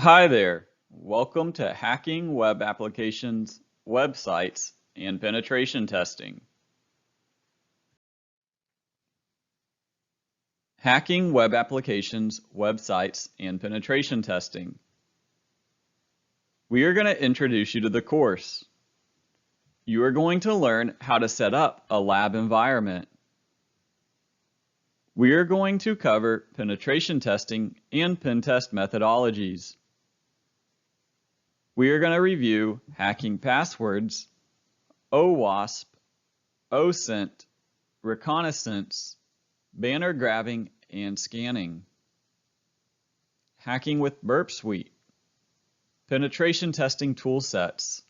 Hi there. Welcome to Hacking Web Applications, Websites, and Penetration Testing. Hacking Web Applications, Websites, and Penetration Testing. We are going to introduce you to the course. You are going to learn how to set up a lab environment. We are going to cover penetration testing and pen test methodologies. We are going to review hacking passwords, OWASP, OSINT, Reconnaissance, banner grabbing and scanning, hacking with Burp Suite, penetration testing toolsets,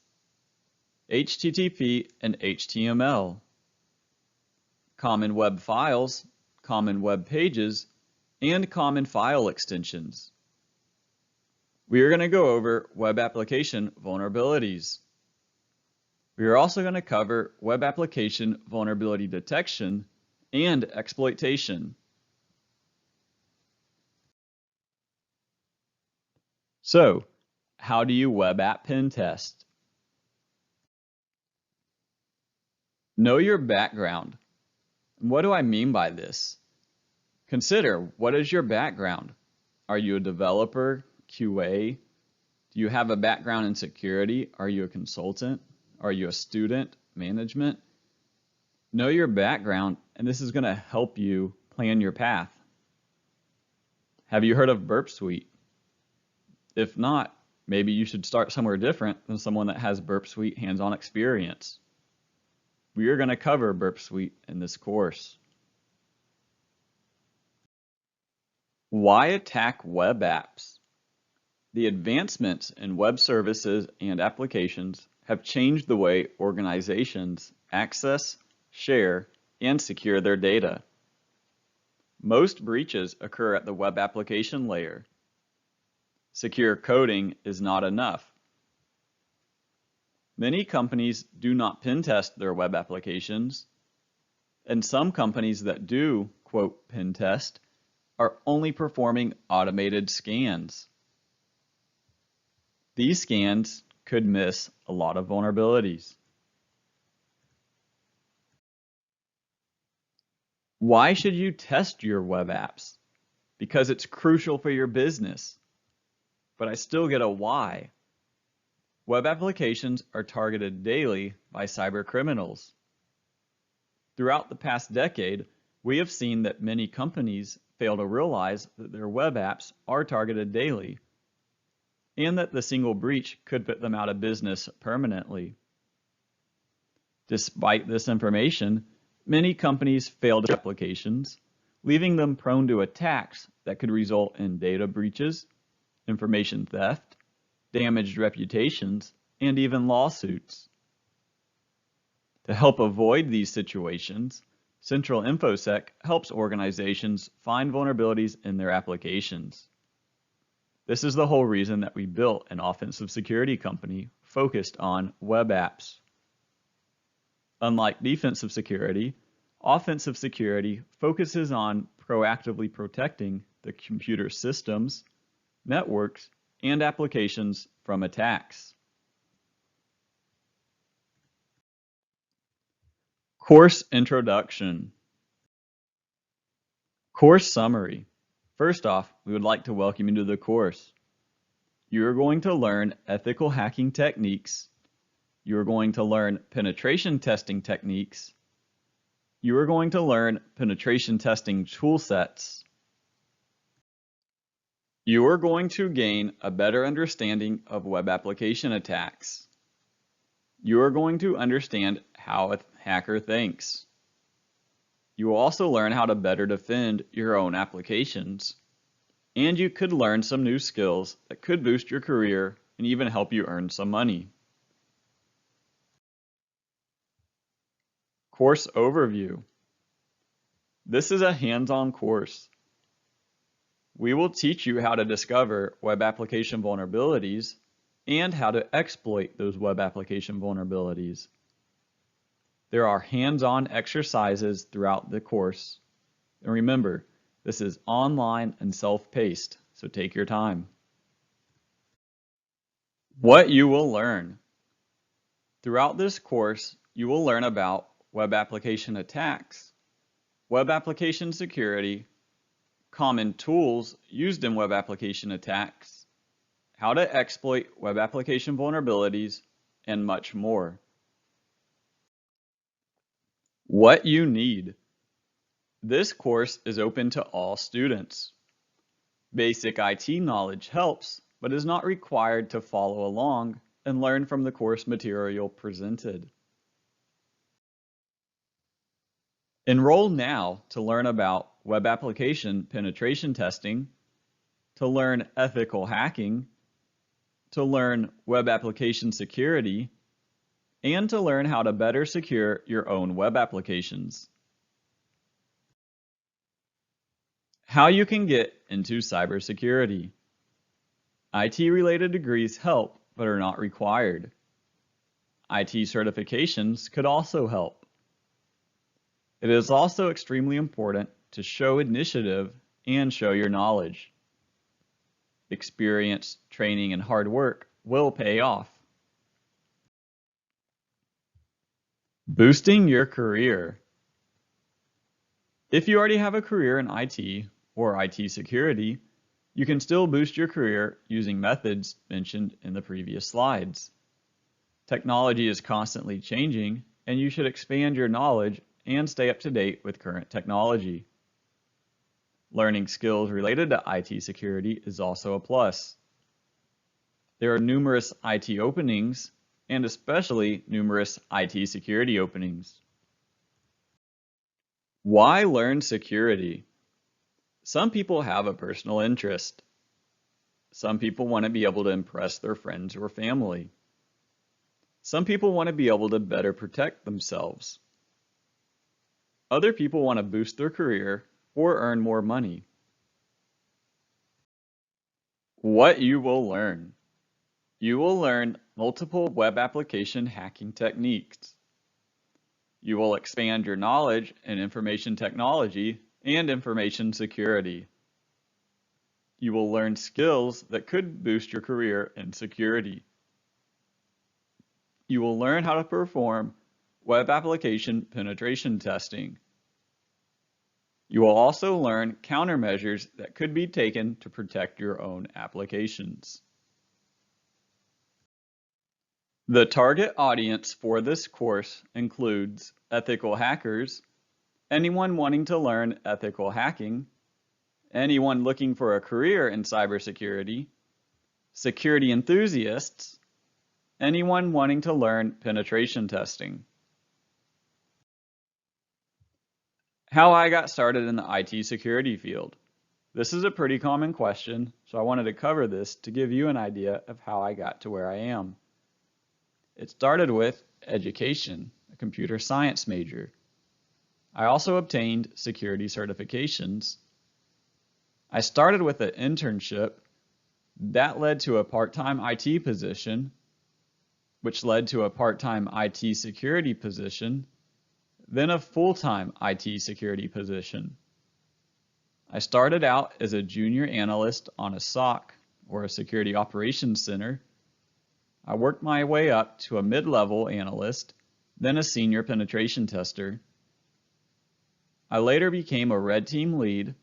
HTTP and HTML, common web files, common web pages, and common file extensions. We are going to go over web application vulnerabilities. We are also going to cover web application vulnerability detection and exploitation. So, how do you web app pen test? Know your background. What do I mean by this? Consider, what is your background? Are you a developer, QA? Do you have a background in security? Are you a consultant? Are you a student, management? Know your background, and this is going to help you plan your path. Have you heard of Burp Suite? If not, maybe you should start somewhere different than someone that has Burp Suite hands-on experience. We are going to cover Burp Suite in this course. Why attack web apps? The advancements in web services and applications have changed the way organizations access, share, and secure their data. Most breaches occur at the web application layer. Secure coding is not enough. Many companies do not pen test their web applications, and some companies that do, quote, pen test, are only performing automated scans. These scans could miss a lot of vulnerabilities. Why should you test your web apps? Because it's crucial for your business. But I still get a why. Web applications are targeted daily by cyber criminals. Throughout the past decade, we have seen that many companies fail to realize that their web apps are targeted daily, and that the single breach could put them out of business permanently. Despite this information, many companies fail to applications, leaving them prone to attacks that could result in data breaches, information theft, damaged reputations, and even lawsuits. To help avoid these situations, Central InfoSec helps organizations find vulnerabilities in their applications. This is the whole reason that we built an offensive security company focused on web apps. Unlike defensive security, offensive security focuses on proactively protecting the computer systems, networks, and applications from attacks. Course Introduction. Course Summary. First off, we would like to welcome you to the course. You are going to learn ethical hacking techniques. You are going to learn penetration testing techniques. You are going to learn penetration testing toolsets. You are going to gain a better understanding of web application attacks. You are going to understand how a hacker thinks. You will also learn how to better defend your own applications. And you could learn some new skills that could boost your career and even help you earn some money. Course Overview. This is a hands-on course. We will teach you how to discover web application vulnerabilities and how to exploit those web application vulnerabilities. There are hands-on exercises throughout the course. And remember, this is online and self-paced, so take your time. What you will learn. Throughout this course, you will learn about web application attacks, web application security, common tools used in web application attacks, how to exploit web application vulnerabilities, and much more. What you need. This course is open to all students. Basic IT knowledge helps, but is not required to follow along and learn from the course material presented. Enroll now to learn about web application penetration testing, to learn ethical hacking, to learn web application security, and to learn how to better secure your own web applications. How you can get into cybersecurity. IT-related degrees help, but are not required. IT certifications could also help. It is also extremely important to show initiative and show your knowledge. Experience, training, and hard work will pay off. Boosting your career. If you already have a career in IT or IT security, you can still boost your career using methods mentioned in the previous slides. Technology is constantly changing, and you should expand your knowledge and stay up to date with current technology. Learning skills related to IT security is also a plus. There are numerous IT openings, and especially numerous IT security openings. Why learn security? Some people have a personal interest. Some people want to be able to impress their friends or family. Some people want to be able to better protect themselves. Other people want to boost their career or earn more money. What you will learn. You will learn multiple web application hacking techniques. You will expand your knowledge in information technology and information security. You will learn skills that could boost your career in security. You will learn how to perform web application penetration testing. You will also learn countermeasures that could be taken to protect your own applications. The target audience for this course includes ethical hackers, anyone wanting to learn ethical hacking, anyone looking for a career in cybersecurity, security enthusiasts, anyone wanting to learn penetration testing. How I got started in the IT security field. This is a pretty common question, so I wanted to cover this to give you an idea of how I got to where I am. It started with education, a computer science major. I also obtained security certifications. I started with an internship. That led to a part-time IT position, which led to a part-time IT security position, then a full-time IT security position. I started out as a junior analyst on a SOC, or a security operations center. I worked my way up to a mid-level analyst, then a senior penetration tester. I later became a red team lead,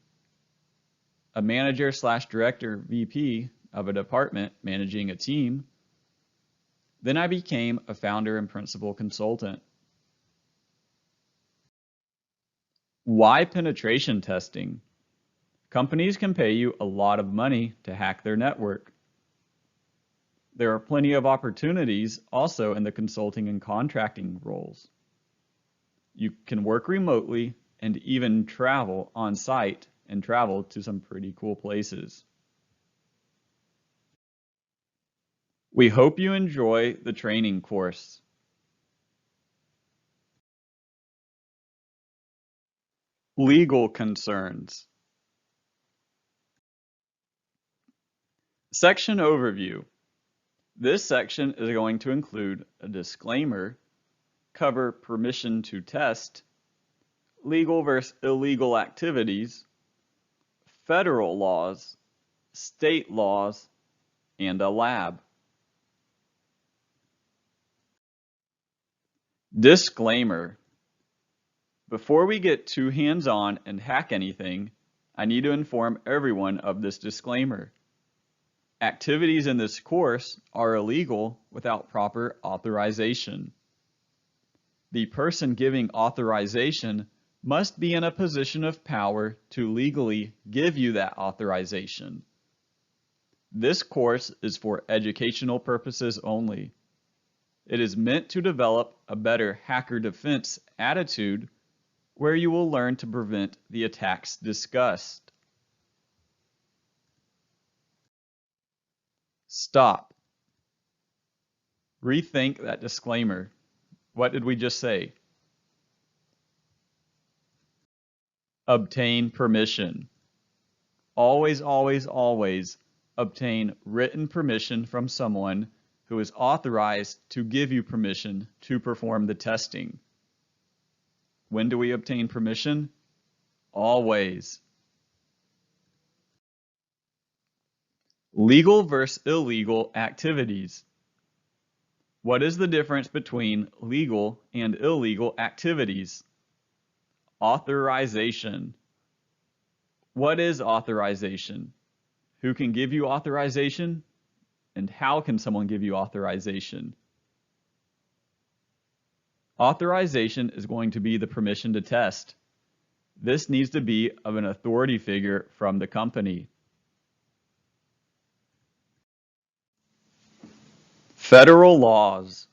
a manager/director VP of a department managing a team. Then I became a founder and principal consultant. Why penetration testing? Companies can pay you a lot of money to hack their network. There are plenty of opportunities also in the consulting and contracting roles. You can work remotely and even travel on site and travel to some pretty cool places. We hope you enjoy the training course. Legal concerns. Section overview. This section is going to include a disclaimer, cover permission to test, legal versus illegal activities, federal laws, state laws, and a lab. Disclaimer. Before we get too hands-on and hack anything, I need to inform everyone of this disclaimer. Activities in this course are illegal without proper authorization. The person giving authorization must be in a position of power to legally give you that authorization. This course is for educational purposes only. It is meant to develop a better hacker defense attitude where you will learn to prevent the attacks discussed. Stop. Rethink that disclaimer. What did we just say? Obtain permission. Always, always, always obtain written permission from someone who is authorized to give you permission to perform the testing. When do we obtain permission? Always. Legal versus illegal activities. What is the difference between legal and illegal activities? Authorization. What is authorization? Who can give you authorization? And how can someone give you authorization? Authorization is going to be the permission to test. This needs to be of an authority figure from the company. Federal laws.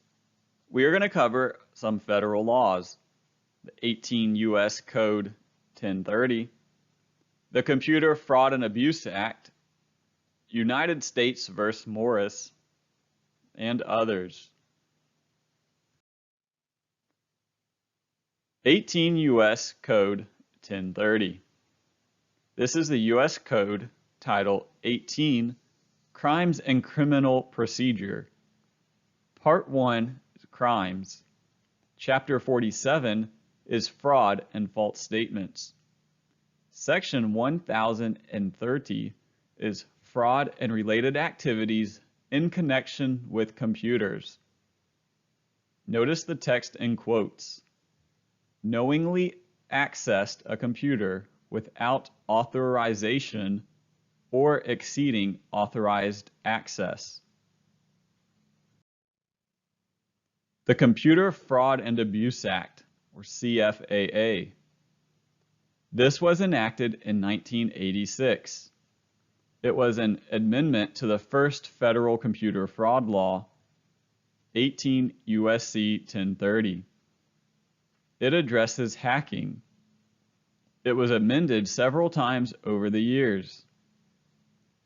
We are going to cover some federal laws. The 18 U.S. Code 1030, the Computer Fraud and Abuse Act, United States versus Morris, and others. 18 U.S. Code 1030. This is the U.S. Code, Title 18, Crimes and Criminal Procedure. Part 1 is Crimes. Chapter 47 is Fraud and False Statements. Section 1030 is Fraud and Related Activities in Connection with Computers. Notice the text in quotes. Knowingly accessed a computer without authorization or exceeding authorized access. The Computer Fraud and Abuse Act, or CFAA. This was enacted in 1986. It was an amendment to the first federal computer fraud law, 18 U.S.C. 1030. It addresses hacking. It was amended several times over the years.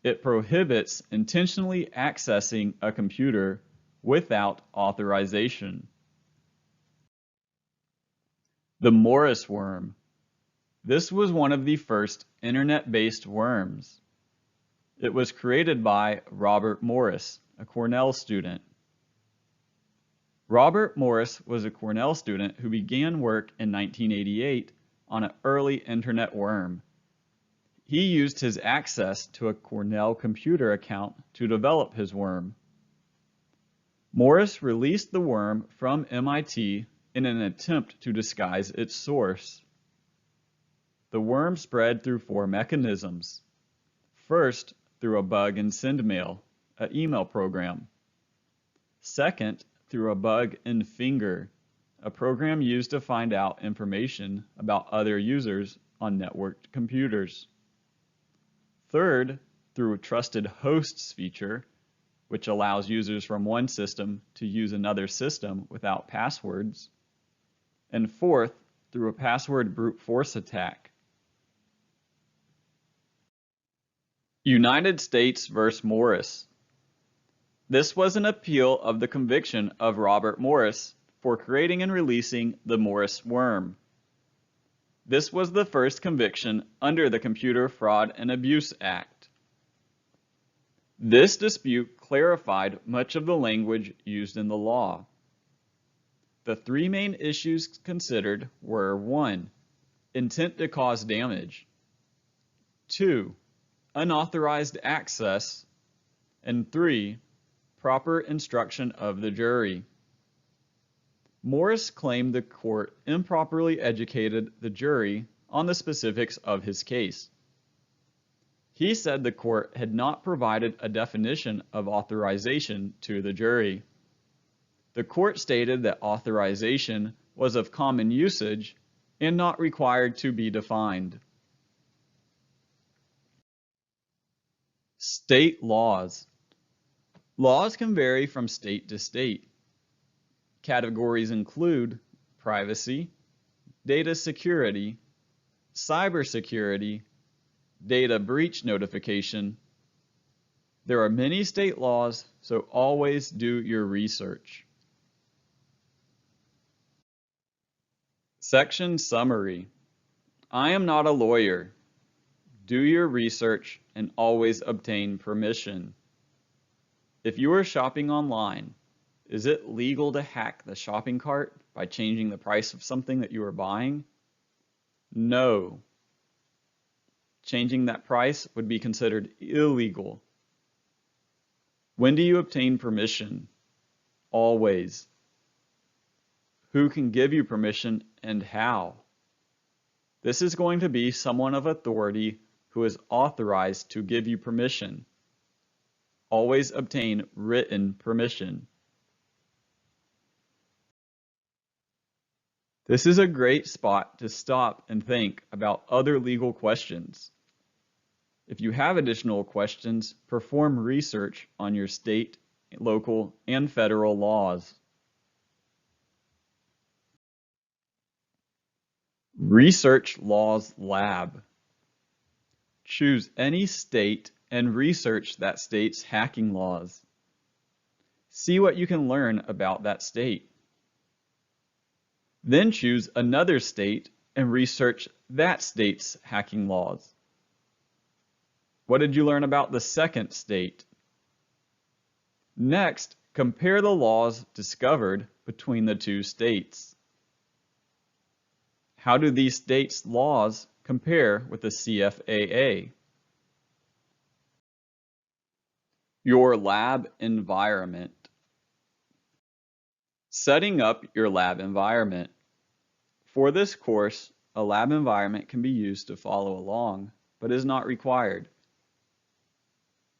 It prohibits intentionally accessing a computer without authorization. The Morris worm. This was one of the first internet-based worms. It was created by Robert Morris, a Cornell student. Robert Morris was a Cornell student who began work in 1988 on an early internet worm. He used his access to a Cornell computer account to develop his worm. Morris released the worm from MIT in an attempt to disguise its source. The worm spread through 4 mechanisms. First, through a bug in SendMail, an email program. Second, through a bug in Finger, a program used to find out information about other users on networked computers. Third, through a Trusted Hosts feature, which allows users from one system to use another system without passwords. And fourth, through a password brute force attack. United States versus Morris. This was an appeal of the conviction of Robert Morris for creating and releasing the Morris worm. This was the first conviction under the Computer Fraud and Abuse Act. This dispute clarified much of the language used in the law. The 3 main issues considered were 1. Intent to cause damage, 2. Unauthorized access, and 3. Proper instruction of the jury. Morris claimed the court improperly educated the jury on the specifics of his case. He said the court had not provided a definition of authorization to the jury. The court stated that authorization was of common usage and not required to be defined. State laws. Laws can vary from state to state. Categories include privacy, data security, cybersecurity, data breach notification. There are many state laws, so always do your research. Section Summary. I am not a lawyer. Do your research and always obtain permission. If you are shopping online, is it legal to hack the shopping cart by changing the price of something that you are buying? No. Changing that price would be considered illegal. When do you obtain permission? Always. Who can give you permission and how? This is going to be someone of authority who is authorized to give you permission. Always obtain written permission. This is a great spot to stop and think about other legal questions. If you have additional questions, perform research on your state, local, and federal laws. Research Laws Lab. Choose any state and research that state's hacking laws. See what you can learn about that state. Then choose another state and research that state's hacking laws. What did you learn about the second state? Next, compare the laws discovered between the two states. How do these states' laws compare with the CFAA? Your lab environment. Setting up your lab environment. For this course, a lab environment can be used to follow along, but is not required.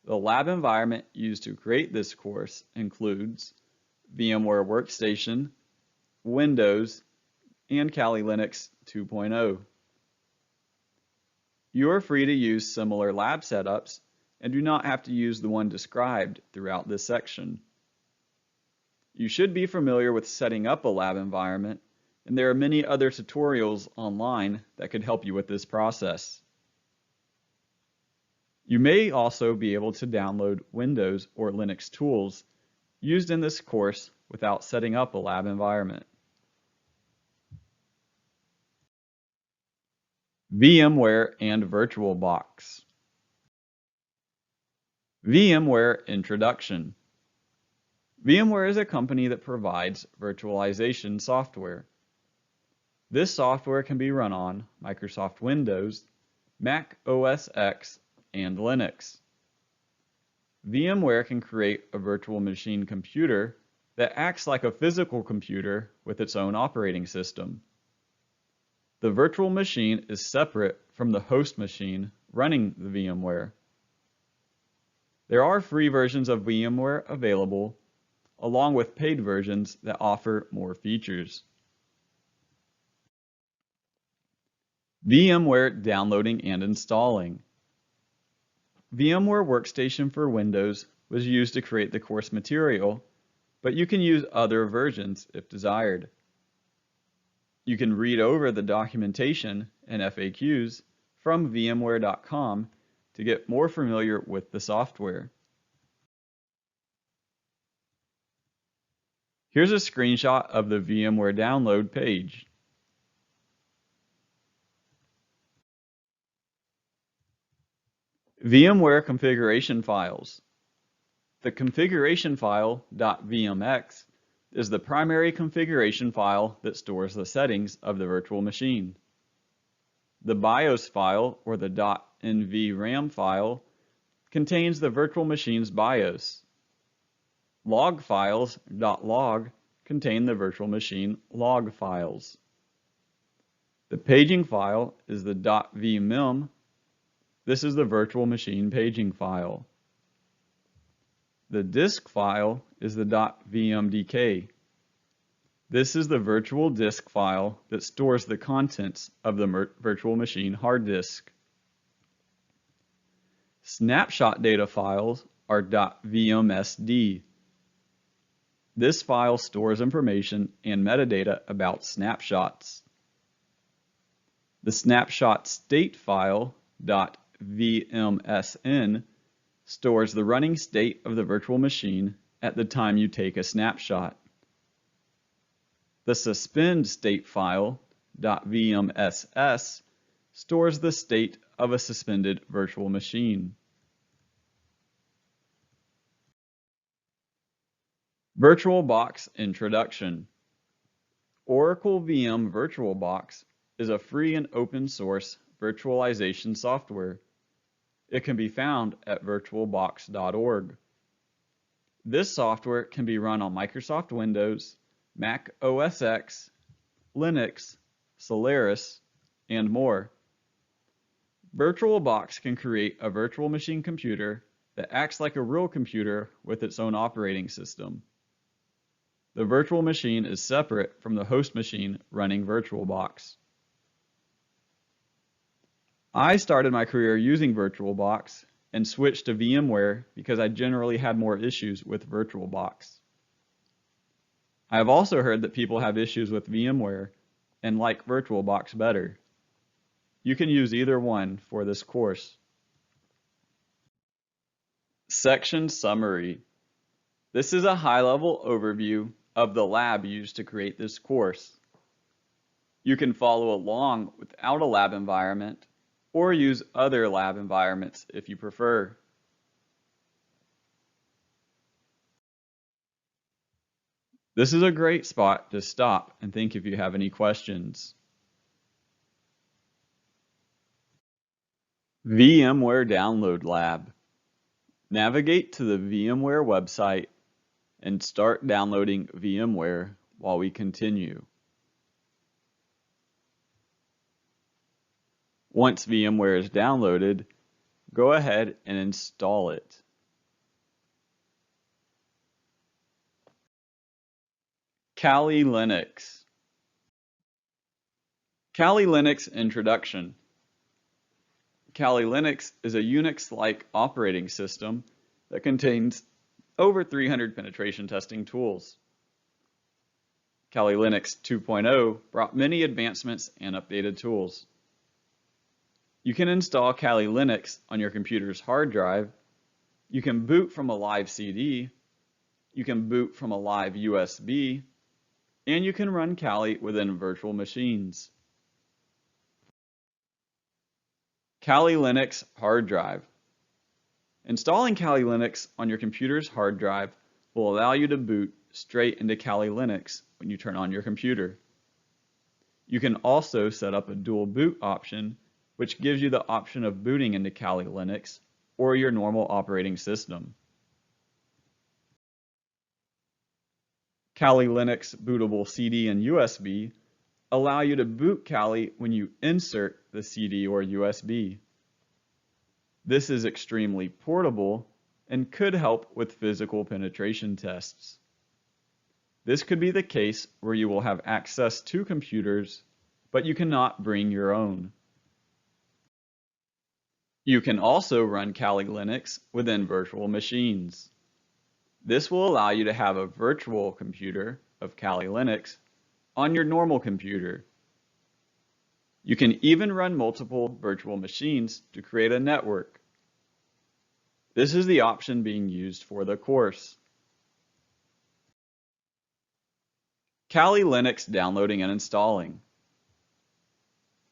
The lab environment used to create this course includes VMware Workstation, Windows, and Kali Linux 2.0. You are free to use similar lab setups and do not have to use the one described throughout this section. You should be familiar with setting up a lab environment, and there are many other tutorials online that could help you with this process. You may also be able to download Windows or Linux tools used in this course without setting up a lab environment. VMware and VirtualBox. VMware Introduction. VMware is a company that provides virtualization software. This software can be run on Microsoft Windows, Mac OS X, and Linux. VMware can create a virtual machine computer that acts like a physical computer with its own operating system. The virtual machine is separate from the host machine running the VMware. There are free versions of VMware available, along with paid versions that offer more features. VMware downloading and installing. VMware Workstation for Windows was used to create the course material, but you can use other versions if desired. You can read over the documentation and FAQs from VMware.com to get more familiar with the software. Here's a screenshot of the VMware download page. VMware configuration files. The configuration file .vmx is the primary configuration file that stores the settings of the virtual machine. The BIOS file, or the .nvram file, contains the virtual machine's BIOS. Log files .log contain the virtual machine log files. The paging file is the .vmem. This is the virtual machine paging file. The disk file is the .vmdk. This is the virtual disk file that stores the contents of the virtual machine hard disk. Snapshot data files are .vmsd. This file stores information and metadata about snapshots. The snapshot state file .vmsn stores the running state of the virtual machine at the time you take a snapshot. The suspend state file .vmss stores the state of a suspended virtual machine. VirtualBox Introduction. Oracle VM VirtualBox is a free and open source virtualization software. It can be found at virtualbox.org. This software can be run on Microsoft Windows, Mac OS X, Linux, Solaris, and more. VirtualBox can create a virtual machine computer that acts like a real computer with its own operating system. The virtual machine is separate from the host machine running VirtualBox. I started my career using VirtualBox and switched to VMware because I generally had more issues with VirtualBox. I have also heard that people have issues with VMware and like VirtualBox better. You can use either one for this course. Section Summary. This is a high-level overview of the lab used to create this course. You can follow along without a lab environment or use other lab environments if you prefer. This is a great spot to stop and think if you have any questions. VMware Download Lab. Navigate to the VMware website and start downloading VMware while we continue. Once VMware is downloaded, go ahead and install it. Kali Linux. Kali Linux Introduction. Kali Linux is a Unix-like operating system that contains over 300 penetration testing tools. Kali Linux 2.0 brought many advancements and updated tools. You can install Kali Linux on your computer's hard drive. You can boot from a live CD. You can boot from a live USB. And you can run Kali within virtual machines. Kali Linux hard drive. Installing Kali Linux on your computer's hard drive will allow you to boot straight into Kali Linux when you turn on your computer. You can also set up a dual boot option, which gives you the option of booting into Kali Linux or your normal operating system. Kali Linux bootable CD and USB allow you to boot Kali when you insert the CD or USB. This is extremely portable and could help with physical penetration tests. This could be the case where you will have access to computers, but you cannot bring your own. You can also run Kali Linux within virtual machines. This will allow you to have a virtual computer of Kali Linux on your normal computer. You can even run multiple virtual machines to create a network. This is the option being used for the course. Kali Linux downloading and installing.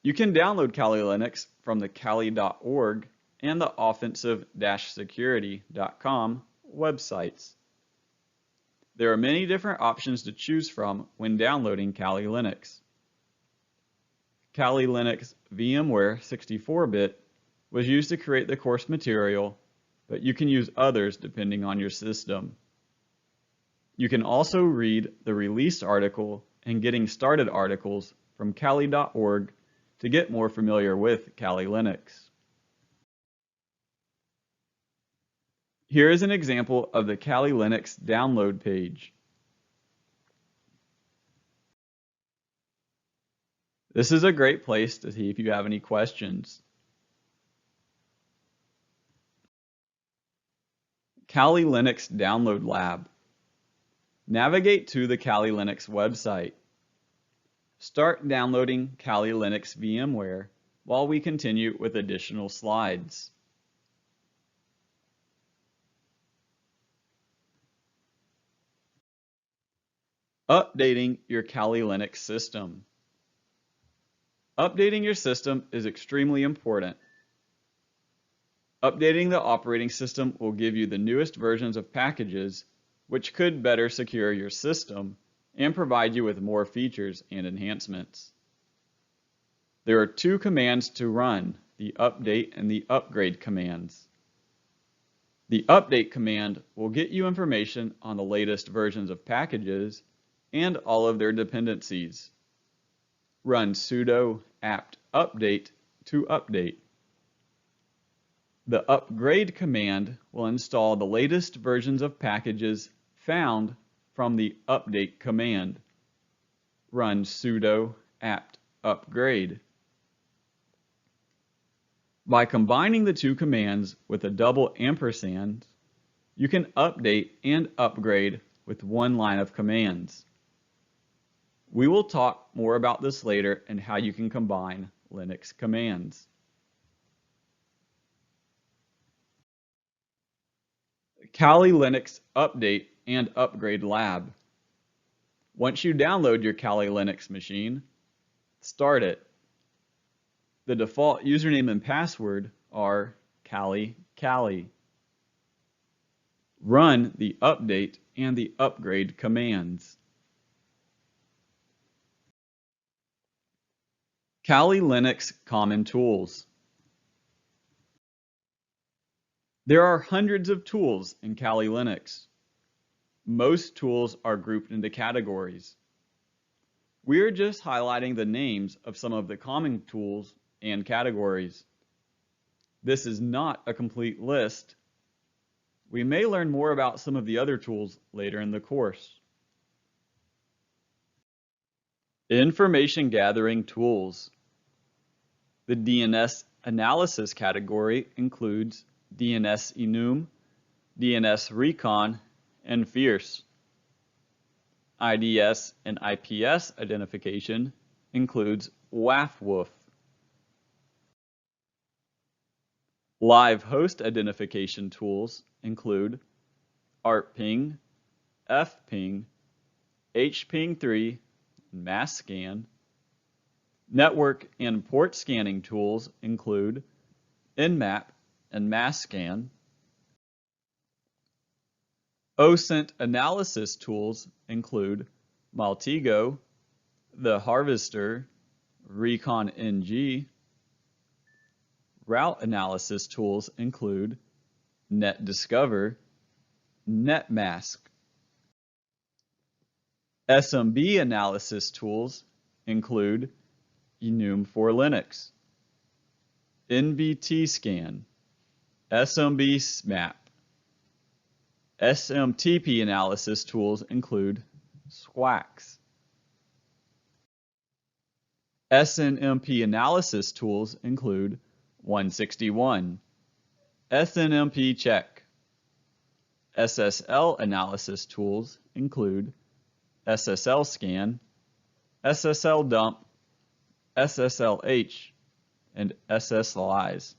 You can download Kali Linux from the kali.org and the offensive-security.com websites. There are many different options to choose from when downloading Kali Linux. Kali Linux VMware 64-bit was used to create the course material, but you can use others depending on your system. You can also read the release article and getting started articles from Kali.org to get more familiar with Kali Linux. Here is an example of the Kali Linux download page. This is a great place to see if you have any questions. Kali Linux Download Lab. Navigate to the Kali Linux website. Start downloading Kali Linux VMware while we continue with additional slides. Updating your Kali Linux system. Updating your system is extremely important. Updating the operating system will give you the newest versions of packages, which could better secure your system and provide you with more features and enhancements. There are two commands to run, the update and the upgrade commands. The update command will get you information on the latest versions of packages and all of their dependencies. Run sudo apt update to update. The upgrade command will install the latest versions of packages found from the update command. Run sudo apt upgrade. By combining the two commands with a double ampersand, you can update and upgrade with one line of commands. We will talk more about this later and how you can combine Linux commands. Kali Linux Update and Upgrade Lab. Once you download your Kali Linux machine, start it. The default username and password are Kali. Run the update and the upgrade commands. Kali Linux Common Tools. There are hundreds of tools in Kali Linux. Most tools are grouped into categories. We are just highlighting the names of some of the common tools and categories. This is not a complete list. We may learn more about some of the other tools later in the course. Information gathering tools. The DNS analysis category includes DNS enum, DNS recon, and fierce. IDS and IPS identification includes WAF. Live host identification tools include ARTPing, FPing, HPing3, and MassScan. Network and port scanning tools include Nmap and MassScan. OSINT analysis tools include Maltego, the Harvester, ReconNG. Route analysis tools include NetDiscover, NetMask. SMB analysis tools include enum for Linux, NVTscan, SMBsmap. SMTP analysis tools include SWAX. SNMP analysis tools include 161, SNMP check. SSL analysis tools include SSL scan, SSL dump, SSLH, and SSLIs.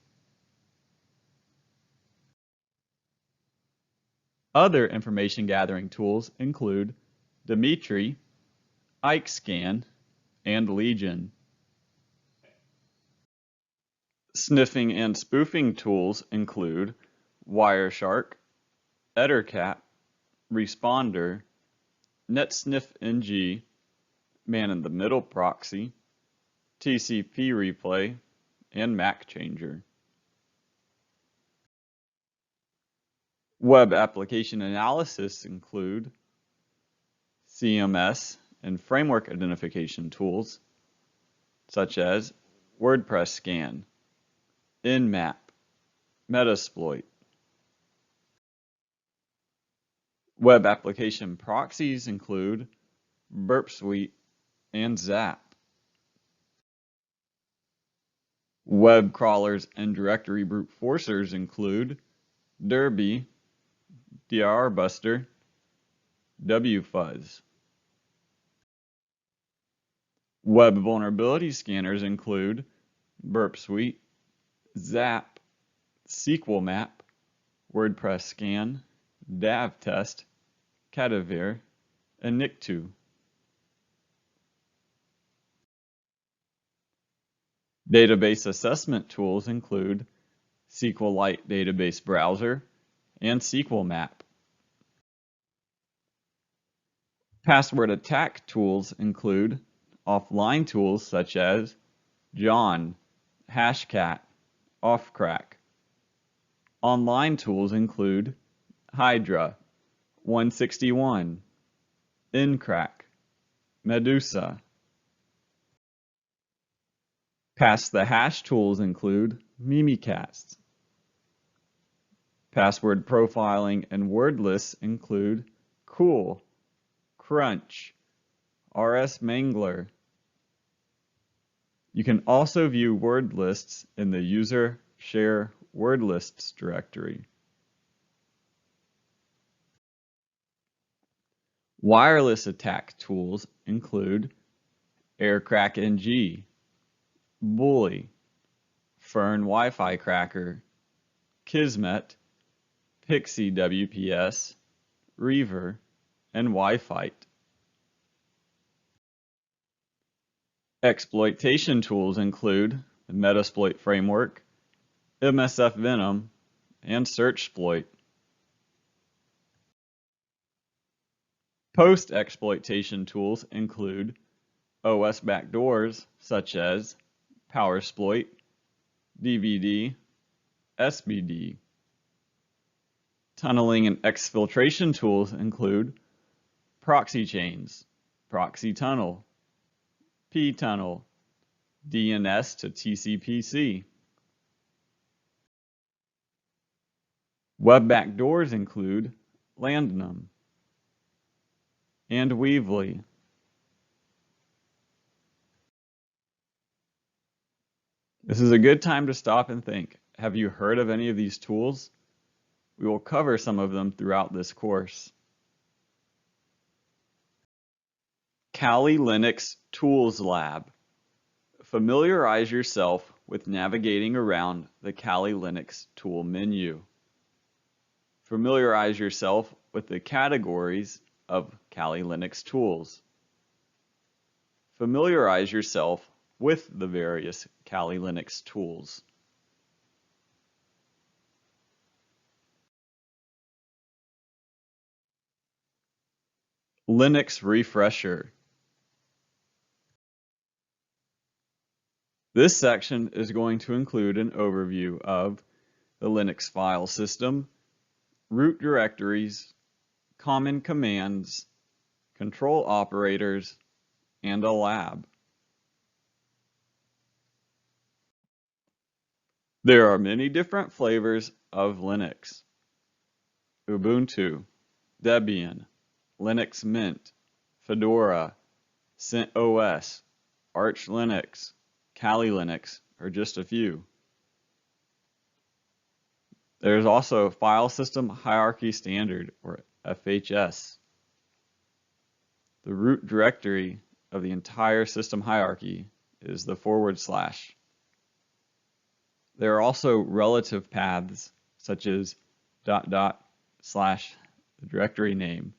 Other information gathering tools include Dimitri, IkeScan, and Legion. Sniffing and spoofing tools include Wireshark, Ettercat, Responder, NetSniffNG, Man-in-the-Middle Proxy, TCP Replay, and MacChanger. Web application analysis include CMS, and framework identification tools, such as WordPress Scan, Nmap, Metasploit. Web application proxies include Burp Suite and Zap. Web crawlers and directory brute forcers include Derby, DRBuster, WFuzz. Web vulnerability scanners include Burp Suite, Zap, SQL Map, WordPress Scan, DavTest, Cadavir, and Nictu. Database assessment tools include SQLite Database Browser and SQL Map. Password attack tools include offline tools such as John, Hashcat, Offcrack. Online tools include Hydra, 161, Encrack, Medusa. Pass the hash tools include Mimikatz. Password profiling and word lists include Cool, Crunch, RS Mangler. You can also view word lists in the user share word lists directory. Wireless attack tools include AirCrackNG, Bully, Fern Wi-Fi Cracker, Kismet, Pixie WPS, Reaver, and Wi-Fi. Exploitation tools include the Metasploit framework, MSF Venom, and SearchSploit. Post-exploitation tools include OS backdoors such as PowerSploit, DVD, SBD. Tunneling and exfiltration tools include proxy chains, proxy tunnel, ptunnel, DNS to TCPC. Web backdoors include Landnum and Weavely. This is a good time to stop and think. Have you heard of any of these tools? We will cover some of them throughout this course. Kali Linux Tools Lab. Familiarize yourself with navigating around the Kali Linux tool menu. Familiarize yourself with the categories of Kali Linux tools. Familiarize yourself with the various Kali Linux tools. Linux Refresher. This section is going to include an overview of the Linux file system, root directories, common commands, control operators, and a lab. There are many different flavors of Linux: Ubuntu, Debian, Linux Mint, Fedora, CentOS, Arch Linux, Kali Linux are just a few. There is also File System Hierarchy Standard, or FHS. The root directory of the entire system hierarchy is the /. There are also relative paths, such as ... the directory name.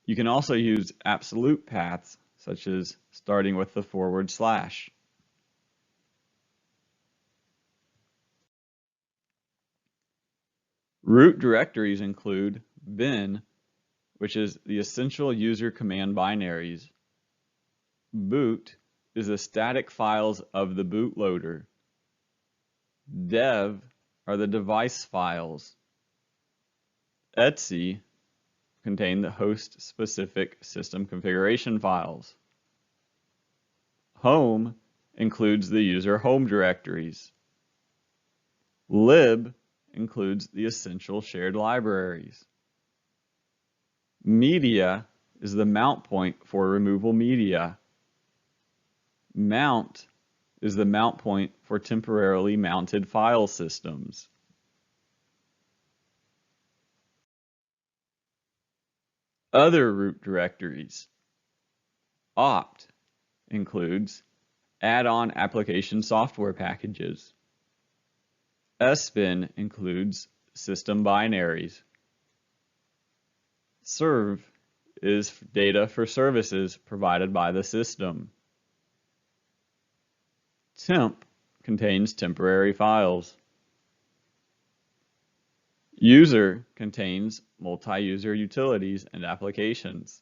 You can also use absolute paths, such as starting with the /. Root directories include bin, which is the essential user command binaries. Boot is the static files of the bootloader. Dev are the device files. Etc contain the host-specific system configuration files. Home includes the user home directories. Lib includes the essential shared libraries. Media is the mount point for removal media. Mount is the mount point for temporarily mounted file systems. Other root directories. Opt includes add-on application software packages. SBIN includes system binaries. Serve is data for services provided by the system. Temp contains temporary files. User contains multi-user utilities and applications.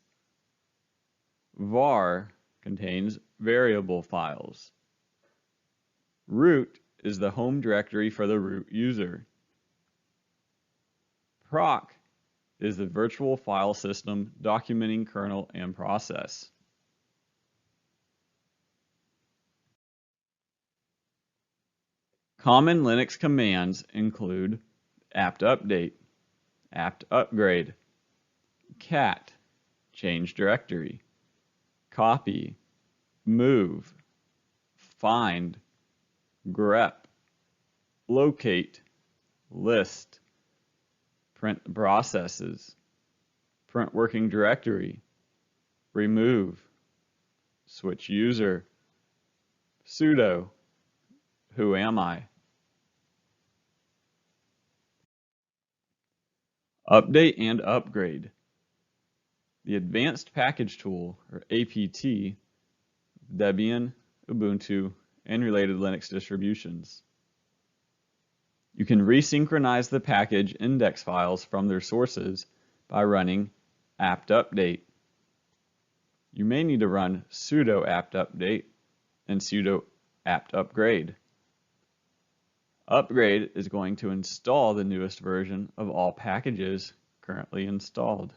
Var contains variable files. Root is the home directory for the root user. Proc is the virtual file system documenting kernel and process. Common Linux commands include apt update, apt upgrade, cat, change directory, copy, move, find, grep, locate, list, print processes, print working directory, remove, switch user, sudo, who am I? Update and upgrade. The Advanced Package Tool, or APT, Debian, Ubuntu, and related Linux distributions. You can resynchronize the package index files from their sources by running apt update. You may need to run sudo apt update and sudo apt upgrade. Upgrade is going to install the newest version of all packages currently installed.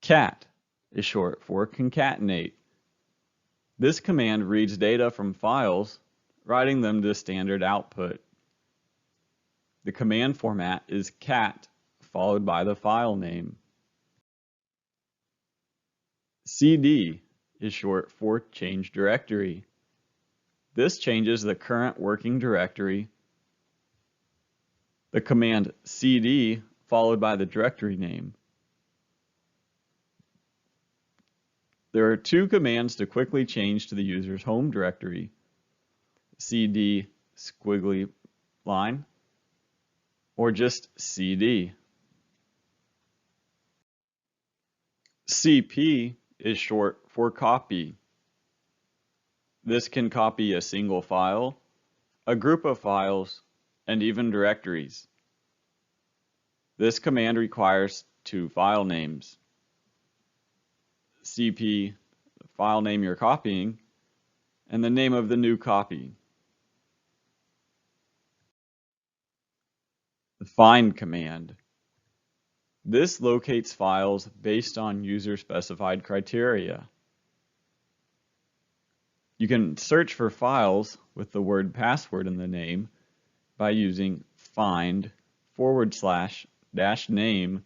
Cat is short for concatenate. This command reads data from files, writing them to standard output. The command format is cat followed by the file name. CD is short for change directory. This changes the current working directory. The command cd followed by the directory name. There are two commands to quickly change to the user's home directory. cd squiggly line or just cd. CP is short for copy. This can copy a single file, a group of files, and even directories. This command requires two file names. CP, the file name you're copying, and the name of the new copy. The find command. This locates files based on user-specified criteria. You can search for files with the word password in the name by using find /name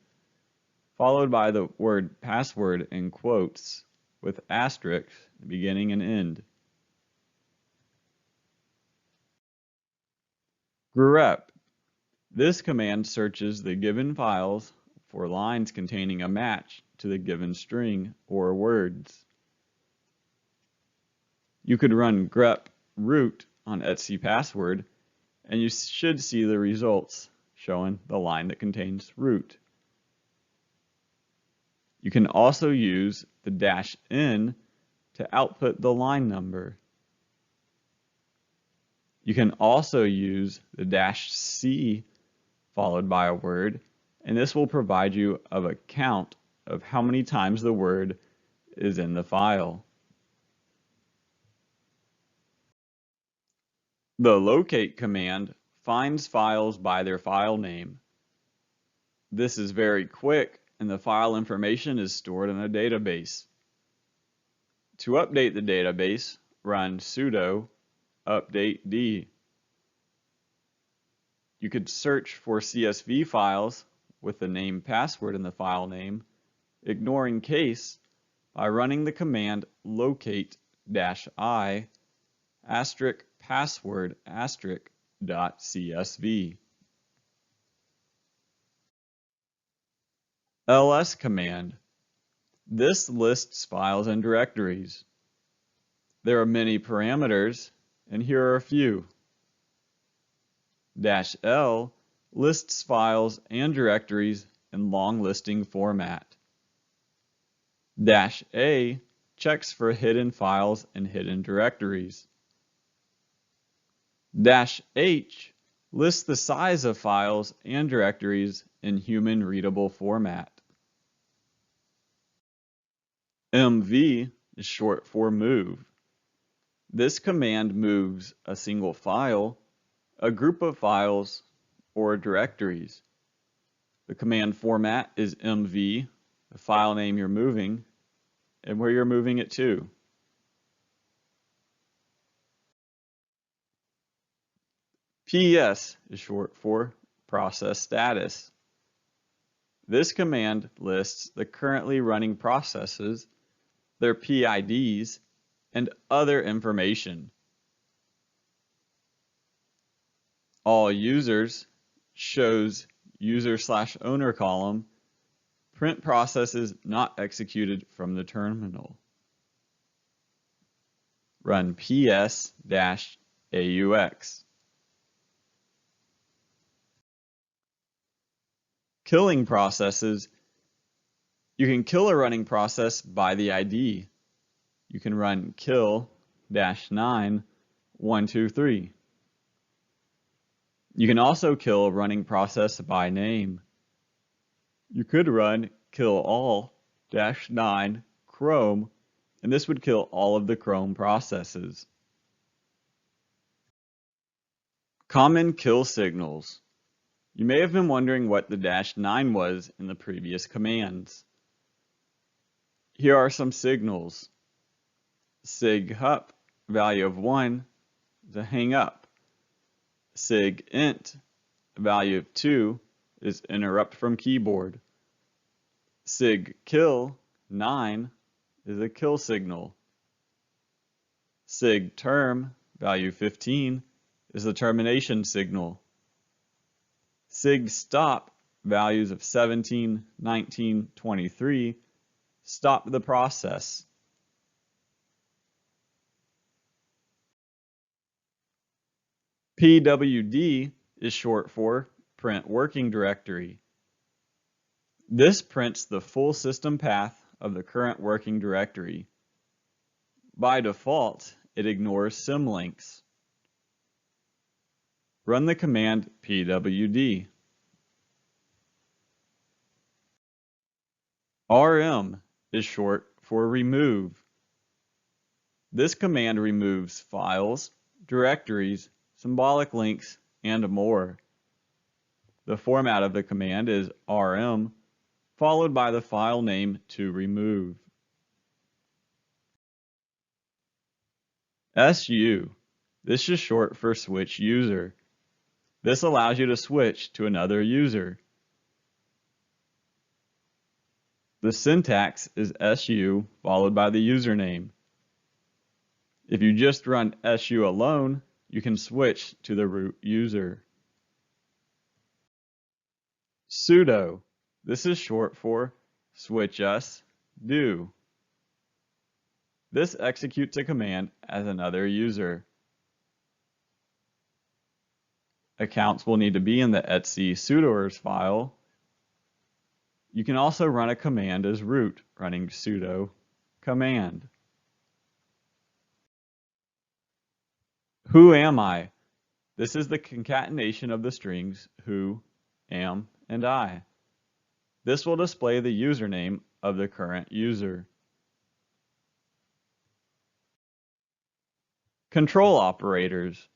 followed by the word password in quotes with asterisks beginning and end. grep. This command searches the given files for lines containing a match to the given string or words. You could run grep root on etc password and you should see the results showing the line that contains root. You can also use the -n to output the line number. You can also use the -c followed by a word, and this will provide you of a count of how many times the word is in the file. The locate command finds files by their file name. This is very quick, and the file information is stored in a database. To update the database, run sudo update d. You could search for CSV files with the name password in the file name, ignoring case, by running the command locate-i *password .csv. ls command. This lists files and directories. There are many parameters, and here are a few. -l lists files and directories in long listing format. -a checks for hidden files and hidden directories. -h lists the size of files and directories in human readable format. mv is short for move. This command moves a single file, a group of files, or directories. The command format is mv, the file name you're moving, and where you're moving it to. ps is short for process status. This command lists the currently running processes, their PIDs, and other information. All users shows user/owner column, print processes not executed from the terminal. Run ps-aux. Killing processes. You can kill a running process by the ID. You can run kill-9-123. You can also kill a running process by name. You could run kill-all-9 Chrome, and this would kill all of the Chrome processes. Common kill signals. You may have been wondering what the -9 was in the previous commands. Here are some signals. sig-hup, value of 1, is a hang up. sig-int, value of 2, is interrupt from keyboard. sig-kill, 9, is a kill signal. sig-term, value 15, is the termination signal. sig-stop, values of 17, 19, 23, stop the process. PWD is short for print working directory. This prints the full system path of the current working directory. By default, it ignores symlinks. Run the command pwd. rm is short for remove. This command removes files, directories, symbolic links, and more. The format of the command is rm, followed by the file name to remove. su, this is short for switch user. This allows you to switch to another user. The syntax is su followed by the username. If you just run su alone, you can switch to the root user. Sudo, this is short for switch us do. This executes a command as another user. Accounts will need to be in the etc sudoers file. You can also run a command as root, running sudo command. Who am I? This is the concatenation of the strings who, am, and I. This will display the username of the current user. Control operators.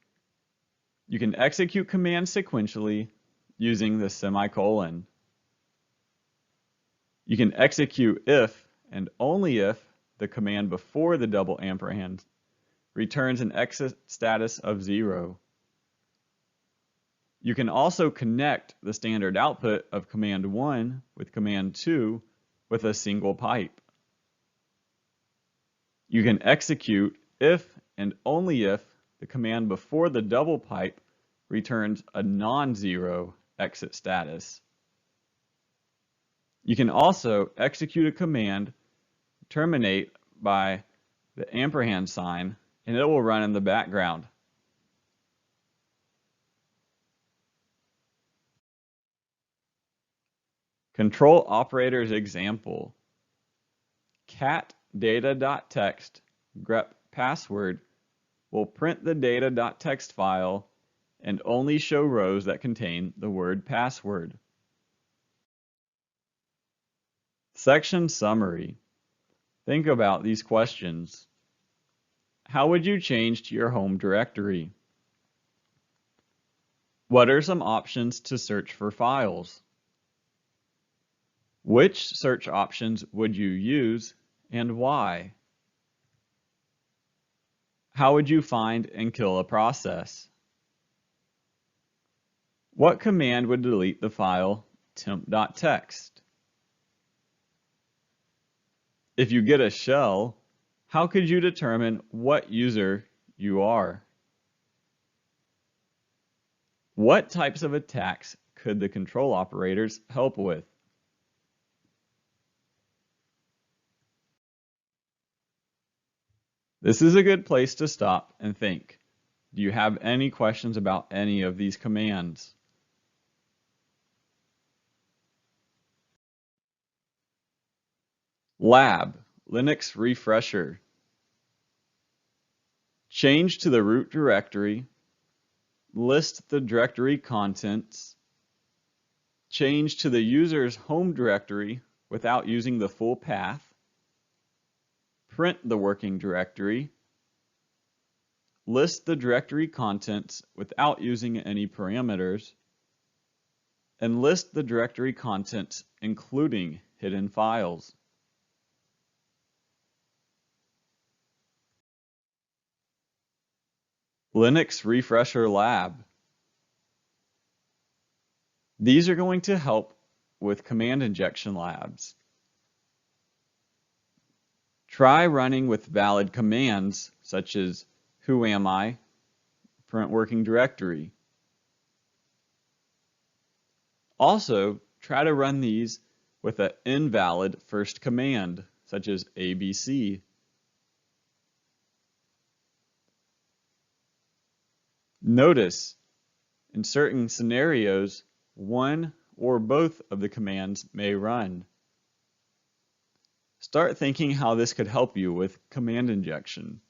You can execute commands sequentially using the semicolon. You can execute if and only if the command before the double ampersand returns an exit status of 0. You can also connect the standard output of command 1 with command 2 with a single pipe. You can execute if and only if the command before the double pipe returns a non-zero exit status. You can also execute a command terminate by the ampersand sign, and it will run in the background. Control operators example. Cat data.txt grep password will print the data.txt file and only show rows that contain the word password. Section summary. Think about these questions. How would you change to your home directory? What are some options to search for files? Which search options would you use and why? How would you find and kill a process? What command would delete the file temp.txt? If you get a shell, how could you determine what user you are? What types of attacks could the control operators help with? This is a good place to stop and think. Do you have any questions about any of these commands? Lab, Linux refresher. Change to the root directory. List the directory contents. Change to the user's home directory without using the full path. Print the working directory. List the directory contents without using any parameters. And list the directory contents including hidden files. Linux Refresher Lab. These are going to help with command injection labs. Try running with valid commands such as who am I, print working directory. Also, try to run these with an invalid first command such as ABC. Notice, in certain scenarios, one or both of the commands may run. Start thinking how this could help you with command injection.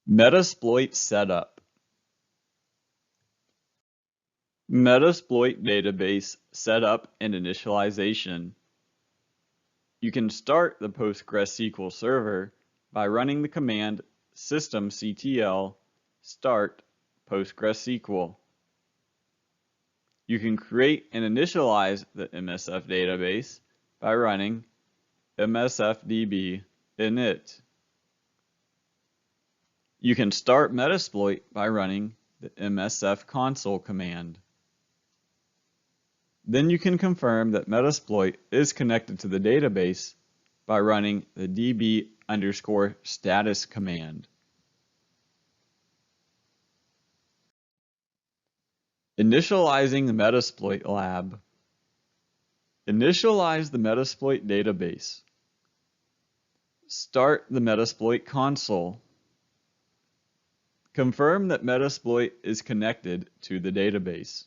Metasploit setup. Metasploit database setup and initialization. You can start the PostgreSQL server by running the command systemctl start PostgreSQL. You can create and initialize the MSF database by running msfdb init. You can start Metasploit by running the msf console command. Then you can confirm that Metasploit is connected to the database by running the db_status command. Initializing the Metasploit lab. Initialize the Metasploit database. Start the Metasploit console. Confirm that Metasploit is connected to the database.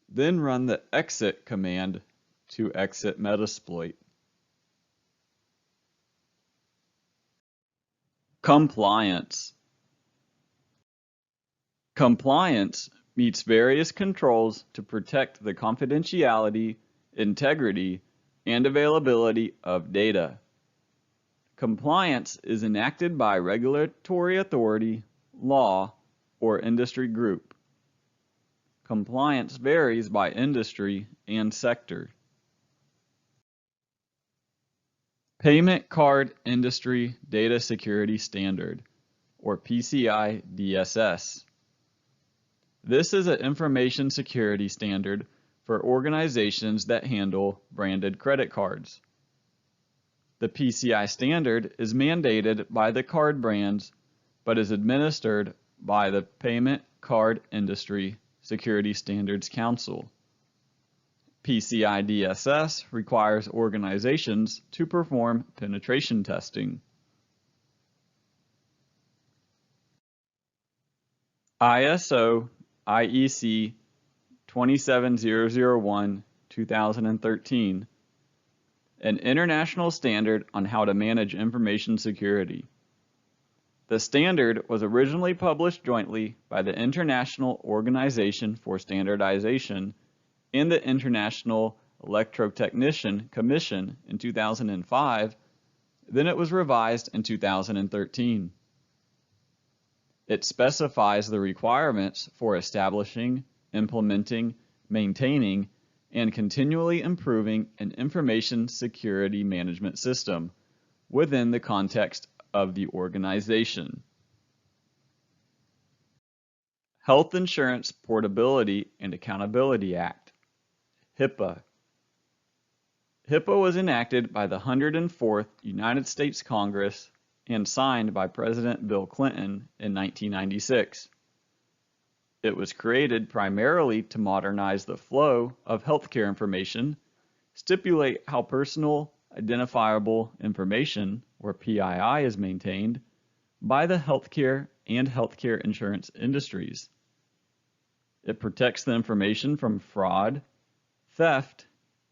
Then run the exit command to exit Metasploit. Compliance. Compliance meets various controls to protect the confidentiality, integrity, and availability of data. Compliance is enacted by regulatory authority, law, or industry group. Compliance varies by industry and sector. Payment Card Industry Data Security Standard, or PCI DSS. This is an information security standard for organizations that handle branded credit cards. The PCI standard is mandated by the card brands, but is administered by the Payment Card Industry Security Standards Council. PCI DSS requires organizations to perform penetration testing. ISO IEC 27001-2013, an international standard on how to manage information security. The standard was originally published jointly by the International Organization for Standardization and the International Electrotechnician Commission in 2005, then it was revised in 2013. It specifies the requirements for establishing, implementing, maintaining, and continually improving an information security management system within the context of the organization. Health Insurance Portability and Accountability Act, HIPAA. HIPAA was enacted by the 104th United States Congress and signed by President Bill Clinton in 1996. It was created primarily to modernize the flow of healthcare information, stipulate how personal identifiable information, or PII, is maintained by the healthcare and healthcare insurance industries. It protects the information from fraud, theft,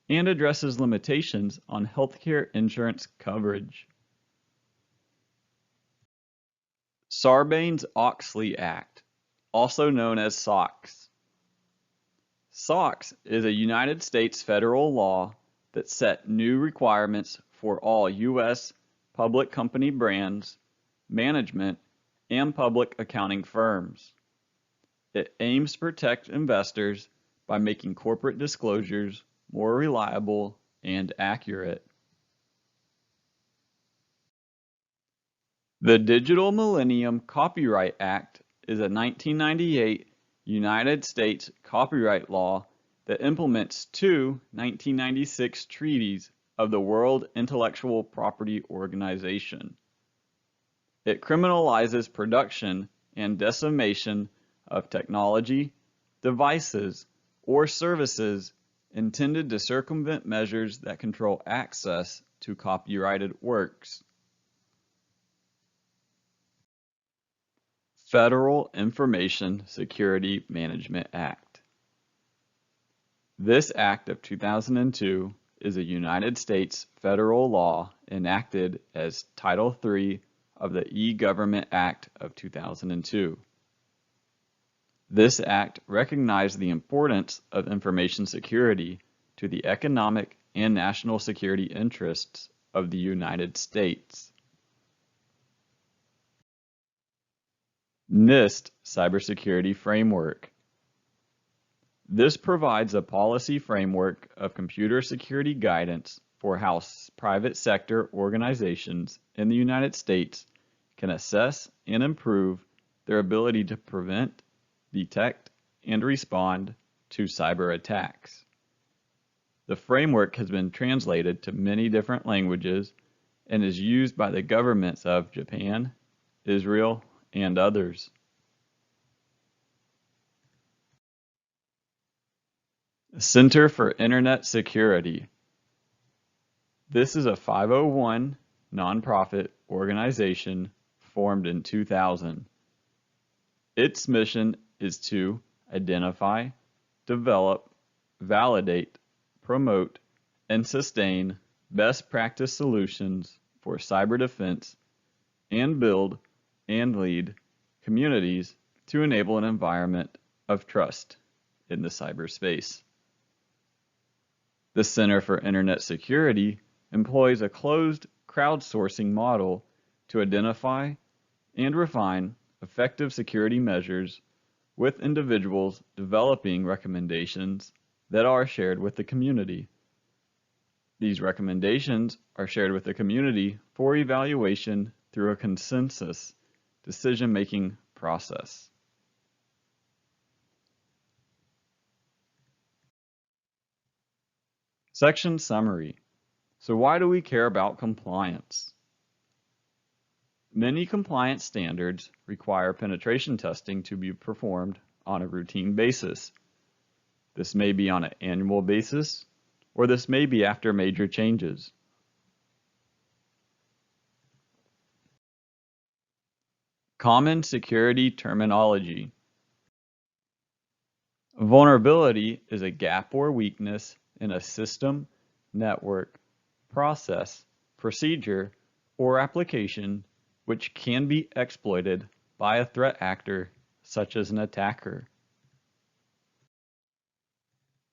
and addresses limitations on healthcare insurance coverage. Sarbanes-Oxley Act, also known as SOX. SOX is a United States federal law that set new requirements for all U.S. public company brands, management, and public accounting firms. It aims to protect investors by making corporate disclosures more reliable and accurate. The Digital Millennium Copyright Act is a 1998 United States copyright law that implements two 1996 treaties of the World Intellectual Property Organization. It criminalizes production and dissemination of technology, devices, or services intended to circumvent measures that control access to copyrighted works. Federal Information Security Management Act. This Act of 2002 is a United States federal law enacted as Title III of the E-Government Act of 2002. This act recognized the importance of information security to the economic and national security interests of the United States. NIST Cybersecurity Framework. This provides a policy framework of computer security guidance for how private sector organizations in the United States can assess and improve their ability to prevent, detect, and respond to cyber attacks. The framework has been translated to many different languages and is used by the governments of Japan, Israel, and others. Center for Internet Security. This is a 501 nonprofit organization formed in 2000. Its mission is to identify, develop, validate, promote, and sustain best practice solutions for cyber defense and build and lead communities to enable an environment of trust in the cyberspace. The Center for Internet Security employs a closed crowdsourcing model to identify and refine effective security measures with individuals developing recommendations that are shared with the community. These recommendations are shared with the community for evaluation through a consensus decision-making process. Section summary. So why do we care about compliance? Many compliance standards require penetration testing to be performed on a routine basis. This may be on an annual basis, or this may be after major changes. Common security terminology. Vulnerability is a gap or weakness in a system, network, process, procedure, or application which can be exploited by a threat actor such as an attacker.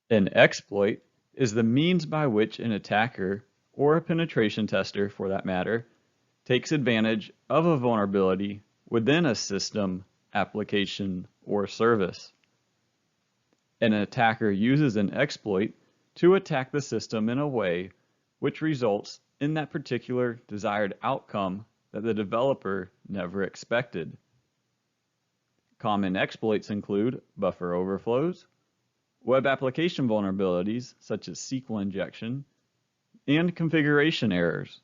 An exploit is the means by which an attacker, or a penetration tester for that matter, takes advantage of a vulnerability within a system, application, or service. An attacker uses an exploit to attack the system in a way which results in that particular desired outcome that the developer never expected. Common exploits include buffer overflows, web application vulnerabilities such as SQL injection, and configuration errors.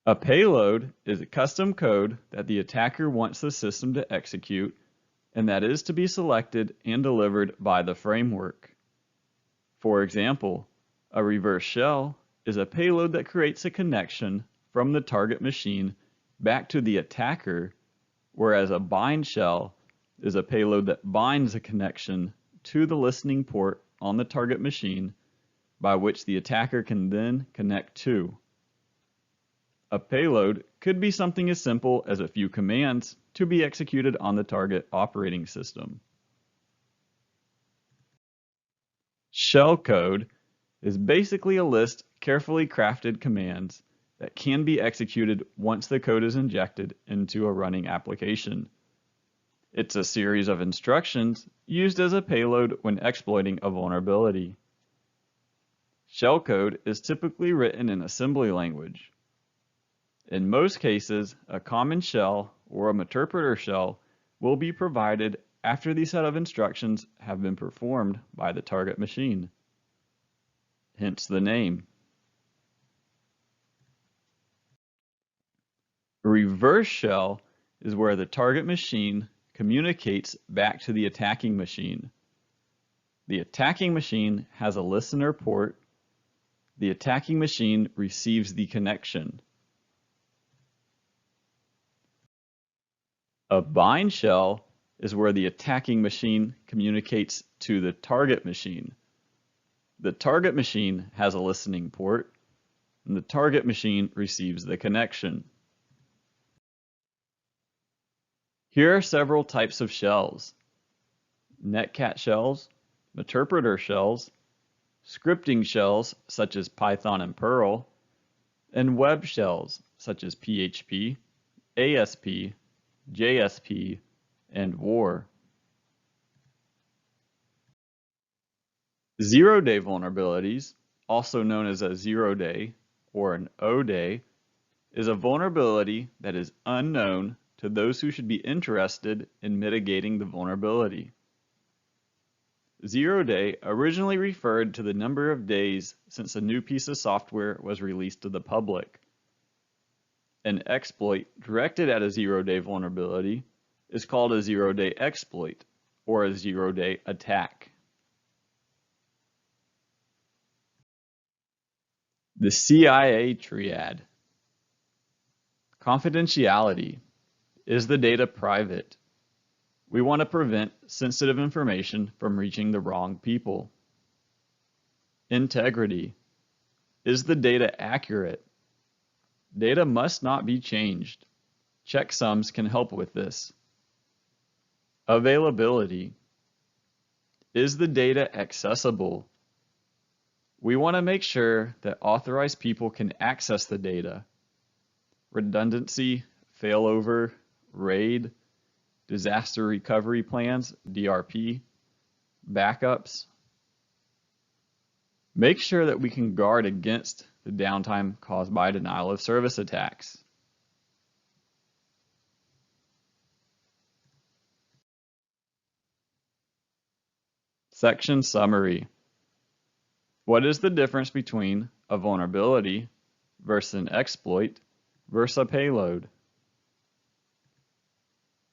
A payload is a custom code that the attacker wants the system to execute, and that is to be selected and delivered by the framework. For example, a reverse shell is a payload that creates a connection from the target machine back to the attacker, whereas a bind shell is a payload that binds a connection to the listening port on the target machine by which the attacker can then connect to. A payload could be something as simple as a few commands to be executed on the target operating system. Shell code is basically a list of carefully crafted commands that can be executed once the code is injected into a running application. It's a series of instructions used as a payload when exploiting a vulnerability. Shellcode is typically written in assembly language. In most cases, a common shell or a interpreter shell will be provided after the set of instructions have been performed by the target machine. Hence the name. A reverse shell is where the target machine communicates back to the attacking machine. The attacking machine has a listener port. The attacking machine receives the connection. A bind shell is where the attacking machine communicates to the target machine. The target machine has a listening port, and the target machine receives the connection. Here are several types of shells: netcat shells, interpreter shells, scripting shells such as Python and Perl, and web shells such as PHP, ASP, JSP, and WAR. Zero-day vulnerabilities, also known as a zero-day or an O-day, is a vulnerability that is unknown to those who should be interested in mitigating the vulnerability. Zero-day originally referred to the number of days since a new piece of software was released to the public. An exploit directed at a zero-day vulnerability is called a zero-day exploit or a zero-day attack. The CIA triad. Confidentiality. Is the data private? We want to prevent sensitive information from reaching the wrong people. Integrity. Is the data accurate? Data must not be changed. Checksums can help with this. Availability. Is the data accessible? We want to make sure that authorized people can access the data. Redundancy, failover, RAID, disaster recovery plans, DRP, backups. Make sure that we can guard against the downtime caused by denial of service attacks. Section Summary. What is the difference between a vulnerability versus an exploit versus a payload?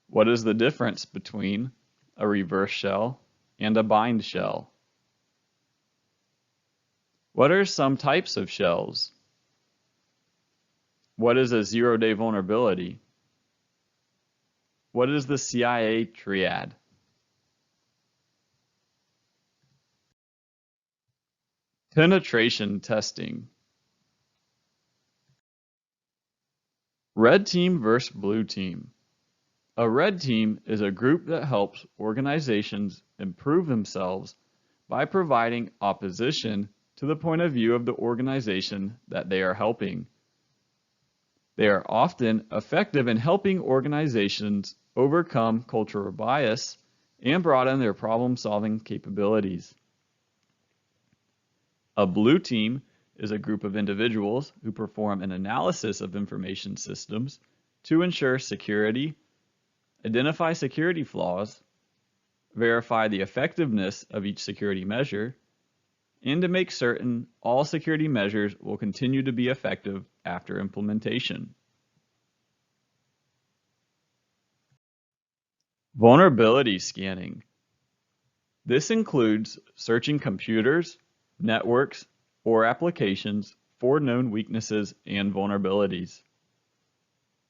What is the difference between a reverse shell and a bind shell? What are some types of shells? What is a zero-day vulnerability? What is the CIA triad? Penetration testing. Red team versus blue team. A red team is a group that helps organizations improve themselves by providing opposition to the point of view of the organization that they are helping. They are often effective in helping organizations overcome cultural bias and broaden their problem-solving capabilities. A blue team is a group of individuals who perform an analysis of information systems to ensure security, identify security flaws, verify the effectiveness of each security measure, and to make certain all security measures will continue to be effective after implementation. Vulnerability scanning. This includes searching computers, networks, or applications for known weaknesses and vulnerabilities.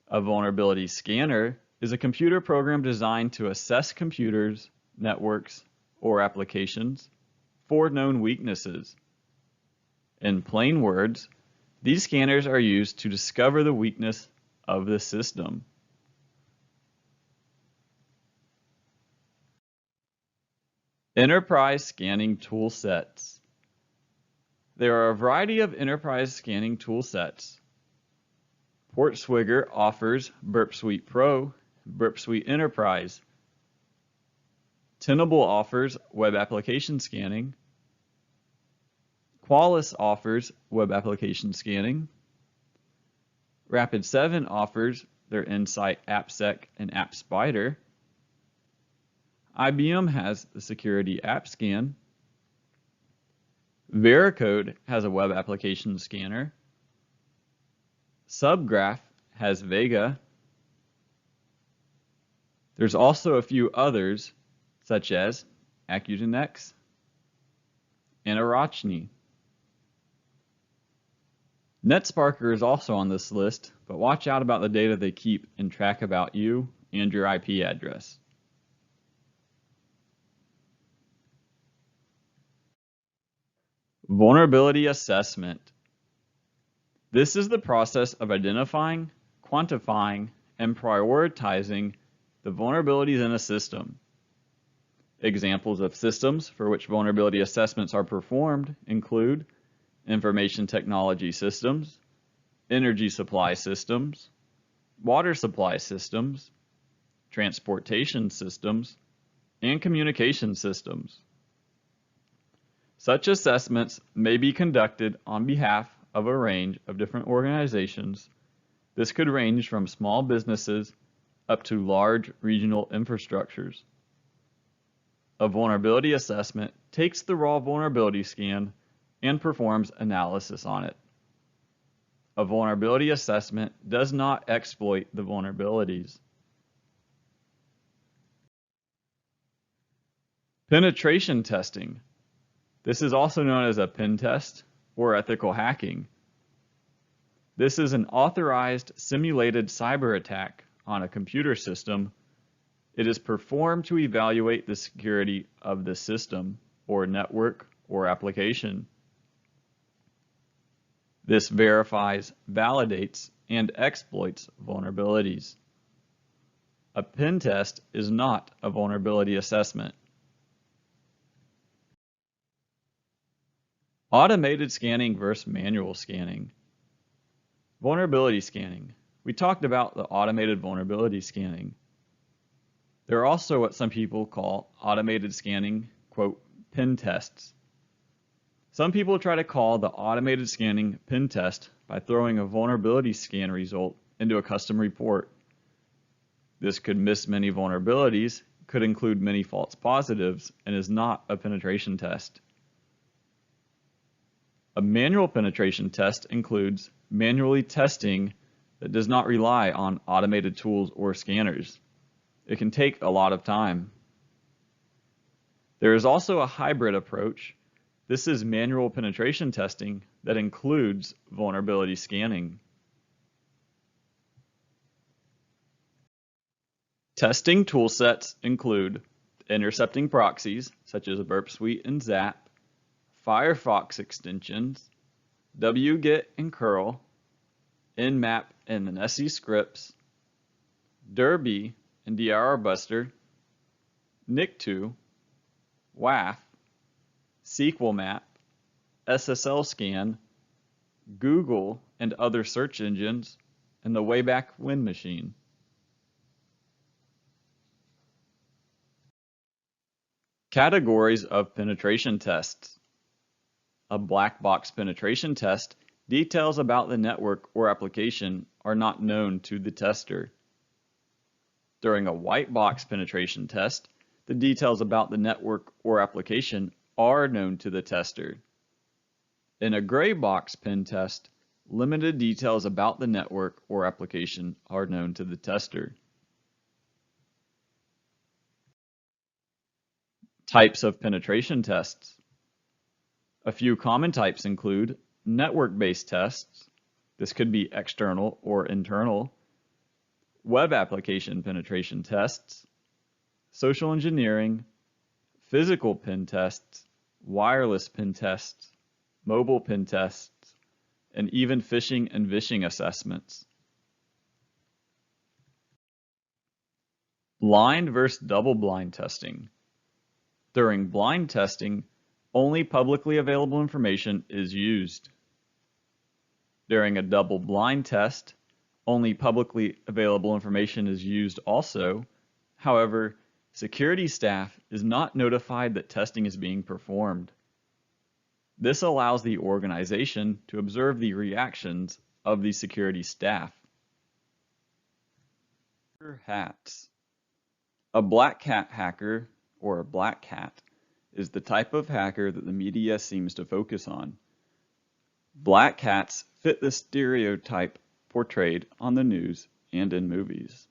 A vulnerability scanner is a computer program designed to assess computers, networks, or applications for known weaknesses. In plain words, these scanners are used to discover the weakness of the system. Enterprise scanning tool sets. There are a variety of enterprise scanning tool sets. Portswigger offers Burp Suite Pro, Burp Suite Enterprise. Tenable offers web application scanning. Qualys offers web application scanning. Rapid7 offers their Insight AppSec and AppSpider. IBM has the Security App Scan. Veracode has a web application scanner. Subgraph has Vega. There's also a few others, such as Accudenex and Arachne. NetSparker is also on this list, but watch out about the data they keep and track about you and your IP address. Vulnerability assessment. This is the process of identifying, quantifying, and prioritizing the vulnerabilities in a system. Examples of systems for which vulnerability assessments are performed include information technology systems, energy supply systems, water supply systems, transportation systems, and communication systems. Such assessments may be conducted on behalf of a range of different organizations. This could range from small businesses up to large regional infrastructures. A vulnerability assessment takes the raw vulnerability scan and performs analysis on it. A vulnerability assessment does not exploit the vulnerabilities. Penetration testing. This is also known as a pen test or ethical hacking. This is an authorized simulated cyber attack on a computer system. It is performed to evaluate the security of the system or network or application. This verifies, validates, and exploits vulnerabilities. A pen test is not a vulnerability assessment. Automated scanning versus manual scanning. Vulnerability scanning. We talked about the automated vulnerability scanning. There are also what some people call automated scanning, quote, pen tests. Some people try to call the automated scanning pen test by throwing a vulnerability scan result into a custom report. This could miss many vulnerabilities, could include many false positives, and is not a penetration test. A manual penetration test includes manually testing that does not rely on automated tools or scanners. It can take a lot of time. There is also a hybrid approach. This is manual penetration testing that includes vulnerability scanning. Testing toolsets include intercepting proxies, such as Burp Suite and Zap, Firefox extensions, wget and curl, nmap and the Nessie scripts, Derby and DRRbuster, Nik2, WAF, SQLmap, SSL scan, Google and other search engines, and the Wayback Wind Machine. Categories of penetration tests. A black box penetration test, details about the network or application are not known to the tester. During a white box penetration test, the details about the network or application are known to the tester. In a gray box pen test, limited details about the network or application are known to the tester. Types of penetration tests. A few common types include network-based tests. This could be external or internal. Web application penetration tests. Social engineering. Physical pen tests. Wireless pen tests. Mobile pen tests. And even phishing and vishing assessments. Blind versus double-blind testing. During blind testing, only publicly available information is used. During a double-blind test, only publicly available information is used also. However, security staff is not notified that testing is being performed. This allows the organization to observe the reactions of the security staff. Hats. A black hat hacker, or a black hat, is the type of hacker that the media seems to focus on. Black hats fit the stereotype portrayed on the news and in movies.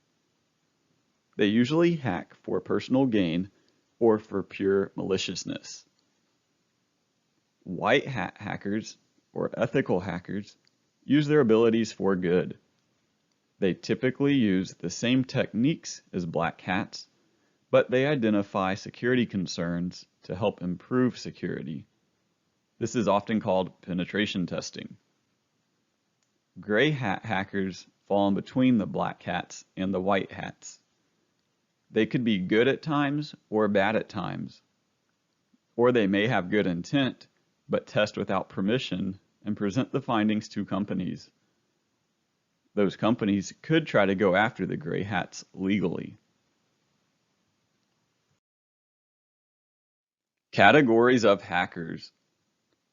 They usually hack for personal gain or for pure maliciousness. White hat hackers, or ethical hackers, use their abilities for good. They typically use the same techniques as black hats, but they identify security concerns to help improve security. This is often called penetration testing. Gray hat hackers fall in between the black hats and the white hats. They could be good at times or bad at times. Or they may have good intent, but test without permission and present the findings to companies. Those companies could try to go after the gray hats legally. Categories of hackers.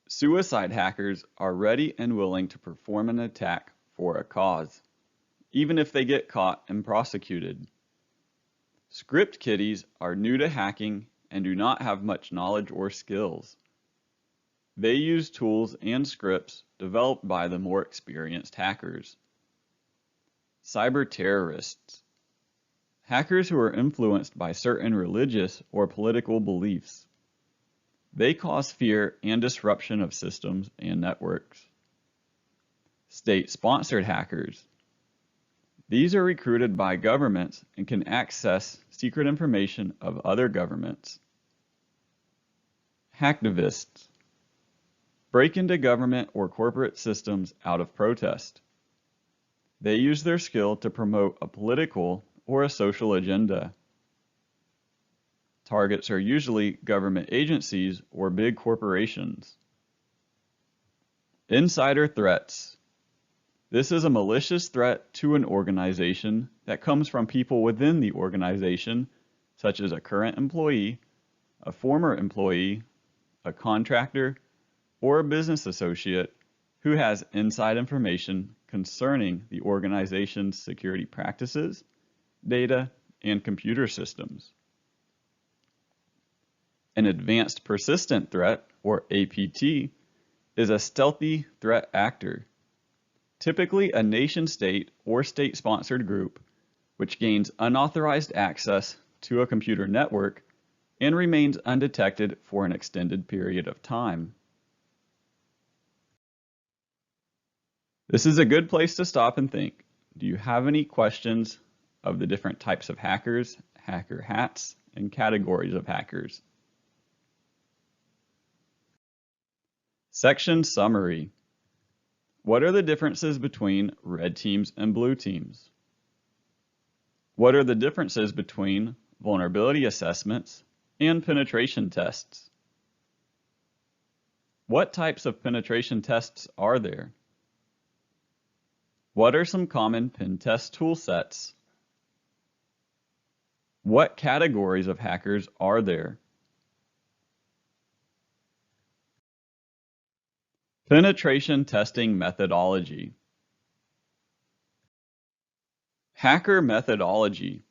Suicide hackers are ready and willing to perform an attack for a cause, even if they get caught and prosecuted. Script kiddies are new to hacking and do not have much knowledge or skills. They use tools and scripts developed by the more experienced hackers. Cyber terrorists. Hackers who are influenced by certain religious or political beliefs. They cause fear and disruption of systems and networks. State-sponsored hackers. These are recruited by governments and can access secret information of other governments. Hacktivists. Break into government or corporate systems out of protest. They use their skill to promote a political or a social agenda. Targets are usually government agencies or big corporations. Insider threats. This is a malicious threat to an organization that comes from people within the organization, such as a current employee, a former employee, a contractor, or a business associate who has inside information concerning the organization's security practices, data, and computer systems. An advanced persistent threat, or APT, is a stealthy threat actor, typically a nation-state or state-sponsored group which gains unauthorized access to a computer network and remains undetected for an extended period of time. This is a good place to stop and think. Do you have any questions of the different types of hackers, hacker hats, and categories of hackers? Section Summary. What are the differences between red teams and blue teams? What are the differences between vulnerability assessments and penetration tests? What types of penetration tests are there? What are some common pen test tool sets? What categories of hackers are there? Penetration testing methodology. Hacker methodology.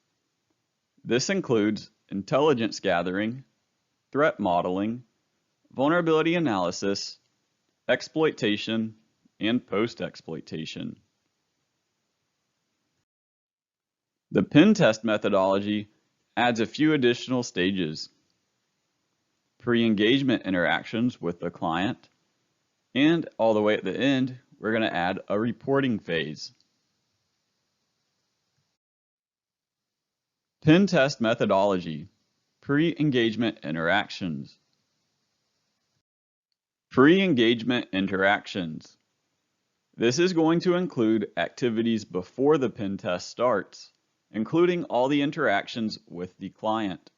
This includes intelligence gathering, threat modeling, vulnerability analysis, exploitation, and post-exploitation. The pen test methodology adds a few additional stages: pre-engagement interactions with the client, and all the way at the end, we're going to add a reporting phase. Pen test methodology, pre-engagement interactions. Pre-engagement interactions. This is going to include activities before the pen test starts, including all the interactions with the client.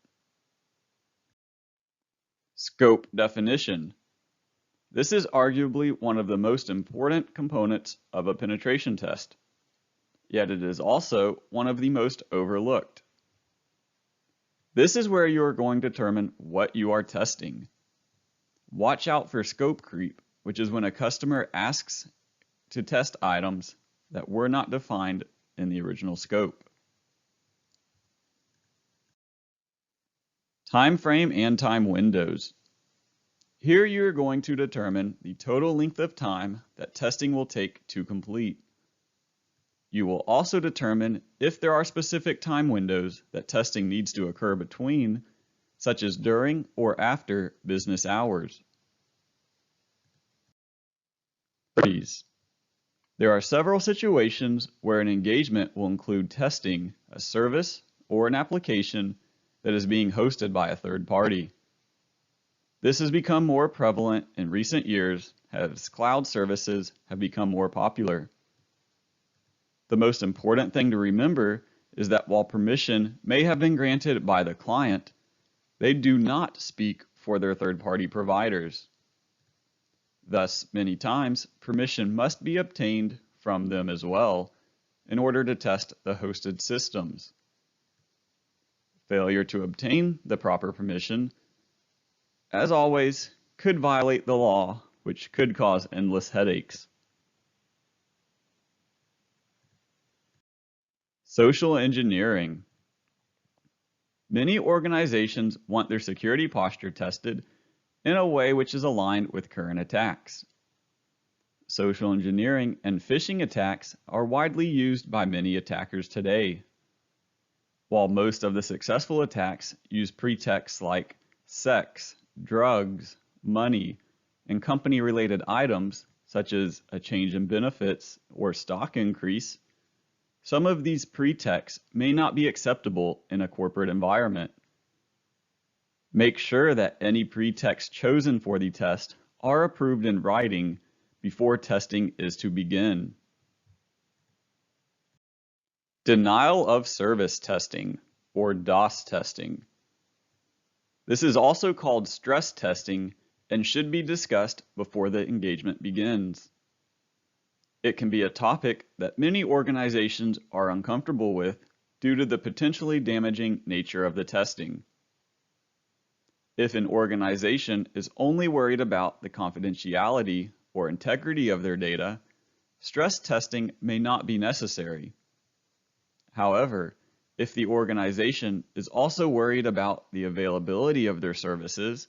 Scope definition. This is arguably one of the most important components of a penetration test, yet it is also one of the most overlooked. This is where you are going to determine what you are testing. Watch out for scope creep, which is when a customer asks to test items that were not defined in the original scope. Time frame and time windows. Here you are going to determine the total length of time that testing will take to complete. You will also determine if there are specific time windows that testing needs to occur between, such as during or after business hours. There are several situations where an engagement will include testing a service or an application that is being hosted by a third party. This has become more prevalent in recent years as cloud services have become more popular. The most important thing to remember is that while permission may have been granted by the client, they do not speak for their third-party providers. Thus, many times, permission must be obtained from them as well in order to test the hosted systems. Failure to obtain the proper permission, as always, could violate the law, which could cause endless headaches. Social engineering. Many organizations want their security posture tested in a way which is aligned with current attacks. Social engineering and phishing attacks are widely used by many attackers today. While most of the successful attacks use pretexts like sex, drugs, money, and company-related items, such as a change in benefits or stock increase, some of these pretexts may not be acceptable in a corporate environment. Make sure that any pretexts chosen for the test are approved in writing before testing is to begin. Denial of service testing, or DOS testing. This is also called stress testing and should be discussed before the engagement begins. It can be a topic that many organizations are uncomfortable with due to the potentially damaging nature of the testing. If an organization is only worried about the confidentiality or integrity of their data, stress testing may not be necessary. However, if the organization is also worried about the availability of their services,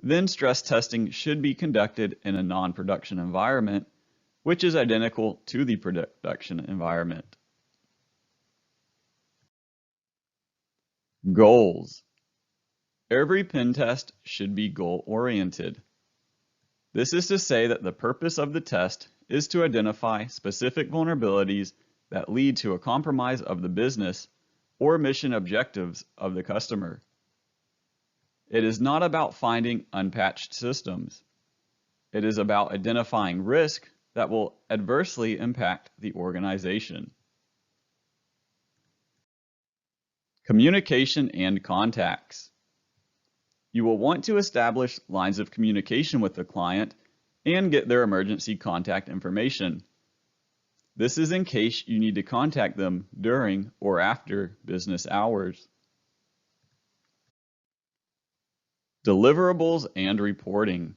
then stress testing should be conducted in a non-production environment, which is identical to the production environment. Goals. Every pen test should be goal-oriented. This is to say that the purpose of the test is to identify specific vulnerabilities that lead to a compromise of the business or mission objectives of the customer. It is not about finding unpatched systems. It is about identifying risk that will adversely impact the organization. Communication and contacts. You will want to establish lines of communication with the client and get their emergency contact information. This is in case you need to contact them during or after business hours. Deliverables and reporting.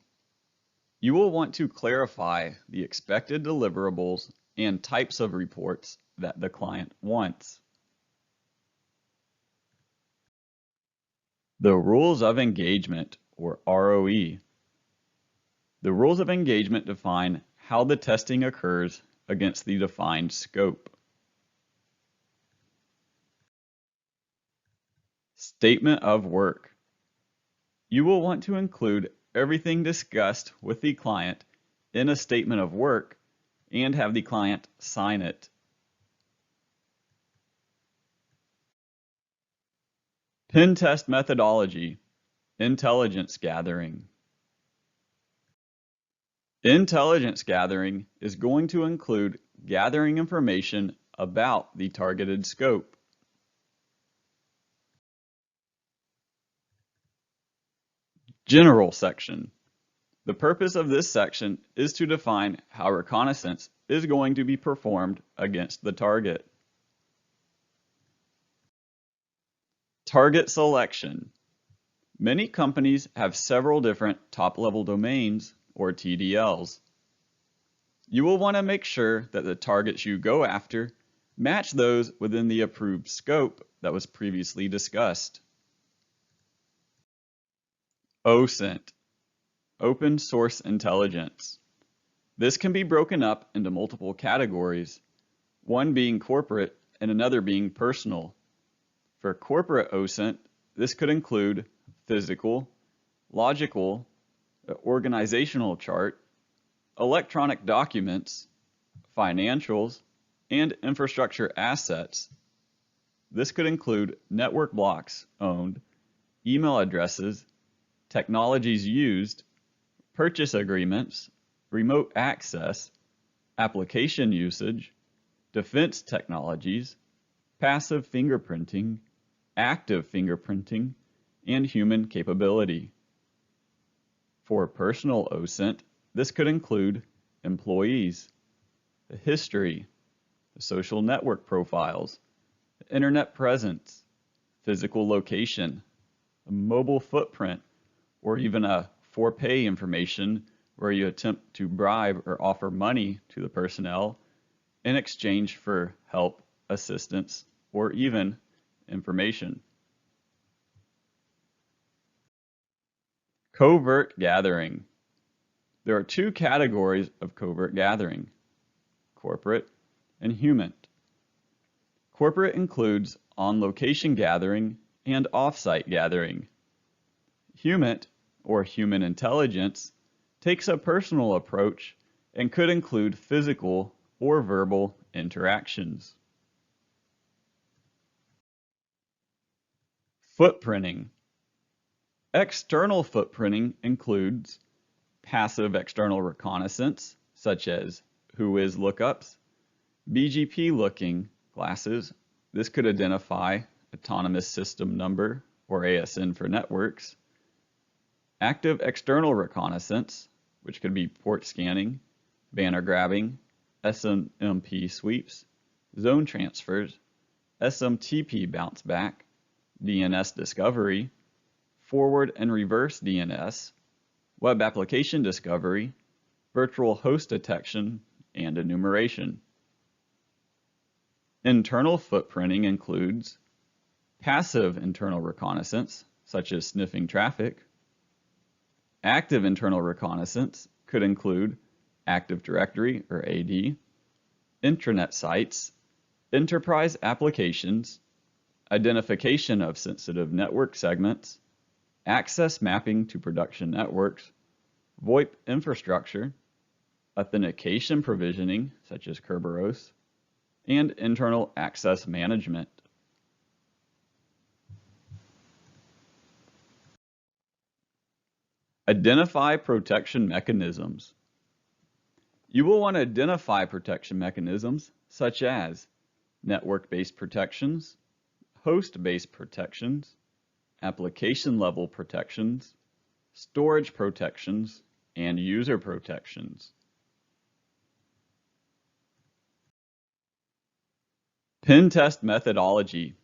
You will want to clarify the expected deliverables and types of reports that the client wants. The rules of engagement, or ROE. The rules of engagement define how the testing occurs against the defined scope. Statement of work. You will want to include everything discussed with the client in a statement of work and have the client sign it. Pen test methodology. Intelligence gathering. Intelligence gathering is going to include gathering information about the targeted scope. General section. The purpose of this section is to define how reconnaissance is going to be performed against the target. Target selection. Many companies have several different top-level domains, or TDLs. You will want to make sure that the targets you go after match those within the approved scope that was previously discussed. OSINT, Open Source Intelligence. This can be broken up into multiple categories, one being corporate and another being personal. For corporate OSINT, this could include physical, logical, organizational chart, electronic documents, financials, and infrastructure assets. This could include network blocks owned, email addresses, technologies used, purchase agreements, remote access, application usage, defense technologies, passive fingerprinting, active fingerprinting, and human capability. For personal OSINT, this could include employees, the history, the social network profiles, the internet presence, physical location, a mobile footprint, or even a for pay information where you attempt to bribe or offer money to the personnel in exchange for help, assistance, or even information. Covert gathering. There are two categories of covert gathering, corporate and human. Corporate includes on-location gathering and off-site gathering. Human, or human intelligence, takes a personal approach and could include physical or verbal interactions. Footprinting. External footprinting includes passive external reconnaissance, such as whois lookups, BGP looking glasses. This could identify Autonomous System Number, or ASN for networks. Active external reconnaissance, which could be port scanning, banner grabbing, SNMP sweeps, zone transfers, SMTP bounce back, DNS discovery, forward and reverse DNS, web application discovery, virtual host detection, and enumeration. Internal footprinting includes passive internal reconnaissance, such as sniffing traffic. Active internal reconnaissance could include Active Directory, or AD, intranet sites, enterprise applications, identification of sensitive network segments, access mapping to production networks, VoIP infrastructure, authentication provisioning, such as Kerberos, and internal access management. Identify protection mechanisms. You will want to identify protection mechanisms such as network-based protections, host-based protections, application-level protections, storage protections, and user protections. Pen test methodology,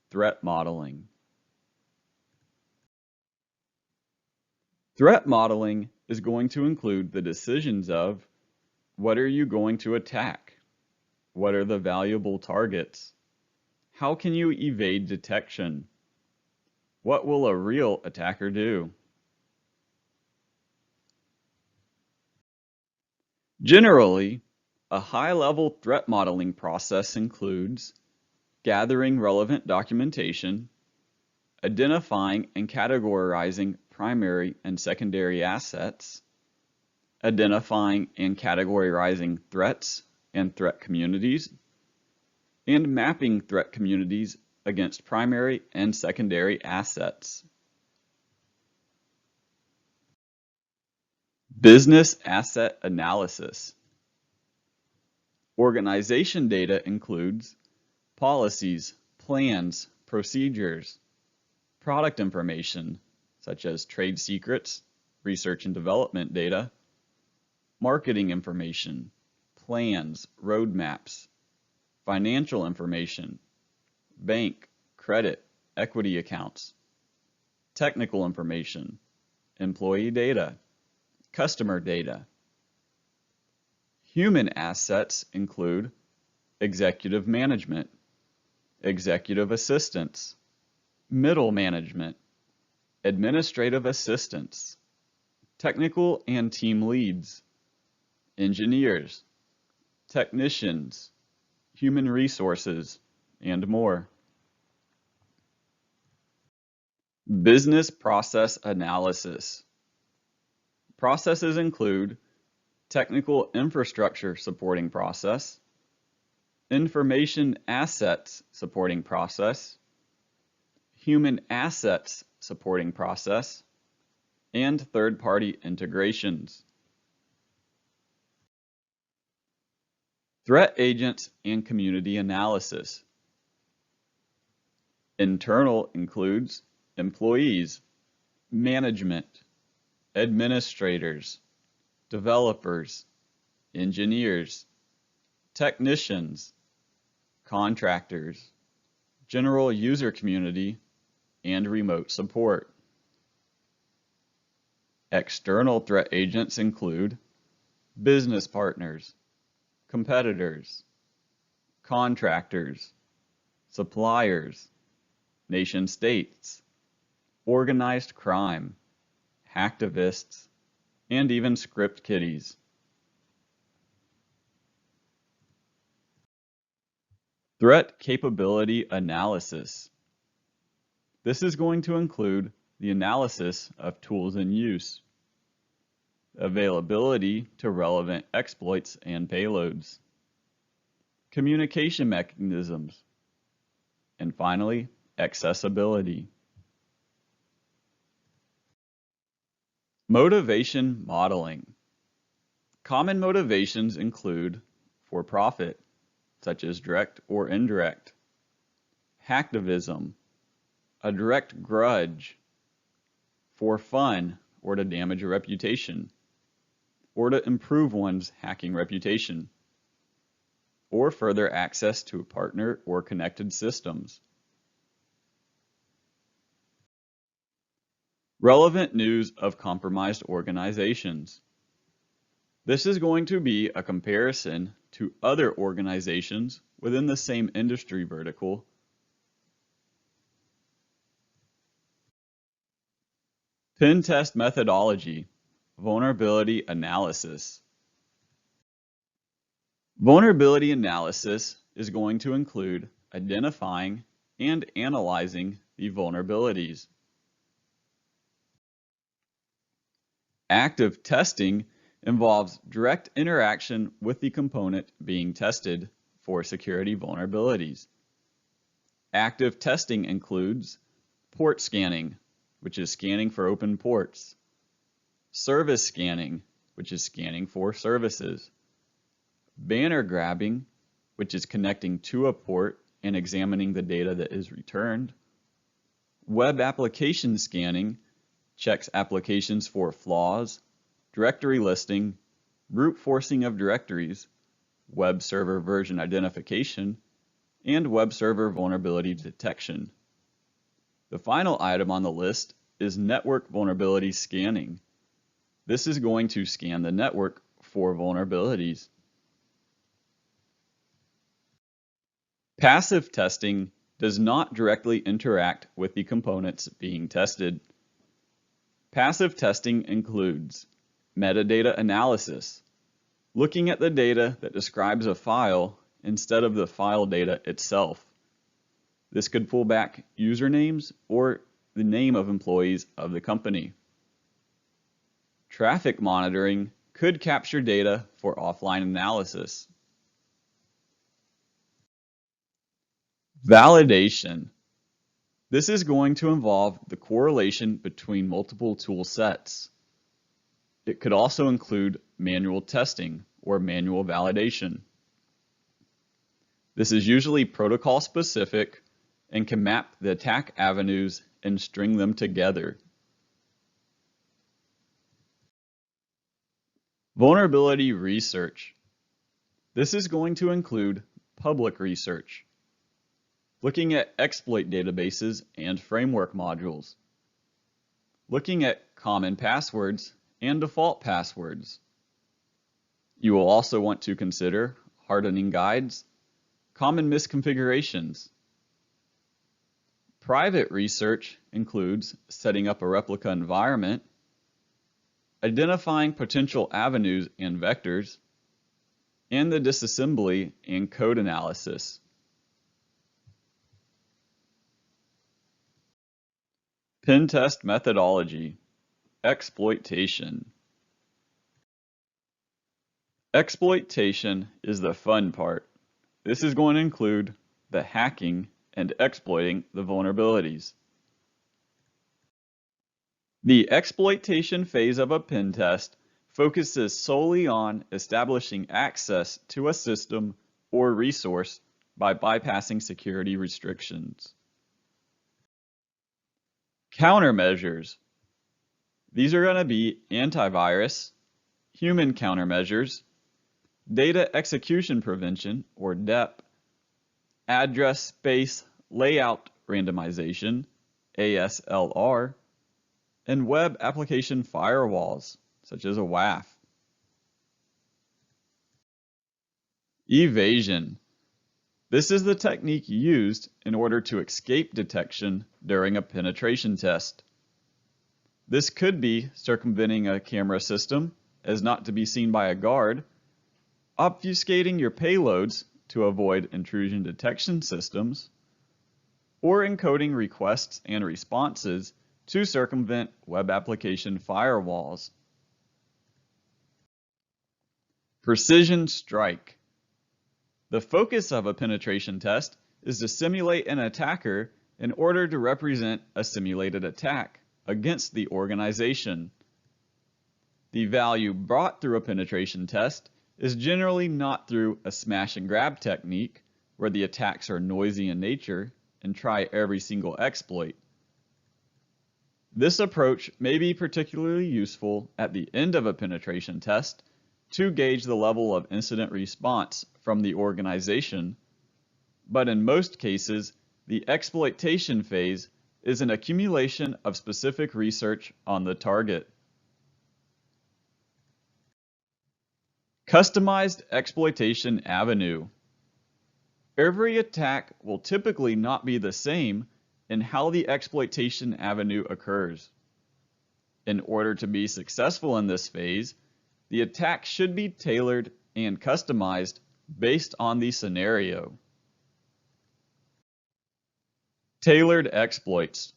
threat modeling. Threat modeling is going to include the decisions of what are you going to attack? What are the valuable targets? How can you evade detection? What will a real attacker do? Generally, a high-level threat modeling process includes gathering relevant documentation, identifying and categorizing primary and secondary assets, identifying and categorizing threats and threat communities, and mapping threat communities against primary and secondary assets. Business asset analysis. Organization data includes policies, plans, procedures, product information, such as trade secrets, research and development data, marketing information, plans, roadmaps, financial information, bank, credit, equity accounts, technical information, employee data, customer data. Human assets include executive management, executive assistants, middle management, administrative assistants, technical and team leads, engineers, technicians, human resources, and more. Business process analysis. Processes include technical infrastructure supporting process, information assets supporting process, human assets supporting process, and third-party integrations. Threat agents and community analysis. Internal includes employees, management, administrators, developers, engineers, technicians, contractors, general user community, and remote support. External threat agents include business partners, competitors, contractors, suppliers, nation states, organized crime, hacktivists, and even script kiddies. Threat capability analysis. This is going to include the analysis of tools in use, availability to relevant exploits and payloads, communication mechanisms, and finally, accessibility. Motivation modeling. Common motivations include for profit, such as direct or indirect, hacktivism, a direct grudge, for fun or to damage a reputation, or to improve one's hacking reputation. or further access to a partner or connected systems. Relevant news of compromised organizations. This is going to be a comparison to other organizations within the same industry vertical. Pen test methodology, vulnerability analysis. Vulnerability analysis is going to include identifying and analyzing the vulnerabilities. Active testing involves direct interaction with the component being tested for security vulnerabilities. Active testing includes port scanning, which is scanning for open ports, service scanning, which is scanning for services, banner grabbing, which is connecting to a port and examining the data that is returned, web application scanning, checks applications for flaws, directory listing, brute forcing of directories, web server version identification, and web server vulnerability detection. The final item on the list is network vulnerability scanning. This is going to scan the network for vulnerabilities. Passive testing does not directly interact with the components being tested. Passive testing includes metadata analysis, looking at the data that describes a file instead of the file data itself. This could pull back usernames or the name of employees of the company. Traffic monitoring could capture data for offline analysis. Validation. This is going to involve the correlation between multiple tool sets. It could also include manual testing or manual validation. This is usually protocol specific and can map the attack avenues and string them together. Vulnerability research. This is going to include public research, looking at exploit databases and framework modules, looking at common passwords and default passwords. You will also want to consider hardening guides, common misconfigurations. Private research includes setting up a replica environment, identifying potential avenues and vectors, and the disassembly and code analysis. Pen test methodology, exploitation. Exploitation is the fun part. This is going to include the hacking and exploiting the vulnerabilities. The exploitation phase of a pen test focuses solely on establishing access to a system or resource by bypassing security restrictions. Countermeasures. These are going to be antivirus, human countermeasures, data execution prevention, or DEP, address space layout randomization, ASLR, and web application firewalls, such as OWASP. Evasion. This is the technique used in order to escape detection during a penetration test. This could be circumventing a camera system as not to be seen by a guard, obfuscating your payloads to avoid intrusion detection systems, or encoding requests and responses to circumvent web application firewalls. Precision strike. The focus of a penetration test is to simulate an attacker in order to represent a simulated attack against the organization. The value brought through a penetration test is generally not through a smash and grab technique where the attacks are noisy in nature and try every single exploit. This approach may be particularly useful at the end of a penetration test to gauge the level of incident response from the organization, but in most cases, the exploitation phase is an accumulation of specific research on the target. Customized exploitation avenue. Every attack will typically not be the same in how the exploitation avenue occurs. In order to be successful in this phase, the attack should be tailored and customized based on the scenario. Tailored exploits.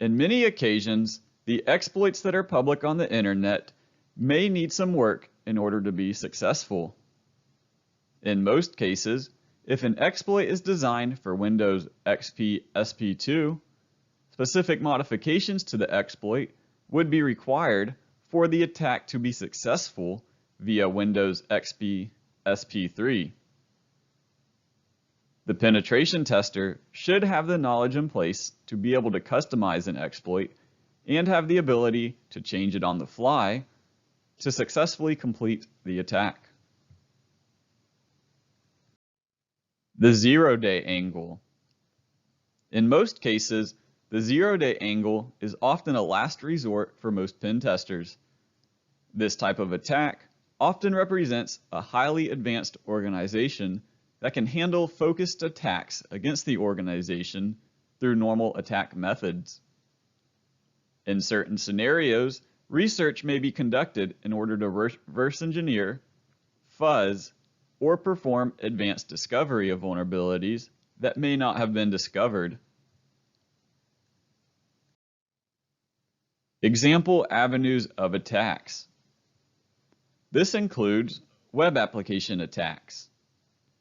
In many occasions, the exploits that are public on the internet may need some work in order to be successful. In most cases, if an exploit is designed for Windows XP SP2, specific modifications to the exploit would be required for the attack to be successful via Windows XP SP3. The penetration tester should have the knowledge in place to be able to customize an exploit and have the ability to change it on the fly to successfully complete the attack. The zero-day angle. In most cases, the zero-day angle is often a last resort for most pen testers. This type of attack often represents a highly advanced organization that can handle focused attacks against the organization through normal attack methods. In certain scenarios, research may be conducted in order to reverse engineer, fuzz, or perform advanced discovery of vulnerabilities that may not have been discovered. Example avenues of attacks. This includes web application attacks,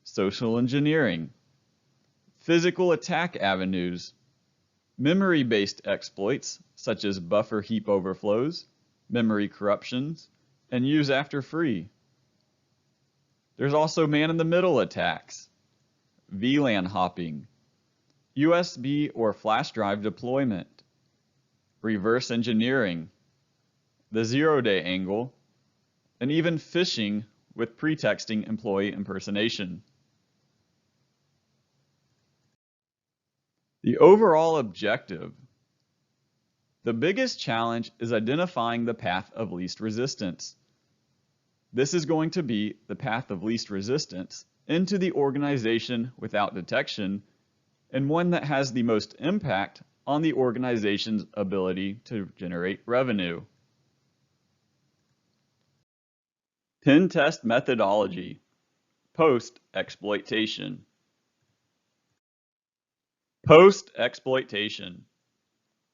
social engineering, physical attack avenues, memory-based exploits such as buffer heap overflows, memory corruptions, and use after free. There's also man-in-the-middle attacks, VLAN hopping, USB or flash drive deployment, reverse engineering, the zero-day angle, and even phishing with pretexting employee impersonation. The overall objective. The biggest challenge is identifying the path of least resistance. This is going to be the path of least resistance into the organization without detection, and one that has the most impact on the organization's ability to generate revenue. Pen test methodology. Post-exploitation. Post-exploitation.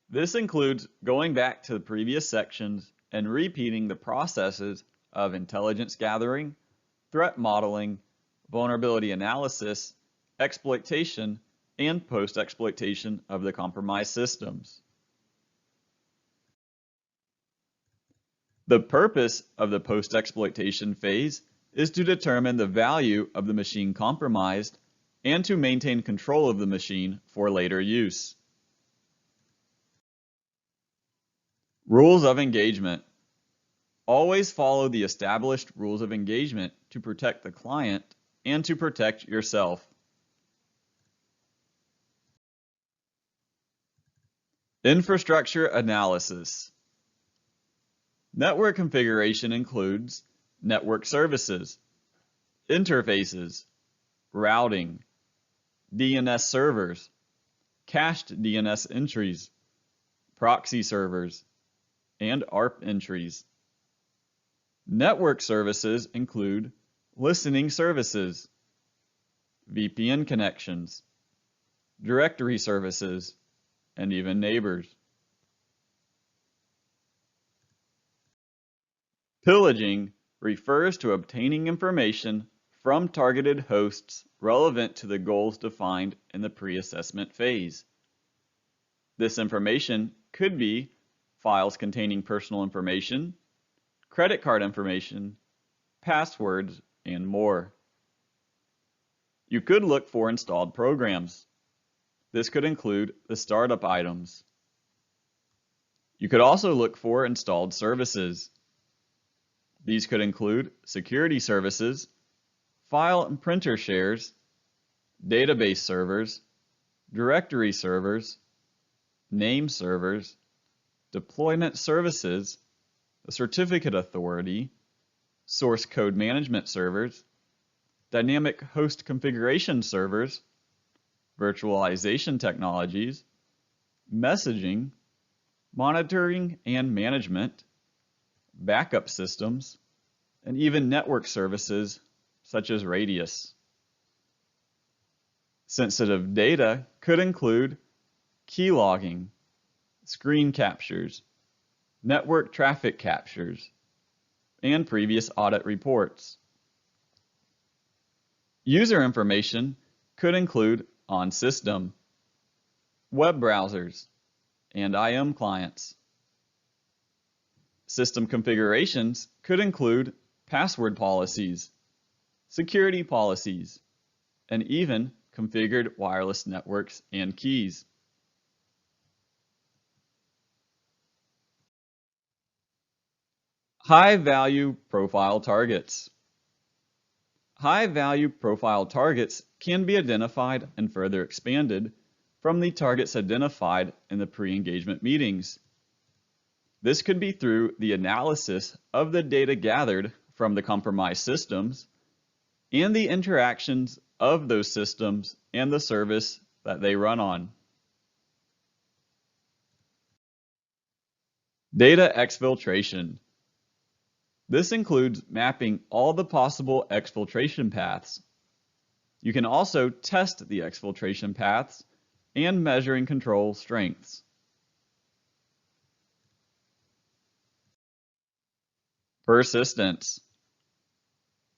This includes going back to the previous sections and repeating the processes of intelligence gathering, threat modeling, vulnerability analysis, exploitation, and post-exploitation of the compromised systems. The purpose of the post-exploitation phase is to determine the value of the machine compromised and to maintain control of the machine for later use. Rules of engagement. Always follow the established rules of engagement to protect the client and to protect yourself. Infrastructure analysis. Network configuration includes network services, interfaces, routing, DNS servers, cached DNS entries, proxy servers, and ARP entries. Network services include listening services, VPN connections, directory services, and even neighbors. Pillaging refers to obtaining information from targeted hosts relevant to the goals defined in the pre-assessment phase. This information could be files containing personal information, credit card information, passwords, and more. You could look for installed programs. This could include the startup items. You could also look for installed services. These could include security services, file and printer shares, database servers, directory servers, name servers, deployment services, a certificate authority, source code management servers, dynamic host configuration servers, virtualization technologies, messaging, monitoring and management, backup systems, and even network services such as Radius. Sensitive data could include key logging, screen captures, network traffic captures, and previous audit reports. User information could include on-system, web browsers, and IM clients. System configurations could include password policies, security policies, and even configured wireless networks and keys. High-value profile targets. High-value profile targets can be identified and further expanded from the targets identified in the pre-engagement meetings. This could be through the analysis of the data gathered from the compromised systems and the interactions of those systems and the service that they run on. Data exfiltration. This includes mapping all the possible exfiltration paths. You can also test the exfiltration paths and measuring control strengths. Persistence.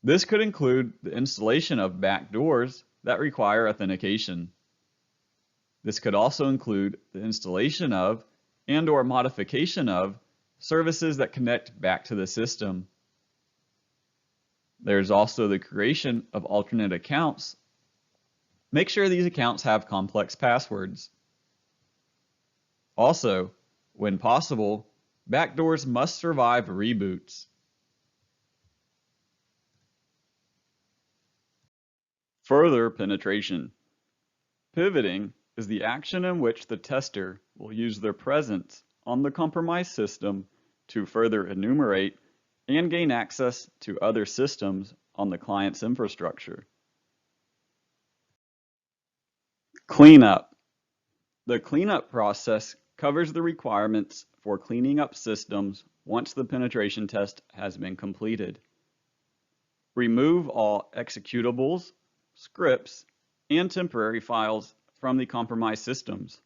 This could include the installation of backdoors that require authentication. This could also include the installation of and/or modification of services that connect back to the system. There's also the creation of alternate accounts. Make sure these accounts have complex passwords. Also, when possible, backdoors must survive reboots. Further penetration. Pivoting is the action in which the tester will use their presence on the compromised system to further enumerate and gain access to other systems on the client's infrastructure. Cleanup. The cleanup process covers the requirements for cleaning up systems once the penetration test has been completed. Remove all executables, scripts, and temporary files from the compromised systems.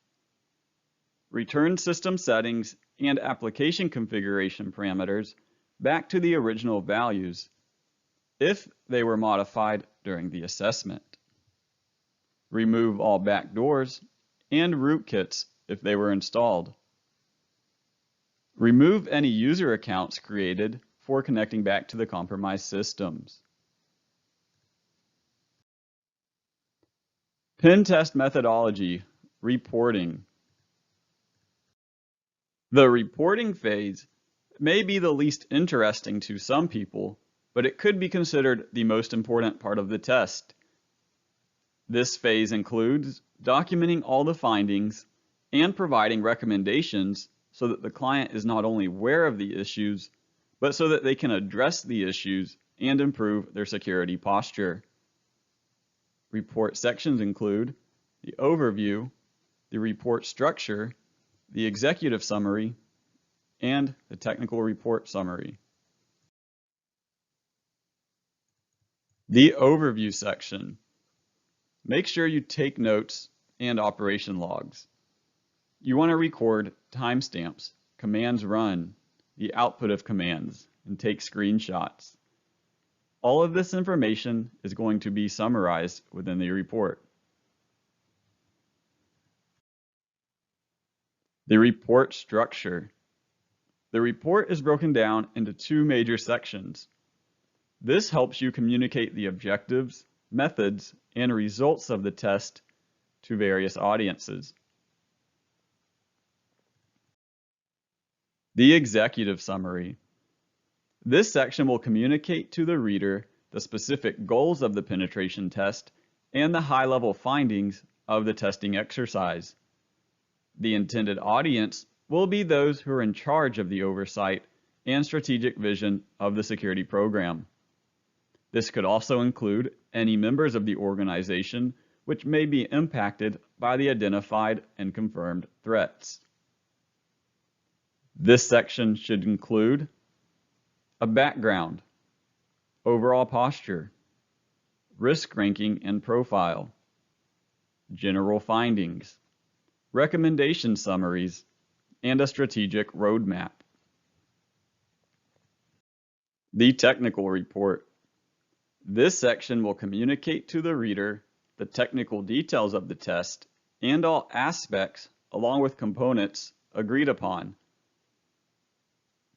Return system settings and application configuration parameters back to the original values if they were modified during the assessment. Remove all backdoors and rootkits if they were installed. Remove any user accounts created for connecting back to the compromised systems. Pen test methodology, reporting. The reporting phase may be the least interesting to some people, but it could be considered the most important part of the test. This phase includes documenting all the findings and providing recommendations so that the client is not only aware of the issues, but so that they can address the issues and improve their security posture. Report sections include the overview, the report structure, the executive summary, and the technical report summary. The overview section. Make sure you take notes and operation logs. You want to record timestamps, commands run, the output of commands, and take screenshots. All of this information is going to be summarized within the report. The report structure. The report is broken down into two major sections. This helps you communicate the objectives, methods, and results of the test to various audiences. The executive summary. This section will communicate to the reader the specific goals of the penetration test and the high-level findings of the testing exercise. The intended audience will be those who are in charge of the oversight and strategic vision of the security program. This could also include any members of the organization which may be impacted by the identified and confirmed threats. This section should include a background, overall posture, risk ranking and profile, general findings, recommendation summaries, and a strategic roadmap. The technical report. This section will communicate to the reader the technical details of the test and all aspects along with components agreed upon.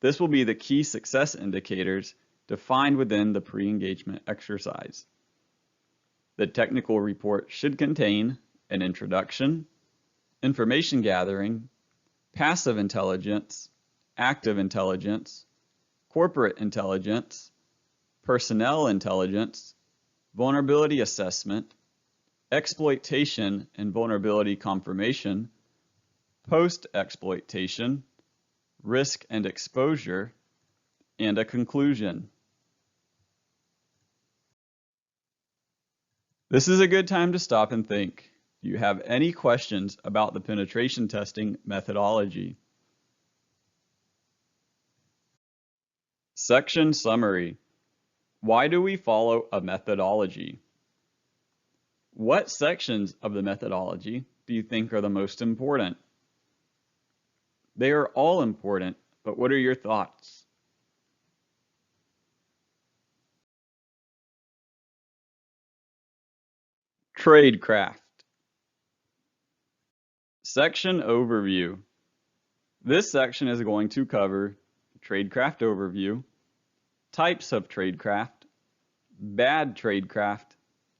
This will be the key success indicators defined within the pre-engagement exercise. The technical report should contain an introduction, information gathering, passive intelligence, active intelligence, corporate intelligence, personnel intelligence, vulnerability assessment, exploitation and vulnerability confirmation, post-exploitation, risk and exposure, and a conclusion. This is a good time to stop and think. Do you have any questions about the penetration testing methodology? Section summary. Why do we follow a methodology? What sections of the methodology do you think are the most important? They are all important, but what are your thoughts? Tradecraft. Section overview. This section is going to cover tradecraft overview, types of tradecraft, bad tradecraft,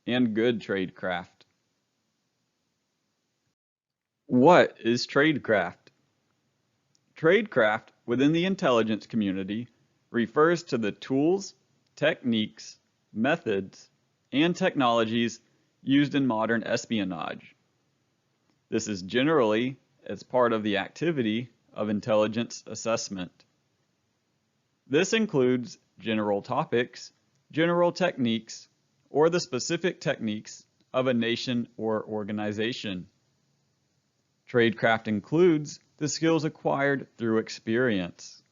and good tradecraft. What is tradecraft? Tradecraft within the intelligence community refers to the tools, techniques, methods, and technologies used in modern espionage. This is generally as part of the activity of intelligence assessment. This includes general topics, general techniques, or the specific techniques of a nation or organization. Tradecraft includes the skills acquired through experience.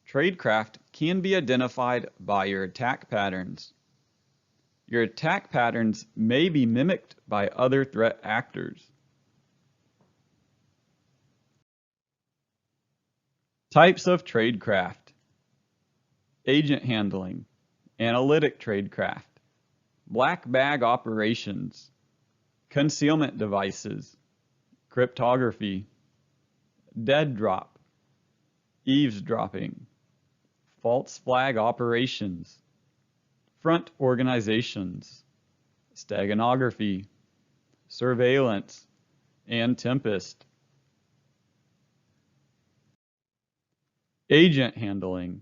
Tradecraft can be identified by your attack patterns. Your attack patterns may be mimicked by other threat actors. Types of tradecraft. Agent handling, analytic tradecraft, black bag operations, concealment devices, cryptography, dead drop, eavesdropping, false flag operations, front organizations, steganography, surveillance, and tempest. Agent handling.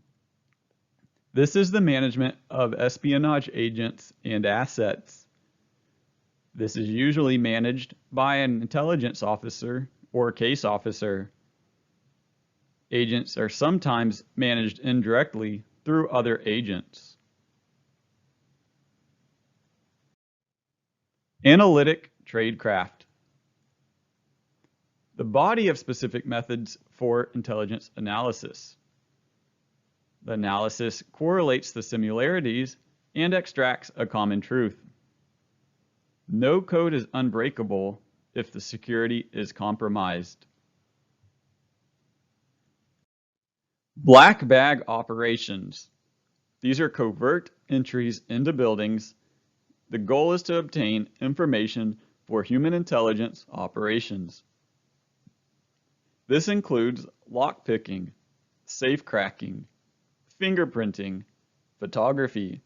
This is the management of espionage agents and assets. This is usually managed by an intelligence officer or case officer. Agents are sometimes managed indirectly through other agents. Analytic tradecraft. The body of specific methods for intelligence analysis. The analysis correlates the similarities and extracts a common truth. No code is unbreakable if the security is compromised. Black bag operations. These are covert entries into buildings. The goal is to obtain information for human intelligence operations. This includes lockpicking, safe cracking, fingerprinting, photography,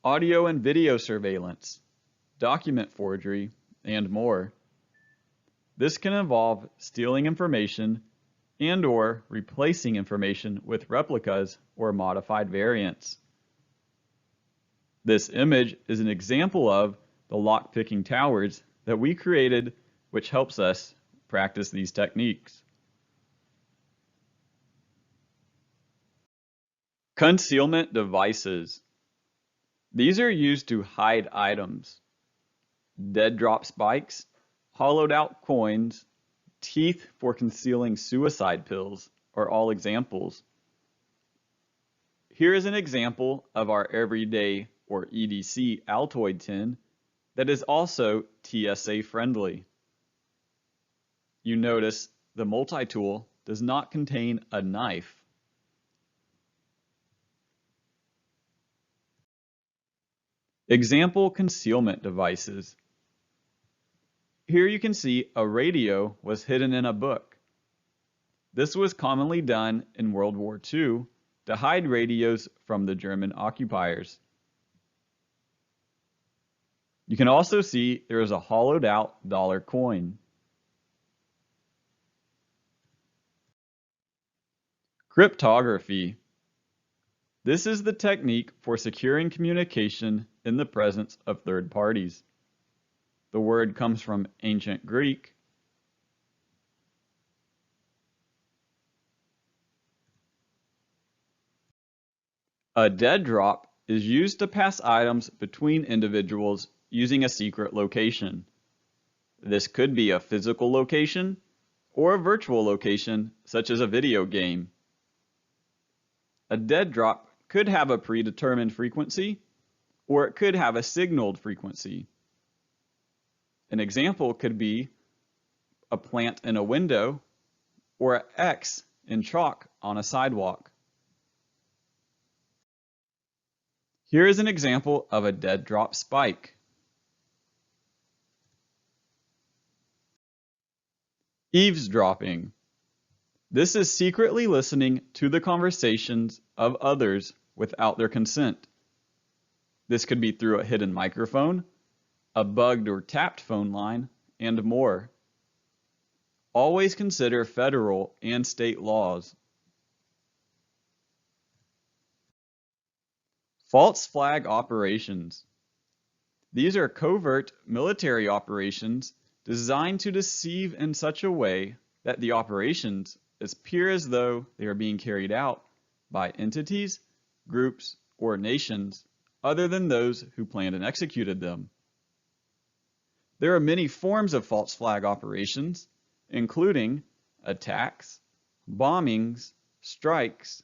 audio and video surveillance, document forgery, and more. This can involve stealing information, and/or replacing information with replicas or modified variants. This image is an example of the lock-picking towers that we created, which helps us practice these techniques. Concealment devices. These are used to hide items. Dead drop spikes, hollowed out coins, teeth for concealing suicide pills are all examples. Here is an example of our everyday or EDC Altoid tin that is also TSA friendly. You notice the multi-tool does not contain a knife. Example concealment devices. Here you can see a radio was hidden in a book. This was commonly done in World War II to hide radios from the German occupiers. You can also see there is a hollowed out dollar coin. Cryptography. This is the technique for securing communication in the presence of third parties. The word comes from ancient Greek. A dead drop is used to pass items between individuals using a secret location. This could be a physical location or a virtual location, such as a video game. A dead drop could have a predetermined frequency, or it could have a signaled frequency. An example could be a plant in a window or an X in chalk on a sidewalk. Here is an example of a dead drop spike. Eavesdropping. This is secretly listening to the conversations of others without their consent. This could be through a hidden microphone, a bugged or tapped phone line, and more. Always consider federal and state laws. False flag operations. These are covert military operations designed to deceive in such a way that the operations appear as though they are being carried out by entities, groups, or nations other than those who planned and executed them. There are many forms of false flag operations, including attacks, bombings, strikes,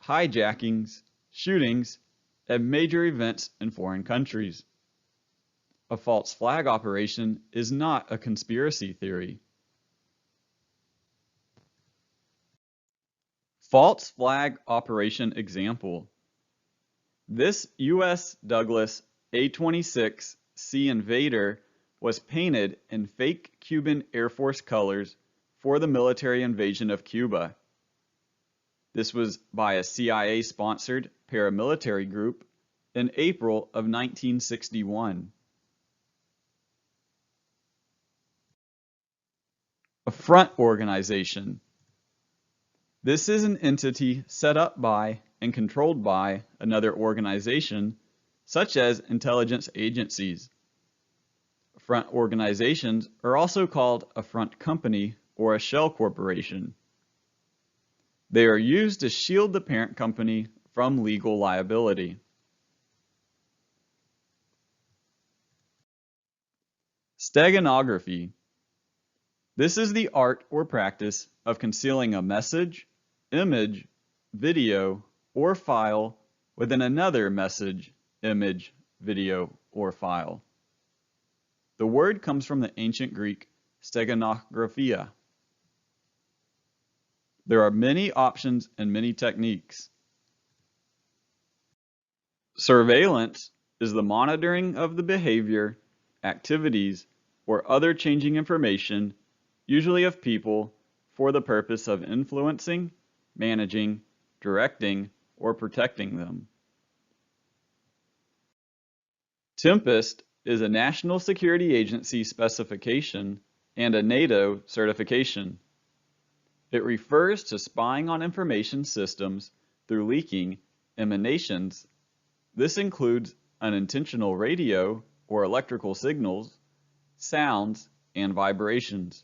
hijackings, shootings, and major events in foreign countries. A false flag operation is not a conspiracy theory. False flag operation example. This U.S. Douglas A-26C Invader was painted in fake Cuban Air Force colors for the military invasion of Cuba. This was by a CIA-sponsored paramilitary group in April of 1961. A front organization. This is an entity set up by and controlled by another organization, such as intelligence agencies. Front organizations are also called a front company or a shell corporation. They are used to shield the parent company from legal liability. Steganography. This is the art or practice of concealing a message, image, video, or file within another message, image, video, or file. The word comes from the ancient Greek steganographia. There are many options and many techniques. Surveillance is the monitoring of the behavior, activities, or other changing information, usually of people, for the purpose of influencing, managing, directing, or protecting them. Tempest is a National Security Agency specification and a NATO certification. It refers to spying on information systems through leaking emanations. This includes unintentional radio or electrical signals, sounds, and vibrations.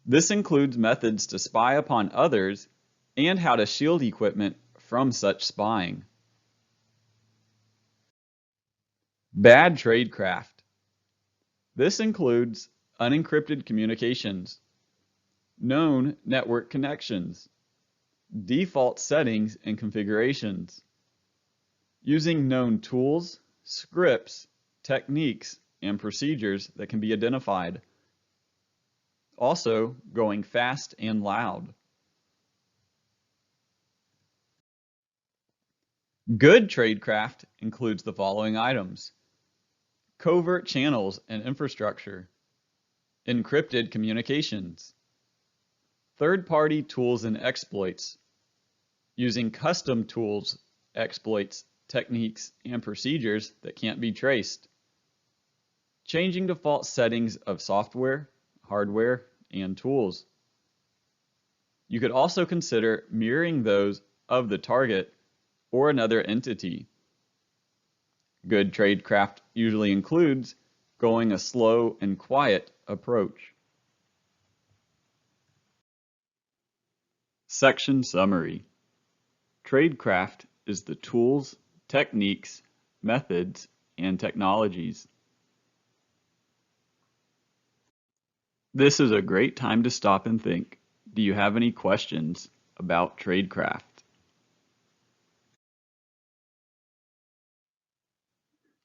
This includes methods to spy upon others and how to shield equipment from such spying. Bad tradecraft. This includes unencrypted communications, known network connections, default settings and configurations, using known tools, scripts, techniques, and procedures that can be identified. Also, going fast and loud. Good tradecraft includes the following items: covert channels and infrastructure, encrypted communications, third-party tools and exploits, using custom tools, exploits, techniques, and procedures that can't be traced, changing default settings of software, hardware, and tools. You could also consider mirroring those of the target or another entity. Good tradecraft usually includes going a slow and quiet approach. Section Summary. Tradecraft is the tools, techniques, methods, and technologies. This is a great time to stop and think. Do you have any questions about tradecraft?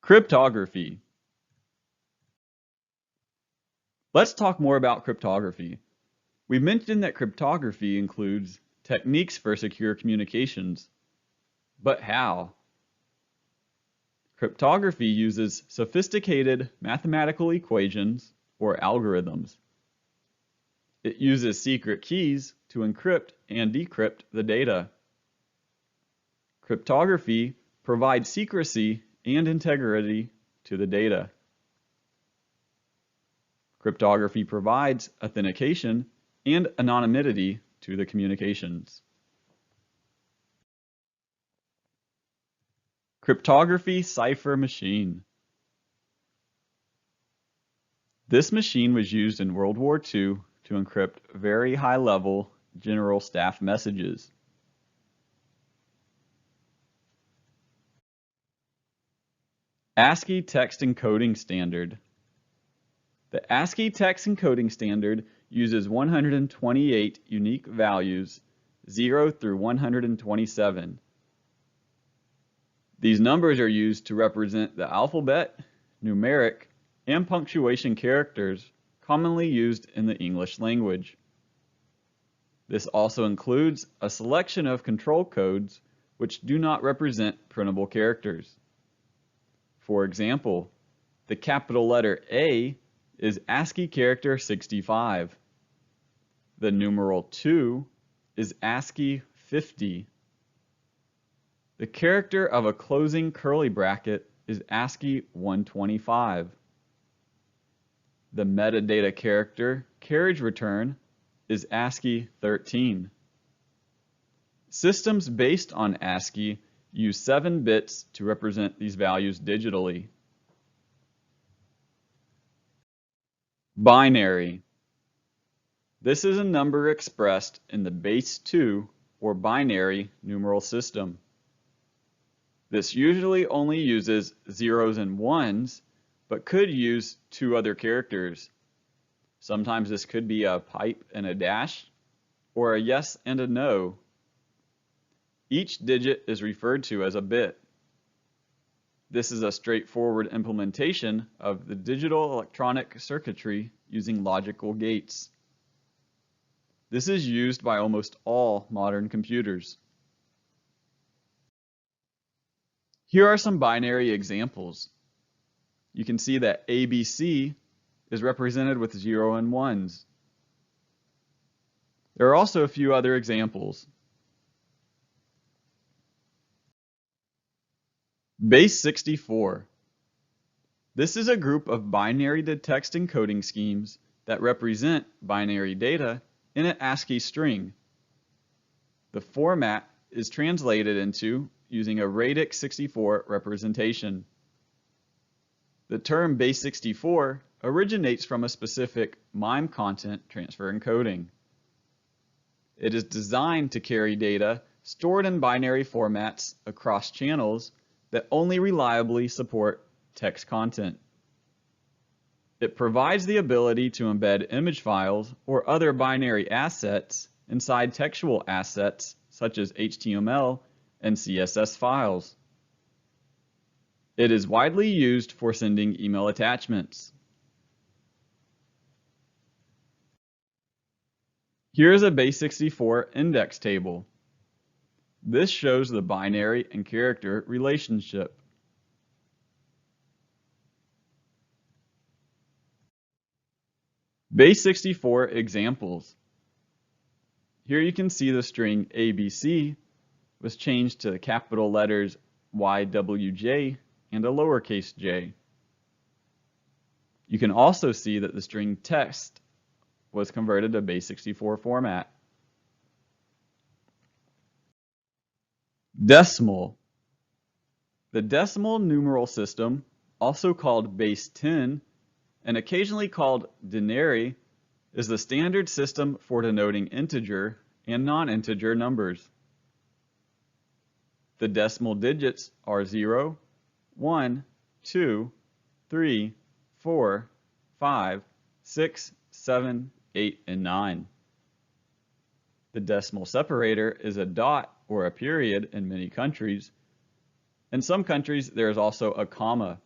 Cryptography. Let's talk more about cryptography. We mentioned that cryptography includes techniques for secure communications. But how? Cryptography uses sophisticated mathematical equations or algorithms. It uses secret keys to encrypt and decrypt the data. Cryptography provides secrecy and integrity to the data. Cryptography provides authentication and anonymity to the communications. Cryptography cipher machine. This machine was used in World War II to encrypt very high-level general staff messages. ASCII text encoding standard. The ASCII text encoding standard uses 128 unique values, 0 through 127. These numbers are used to represent the alphabet, numeric, and punctuation characters commonly used in the English language. This also includes a selection of control codes which do not represent printable characters. For example, the capital letter A is ASCII character 65. The numeral 2 is ASCII 50. The character of a closing curly bracket is ASCII 125. The metadata character, carriage return, is ASCII 13. Systems based on ASCII use 7 bits to represent these values digitally. Binary. This is a number expressed in the base 2 or binary numeral system. This usually only uses zeros and ones, but could use 2 other characters. Sometimes this could be a pipe and a dash, or a yes and a no. Each digit is referred to as a bit. This is a straightforward implementation of the digital electronic circuitry using logical gates. This is used by almost all modern computers. Here are some binary examples. You can see that ABC is represented with 0 and 1s. There are also a few other examples. Base 64. This is a group of binary to text encoding schemes that represent binary data in an ASCII string. The format is translated into using a radix 64 representation. The term base64 originates from a specific MIME content transfer encoding. It is designed to carry data stored in binary formats across channels that only reliably support text content. It provides the ability to embed image files or other binary assets inside textual assets such as HTML and CSS files. It is widely used for sending email attachments. Here is a base64 index table. This shows the binary and character relationship. Base64 examples. Here you can see the string ABC was changed to the capital letters YWJ and a lowercase j. You can also see that the string text was converted to base64 format. Decimal. The decimal numeral system, also called base 10 and occasionally called denary, is the standard system for denoting integer and non-integer numbers. The decimal digits are 0, 1, 2, 3, 4, 5, 6, 7, 8, and 9. The decimal separator is a dot or a period in many countries. In some countries, there is also a comma.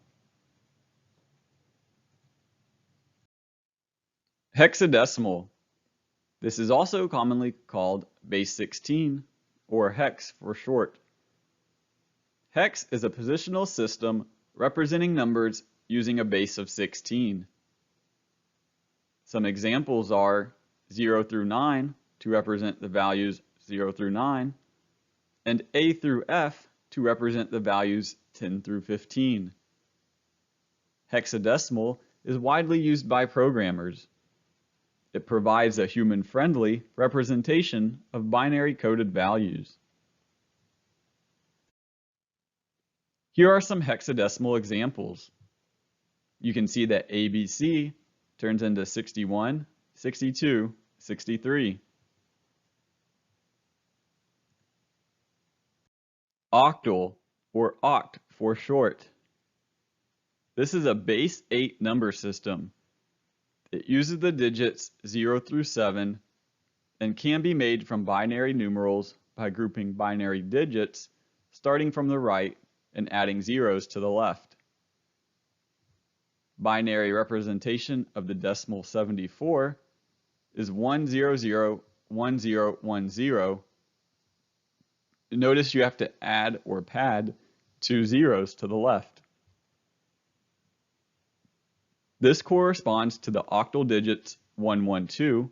Hexadecimal. This is also commonly called base 16 or hex for short. Hex is a positional system representing numbers using a base of 16. Some examples are 0 through 9 to represent the values 0 through 9, and A through F to represent the values 10 through 15. Hexadecimal is widely used by programmers. It provides a human-friendly representation of binary coded values. Here are some hexadecimal examples. You can see that ABC turns into 61, 62, 63. Octal, or oct for short. This is a base 8 number system. It uses the digits 0 through 7 and can be made from binary numerals by grouping binary digits starting from the right and adding zeros to the left. Binary representation of the decimal 74 is 1001010. Notice you have to add or pad 2 zeros to the left. This corresponds to the octal digits 112,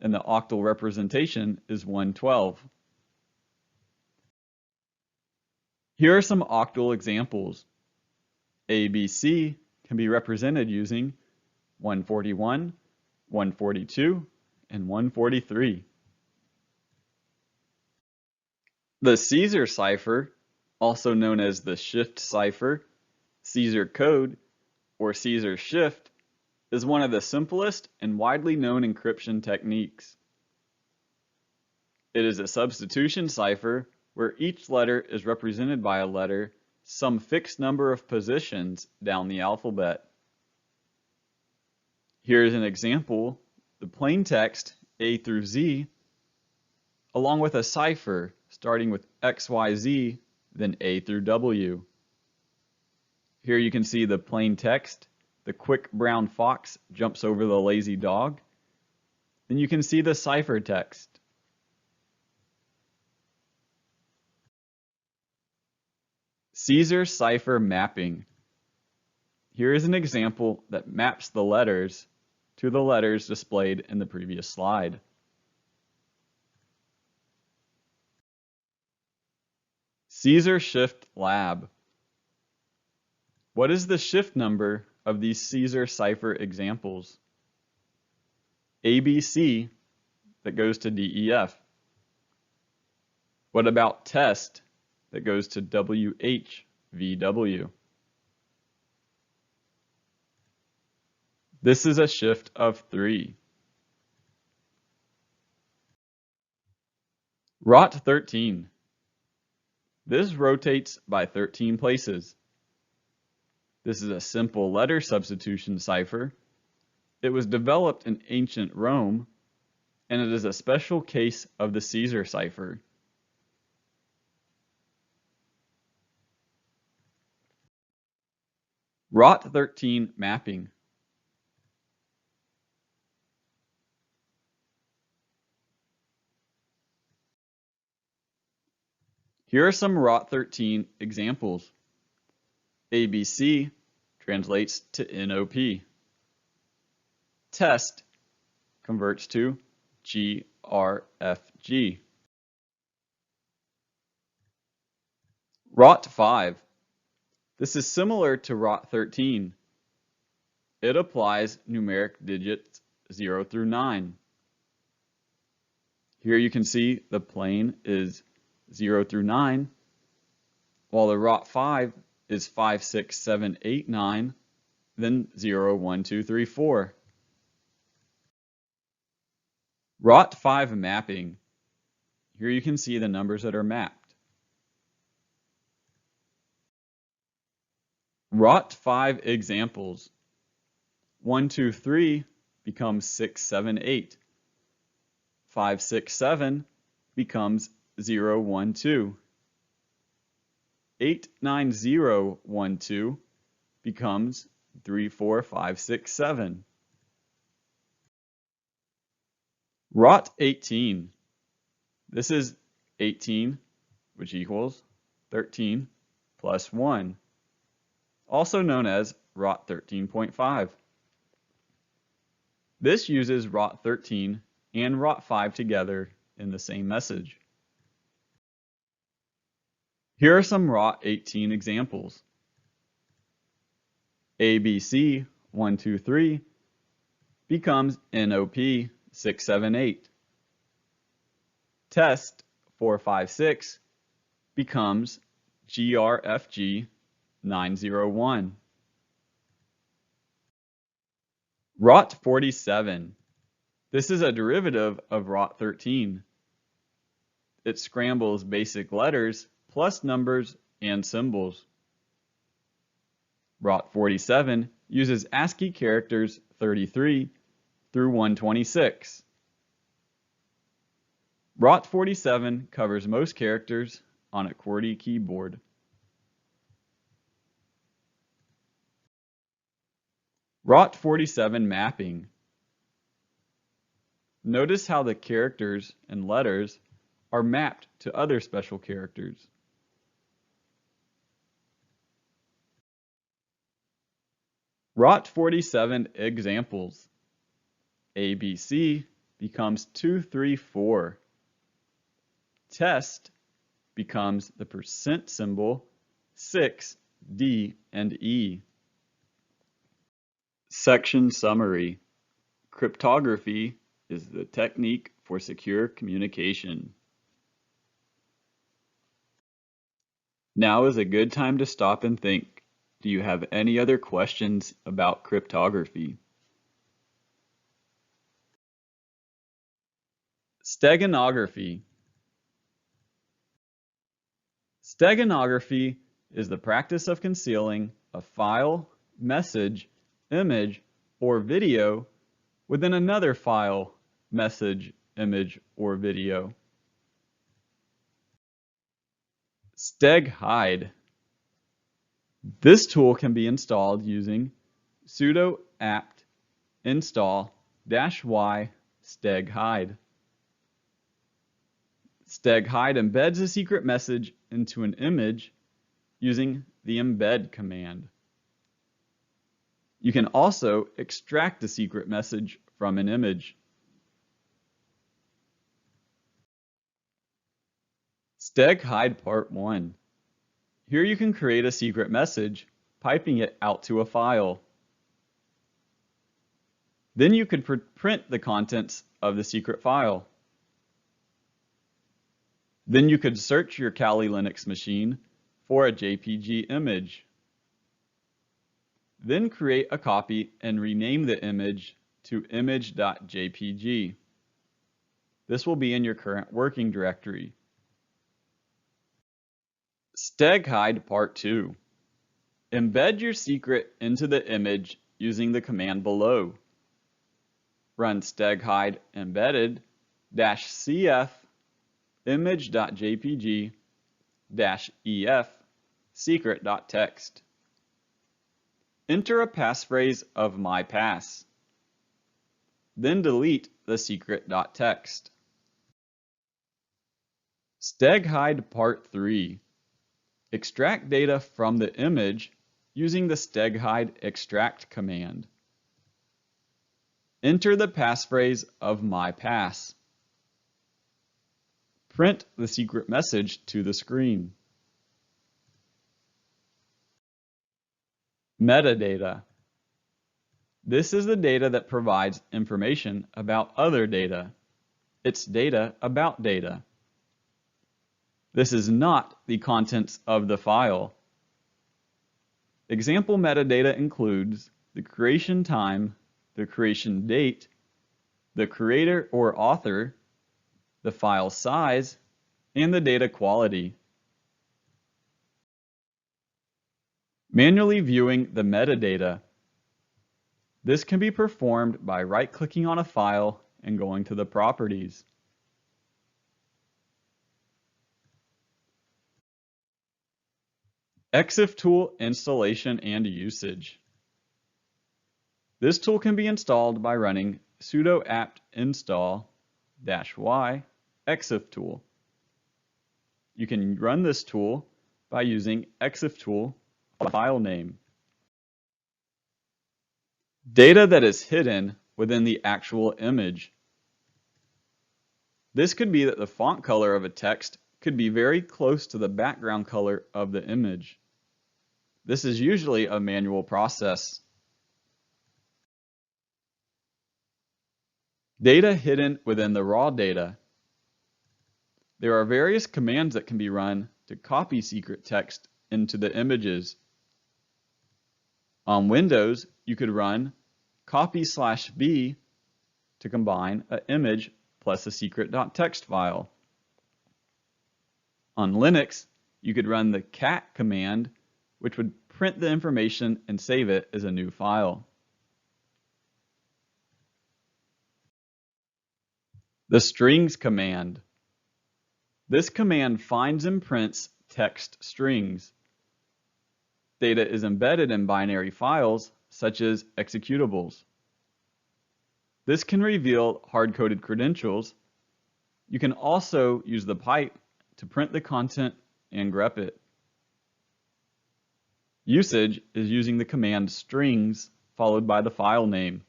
and the octal representation is 112. Here are some octal examples. ABC can be represented using 141, 142, and 143. The Caesar cipher, also known as the shift cipher, Caesar code, or Caesar shift, is one of the simplest and widely known encryption techniques. It is a substitution cipher where each letter is represented by a letter some fixed number of positions down the alphabet. Here is an example, the plain text A through Z, along with a cipher starting with XYZ, then A through W. Here you can see the plain text, the quick brown fox jumps over the lazy dog, and you can see the cipher text. Caesar cipher mapping. Here is an example that maps the letters to the letters displayed in the previous slide. Caesar shift lab. What is the shift number of these Caesar cipher examples? ABC that goes to DEF? What about test that goes to WHVW? This is a shift of 3. ROT 13. This rotates by 13 places. This is a simple letter substitution cipher. It was developed in ancient Rome, and it is a special case of the Caesar cipher. ROT 13 mapping. Here are some ROT 13 examples. ABC translates to NOP. Test converts to GRFG. ROT 5. This is similar to ROT 13. It applies numeric digits 0 through 9. Here you can see the plane is 0 through 9, while the ROT 5 is 5, 6, 7, 8, 9, then 0, 1, 2, 3, 4. ROT 5 mapping. Here you can see the numbers that are mapped. ROT 5 examples. 1, 2, 3 becomes 6, 7, 8. 5, 6, 7 becomes 0, 1, 2. 8, 9, 0, 1, 2 becomes 3, 4, 5, 6, 7. ROT 18. This is 18, which equals 13 plus 1, also known as ROT 13.5. This uses ROT 13 and ROT 5 together in the same message. Here are some ROT 18 examples. ABC 1, 2, 3 becomes NOP 6, 7, 8. Test 4, 5, 6 becomes GRFG 9, 0, 1. ROT 47. This is a derivative of ROT 13. It scrambles basic letters plus numbers and symbols. ROT 47 uses ASCII characters 33 through 126. ROT 47 covers most characters on a QWERTY keyboard. ROT 47 mapping. Notice how the characters and letters are mapped to other special characters. ROT 47 examples. ABC becomes 2, 3, 4. Test becomes the percent symbol 6, D, and E. Section summary. Cryptography is the technique for secure communication. Now is a good time to stop and think. Do you have any other questions about cryptography? Steganography. Steganography is the practice of concealing a file, message, image, or video within another file, message, image, or video. Steg hide. This tool can be installed using sudo apt install -y steg hide. Steg hide embeds a secret message into an image using the embed command. You can also extract the secret message from an image. Steg hide part 1. Here you can create a secret message, piping it out to a file. Then you could print the contents of the secret file. Then you could search your Kali Linux machine for a JPG image. Then create a copy and rename the image to image.jpg. This will be in your current working directory. StegHide Part 2. Embed your secret into the image using the command below. Run steghide embedded -cf image.jpg -ef secret.txt. Enter a passphrase of my pass. Then delete the secret.txt. StegHide Part 3. Extract data from the image using the steghide extract command. Enter the passphrase of my pass. Print the secret message to the screen. Metadata. This is the data that provides information about other data. It's data about data. This is not the contents of the file. Example metadata includes the creation time, the creation date, the creator or author, the file size, and the data quality. Manually viewing the metadata. This can be performed by right-clicking on a file and going to the properties. EXIF tool installation and usage. This tool can be installed by running sudo apt install -y EXIF tool. You can run this tool by using EXIF tool file name. Data that is hidden within the actual image. This could be that the font color of a text could be very close to the background color of the image. This is usually a manual process. Data hidden within the raw data. There are various commands that can be run to copy secret text into the images. On Windows, you could run copy/b to combine an image plus a secret.txt file. On Linux, you could run the cat command, which would print the information and save it as a new file. The strings command. This command finds and prints text strings. Data is embedded in binary files, such as executables. This can reveal hard-coded credentials. You can also use the pipe to print the content and grep it. Usage is using the command strings followed by the file name.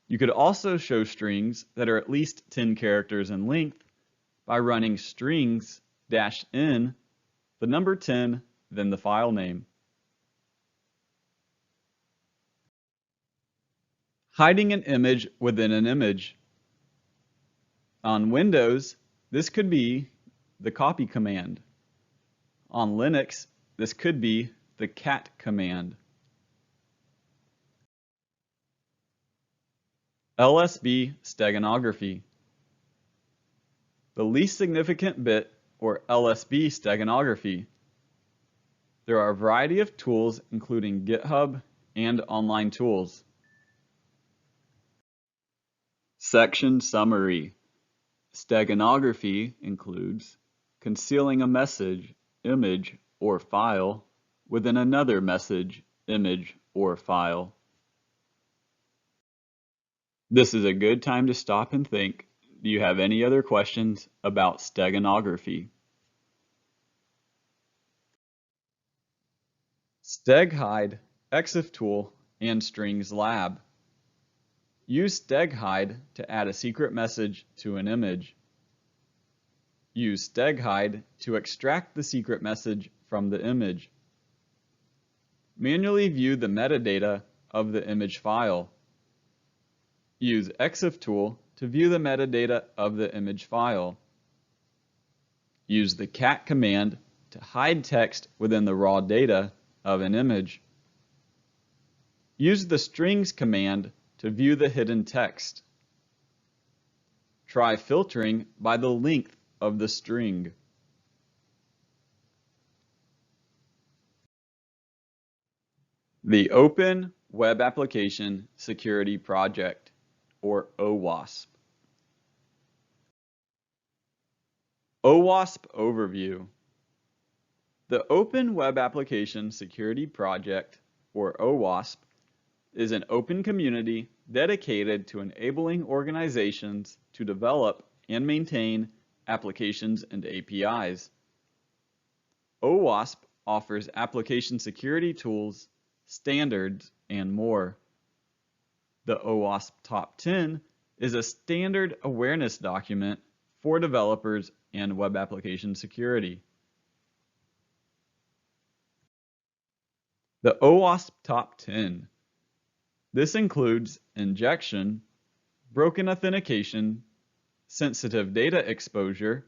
You could also show strings that are at least 10 characters in length by running strings-n, the number 10, then the file name. Hiding an image within an image. On Windows, this could be the copy command. On Linux, this could be the cat command. LSB steganography. The least significant bit, or LSB steganography. There are a variety of tools, including GitHub and online tools. Section summary. Steganography includes concealing a message, image, or file within another message, image, or file. This is a good time to stop and think. Do you have any other questions about steganography? StegHide, EXIF tool, and Strings Lab. Use StegHide to add a secret message to an image. Use StegHide to extract the secret message from the image. Manually view the metadata of the image file. Use EXIF tool to view the metadata of the image file. Use the cat command to hide text within the raw data of an image. Use the strings command to view the hidden text. Try filtering by the length of the string. The Open Web Application Security Project, or OWASP. OWASP Overview. The Open Web Application Security Project, or OWASP, is an open community dedicated to enabling organizations to develop and maintain applications and APIs. OWASP offers application security tools, standards, and more. The OWASP Top 10 is a standard awareness document for developers and web application security. The OWASP Top 10. This includes injection, broken authentication, sensitive data exposure,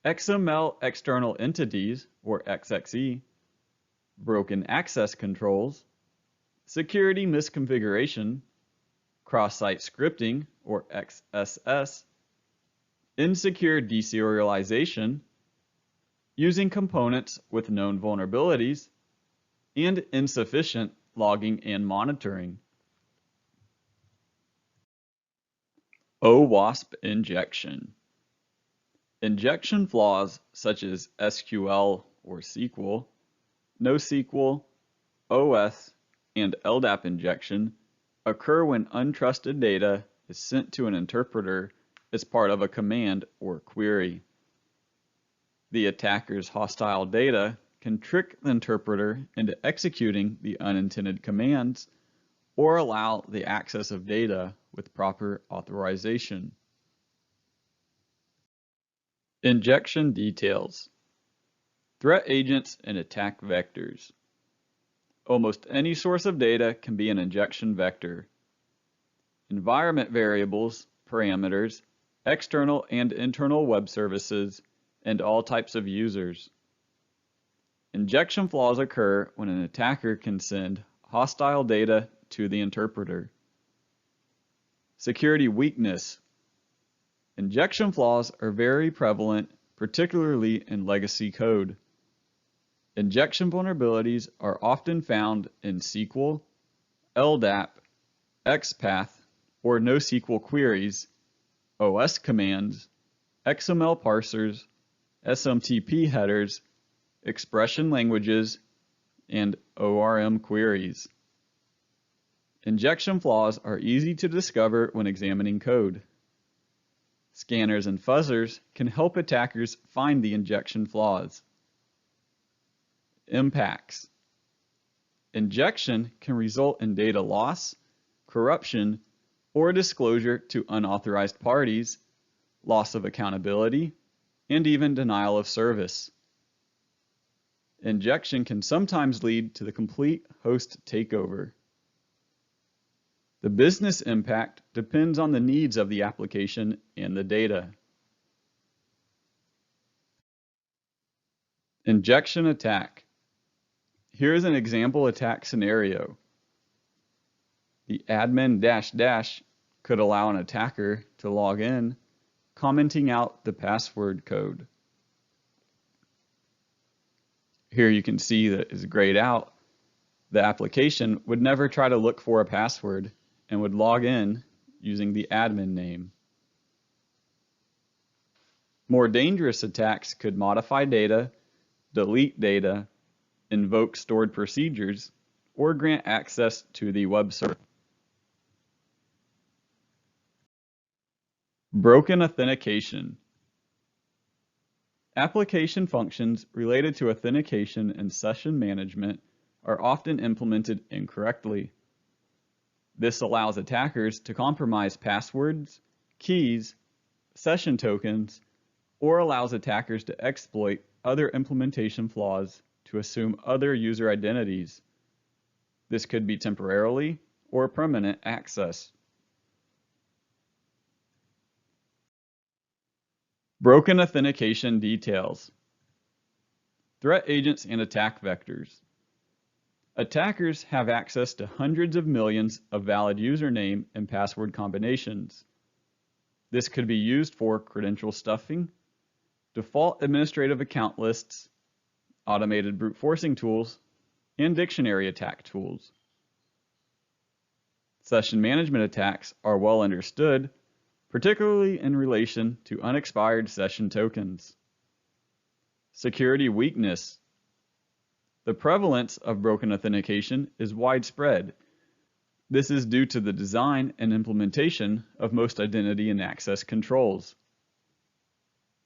XML external entities, or XXE, broken access controls, security misconfiguration, cross-site scripting, or XSS, insecure deserialization, using components with known vulnerabilities, and insufficient logging and monitoring. OWASP injection. Injection flaws such as SQL or SQL, NoSQL, OS, and LDAP injection occur when untrusted data is sent to an interpreter as part of a command or query. The attacker's hostile data can trick the interpreter into executing the unintended commands or allow the access of data with proper authorization. Injection details. Threat agents and attack vectors. Almost any source of data can be an injection vector. Environment variables, parameters, external and internal web services, and all types of users. Injection flaws occur when an attacker can send hostile data to the interpreter. Security weakness. Injection flaws are very prevalent, particularly in legacy code. Injection vulnerabilities are often found in SQL, LDAP, XPath, or NoSQL queries, OS commands, XML parsers, SMTP headers, expression languages, and ORM queries. Injection flaws are easy to discover when examining code. Scanners and fuzzers can help attackers find the injection flaws. Impacts. Injection can result in data loss, corruption, or disclosure to unauthorized parties, loss of accountability, and even denial of service. Injection can sometimes lead to the complete host takeover. The business impact depends on the needs of the application and the data. Injection attack. Here is an example attack scenario. The admin -- could allow an attacker to log in, commenting out the password code. Here you can see that it's grayed out. The application would never try to look for a password and would log in using the admin name. More dangerous attacks could modify data, delete data, invoke stored procedures, or grant access to the web server. Broken authentication. Application functions related to authentication and session management are often implemented incorrectly. This allows attackers to compromise passwords, keys, session tokens, or allows attackers to exploit other implementation flaws to assume other user identities. This could be temporarily or permanent access. Broken authentication details. Threat agents and attack vectors. Attackers have access to hundreds of millions of valid username and password combinations. This could be used for credential stuffing, default administrative account lists, automated brute forcing tools, and dictionary attack tools. Session management attacks are well understood, particularly in relation to unexpired session tokens. Security weakness. The prevalence of broken authentication is widespread. This is due to the design and implementation of most identity and access controls.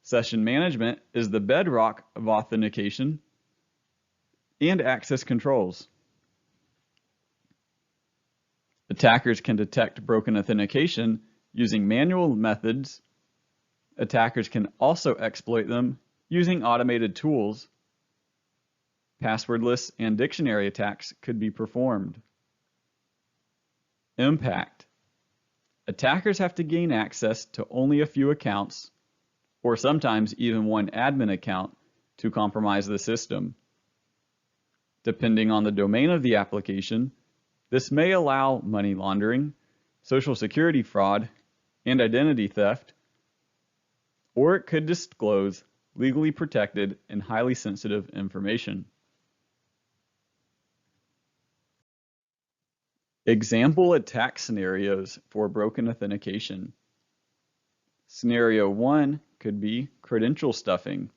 Session management is the bedrock of authentication and access controls. Attackers can detect broken authentication using manual methods. Attackers can also exploit them using automated tools. Passwordless and dictionary attacks could be performed. Impact. Attackers have to gain access to only a few accounts, or sometimes even one admin account, to compromise the system. Depending on the domain of the application, this may allow money laundering, social security fraud, and identity theft, or it could disclose legally protected and highly sensitive information. Example attack scenarios for broken authentication. Scenario 1 could be credential stuffing.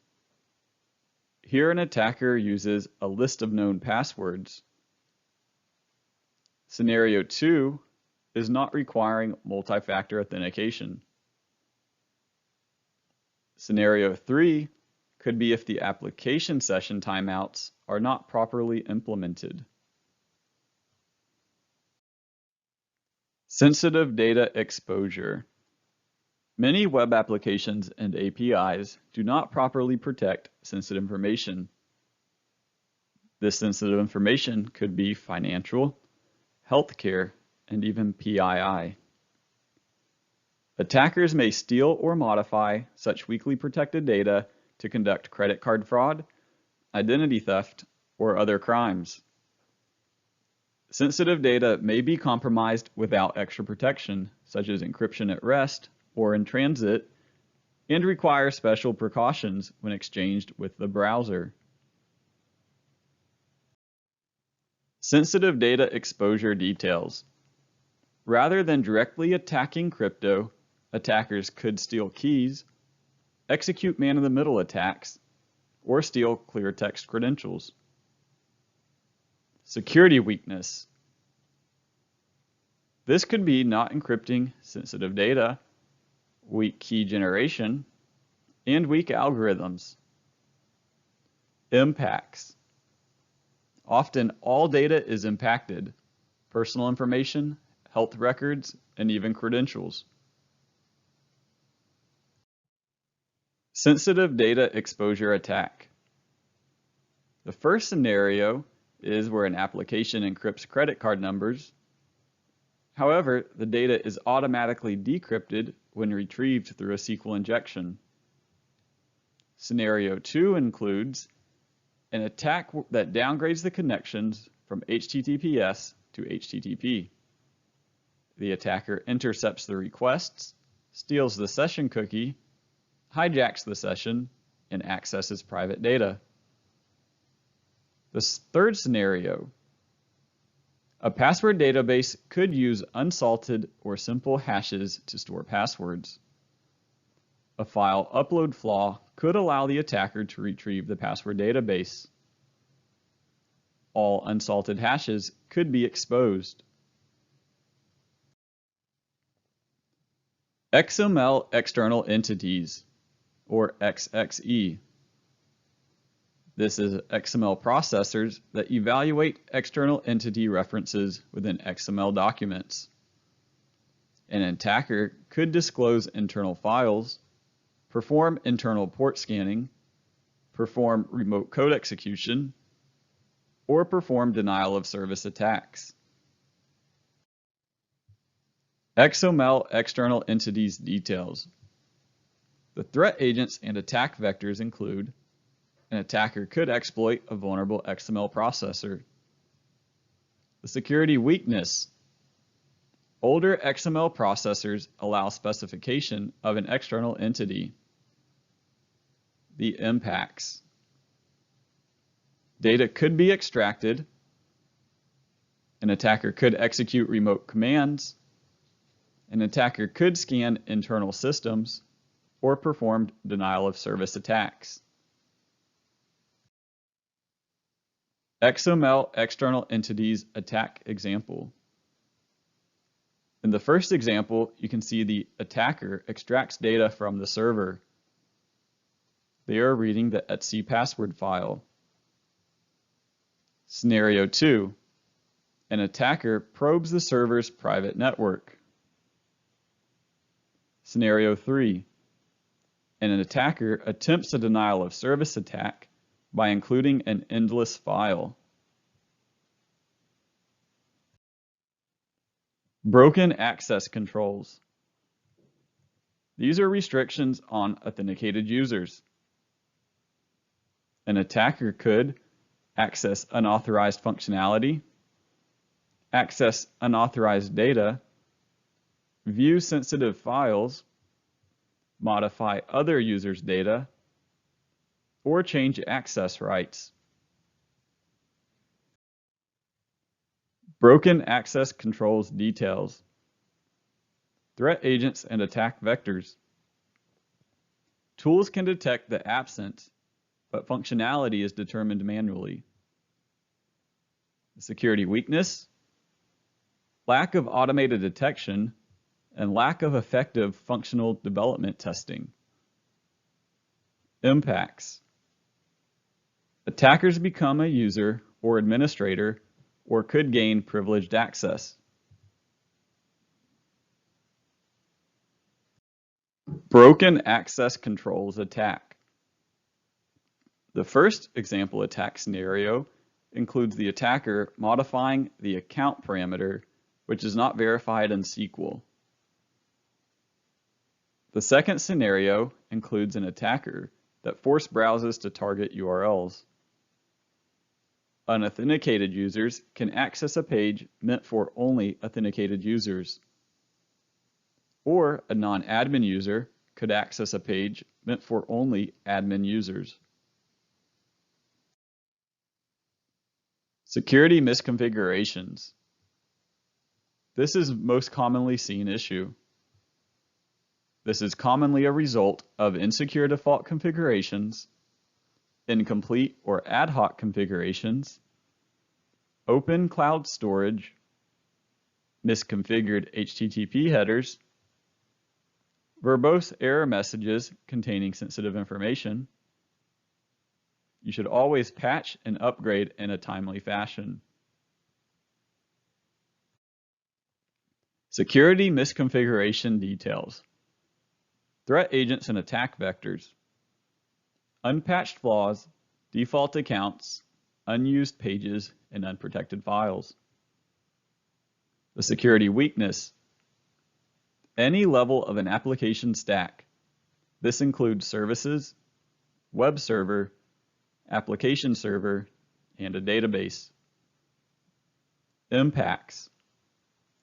Here, an attacker uses a list of known passwords. Scenario 2 is not requiring multi-factor authentication. Scenario 3 could be if the application session timeouts are not properly implemented. Sensitive data exposure. Many web applications and APIs do not properly protect sensitive information. This sensitive information could be financial, healthcare, and even PII. Attackers may steal or modify such weakly protected data to conduct credit card fraud, identity theft, or other crimes. Sensitive data may be compromised without extra protection, such as encryption at rest or in transit, and require special precautions when exchanged with the browser. Sensitive data exposure details. Rather than directly attacking crypto, attackers could steal keys, execute man-in-the-middle attacks, or steal clear text credentials. Security weakness. This could be not encrypting sensitive data, weak key generation, and weak algorithms. Impacts. Often all data is impacted: personal information, health records, and even credentials. Sensitive data exposure attack. The first scenario is where an application encrypts credit card numbers. However, the data is automatically decrypted when retrieved through a SQL injection. Scenario 2 includes an attack that downgrades the connections from HTTPS to HTTP. The attacker intercepts the requests, steals the session cookie, hijacks the session, and accesses private data. The third scenario. A password database could use unsalted or simple hashes to store passwords. A file upload flaw could allow the attacker to retrieve the password database. All unsalted hashes could be exposed. XML external entities, or XXE. This is XML processors that evaluate external entity references within XML documents. An attacker could disclose internal files, perform internal port scanning, perform remote code execution, or perform denial of service attacks. XML external entities details. The threat agents and attack vectors include: an attacker could exploit a vulnerable XML processor. The security weakness. Older XML processors allow specification of an external entity. The impacts. Data could be extracted. An attacker could execute remote commands. An attacker could scan internal systems or perform denial of service attacks. XML external entities attack example. In the first example, you can see the attacker extracts data from the server. They are reading the etc password file. Scenario 2. An attacker probes the server's private network. Scenario 3. An attacker attempts a denial of service attack by including an endless file. Broken access controls. These are restrictions on authenticated users. An attacker could access unauthorized functionality, access unauthorized data, view sensitive files, modify other users' data, or change access rights. Broken access controls details. Threat agents and attack vectors. Tools can detect the absence, but functionality is determined manually. The security weakness. Lack of automated detection and lack of effective functional development testing. Impacts. Attackers become a user or administrator or could gain privileged access. Broken access controls attack. The first example attack scenario includes the attacker modifying the account parameter, which is not verified in SQL. The second scenario includes an attacker that force browses to target URLs. Unauthenticated users can access a page meant for only authenticated users. Or a non-admin user could access a page meant for only admin users. Security misconfigurations. This is most commonly seen issue. This is commonly a result of insecure default configurations, incomplete or ad hoc configurations, open cloud storage, misconfigured HTTP headers, verbose error messages containing sensitive information. You should always patch and upgrade in a timely fashion. Security misconfiguration details. Threat agents and attack vectors. Unpatched flaws, default accounts, unused pages, and unprotected files. The security weakness. Any level of an application stack. This includes services, web server, application server, and a database. Impacts.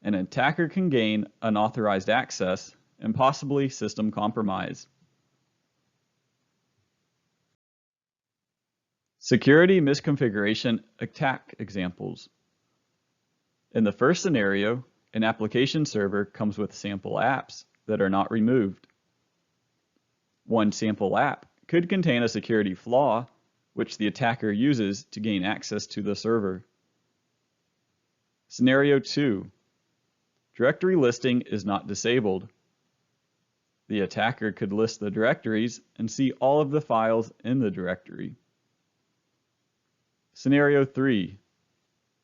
An attacker can gain unauthorized access and possibly system compromise. Security misconfiguration attack examples. In the first scenario, an application server comes with sample apps that are not removed. One sample app could contain a security flaw which the attacker uses to gain access to the server. Scenario 2. Directory listing is not disabled. The attacker could list the directories and see all of the files in the directory. Scenario 3.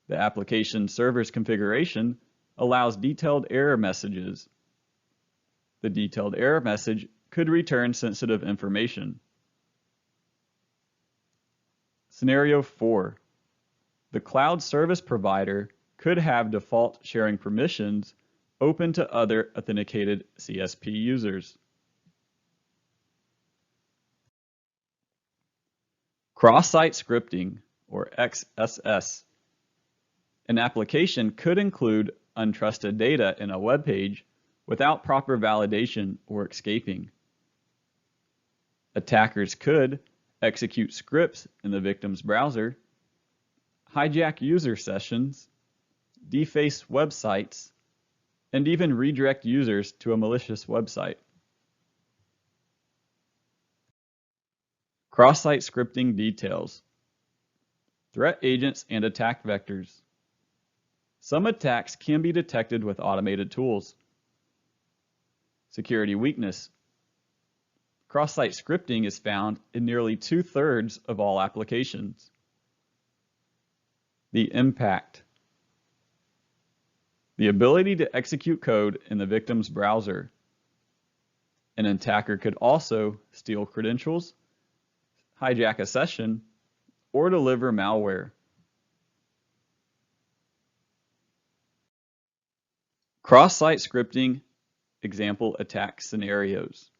The application server's configuration allows detailed error messages. The detailed error message could return sensitive information. Scenario 4. The cloud service provider could have default sharing permissions open to other authenticated CSP users. Cross-site scripting, or XSS. An application could include untrusted data in a web page without proper validation or escaping. Attackers could execute scripts in the victim's browser, hijack user sessions, deface websites, and even redirect users to a malicious website. Cross-site scripting details. Threat agents and attack vectors. Some attacks can be detected with automated tools. Security weakness. Cross-site scripting is found in nearly 2/3 of all applications. The impact. The ability to execute code in the victim's browser. An attacker could also steal credentials, hijack a session, or deliver malware. Cross-site scripting example attack scenarios.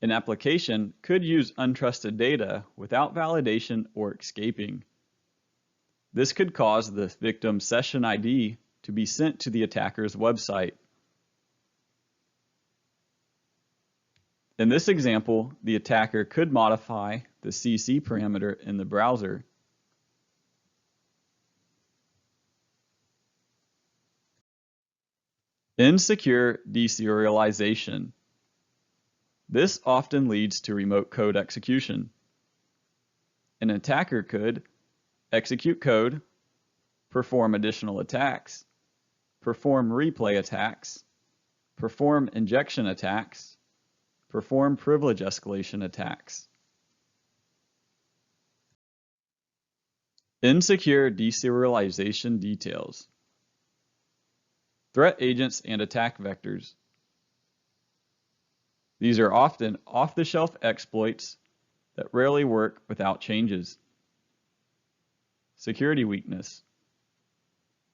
An application could use untrusted data without validation or escaping. This could cause the victim's session ID to be sent to the attacker's website. In this example, the attacker could modify the CC parameter in the browser. Insecure deserialization. This often leads to remote code execution. An attacker could execute code, perform additional attacks, perform replay attacks, perform injection attacks, perform privilege escalation attacks. Insecure deserialization details. Threat agents and attack vectors. These are often off-the-shelf exploits that rarely work without changes. Security weakness.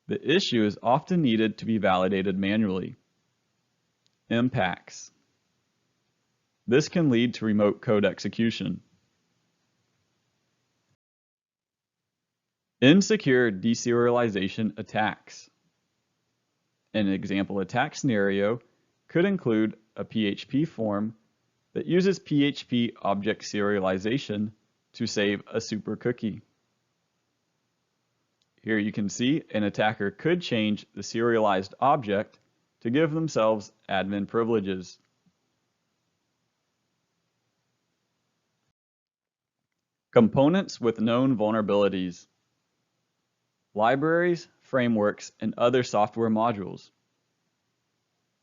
The issue is often needed to be validated manually. Impacts. This can lead to remote code execution. Insecure deserialization attacks. An example attack scenario could include a PHP form that uses PHP object serialization to save a super cookie. Here you can see an attacker could change the serialized object to give themselves admin privileges. Components with known vulnerabilities. Libraries, frameworks, and other software modules.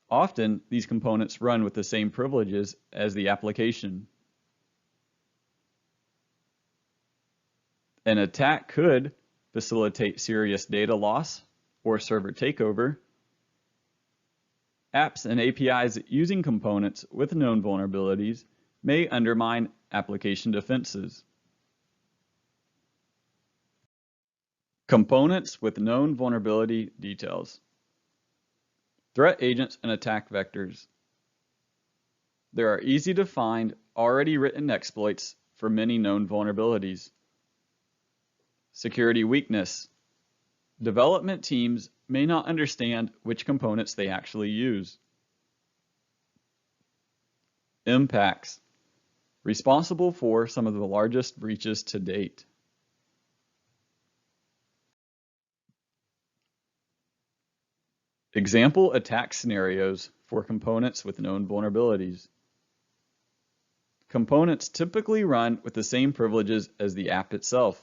Often, these components run with the same privileges as the application. An attack could facilitate serious data loss or server takeover. Apps and APIs using components with known vulnerabilities may undermine application defenses. Components with known vulnerability details. Threat agents and attack vectors. There are easy to find, already written exploits for many known vulnerabilities. Security weakness. Development teams may not understand which components they actually use. Impacts. Responsible for some of the largest breaches to date. Example attack scenarios for components with known vulnerabilities. Components typically run with the same privileges as the app itself.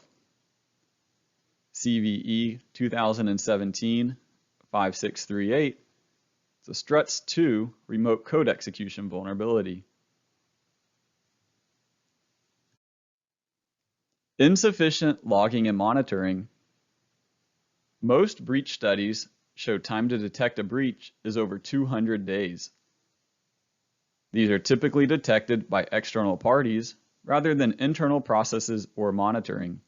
CVE 2017-5638, it's a Struts 2 remote code execution vulnerability. Insufficient logging and monitoring. Most breach studies show time to detect a breach is over 200 days. These are typically detected by external parties rather than internal processes or monitoring.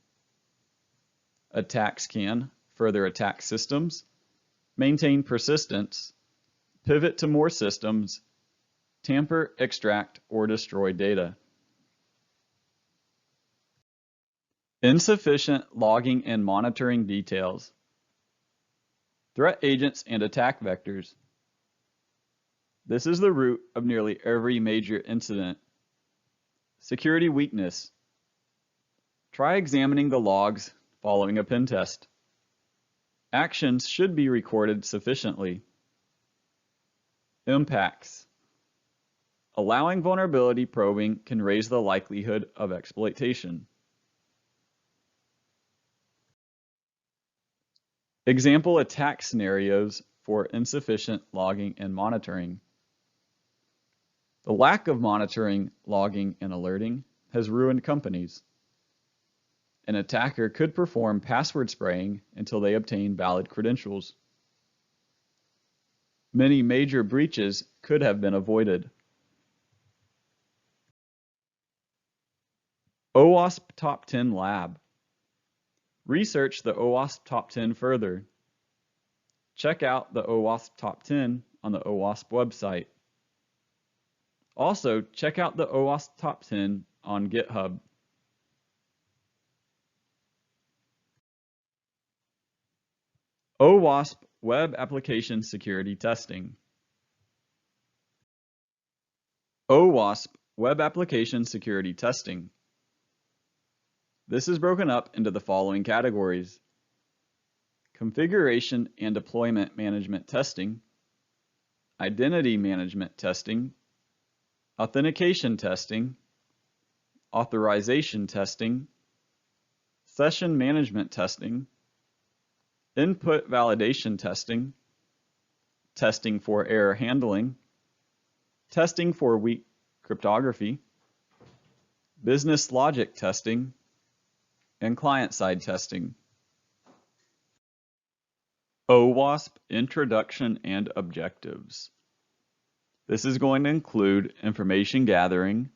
Attacks can further attack systems, maintain persistence, pivot to more systems, tamper, extract, or destroy data. Insufficient logging and monitoring details. Threat agents and attack vectors. This is the root of nearly every major incident. Security weakness. Try examining the logs following a pen test. Actions should be recorded sufficiently. Impacts. Allowing vulnerability probing can raise the likelihood of exploitation. Example attack scenarios for insufficient logging and monitoring. The lack of monitoring, logging, and alerting has ruined companies. An attacker could perform password spraying until they obtain valid credentials. Many major breaches could have been avoided. OWASP Top 10 Lab. Research the OWASP Top 10 further. Check out the OWASP Top 10 on the OWASP website. Also, check out the OWASP Top 10 on GitHub. OWASP Web Application Security Testing. OWASP Web Application Security Testing. This is broken up into the following categories: configuration and deployment management testing, identity management testing, authentication testing, authorization testing, session management testing, input validation testing, testing for error handling, testing for weak cryptography, business logic testing, and client-side testing. OWASP Introduction and Objectives. This is going to include information gathering,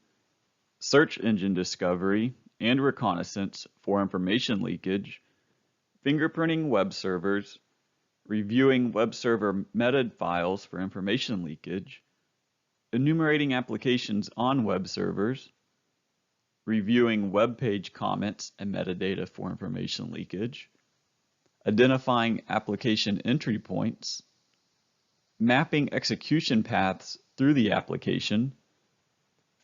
search engine discovery, and reconnaissance for information leakage, fingerprinting web servers, reviewing web server meta files for information leakage, enumerating applications on web servers, reviewing web page comments and metadata for information leakage, identifying application entry points, mapping execution paths through the application,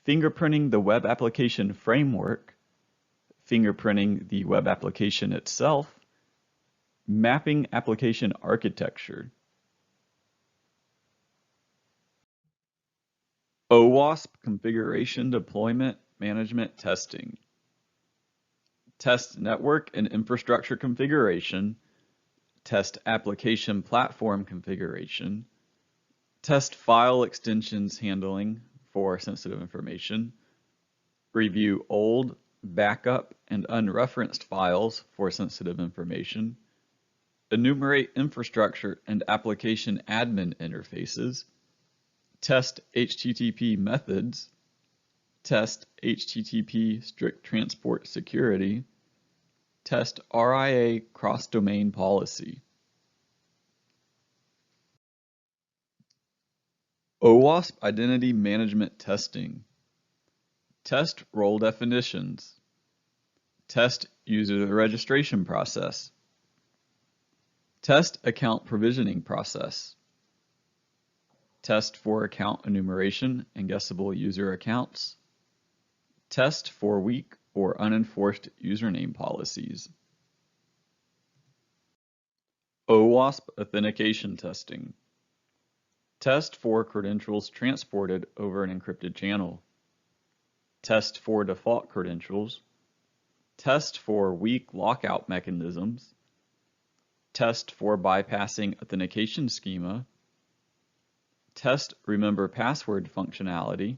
fingerprinting the web application framework, fingerprinting the web application itself, mapping application architecture. OWASP Configuration Deployment Management Testing. Test network and infrastructure configuration, test application platform configuration, test file extensions handling for sensitive information, review old, backup, and unreferenced files for sensitive information, enumerate infrastructure and application admin interfaces, test HTTP methods, test HTTP strict transport security, test RIA cross-domain policy. OWASP Identity Management Testing. Test role definitions. Test user registration process. Test account provisioning process. Test for account enumeration and guessable user accounts. Test for weak or unenforced username policies. OWASP Authentication Testing. Test for credentials transported over an encrypted channel. Test for default credentials. Test for weak lockout mechanisms. Test for bypassing authentication schema. Test remember password functionality.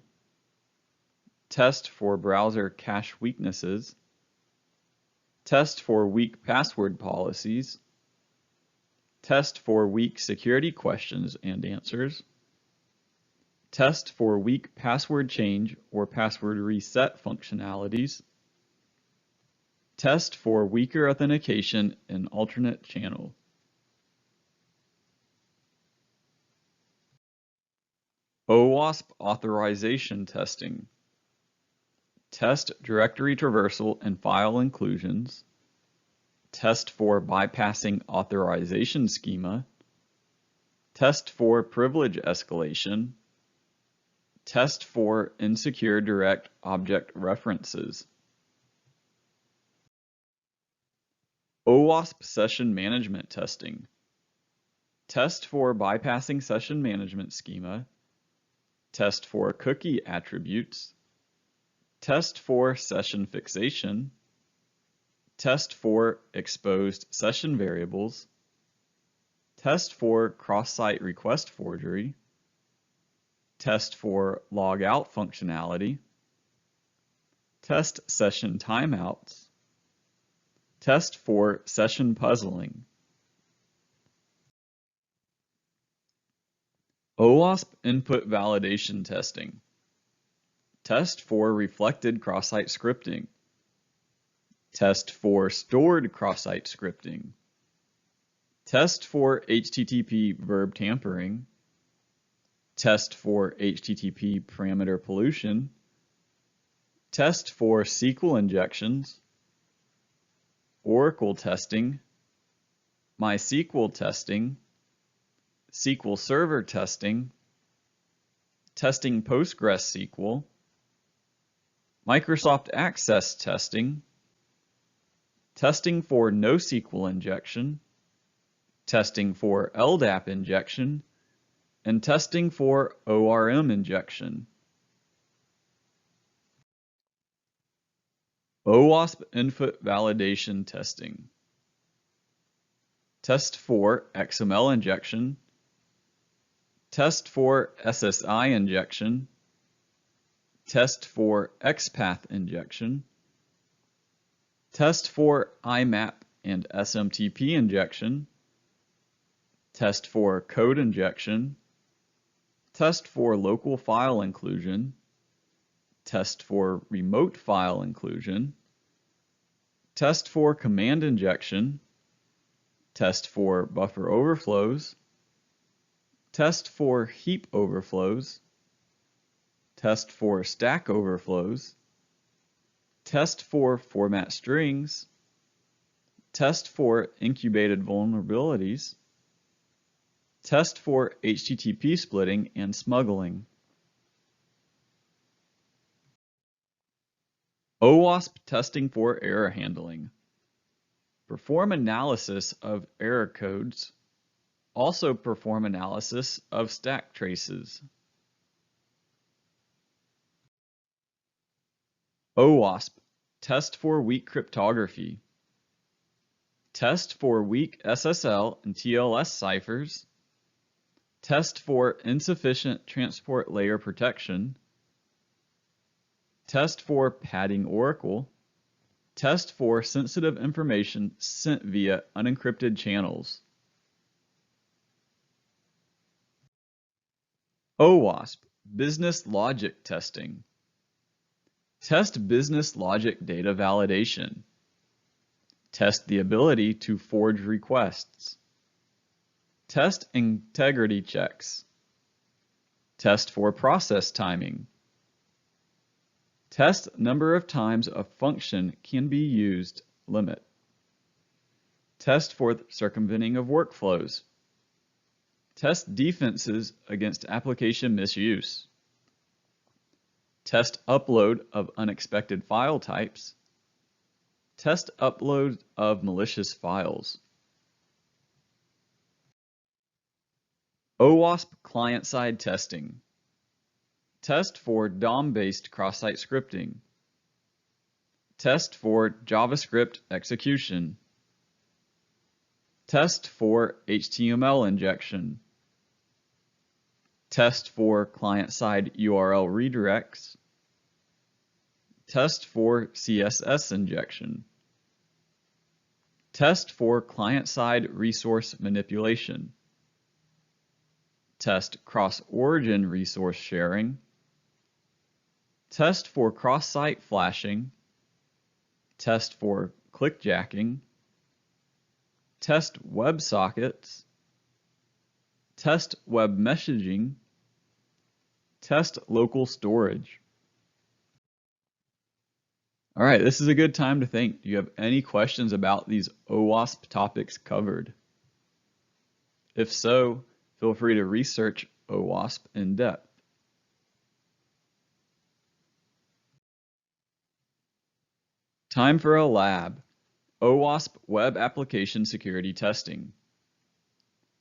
Test for browser cache weaknesses. Test for weak password policies. Test for weak security questions and answers. Test for weak password change or password reset functionalities. Test for weaker authentication in alternate channel. OWASP Authorization Testing. test directory traversal and file inclusions, test for bypassing authorization schema, test for privilege escalation, test for insecure direct object references. OWASP session management testing. Test for bypassing session management schema, test for cookie attributes, test for session fixation, test for exposed session variables, test for cross-site request forgery, test for logout functionality, test session timeouts, test for session puzzling. OWASP input validation testing. Test for reflected cross-site scripting. Test for stored cross-site scripting. Test for HTTP verb tampering. Test for HTTP parameter pollution. Test for SQL injections. Oracle testing. MySQL testing. SQL Server testing. Testing PostgreSQL. Microsoft Access testing. Testing for NoSQL injection. Testing for LDAP injection. And testing for ORM injection. OWASP input validation testing. Test for XML injection. Test for SSI injection. Test for XPath injection. Test for IMAP and SMTP injection. Test for code injection. Test for local file inclusion. Test for remote file inclusion. Test for command injection. Test for buffer overflows. Test for heap overflows. Test for stack overflows. Test for format strings. Test for incubated vulnerabilities. Test for HTTP splitting and smuggling. OWASP testing for error handling. Perform analysis of error codes. Also perform analysis of stack traces. OWASP, test for weak cryptography. Test for weak SSL and TLS ciphers. Test for insufficient transport layer protection. Test for padding Oracle. Test for sensitive information sent via unencrypted channels. OWASP, business logic testing. Test business logic data validation. Test the ability to forge requests. Test integrity checks. Test for process timing. Test number of times a function can be used limit. Test for circumventing of workflows. Test defenses against application misuse. Test upload of unexpected file types. Test upload of malicious files. OWASP client-side testing. Test for DOM-based cross-site scripting. Test for JavaScript execution. Test for HTML injection. Test for client-side URL redirects. Test for CSS injection. Test for client-side resource manipulation. Test cross-origin resource sharing. Test for cross-site flashing. Test for clickjacking. Test WebSockets. Test web messaging. Test local storage. All right, this is a good time to think. Do you have any questions about these OWASP topics covered? If so, feel free to research OWASP in depth. Time for a lab. OWASP Web Application Security Testing.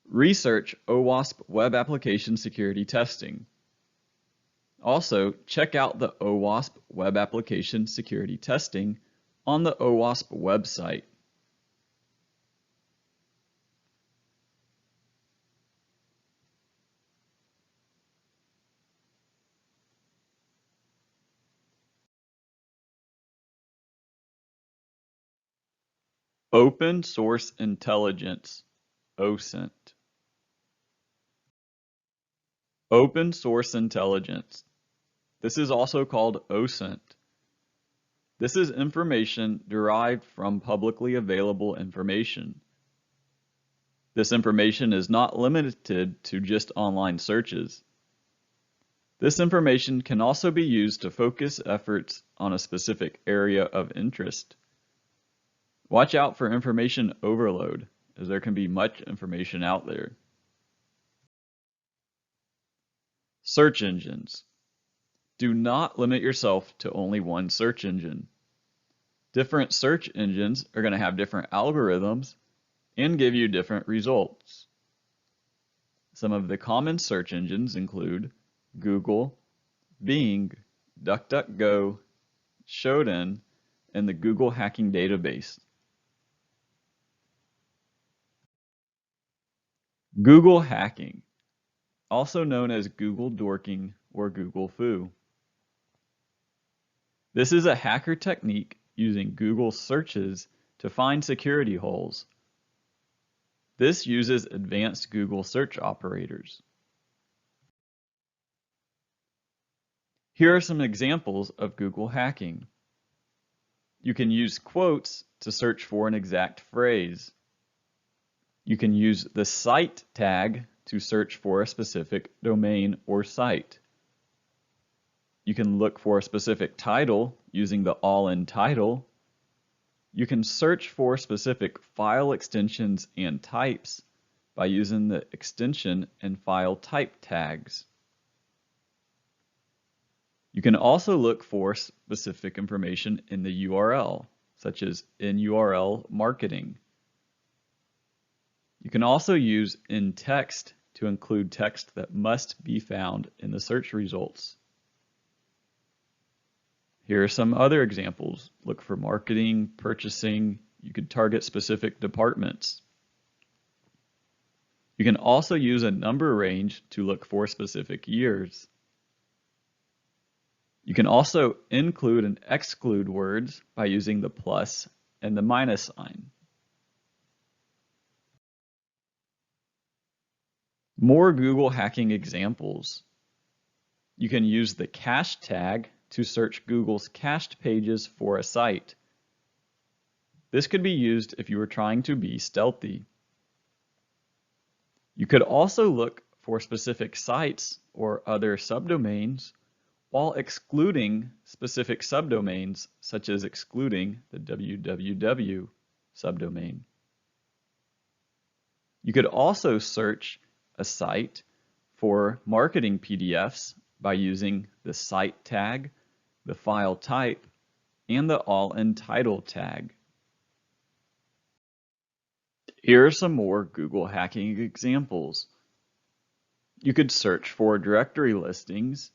Research OWASP Web Application Security Testing. Also, check out the OWASP Web Application Security Testing on the OWASP website. Open Source Intelligence, OSINT. Open Source Intelligence. This is also called OSINT. This is information derived from publicly available information. This information is not limited to just online searches. This information can also be used to focus efforts on a specific area of interest. Watch out for information overload, as there can be much information out there. Search engines. Do not limit yourself to only one search engine. Different search engines are going to have different algorithms and give you different results. Some of the common search engines include Google, Bing, DuckDuckGo, Shodan, and the Google Hacking Database. Google hacking, also known as Google dorking or Google foo. This is a hacker technique using Google searches to find security holes. This uses advanced Google search operators. Here are some examples of Google hacking. You can use quotes to search for an exact phrase. You can use the site tag to search for a specific domain or site. You can look for a specific title using the all-in title. You can search for specific file extensions and types by using the extension and file type tags. You can also look for specific information in the URL, such as in URL marketing. You can also use in text to include text that must be found in the search results. Here are some other examples. Look for marketing, purchasing. You could target specific departments. You can also use a number range to look for specific years. You can also include and exclude words by using the plus and the minus sign. More Google hacking examples. You can use the cache tag to search Google's cached pages for a site. This could be used if you were trying to be stealthy. You could also look for specific sites or other subdomains while excluding specific subdomains, such as excluding the www subdomain. You could also search a site for marketing PDFs by using the site tag, the file type, and the all-in title tag. Here are some more Google hacking examples. You could search for directory listings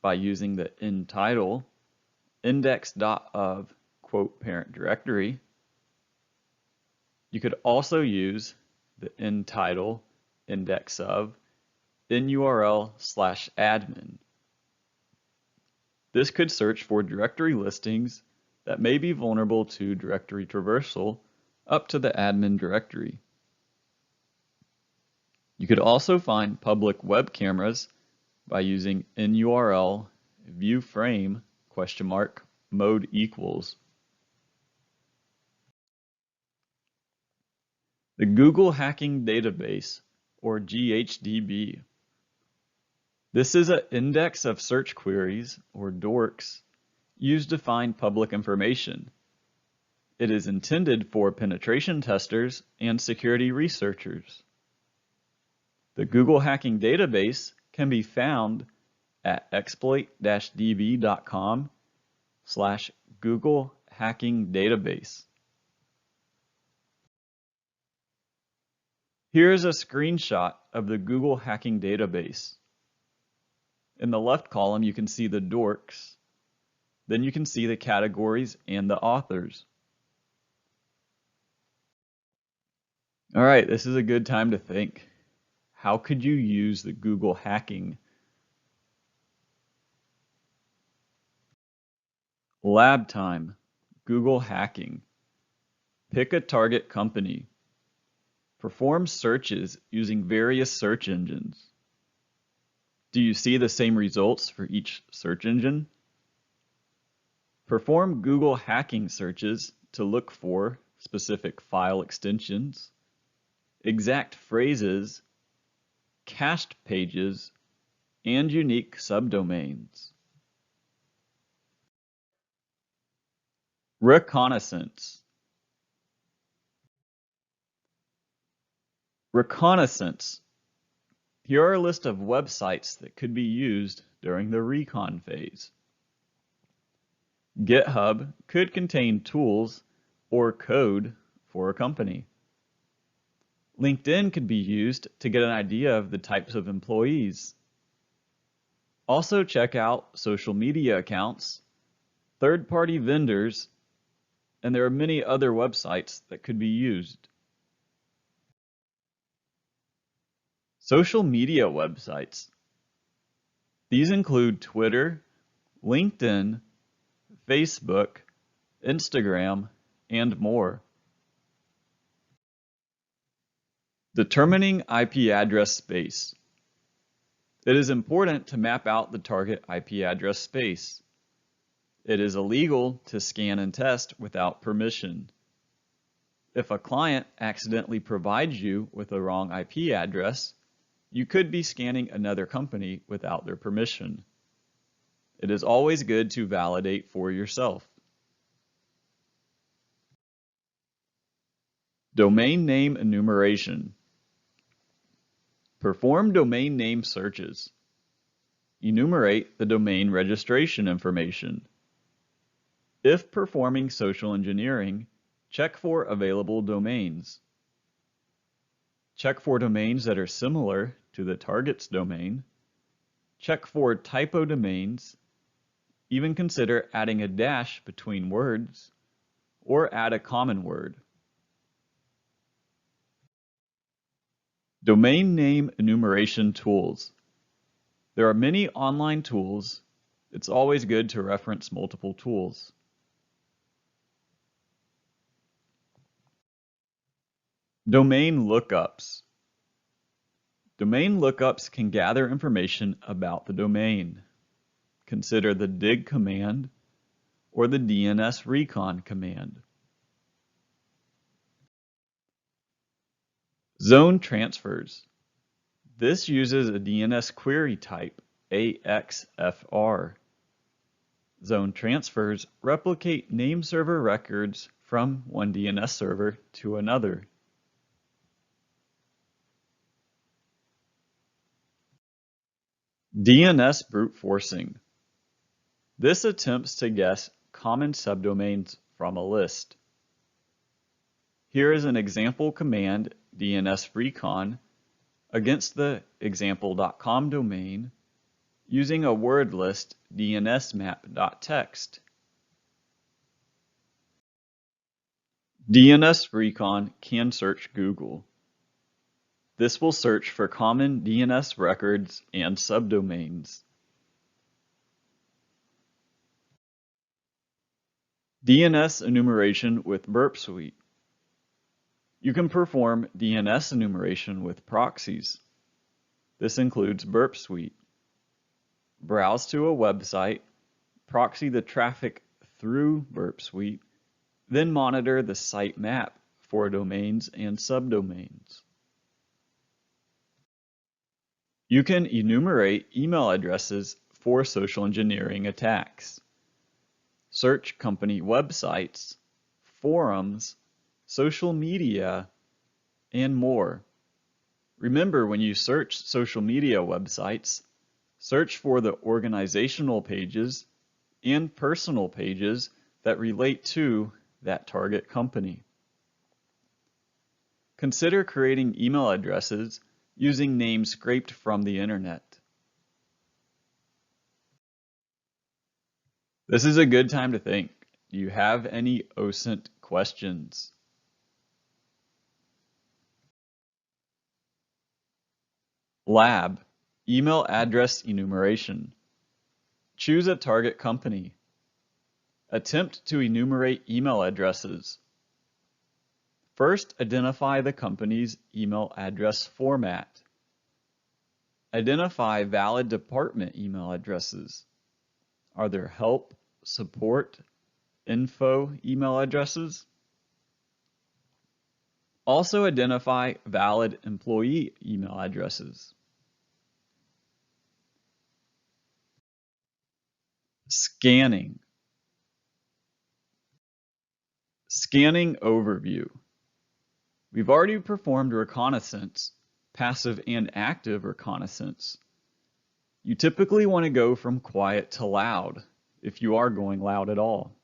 by using the in title, index.of, quote, parent directory. You could also use the in title, index of, in URL/admin. This could search for directory listings that may be vulnerable to directory traversal up to the admin directory. You could also find public web cameras by using in URL view frame mode equals. The Google Hacking Database, or GHDB. This is an index of search queries, or dorks, used to find public information. It is intended for penetration testers and security researchers. The Google Hacking Database can be found at exploit-db.com/Google Hacking Database. Here is a screenshot of the Google Hacking Database. In the left column, you can see the dorks. Then you can see the categories and the authors. All right, this is a good time to think. How could you use the Google Hacking? Lab time, Google Hacking. Pick a target company. Perform searches using various search engines. Do you see the same results for each search engine? Perform Google Hacking searches to look for specific file extensions, exact phrases, cached pages, and unique subdomains. Reconnaissance. Reconnaissance. Here are a list of websites that could be used during the recon phase. GitHub could contain tools or code for a company. LinkedIn could be used to get an idea of the types of employees. Also check out social media accounts, third-party vendors, and there are many other websites that could be used. Social media websites. These include Twitter, LinkedIn, Facebook, Instagram, and more. Determining IP address space. It is important to map out the target IP address space. It is illegal to scan and test without permission. If a client accidentally provides you with a wrong IP address, you could be scanning another company without their permission. It is always good to validate for yourself. Domain name enumeration. Perform domain name searches. Enumerate the domain registration information. If performing social engineering, check for available domains. Check for domains that are similar to the target's domain. Check for typo domains. Even consider adding a dash between words or add a common word. Domain name enumeration tools. There are many online tools. It's always good to reference multiple tools. Domain lookups. Domain lookups can gather information about the domain. Consider the dig command or the DNS recon command. Zone transfers. This uses a DNS query type, AXFR. Zone transfers replicate name server records from one DNS server to another. DNS brute forcing. This attempts to guess common subdomains from a list. Here is an example command, DNS recon, against the example.com domain using a word list dnsmap.txt. DNS recon can search Google. This will search for common DNS records and subdomains. DNS enumeration with Burp Suite. You can perform DNS enumeration with proxies. This includes Burp Suite. Browse to a website, proxy the traffic through Burp Suite, then monitor the site map for domains and subdomains. You can enumerate email addresses for social engineering attacks. search company websites, forums, social media, and more. Remember, when you search social media websites, search for the organizational pages and personal pages that relate to that target company. Consider creating email addresses using names scraped from the internet. This is a good time to think. Do you have any OSINT questions? Lab, email address enumeration. Choose a target company. Attempt to enumerate email addresses. First, identify the company's email address format. Identify valid department email addresses. Are there help, support, info email addresses? Also identify valid employee email addresses. Scanning. Scanning overview. We've already performed reconnaissance, passive and active reconnaissance. You typically want to go from quiet to loud, if you are going loud at all.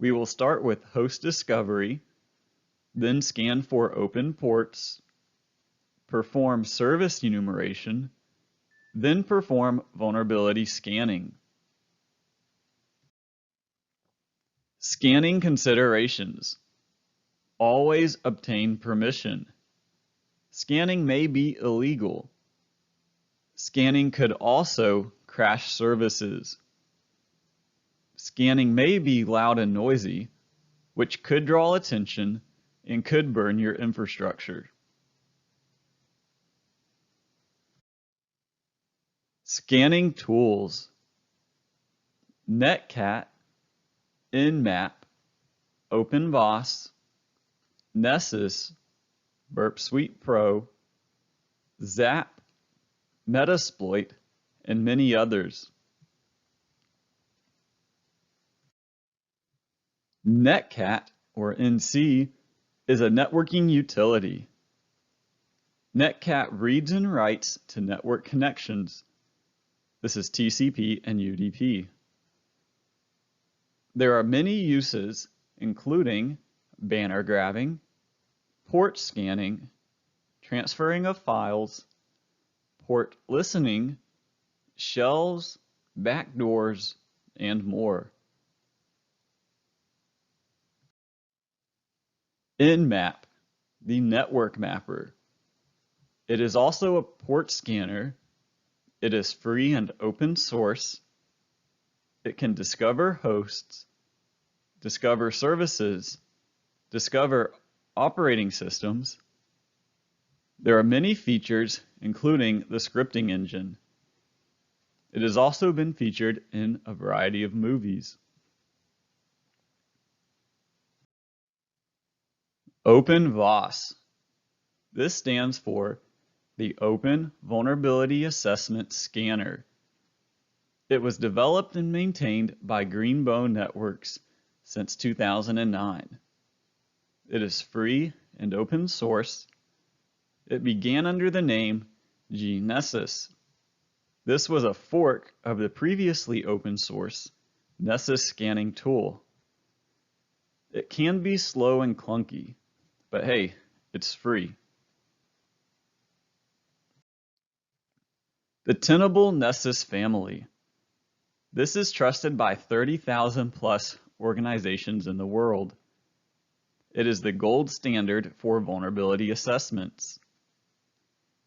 We will start with host discovery, then scan for open ports, perform service enumeration, then perform vulnerability scanning. Scanning considerations. Always obtain permission. Scanning may be illegal. Scanning could also crash services. Scanning may be loud and noisy, which could draw attention and could burn your infrastructure. Scanning tools. Netcat, Nmap, OpenVAS, Nessus, Burp Suite Pro, Zap, Metasploit, and many others. Netcat, or NC, is a networking utility. Netcat reads and writes to network connections. This is TCP and UDP. There are many uses, including banner grabbing, port scanning, transferring of files, port listening, shells, backdoors, and more. Nmap, the network mapper. It is also a port scanner. It is free and open source. It can discover hosts, discover services, discover operating systems. There are many features, including the scripting engine. It has also been featured in a variety of movies. OpenVAS. This stands for the Open Vulnerability Assessment Scanner. It was developed and maintained by Greenbone Networks since 2009. It is free and open source. It began under the name Nessus. This was a fork of the previously open source Nessus scanning tool. It can be slow and clunky, but hey, it's free. The Tenable Nessus family. This is trusted by 30,000 plus organizations in the world. It is the gold standard for vulnerability assessments.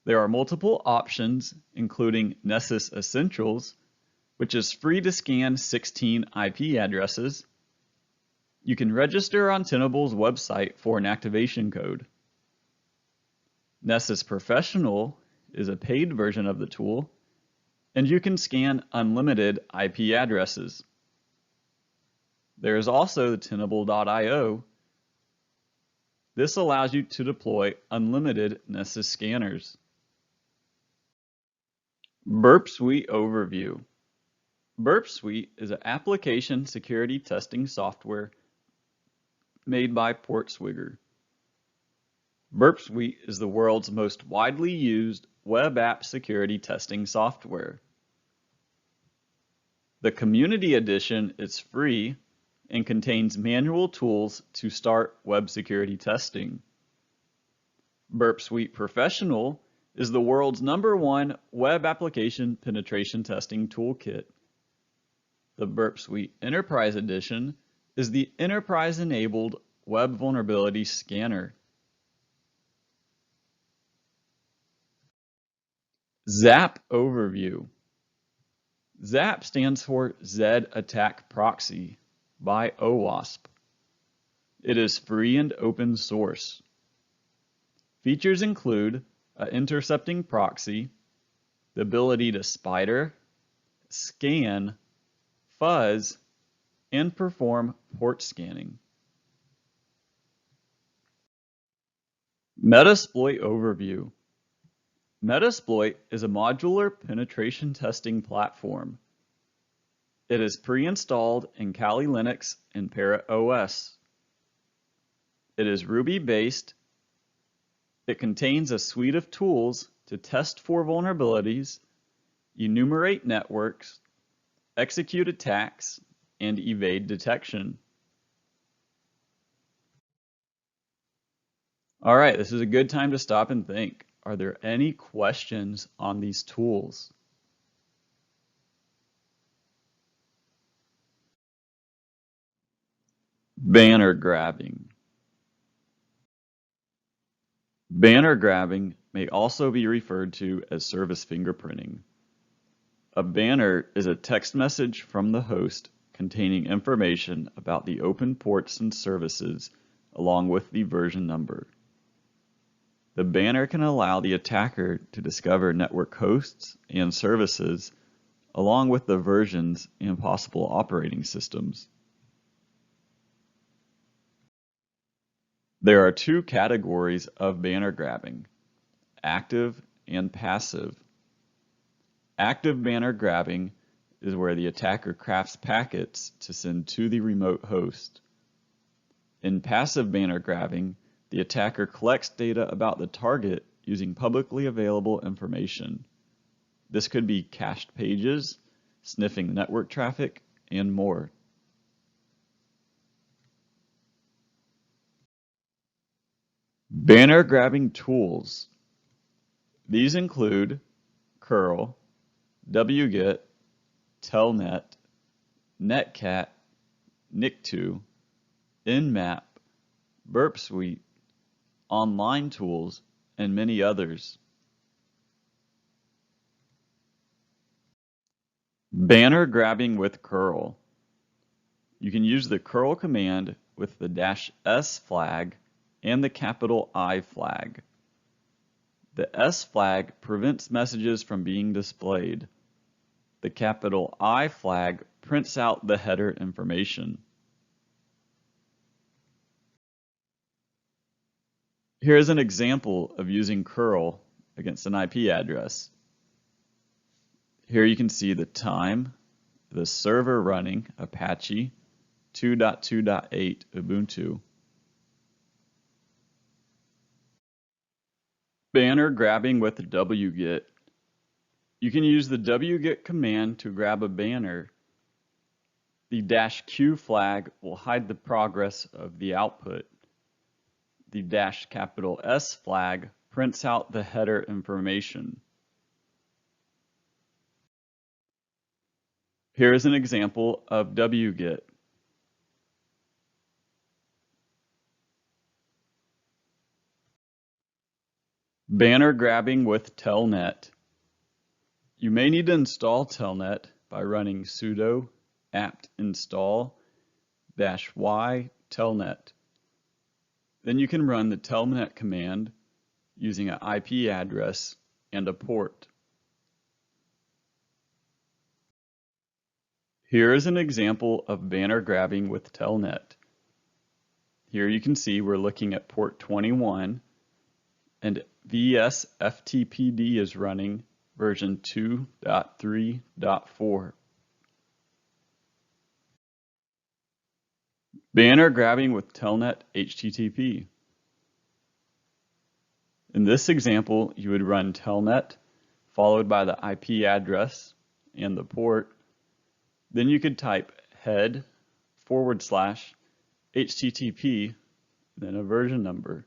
There are multiple options, including Nessus Essentials, which is free to scan 16 IP addresses. You can register on Tenable's website for an activation code. Nessus Professional is a paid version of the tool, and you can scan unlimited IP addresses. There is also the Tenable.io. This allows you to deploy unlimited Nessus scanners. Burp Suite overview. Burp Suite is an application security testing software made by Portswigger. Burp Suite is the world's most widely used web app security testing software. The Community Edition is free and contains manual tools to start web security testing. Burp Suite Professional is the world's #1 web application penetration testing toolkit. The Burp Suite Enterprise Edition is the enterprise-enabled web vulnerability scanner. ZAP Overview. ZAP stands for Z Attack Proxy by OWASP. It is free and open source. Features include an intercepting proxy, the ability to spider, scan, fuzz, and perform port scanning. Metasploit Overview. Metasploit is a modular penetration testing platform. It is pre-installed in Kali Linux and Parrot OS. It is Ruby-based. It contains a suite of tools to test for vulnerabilities, enumerate networks, execute attacks, and evade detection. All right, this is a good time to stop and think. Are there any questions on these tools? Banner grabbing. Banner grabbing may also be referred to as service fingerprinting. A banner is a text message from the host containing information about the open ports and services along with the version number. The banner can allow the attacker to discover network hosts and services along with the versions and possible operating systems. There are two categories of banner grabbing, active and passive. Active banner grabbing is where the attacker crafts packets to send to the remote host. In passive banner grabbing, the attacker collects data about the target using publicly available information. This could be cached pages, sniffing network traffic, and more. Banner grabbing tools. These include curl, wget, telnet, netcat, nik2, nmap, burp suite, online tools, and many others. Banner grabbing with curl. You can use the curl command with the -s flag and the capital I flag. The S flag prevents messages from being displayed. The capital I flag prints out the header information. Here's an example of using curl against an IP address. Here you can see the time, the server running Apache 2.2.8 Ubuntu. Banner grabbing with wget. You can use the wget command to grab a banner. The -q flag will hide the progress of the output. The -S flag prints out the header information. Here is an example of wget. Banner grabbing with telnet. You may need to install telnet by running sudo apt install -y telnet. Then you can run the telnet command using an IP address and a port. Here is an example of banner grabbing with telnet. Here you can see we're looking at port 21 and VSFTPD is running version 2.3.4. Banner grabbing with Telnet HTTP. In this example, you would run telnet followed by the IP address and the port. Then you could type head/HTTP, then a version number.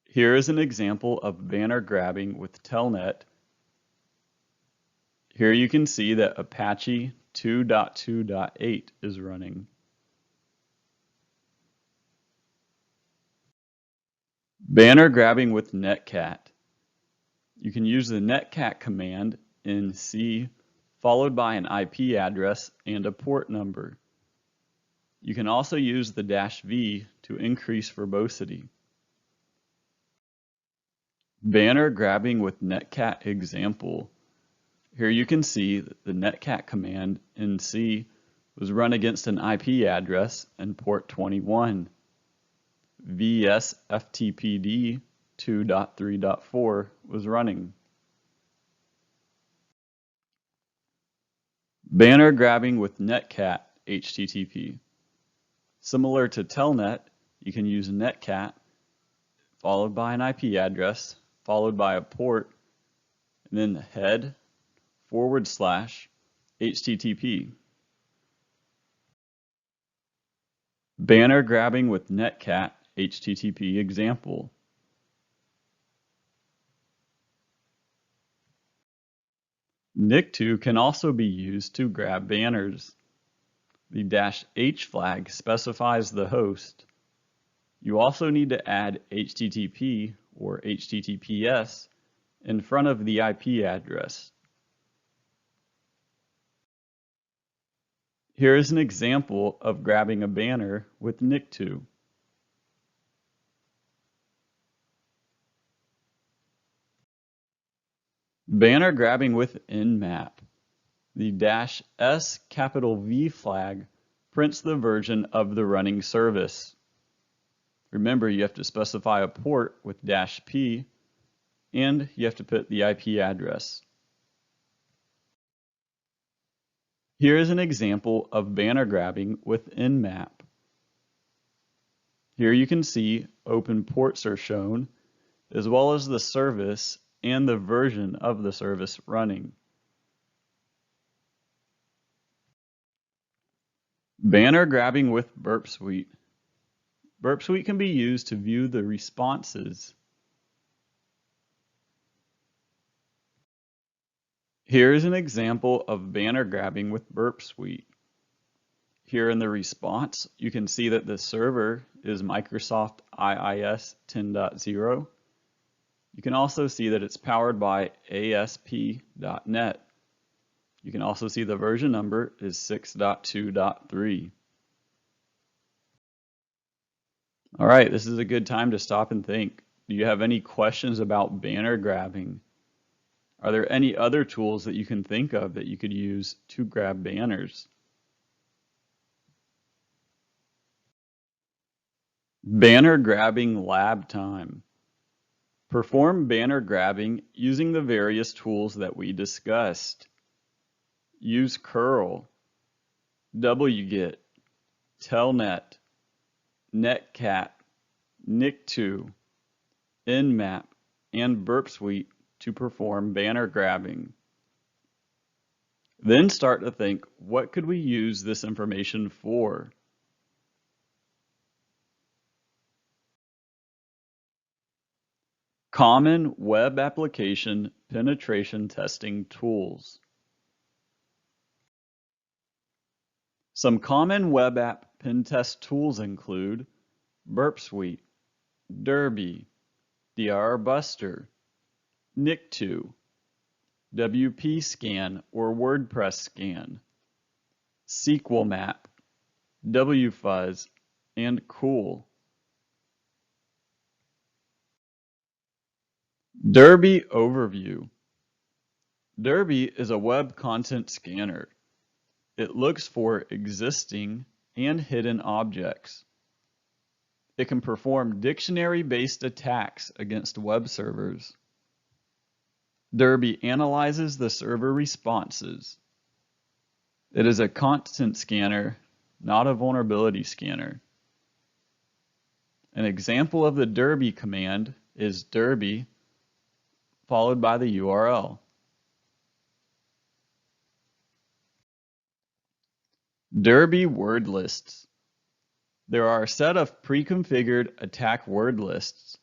Here is an example of banner grabbing with telnet. Here you can see that Apache 2.2.8 is running. Banner grabbing with netcat. You can use the netcat command in C followed by an IP address and a port number. You can also use the -V to increase verbosity. Banner grabbing with netcat example. Here you can see that the netcat command in C was run against an IP address and port 21. VSFTPD 2.3.4 was running. Banner grabbing with netcat HTTP. Similar to telnet, you can use netcat followed by an IP address followed by a port and then head/HTTP. Banner grabbing with netcat HTTP example. NIC2 can also be used to grab banners. The -H flag specifies the host. You also need to add HTTP or HTTPS in front of the IP address. Here is an example of grabbing a banner with NIC2. Banner grabbing with Nmap. The -S_V flag prints the version of the running service. Remember, you have to specify a port with -P and you have to put the IP address. Here is an example of banner grabbing with Nmap. Here you can see open ports are shown, as well as the service and the version of the service running. Banner grabbing with Burp Suite. Burp Suite can be used to view the responses. Here is an example of banner grabbing with Burp Suite. Here in the response, you can see that the server is Microsoft IIS 10.0. You can also see that it's powered by ASP.NET. You can also see the version number is 6.2.3. All right, this is a good time to stop and think. Do you have any questions about banner grabbing? Are there any other tools that you can think of that you could use to grab banners? Banner grabbing lab time. Perform banner grabbing using the various tools that we discussed. Use curl, wget, telnet, netcat, NIC2, Nmap, and Burp Suite to perform banner grabbing. Then start to think, what could we use this information for? Common web application penetration testing tools. Some common web app pen test tools include Burp Suite, Derby, DR Buster, NIC2, WP Scan or WordPress Scan, SQL Map, WFuzz, and Cool. Derby overview. Derby is a web content scanner. It looks for existing and hidden objects. It can perform dictionary-based attacks against web servers. Derby analyzes the server responses. It is a content scanner not a vulnerability scanner. An example of the derby command is derby followed by the URL. Derby word lists. There are a set of pre-configured attack word lists.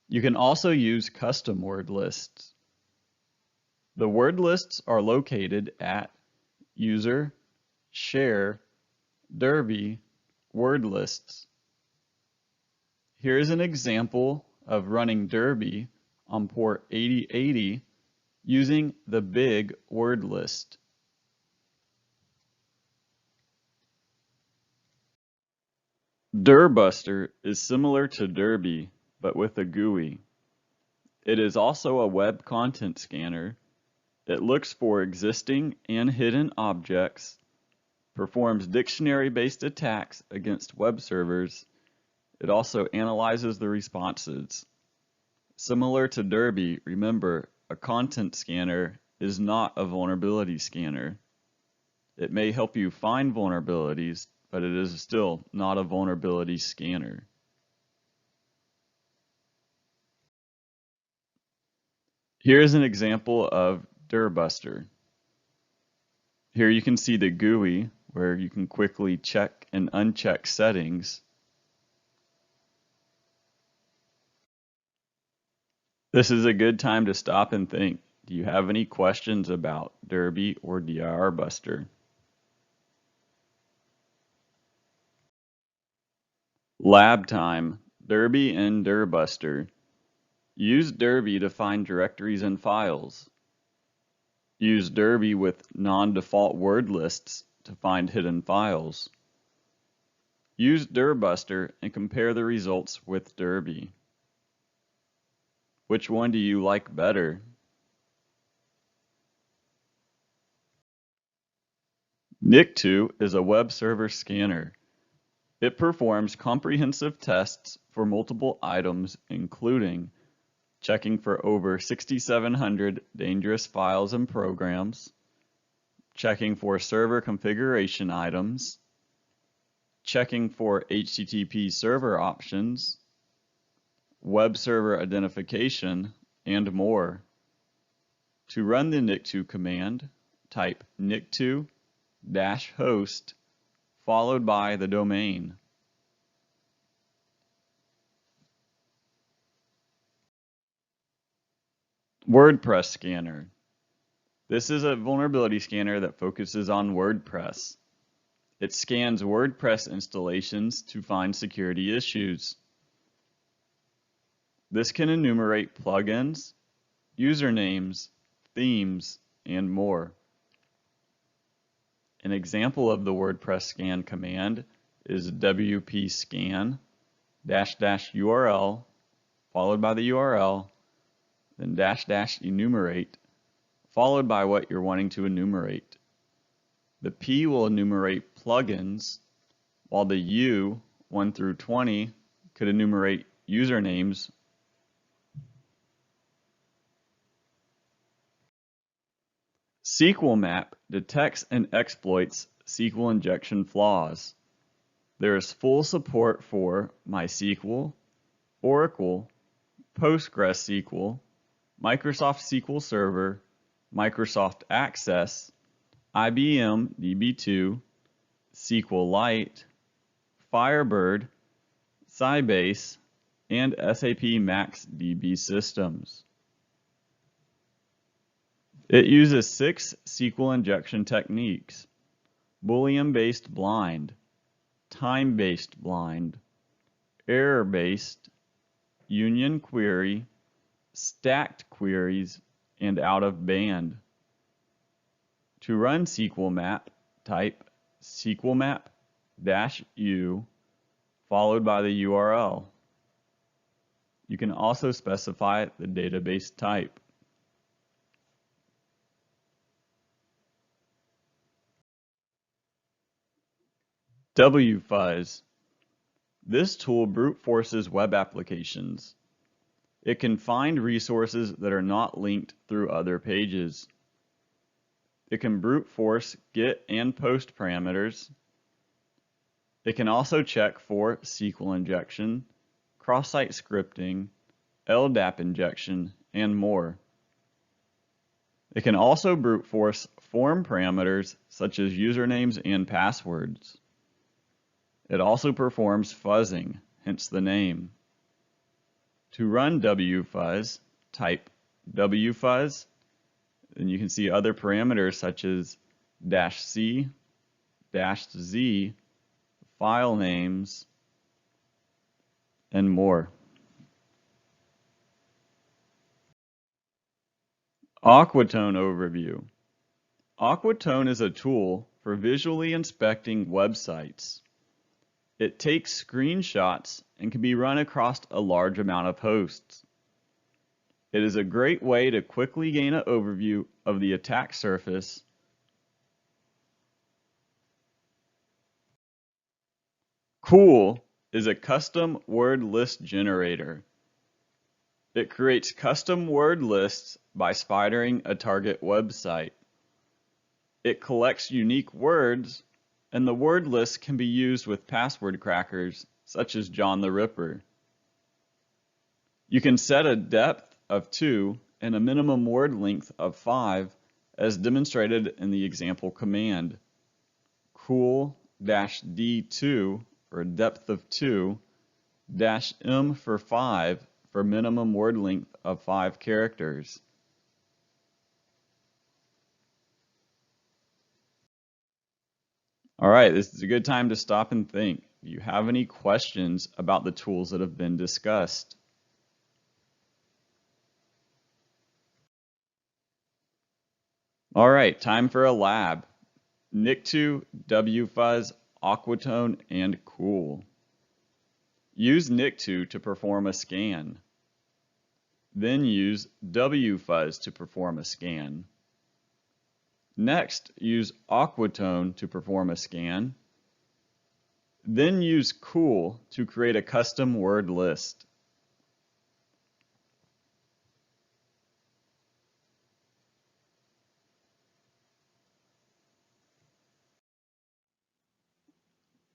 You can also use custom word lists. The word lists are located at user, share, derby, word lists. Here is an example of running derby on port 8080 using the big word list. Dirbuster is similar to Derby, but with a GUI. It is also a web content scanner. It looks for existing and hidden objects, performs dictionary-based attacks against web servers. It also analyzes the responses. Similar to Derby, remember, a content scanner is not a vulnerability scanner. It may help you find vulnerabilities, but it is still not a vulnerability scanner. Here's an example of Dirbuster. Here you can see the GUI where you can quickly check and uncheck settings. This is a good time to stop and think. Do you have any questions about Derby or Dirbuster? Lab time, Derby and Dirbuster. Use Derby to find directories and files. Use Derby with non-default word lists to find hidden files. Use Dirbuster and compare the results with Derby. Which one do you like better? NIC2 is a web server scanner. It performs comprehensive tests for multiple items, including checking for over 6,700 dangerous files and programs, checking for server configuration items, checking for HTTP server options, web server identification, and more. To run the NIC2 command, type nic2-host followed by the domain. WordPress scanner. This is a vulnerability scanner that focuses on WordPress. It scans WordPress installations to find security issues. This can enumerate plugins, usernames, themes, and more. An example of the WordPress scan command is wp-scan --URL followed by the URL, then --enumerate followed by what you're wanting to enumerate. The P will enumerate plugins, while the U, 1 through 20, could enumerate usernames. SQL map detects and exploits SQL injection flaws. There is full support for MySQL, Oracle, PostgreSQL, Microsoft SQL Server, Microsoft Access, IBM DB2, SQLite, Firebird, Sybase, and SAP MaxDB systems. It uses 6 SQL injection techniques: Boolean-based blind, time-based blind, error-based, union query, stacked queries, and out-of-band. To run SQL map, type SQLmap-U followed by the URL. You can also specify the database type. WFuzz. This tool brute forces web applications. It can find resources that are not linked through other pages. It can brute force GET and POST parameters. It can also check for SQL injection, cross-site scripting, LDAP injection, and more. It can also brute force form parameters such as usernames and passwords. It also performs fuzzing, hence the name. To run wfuzz, type wfuzz, and you can see other parameters such as -c, -z, file names, and more. Aquatone overview. Aquatone is a tool for visually inspecting websites. It takes screenshots and can be run across a large amount of hosts. It is a great way to quickly gain an overview of the attack surface. Cool is a custom word list generator. It creates custom word lists by spidering a target website. It collects unique words, and the word list can be used with password crackers, such as John the Ripper. You can set a depth of 2 and a minimum word length of 5, as demonstrated in the example command. Cool-D2 for depth of 2, -M for 5 for minimum word length of 5 characters. All right, this is a good time to stop and think. Do you have any questions about the tools that have been discussed? All right, time for a lab. Nik2, wfuzz, Aquatone, and Cool. Use Nik2 to perform a scan. Then use wfuzz to perform a scan. Next, use Aquatone to perform a scan. Then use Cool to create a custom word list.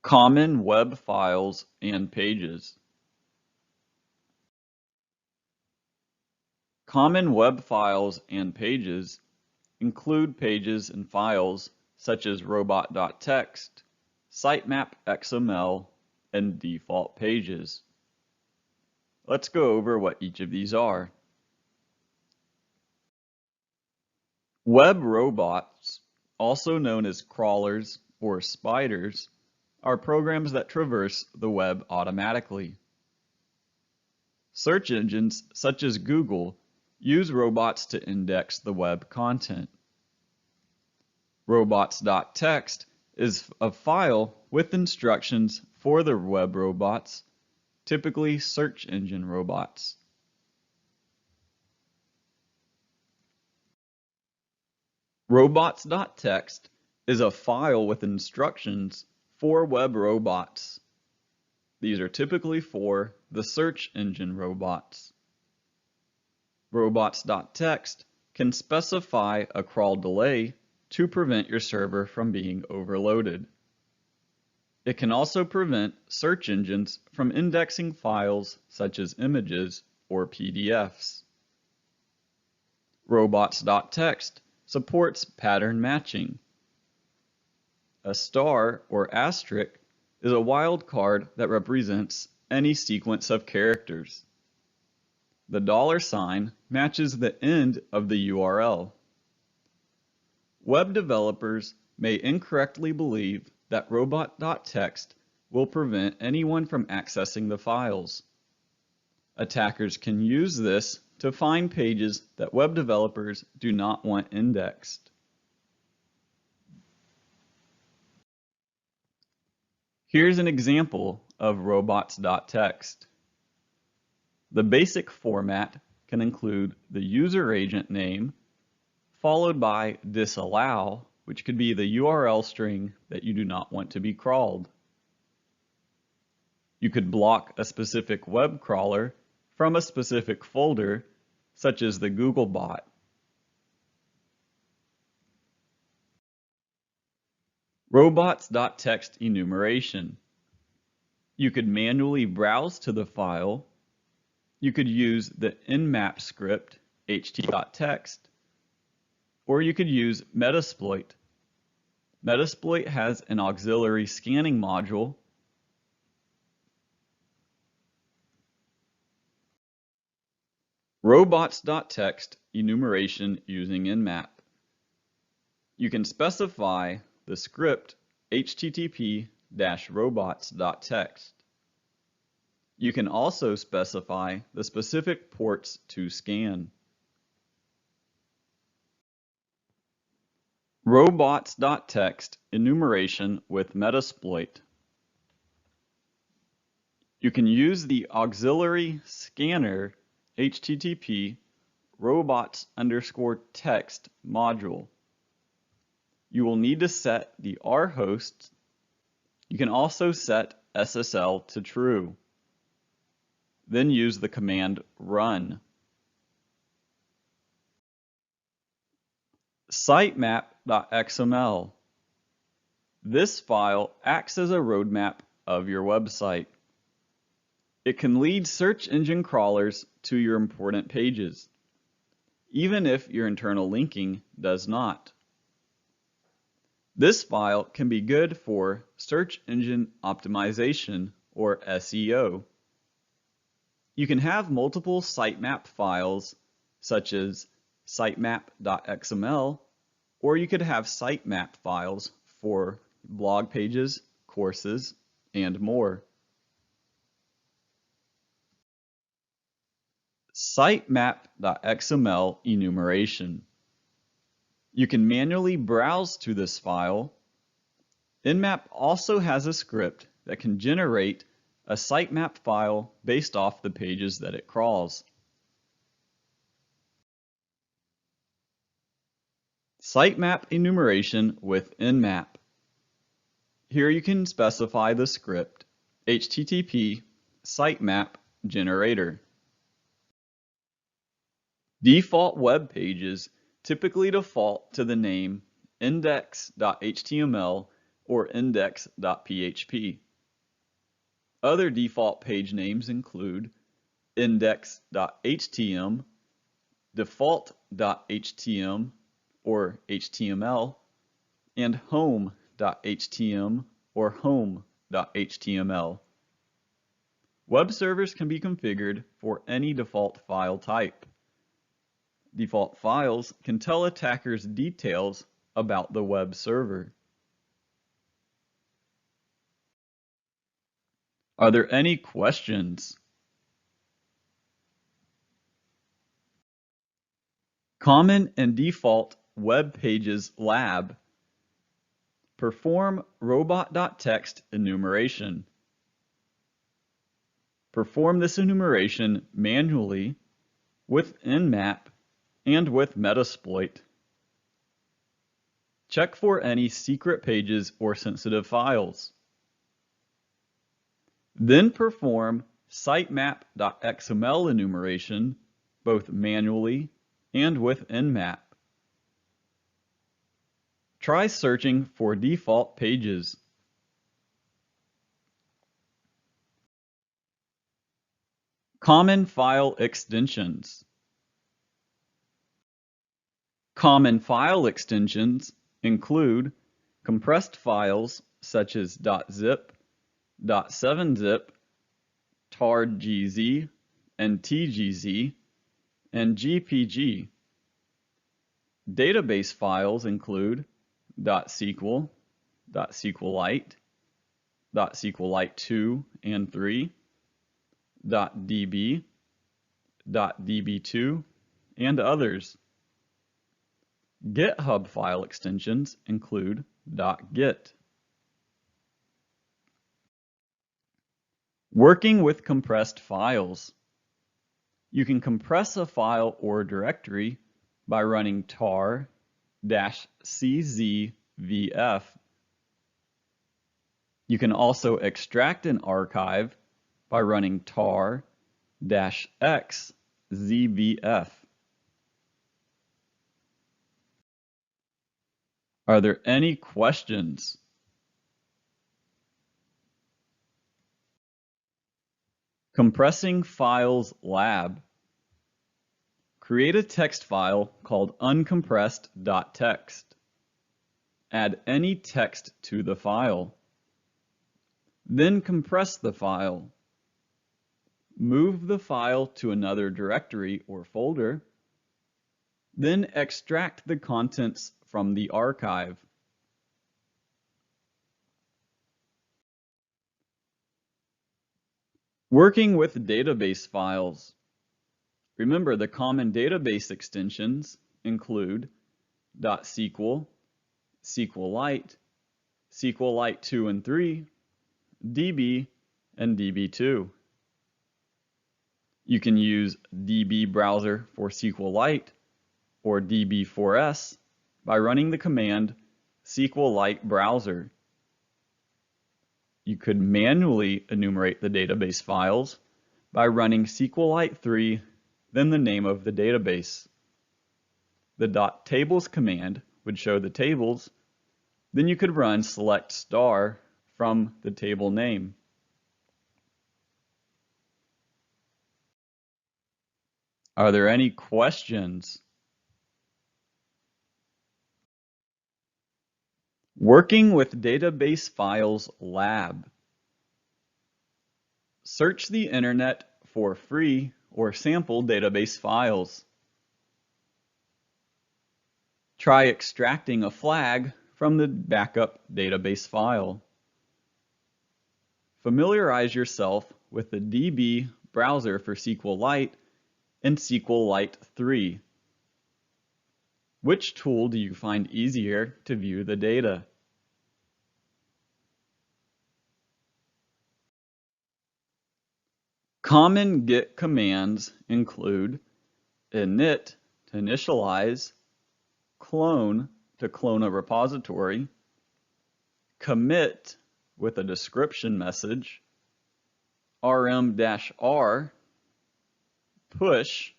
Common web files and pages. Common web files and pages include pages and files such as robot.txt, sitemap.xml, and default pages. Let's go over what each of these are. Web robots, also known as crawlers or spiders, are programs that traverse the web automatically. Search engines such as Google use robots to index the web content. Robots.txt is a file with instructions for the web robots, typically search engine robots. Robots.txt is a file with instructions for web robots. These are typically for the search engine robots. Robots.txt can specify a crawl delay to prevent your server from being overloaded. It can also prevent search engines from indexing files such as images or PDFs. Robots.txt supports pattern matching. A star or asterisk is a wildcard that represents any sequence of characters. The $sign matches the end of the URL. Web developers may incorrectly believe that robot.txt will prevent anyone from accessing the files. Attackers can use this to find pages that web developers do not want indexed. Here's an example of robots.txt. The basic format can include the user agent name, followed by disallow, which could be the URL string that you do not want to be crawled. You could block a specific web crawler from a specific folder, such as the Google bot. Robots.txt enumeration. You could manually browse to the file. You could use the nmap script, ht.txt, or you could use Metasploit. Metasploit has an auxiliary scanning module. Robots.txt enumeration using nmap. You can specify the script http-robots.txt. You can also specify the specific ports to scan. Robots.txt enumeration with Metasploit. You can use the auxiliary scanner http robots_text module. You will need to set the rhost. You can also set SSL to true. Then use the command run. Sitemap.xml. This file acts as a roadmap of your website. It can lead search engine crawlers to your important pages, even if your internal linking does not. This file can be good for search engine optimization or SEO. You can have multiple sitemap files such as sitemap.xml, or you could have sitemap files for blog pages, courses, and more. Sitemap.xml enumeration. You can manually browse to this file. Nmap also has a script that can generate a sitemap file based off the pages that it crawls. Sitemap enumeration with nmap. Here you can specify the script http sitemap generator. Default web pages typically default to the name index.html or index.php. Other default page names include index.htm, default.htm or HTML, and home.htm or home.html. Web servers can be configured for any default file type. Default files can tell attackers details about the web server. Are there any questions? Common and default web pages lab. Perform robot.txt enumeration. Perform this enumeration manually with nmap and with Metasploit. Check for any secret pages or sensitive files. Then perform sitemap.xml enumeration both manually and with nmap. Try searching for default pages. Common file extensions. Common file extensions include compressed files such as .zip, .7zip, targz, and tgz, and gpg. Database files include .sql, .sqlite, .sqlite2 and 3, .db, .db2, and others. GitHub file extensions include .git. Working with compressed files. You can compress a file or directory by running tar-czvf. You can also extract an archive by running tar-xzvf. Are there any questions? Compressing Files Lab. Create a text file called uncompressed.txt. Add any text to the file. Then compress the file. Move the file to another directory or folder. Then extract the contents from the archive. Working with database files. Remember, the common database extensions include .SQL, SQLite, SQLite 2 and 3, DB, and DB2. You can use DB browser for SQLite or DB4S by running the command SQLite browser. You could manually enumerate the database files by running SQLite 3, then the name of the database. The .tables command would show the tables, then you could run select star from the table name. Are there any questions? Working with Database Files Lab. Search the internet for free or sample database files. Try extracting a flag from the backup database file. Familiarize yourself with the DB browser for SQLite and SQLite 3. Which tool do you find easier to view the data? Common Git commands include init to initialize, clone to clone a repository, commit with a description message, rm-r, push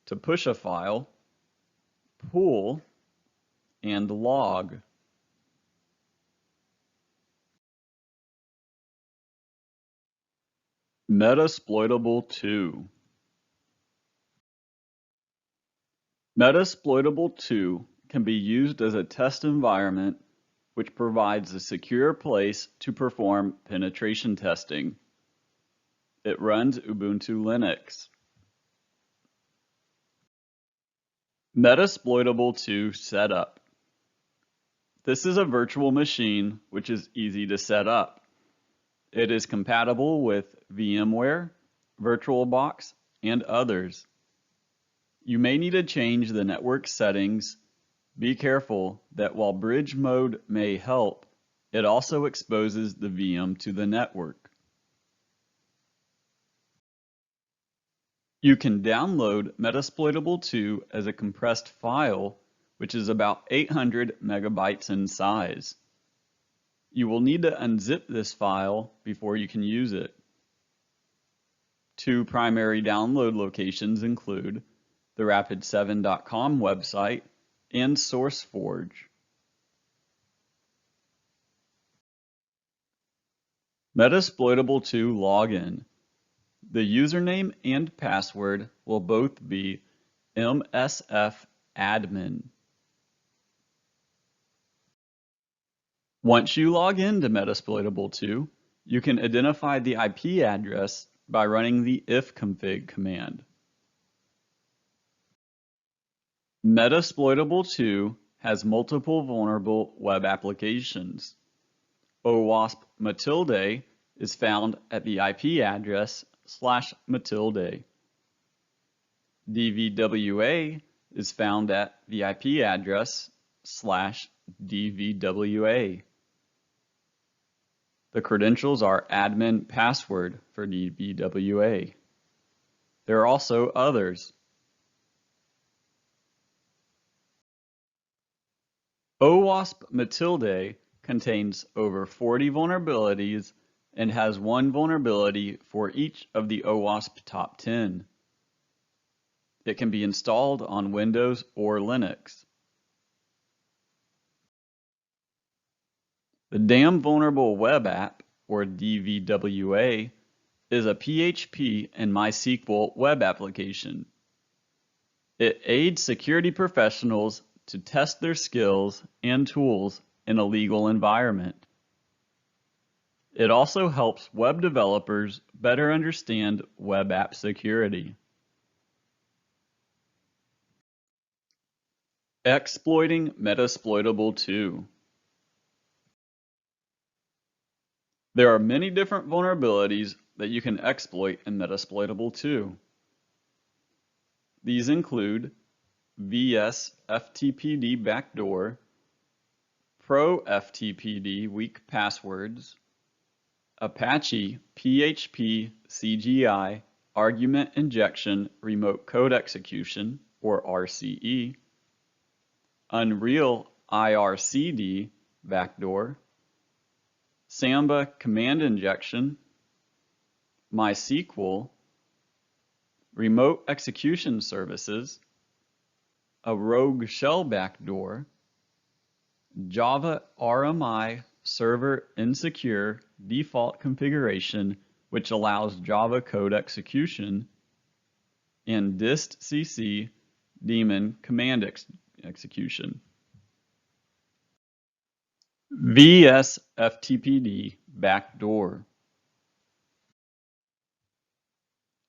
to push a file, pull, and log. Metasploitable 2. Metasploitable 2 can be used as a test environment which provides a secure place to perform penetration testing. It runs Ubuntu Linux. Metasploitable 2 setup. This is a virtual machine which is easy to set up. It is compatible with VMware, VirtualBox, and others. You may need to change the network settings. Be careful that while bridge mode may help, it also exposes the VM to the network. You can download Metasploitable 2 as a compressed file, which is about 800 megabytes in size. You will need to unzip this file before you can use it. Two primary download locations include the rapid7.com website and SourceForge. Metasploitable 2 login. The username and password will both be msfadmin. Once you log into Metasploitable 2, you can identify the IP address by running the ifconfig command. Metasploitable 2 has multiple vulnerable web applications. OWASP Matilde is found at the IP address /Matilde. DVWA is found at the IP address /DVWA. The credentials are admin password for DVWA. There are also others. OWASP Matilde contains over 40 vulnerabilities and has one vulnerability for each of the OWASP top 10. It can be installed on Windows or Linux. The Damn Vulnerable Web App, or DVWA, is a PHP and MySQL web application. It aids security professionals to test their skills and tools in a legal environment. It also helps web developers better understand web app security. Exploiting Metasploitable 2. There are many different vulnerabilities that you can exploit in Metasploitable 2. These include VS FTPD backdoor, Pro FTPD weak passwords, Apache PHP CGI argument injection remote code execution, or RCE, Unreal IRCD backdoor, Samba command injection, MySQL, remote execution services, a rogue shell backdoor, Java RMI server insecure default configuration, which allows Java code execution, and distcc daemon command execution. VS FTPD backdoor.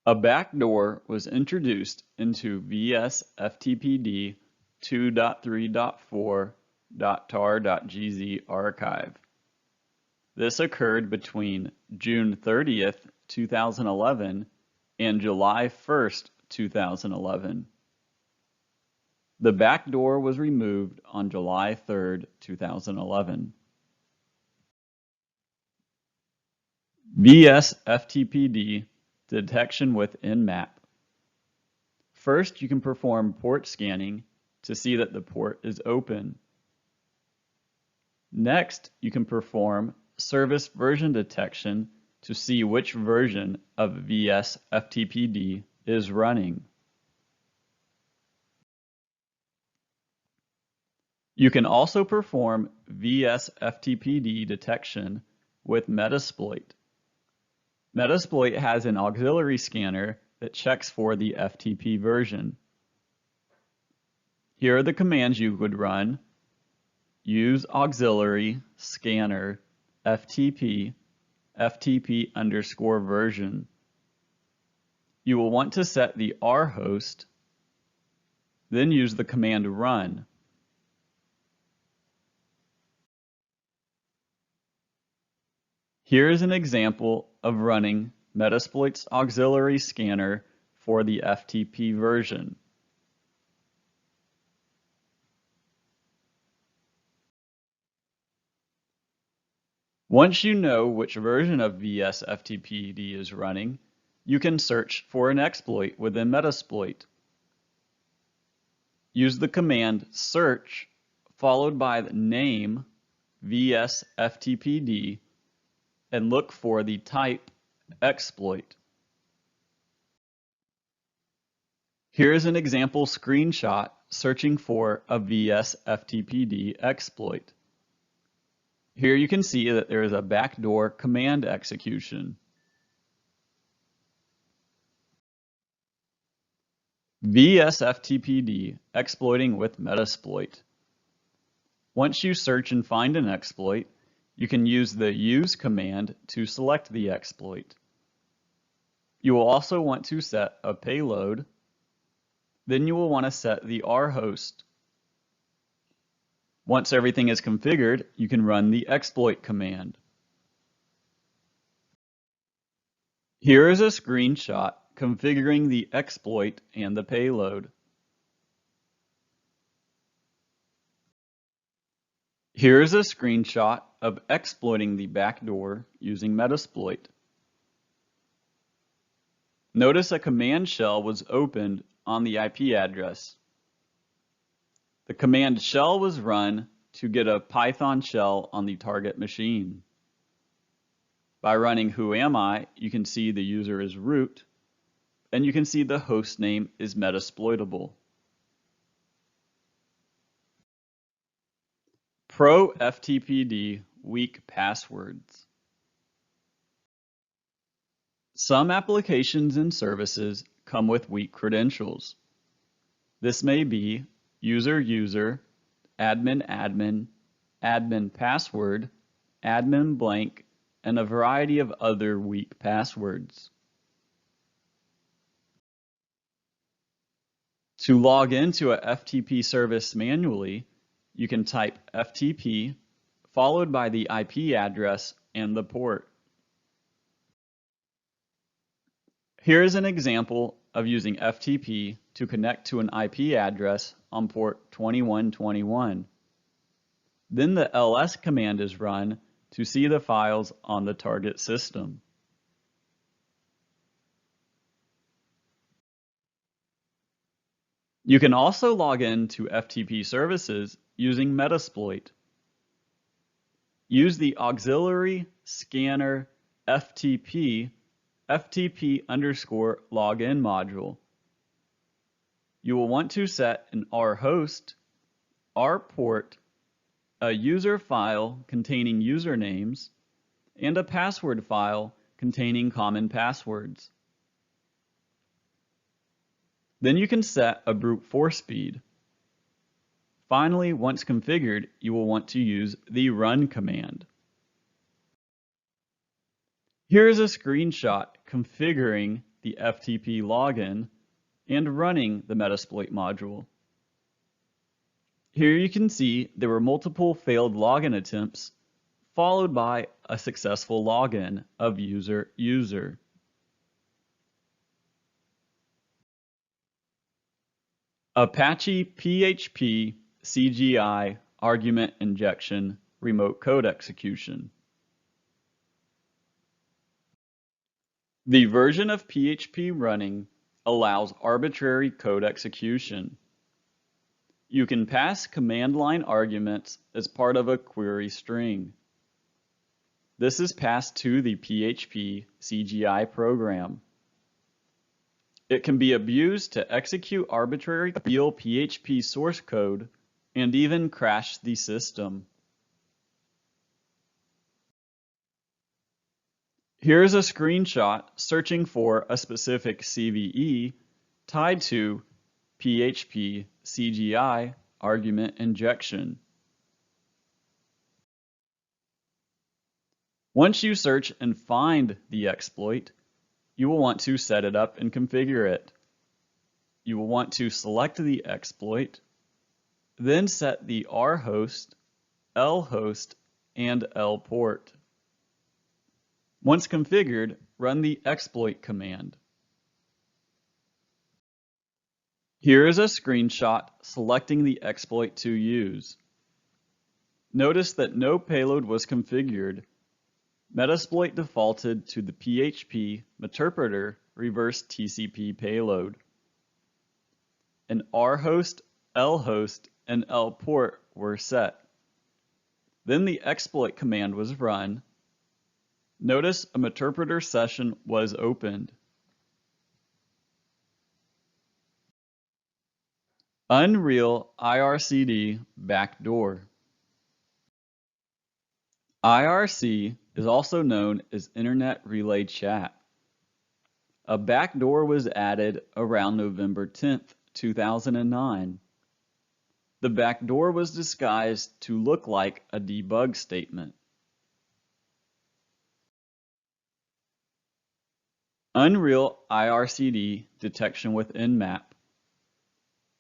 A backdoor was introduced into VS FTPD 2.3.4.tar.gz archive. This occurred between June 30th, 2011 and July 1st, 2011. The backdoor was removed on July 3rd, 2011. VS FTPD detection with Nmap. First, you can perform port scanning to see that the port is open. Next, you can perform service version detection to see which version of VS FTPD is running. You can also perform VS FTPD detection with Metasploit. Metasploit has an auxiliary scanner that checks for the FTP version. Here are the commands you would run. Use auxiliary scanner FTP FTP_version. You will want to set the R host, then use the command run. Here is an example of running Metasploit's auxiliary scanner for the FTP version. Once you know which version of VS FTPD is running, you can search for an exploit within Metasploit. Use the command search followed by the name VS FTPD and look for the type exploit. Here is an example screenshot searching for a VS FTPD exploit. Here you can see that there is a backdoor command execution. VS FTPD exploiting with Metasploit. Once you search and find an exploit, you can use the use command to select the exploit. You will also want to set a payload. Then you will want to set the R host. Once everything is configured, you can run the exploit command. Here is a screenshot configuring the exploit and the payload. Here is a screenshot of exploiting the backdoor using Metasploit. Notice a command shell was opened on the IP address. The command shell was run to get a Python shell on the target machine. By running whoami, you can see the user is root, and you can see the host name is Metasploitable. Pro FTPD weak passwords. Some applications and services come with weak credentials. This may be user-user, admin-admin, admin password, admin blank, and a variety of other weak passwords. To log into a FTP service manually, you can type FTP followed by the IP address and the port. Here is an example of using FTP to connect to an IP address on port 2121. Then the ls command is run to see the files on the target system. You can also log in to FTP services using Metasploit. Use the auxiliary scanner FTP FTP_login module. You will want to set an rhost, rport, a user file containing usernames, and a password file containing common passwords. Then you can set a brute force speed. Finally, once configured, you will want to use the run command. Here is a screenshot configuring the FTP login and running the Metasploit module. Here you can see there were multiple failed login attempts followed by a successful login of user. Apache PHP CGI argument injection remote code execution. The version of PHP running allows arbitrary code execution. You can pass command line arguments as part of a query string. This is passed to the PHP CGI program. It can be abused to execute arbitrary real PHP source code and even crash the system. Here's a screenshot searching for a specific CVE tied to PHP CGI argument injection. Once you search and find the exploit, you will want to set it up and configure it. You will want to select the exploit, then set the rhost, lhost, and lport. Once configured, run the exploit command. Here is a screenshot selecting the exploit to use. Notice that no payload was configured. Metasploit defaulted to the PHP Meterpreter reverse TCP payload. An rhost, lhost, and lport were set. Then the exploit command was run. Notice a Meterpreter session was opened. Unreal IRCD backdoor. IRC is also known as Internet Relay Chat. A backdoor was added around November 10th, 2009. The backdoor was disguised to look like a debug statement. Unreal IRCD detection with Nmap.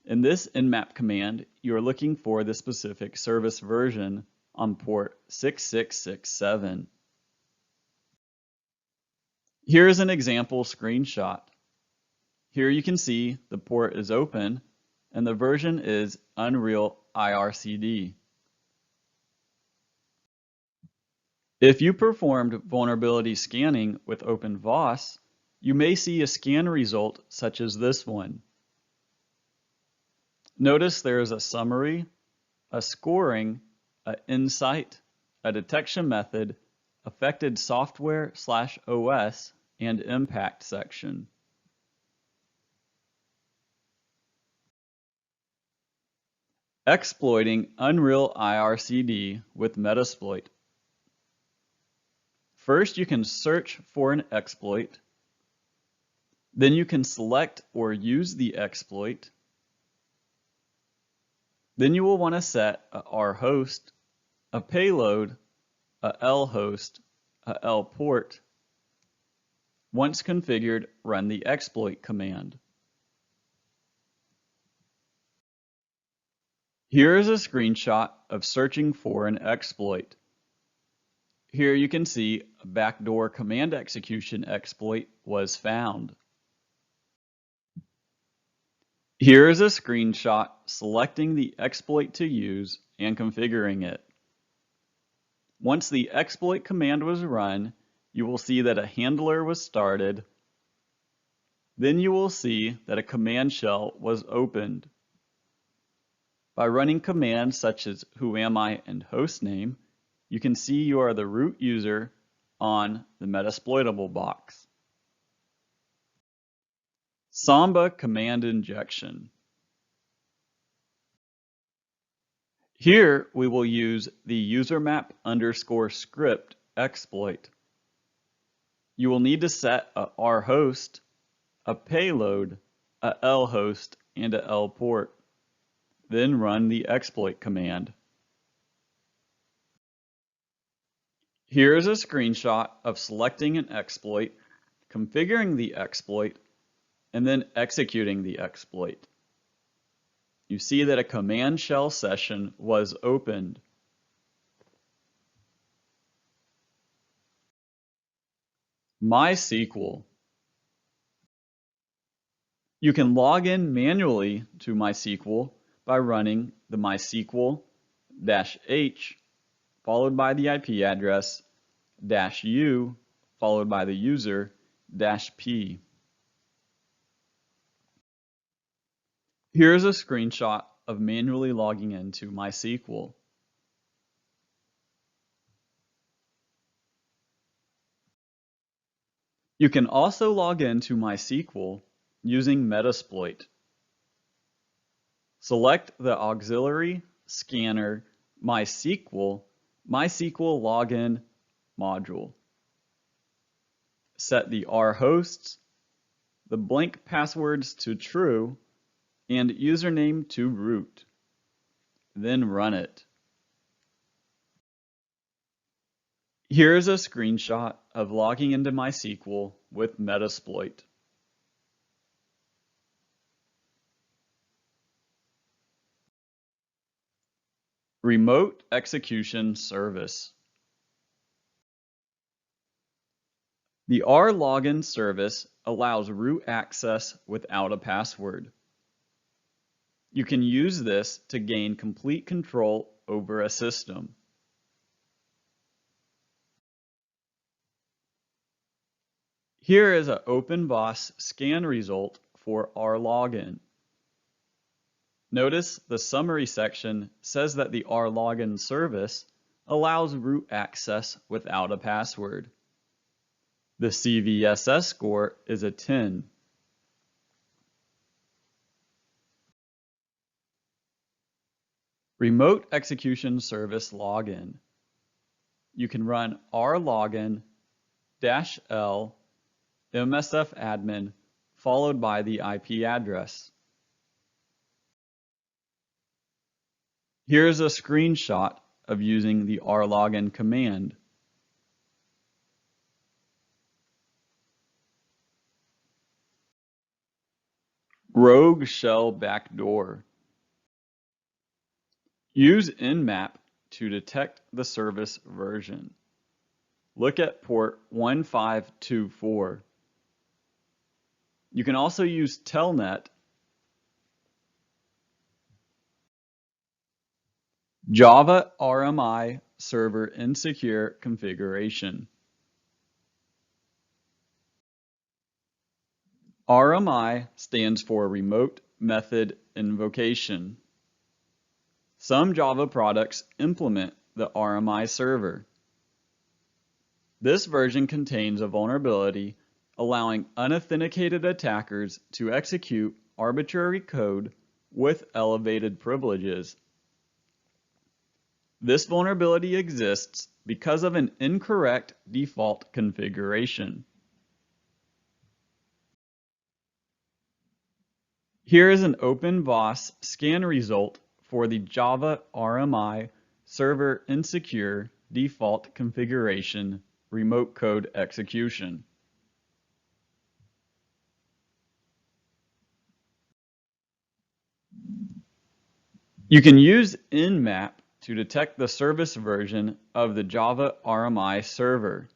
In this Nmap command, you are looking for the specific service version on port 6667. Here is an example screenshot. Here you can see the port is open and the version is Unreal IRCD. If you performed vulnerability scanning with OpenVAS, you may see a scan result such as this one. Notice there is a summary, a scoring, an insight, a detection method, affected software/OS, and impact section. Exploiting Unreal IRCD with Metasploit. First, you can search for an exploit, Then you can select or use the exploit. Then you will want to set a R host, a payload, a L host, a L port. Once configured, run the exploit command. Here is a screenshot of searching for an exploit. Here you can see a backdoor command execution exploit was found. Here is a screenshot selecting the exploit to use and configuring it. Once the exploit command was run, you will see that a handler was started. Then you will see that a command shell was opened. By running commands such as whoami and hostname, you can see you are the root user on the Metasploitable box. Samba command injection. Here we will use the usermap_script exploit. You will need to set a R host, a payload, a L host, and a L port. Then run the exploit command. Here is a screenshot of selecting an exploit, configuring the exploit, and then executing the exploit. You see that a command shell session was opened. MySQL. You can log in manually to MySQL by running the MySQL-H followed by the IP address -U followed by the user -P. Here's a screenshot of manually logging into MySQL. You can also log into MySQL using Metasploit. Select the auxiliary scanner MySQL login module. Set the R hosts, the blank passwords to true, and username to root. Then run it. Here's a screenshot of logging into MySQL with Metasploit. Remote Execution Service. The R-Login service allows root access without a password. You can use this to gain complete control over a system. Here is an OpenBOSS scan result for R-Login. Notice the summary section says that the R-Login service allows root access without a password. The CVSS score is a 10. Remote Execution Service Login. You can run rlogin -l msfadmin followed by the IP address. Here's a screenshot of using the rlogin command. Rogue shell backdoor. Use Nmap to detect the service version. Look at port 1524. You can also use Telnet, Java RMI server insecure configuration. RMI stands for Remote Method Invocation. Some Java products implement the RMI server. This version contains a vulnerability allowing unauthenticated attackers to execute arbitrary code with elevated privileges. This vulnerability exists because of an incorrect default configuration. Here is an OpenVOS scan result for the Java RMI Server Insecure Default Configuration Remote Code Execution. You can use Nmap to detect the service version of the Java RMI server.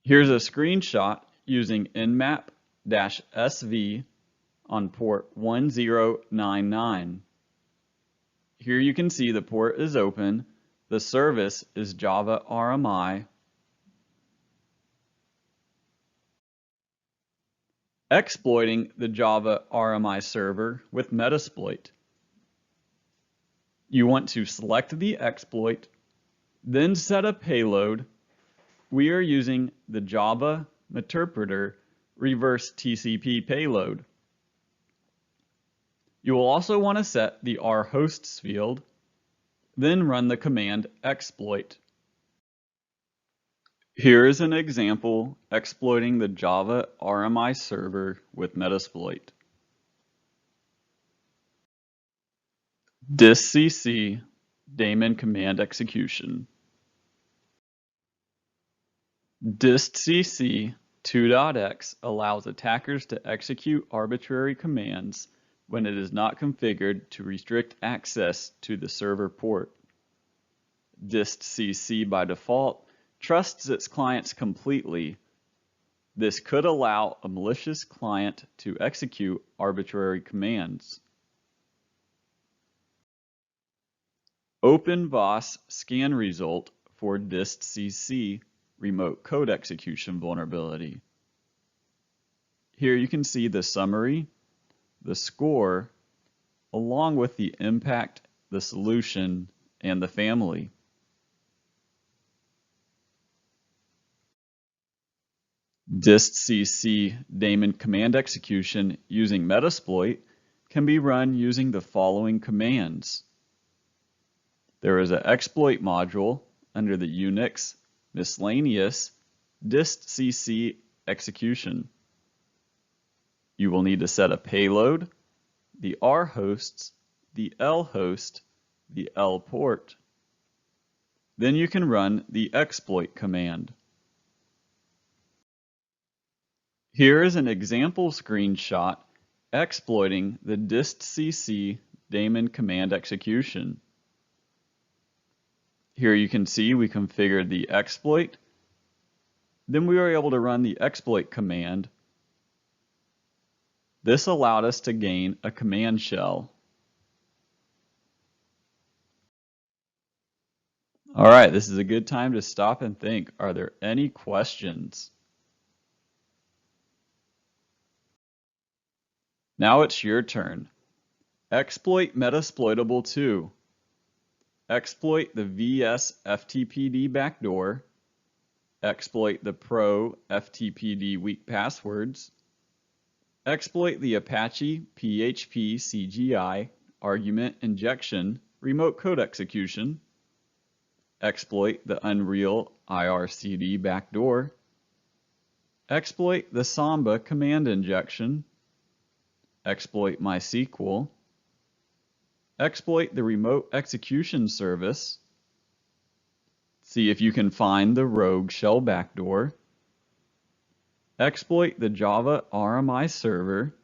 Here's a screenshot using Nmap-SV on port 1099. Here you can see the port is open, the service is Java RMI. Exploiting the Java RMI server with Metasploit. You want to select the exploit, then set a payload. We are using the Java Meterpreter reverse TCP payload. You will also want to set the rhosts field, then run the command exploit. Here is an example exploiting the Java RMI server with Metasploit. distcc daemon command execution. distcc 2.x allows attackers to execute arbitrary commands when it is not configured to restrict access to the server port. distcc by default trusts its clients completely. This could allow a malicious client to execute arbitrary commands. OpenVOS scan result for distcc remote code execution vulnerability. Here you can see the summary, the score, along with the impact, the solution, and the family. distcc daemon command execution using Metasploit can be run using the following commands. There is an exploit module under the Unix miscellaneous distcc execution. You will need to set a payload, the rhosts, the lhost, the lport. Then you can run the exploit command. Here is an example screenshot exploiting the distcc daemon command execution. Here you can see we configured the exploit. Then we were able to run the exploit command. This allowed us to gain a command shell. All right, this is a good time to stop and think. Are there any questions? Now it's your turn. Exploit Metasploitable 2. Exploit the VS FTPD backdoor. Exploit the Pro FTPD weak passwords. Exploit the Apache PHP CGI argument injection remote code execution. Exploit the Unreal IRCD backdoor. Exploit the Samba command injection. Exploit MySQL. Exploit the remote execution service. See if you can find the rogue shell backdoor. Exploit the Java RMI server.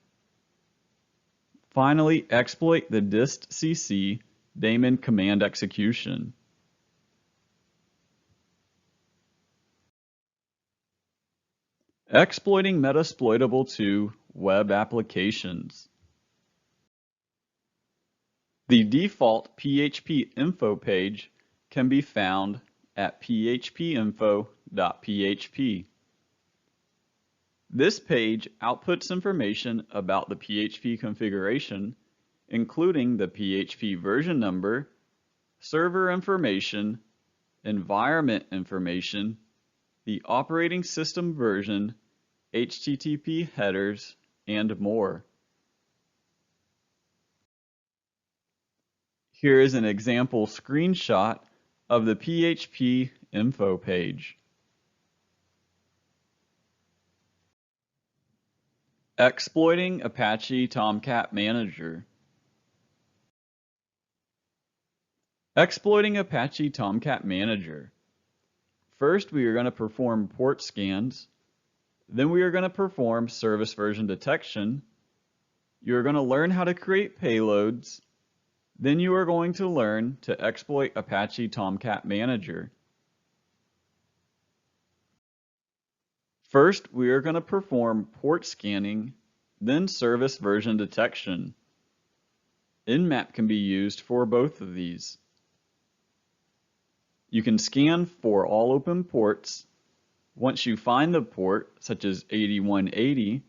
Finally, exploit the distcc daemon command execution. Exploiting Metasploitable 2 web applications. The default PHP info page can be found at phpinfo.php. This page outputs information about the PHP configuration, including the PHP version number, server information, environment information, the operating system version, HTTP headers, and more. Here is an example screenshot of the PHP info page. Exploiting Apache Tomcat Manager. Exploiting Apache Tomcat Manager. First, we are going to perform port scans. Then we are going to perform service version detection. You're going to learn how to create payloads. Then you are going to learn to exploit Apache Tomcat Manager. First, we are going to perform port scanning, then service version detection. Nmap can be used for both of these. You can scan for all open ports. Once you find the port, such as 8180,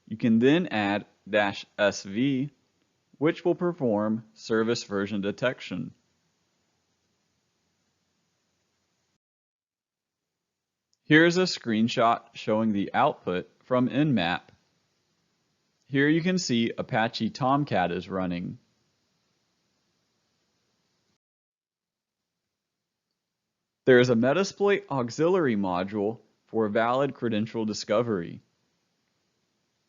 you can then add -SV, which will perform service version detection. Here's a screenshot showing the output from Nmap. Here you can see Apache Tomcat is running. There is a Metasploit auxiliary module for valid credential discovery.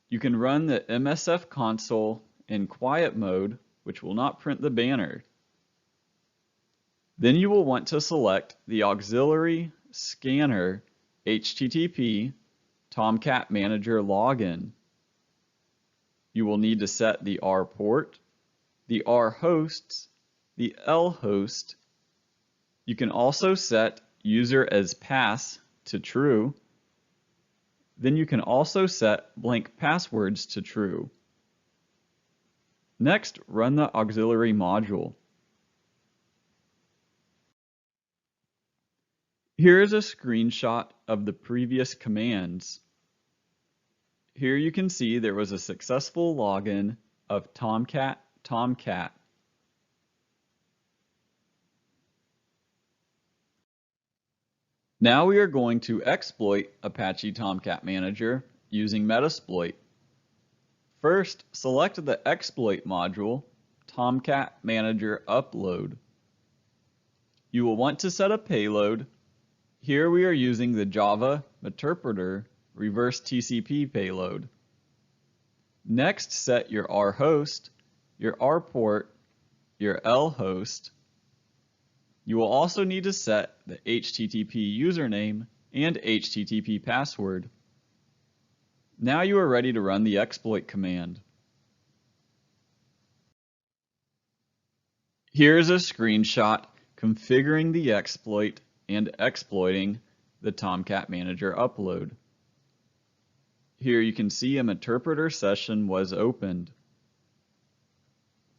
You can run the MSF console in quiet mode, which will not print the banner. Then you will want to select the auxiliary scanner HTTP Tomcat Manager login. You will need to set the R port, the R hosts, the L host. You can also set user as pass to true. Then you can also set blank passwords to true. Next, run the auxiliary module. Here is a screenshot of the previous commands. Here you can see there was a successful login of Tomcat. Now we are going to exploit Apache Tomcat Manager using Metasploit. First, select the exploit module, Tomcat Manager Upload. You will want to set a payload. Here we are using the Java Meterpreter reverse TCP payload. Next, set your R host, your R port, your L host. You will also need to set the HTTP username and HTTP password. Now you are ready to run the exploit command. Here is a screenshot configuring the exploit and exploiting the Tomcat Manager upload. Here you can see a Meterpreter session was opened.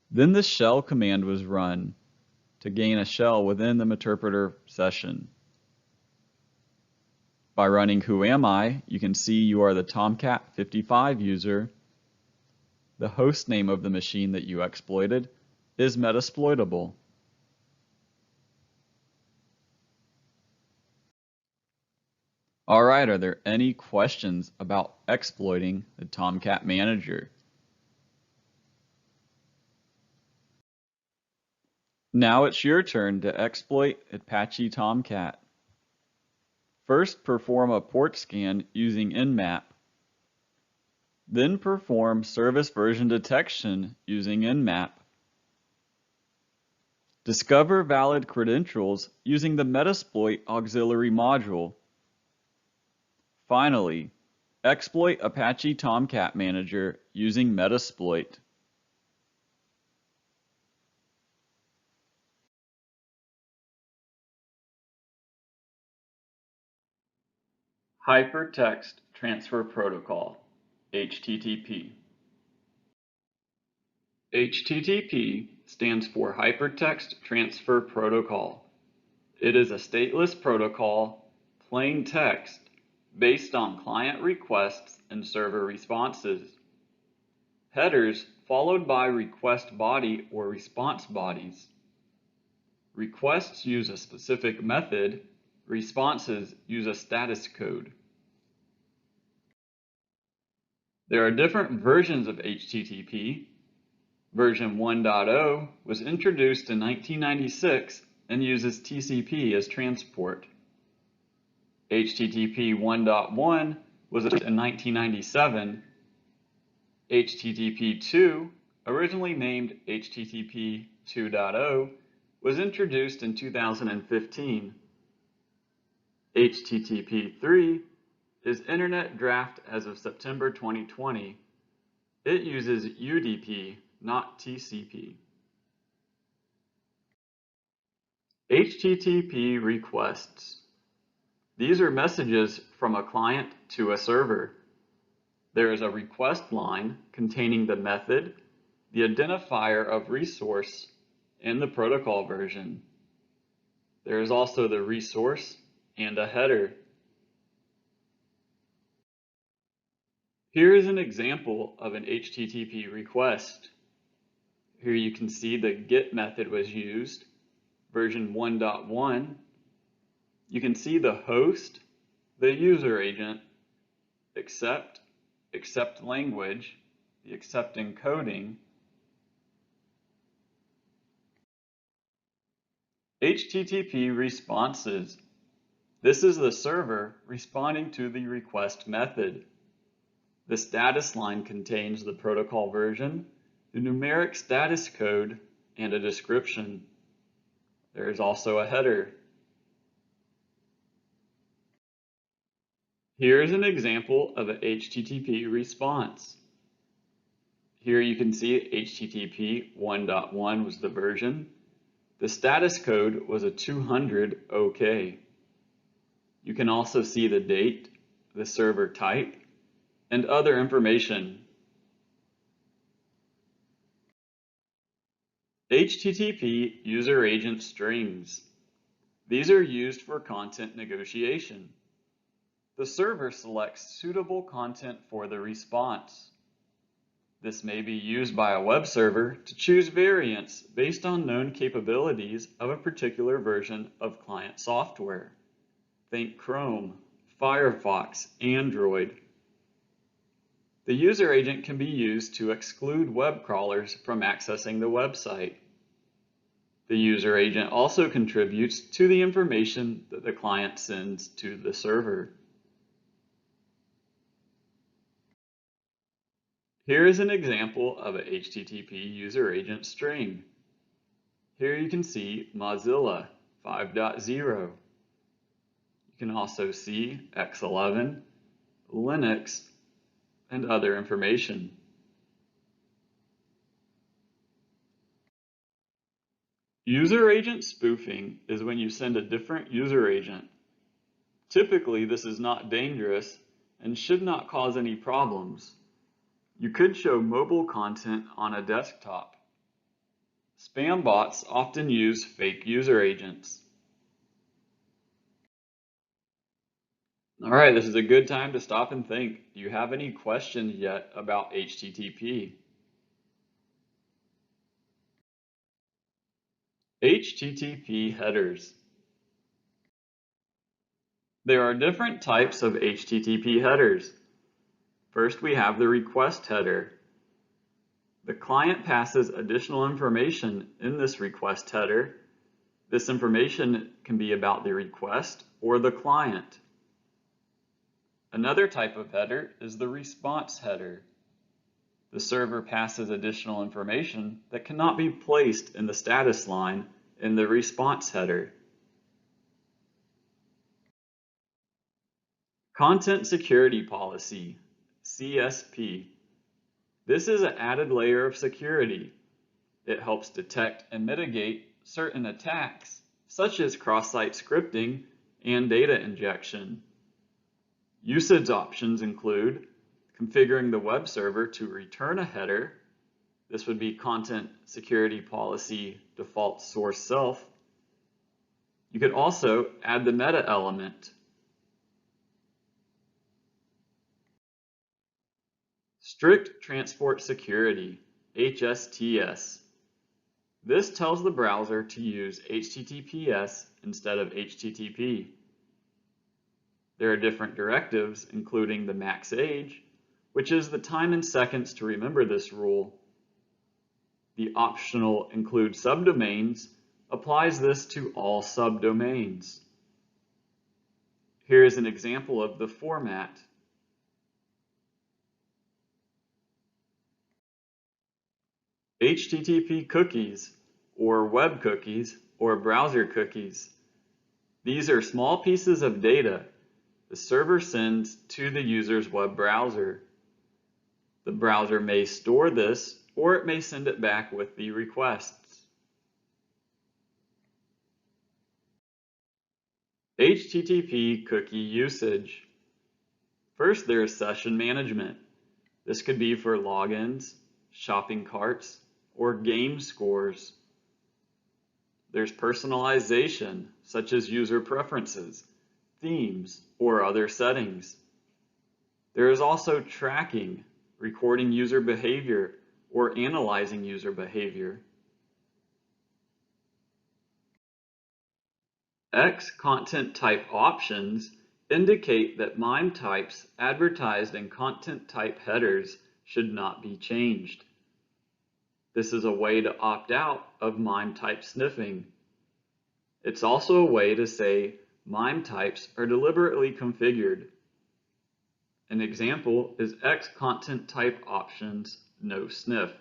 Then the shell command was run to gain a shell within the Meterpreter session. By running whoami, you can see you are the Tomcat 55 user. The host name of the machine that you exploited is Metasploitable. All right, are there any questions about exploiting the Tomcat Manager? Now it's your turn to exploit Apache Tomcat. First, perform a port scan using Nmap. Then perform service version detection using Nmap. Discover valid credentials using the Metasploit auxiliary module. Finally, exploit Apache Tomcat Manager using Metasploit. Hypertext Transfer Protocol, HTTP. HTTP stands for Hypertext Transfer Protocol. It is a stateless protocol, plain text, based on client requests and server responses. Headers followed by request body or response bodies. Requests use a specific method, responses use a status code. There are different versions of HTTP. Version 1.0 was introduced in 1996 and uses TCP as transport. HTTP 1.1 was in 1997. HTTP 2, originally named HTTP 2.0, was introduced in 2015. HTTP 3 is Internet Draft as of September 2020. It uses UDP, not TCP. HTTP requests. These are messages from a client to a server. There is a request line containing the method, the identifier of resource, and the protocol version. There is also the resource and a header. Here is an example of an HTTP request. Here you can see the GET method was used, version 1.1. You can see the host, the user agent, accept language, the accept encoding, HTTP responses. This is the server responding to the request method. The status line contains the protocol version, the numeric status code, and a description. There is also a header. Here is an example of an HTTP response. Here you can see HTTP 1.1 was the version. The status code was a 200 OK. You can also see the date, the server type, and other information. HTTP user agent strings. These are used for content negotiation. The server selects suitable content for the response. This may be used by a web server to choose variants based on known capabilities of a particular version of client software. Think Chrome, Firefox, Android. The user agent can be used to exclude web crawlers from accessing the website. The user agent also contributes to the information that the client sends to the server. Here is an example of an HTTP user agent string. Here you can see Mozilla 5.0. You can also see X11, Linux, and other information. User agent spoofing is when you send a different user agent. Typically, this is not dangerous and should not cause any problems. You could show mobile content on a desktop. Spam bots often use fake user agents. All right, this is a good time to stop and think. Do you have any questions yet about HTTP? HTTP headers. There are different types of HTTP headers. First, we have the request header. The client passes additional information in this request header. This information can be about the request or the client. Another type of header is the response header. The server passes additional information that cannot be placed in the status line in the response header. Content Security Policy, CSP. This is an added layer of security. It helps detect and mitigate certain attacks, such as cross-site scripting and data injection. Usage options include configuring the web server to return a header. This would be Content Security Policy default source self. You could also add the meta element. Strict Transport Security, HSTS. This tells the browser to use HTTPS instead of HTTP. There are different directives, including the max age, which is the time in seconds to remember this rule. The optional include subdomains applies this to all subdomains. Here is an example of the format. HTTP cookies, or web cookies, or browser cookies. These are small pieces of data the server sends to the user's web browser. The browser may store this, or it may send it back with the requests. HTTP cookie usage. First, there is session management. This could be for logins, shopping carts, or game scores. There's personalization, such as user preferences, themes, or other settings. There is also tracking, recording user behavior, or analyzing user behavior. X content type options indicate that MIME types advertised in content type headers should not be changed. This is a way to opt out of MIME type sniffing. It's also a way to say MIME types are deliberately configured. An example is X content type options no sniff.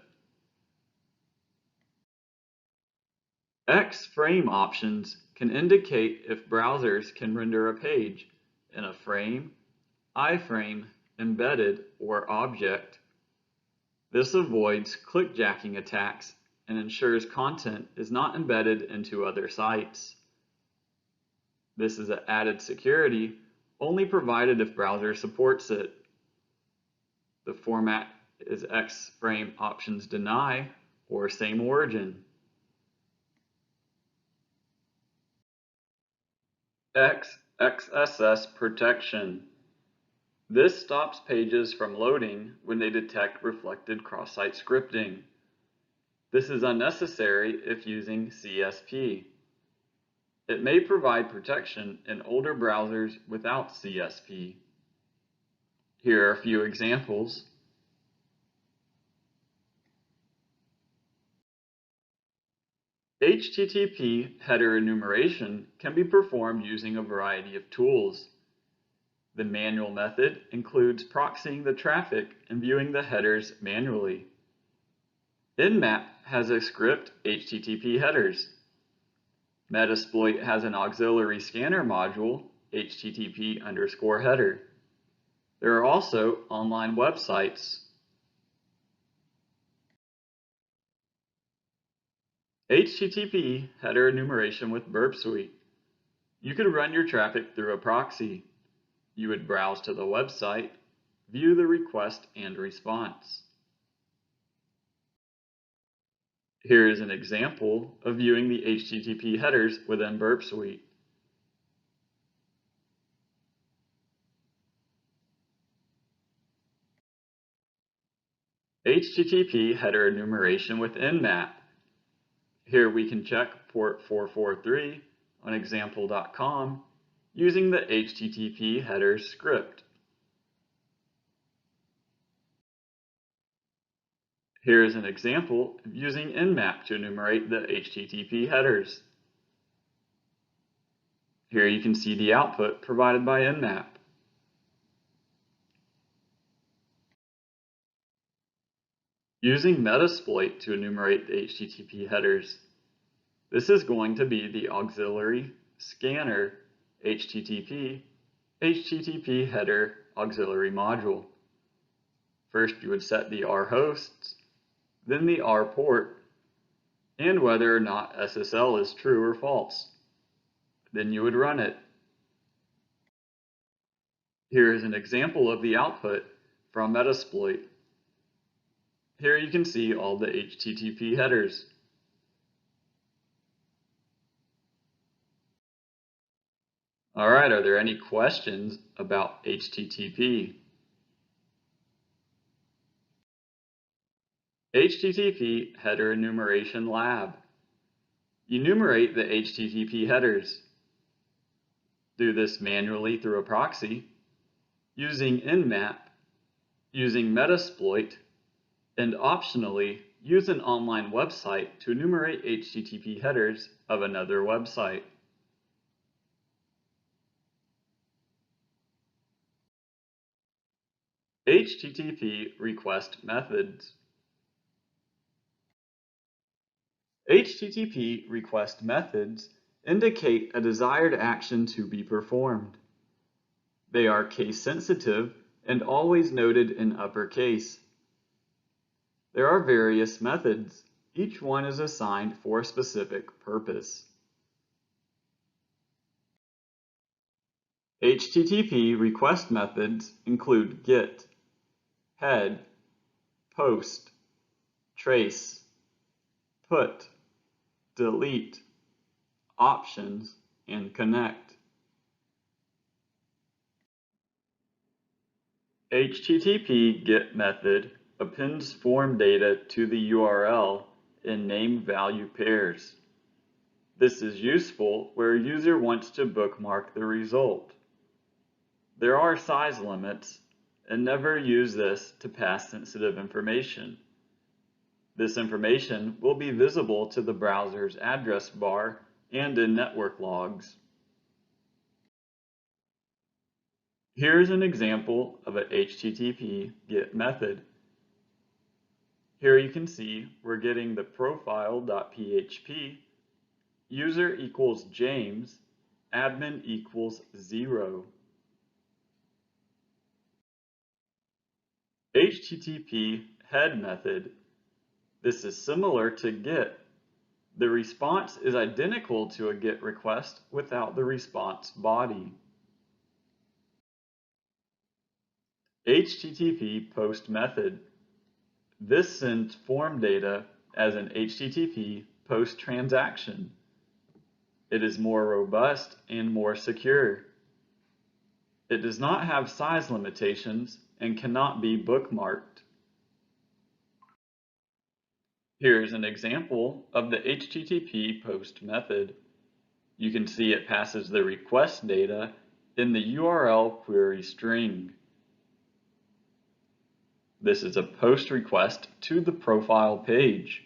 X frame options can indicate if browsers can render a page in a frame, iframe, embedded, or object. This avoids clickjacking attacks and ensures content is not embedded into other sites. This is an added security only provided if browser supports it. The format is X frame options deny or same origin. XSS protection. This stops pages from loading when they detect reflected cross-site scripting. This is unnecessary if using CSP. It may provide protection in older browsers without CSP. Here are a few examples. HTTP header enumeration can be performed using a variety of tools. The manual method includes proxying the traffic and viewing the headers manually. Nmap has a script HTTP headers. Metasploit has an auxiliary scanner module, HTTP_header. There are also online websites. HTTP header enumeration with Burp Suite. You could run your traffic through a proxy. You would browse to the website, view the request and response. Here is an example of viewing the HTTP headers within Burp Suite. HTTP header enumeration with Nmap. Here we can check port 443 on example.com using the HTTP headers script. Here is an example of using Nmap to enumerate the HTTP headers. Here you can see the output provided by Nmap. Using Metasploit to enumerate the HTTP headers. This is going to be the auxiliary scanner HTTP header auxiliary module. First you would set the R hosts, then the R port, and whether or not SSL is true or false. Then you would run it. Here is an example of the output from Metasploit. Here you can see all the HTTP headers. Alright, are there any questions about HTTP? HTTP Header Enumeration Lab. Enumerate the HTTP headers. Do this manually through a proxy, using Nmap, using Metasploit, and optionally use an online website to enumerate HTTP headers of another website. HTTP request methods. HTTP request methods indicate a desired action to be performed. They are case sensitive and always noted in uppercase. There are various methods. Each one is assigned for a specific purpose. HTTP request methods include GET, HEAD, POST, TRACE, PUT, DELETE, OPTIONS, and CONNECT. HTTP GET method appends form data to the URL in name-value pairs. This is useful where a user wants to bookmark the result. There are size limits, and never use this to pass sensitive information. This information will be visible to the browser's address bar and in network logs. Here's an example of an HTTP GET method. Here you can see we're getting the profile.php, user equals James, admin equals 0. HTTP head method. This is similar to GET. The response is identical to a GET request without the response body. HTTP post method. This sends form data as an HTTP post transaction. It is more robust and more secure. It does not have size limitations and cannot be bookmarked. Here's an example of the HTTP post method. You can see it passes the request data in the URL query string. This is a post request to the profile page.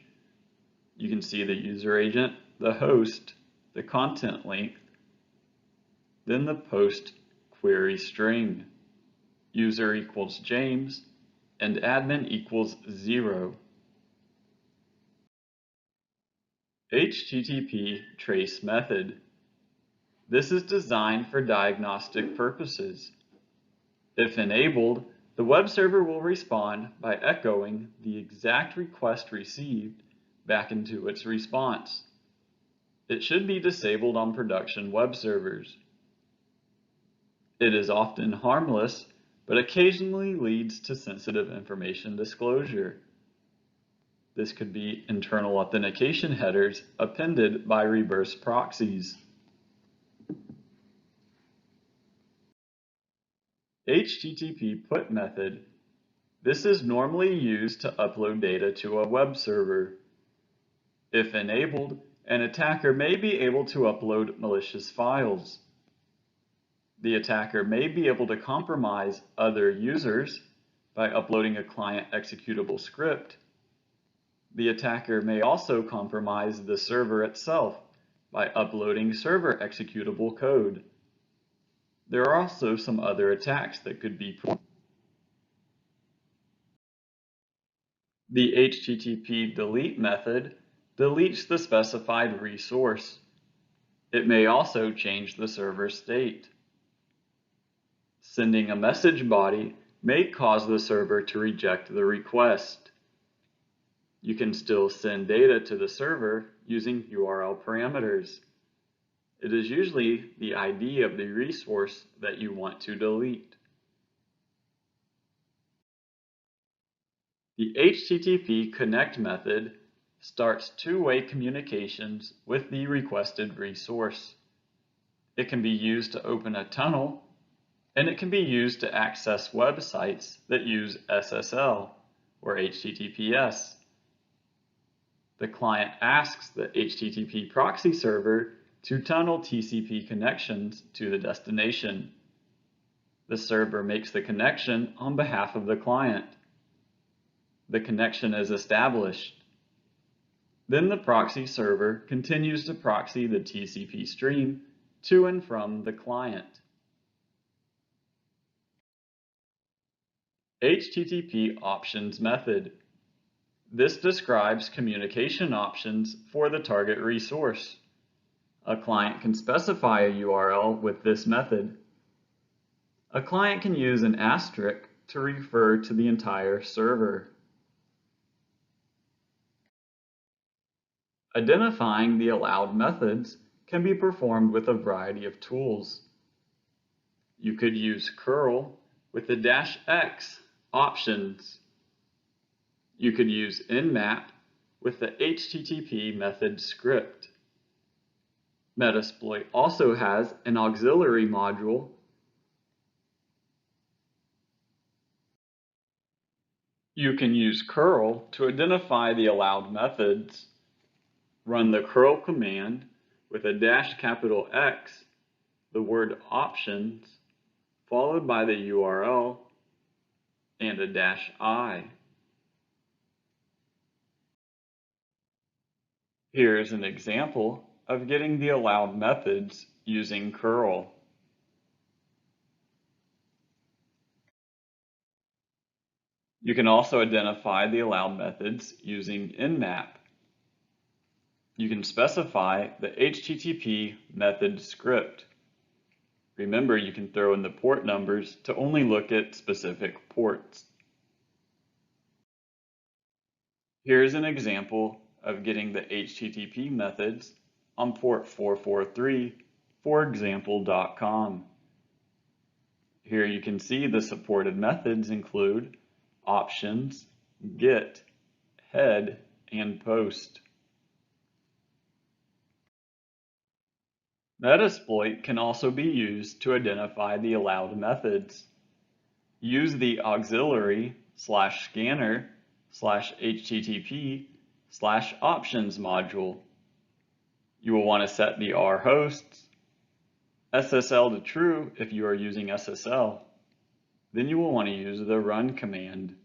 You can see the user agent, the host, the content length, then the post query string. User equals James and admin equals 0. HTTP trace method. This is designed for diagnostic purposes. If enabled, the web server will respond by echoing the exact request received back into its response. It should be disabled on production web servers. It is often harmless, but occasionally leads to sensitive information disclosure. This could be internal authentication headers appended by reverse proxies. HTTP put method. This is normally used to upload data to a web server. If enabled, an attacker may be able to upload malicious files. The attacker may be able to compromise other users by uploading a client executable script. The attacker may also compromise the server itself by uploading server executable code. There are also some other attacks that could be performed. The HTTP delete method deletes the specified resource. It may also change the server state. Sending a message body may cause the server to reject the request. You can still send data to the server using URL parameters. It is usually the ID of the resource that you want to delete. The HTTP connect method starts two-way communications with the requested resource. It can be used to open a tunnel, and it can be used to access websites that use SSL or HTTPS. The client asks the HTTP proxy server to tunnel TCP connections to the destination. The server makes the connection on behalf of the client. The connection is established. Then the proxy server continues to proxy the TCP stream to and from the client. HTTP options method. This describes communication options for the target resource. A client can specify a URL with this method. A client can use an asterisk to refer to the entire server. Identifying the allowed methods can be performed with a variety of tools. You could use curl with the -x options. You could use nmap with the HTTP method script. Metasploit also has an auxiliary module. You can use curl to identify the allowed methods. Run the curl command with a $X, the word options, followed by the URL, and a -I. Here is an example of getting the allowed methods using curl. You can also identify the allowed methods using nmap. You can specify the HTTP method script. Remember, you can throw in the port numbers to only look at specific ports. Here's an example of getting the HTTP methods on port 443 for example.com. Here you can see the supported methods include options, get, head, and post. Metasploit can also be used to identify the allowed methods. Use the auxiliary /scanner/http/options module. You will want to set the R hosts, SSL to true if you are using SSL. Then you will want to use the run command.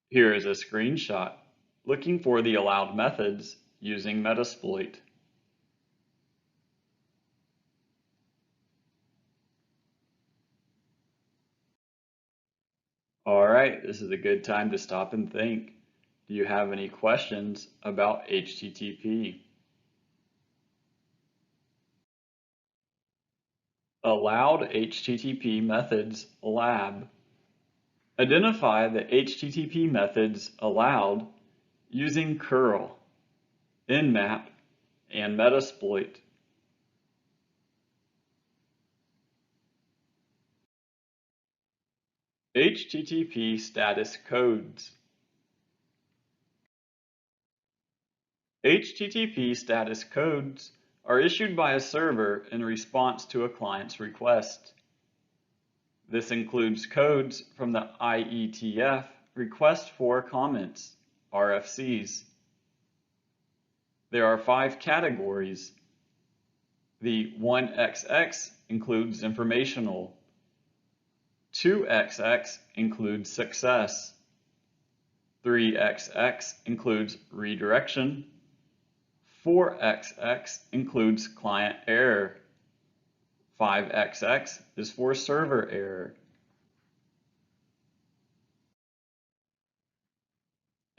Here is a screenshot looking for the allowed methods using Metasploit. All right, this is a good time to stop and think. Do you have any questions about HTTP? Allowed HTTP methods lab. Identify the HTTP methods allowed using curl, nmap, and Metasploit. HTTP status codes. HTTP status codes are issued by a server in response to a client's request. This includes codes from the IETF Request for Comments, RFCs. There are 5 categories. The 1XX includes informational. 2XX includes success. 3XX includes redirection. 4XX includes client error. 5XX is for server error.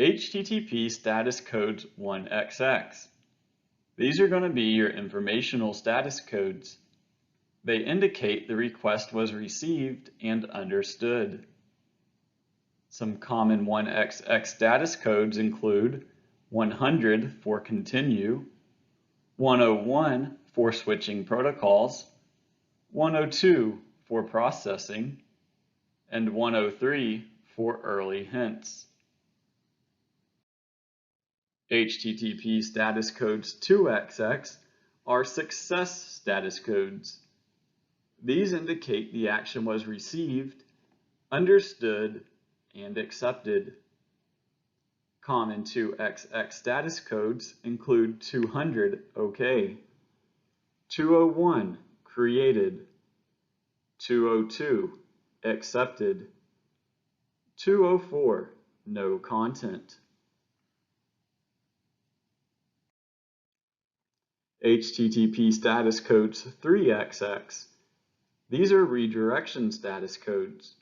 HTTP status codes 1XX. These are going to be your informational status codes. They indicate the request was received and understood. Some common 1XX status codes include 100 for continue, 101 for switching protocols, 102 for processing, and 103 for early hints. HTTP status codes 2XX are success status codes. These indicate the action was received, understood, and accepted. Common 2XX status codes include 200 OK, 201 created, 202 accepted, 204 no content. HTTP status codes 3XX. These are redirection status codes.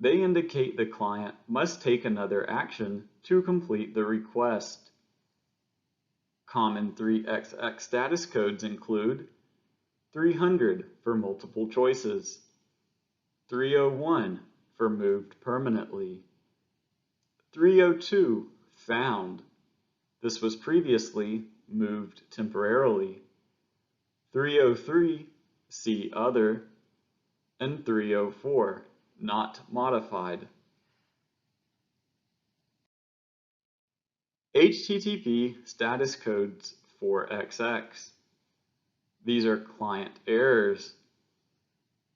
They indicate the client must take another action to complete the request. Common 3XX status codes include 300 for multiple choices, 301 for moved permanently, 302 found. This was previously moved temporarily, 303 see other, and 304 not modified. HTTP status codes 4XX. These are client errors.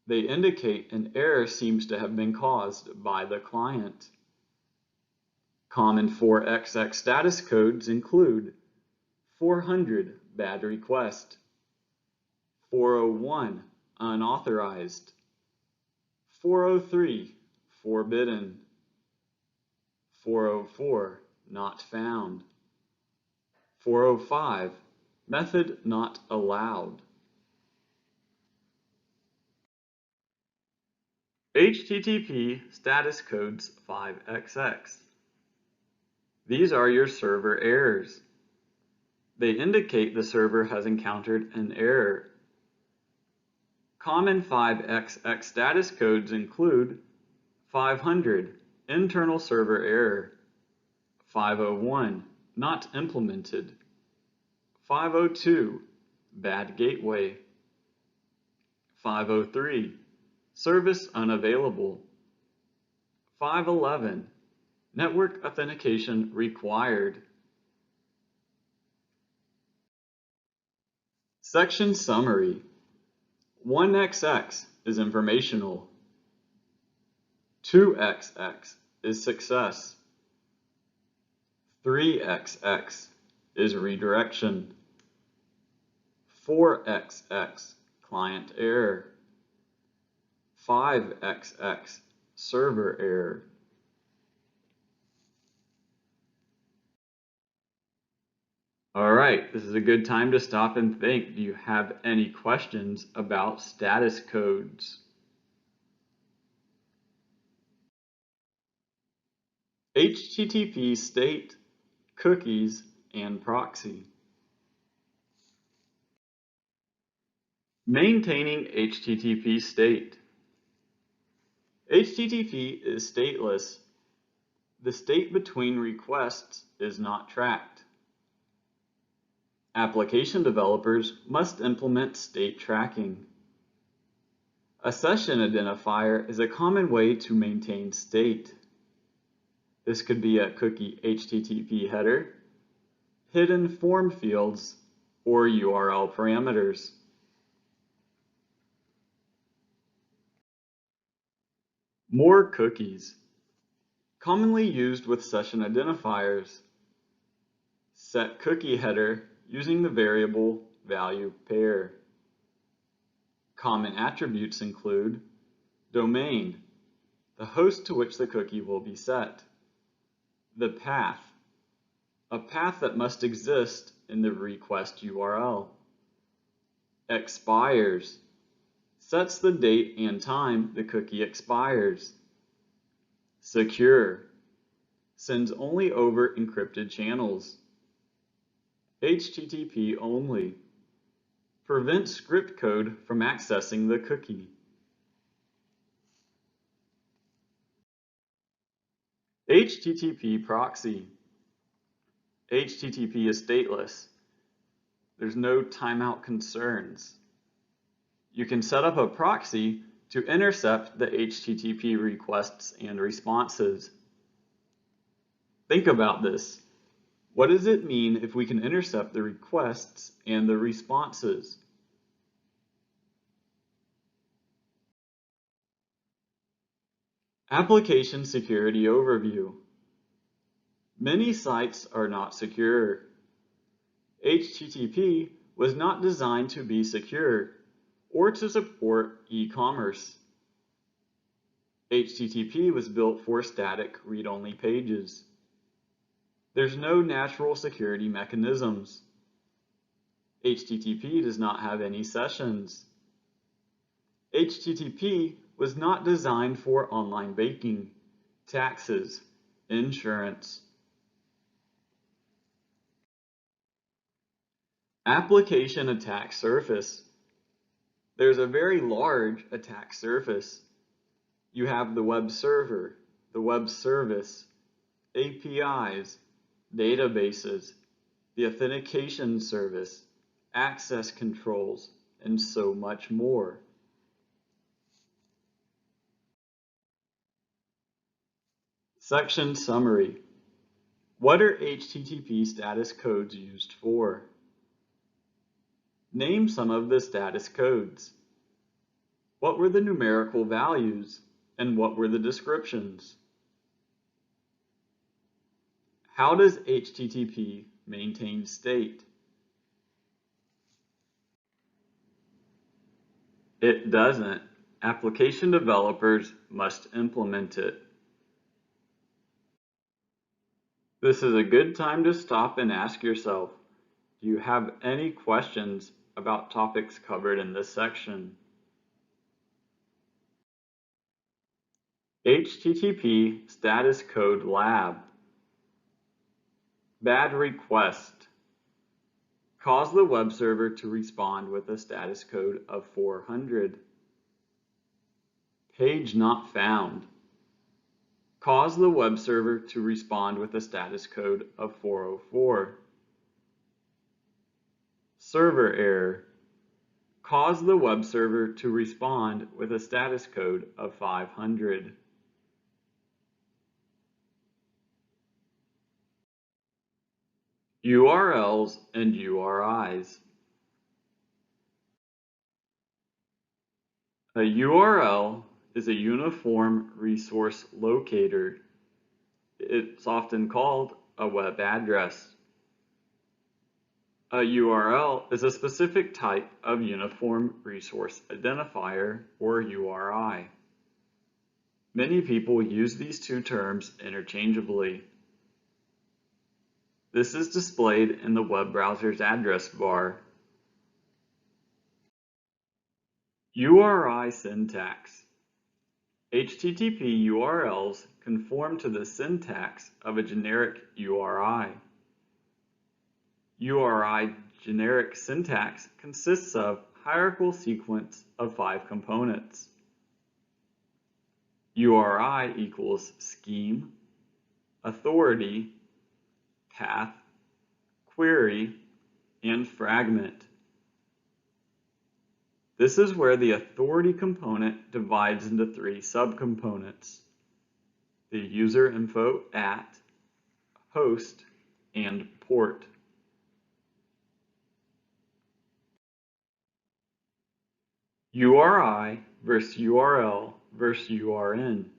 They indicate an error seems to have been caused by the client. Common 4XX status codes include 400 bad request, 401 unauthorized, 403 forbidden, 404 not found, 405 method not allowed. HTTP status codes 5XX. These are your server errors. They indicate the server has encountered an error. Common 5XX status codes include 500 internal server error, 501 not implemented, 502 bad gateway, 503 service unavailable, 511 network authentication required. Section summary. 1XX is informational. 2XX is success. 3XX is redirection. 4XX client error. 5XX server error. All right, this is a good time to stop and think. Do you have any questions about status codes? HTTP state, cookies, and proxy. Maintaining HTTP state. HTTP is stateless. The state between requests is not tracked. Application developers must implement state tracking. A session identifier is a common way to maintain state. This could be a cookie HTTP header, hidden form fields, or URL parameters. More cookies. Commonly used with session identifiers. Set cookie header using the variable value pair. Common attributes include domain, the host to which the cookie will be set. The path, a path that must exist in the request URL. Expires, sets the date and time the cookie expires. Secure, sends only over encrypted channels. HTTP only, prevents script code from accessing the cookie. HTTP proxy. HTTP is stateless. There's no timeout concerns. You can set up a proxy to intercept the HTTP requests and responses. Think about this. What does it mean if we can intercept the requests and the responses? Application security overview. Many sites are not secure. HTTP was not designed to be secure or to support e-commerce. HTTP was built for static read-only pages. There's no natural security mechanisms. HTTP does not have any sessions. HTTP was not designed for online banking, taxes, insurance. Application attack surface. There's a very large attack surface. You have the web server, the web service, APIs, databases, the authentication service, access controls, and so much more. Section summary. What are HTTP status codes used for? Name some of the status codes. What were the numerical values and what were the descriptions? How does HTTP maintain state? It doesn't. Application developers must implement it. This is a good time to stop and ask yourself, do you have any questions about topics covered in this section? HTTP Status Code Lab. Bad request. Cause the web server to respond with a status code of 400. Page not found. Cause the web server to respond with a status code of 404. Server error. Cause the web server to respond with a status code of 500. URLs and URIs. A URL is a uniform resource locator. It's often called a web address. A URL is a specific type of uniform resource identifier, or URI. Many people use these two terms interchangeably. This is displayed in the web browser's address bar. URI syntax. HTTP URLs conform to the syntax of a generic URI. URI generic syntax consists of hierarchical sequence of 5 components. URI equals scheme, authority, path, query, and fragment. This is where the authority component divides into 3 subcomponents: the user info at, host, and port. URI versus URL versus URN.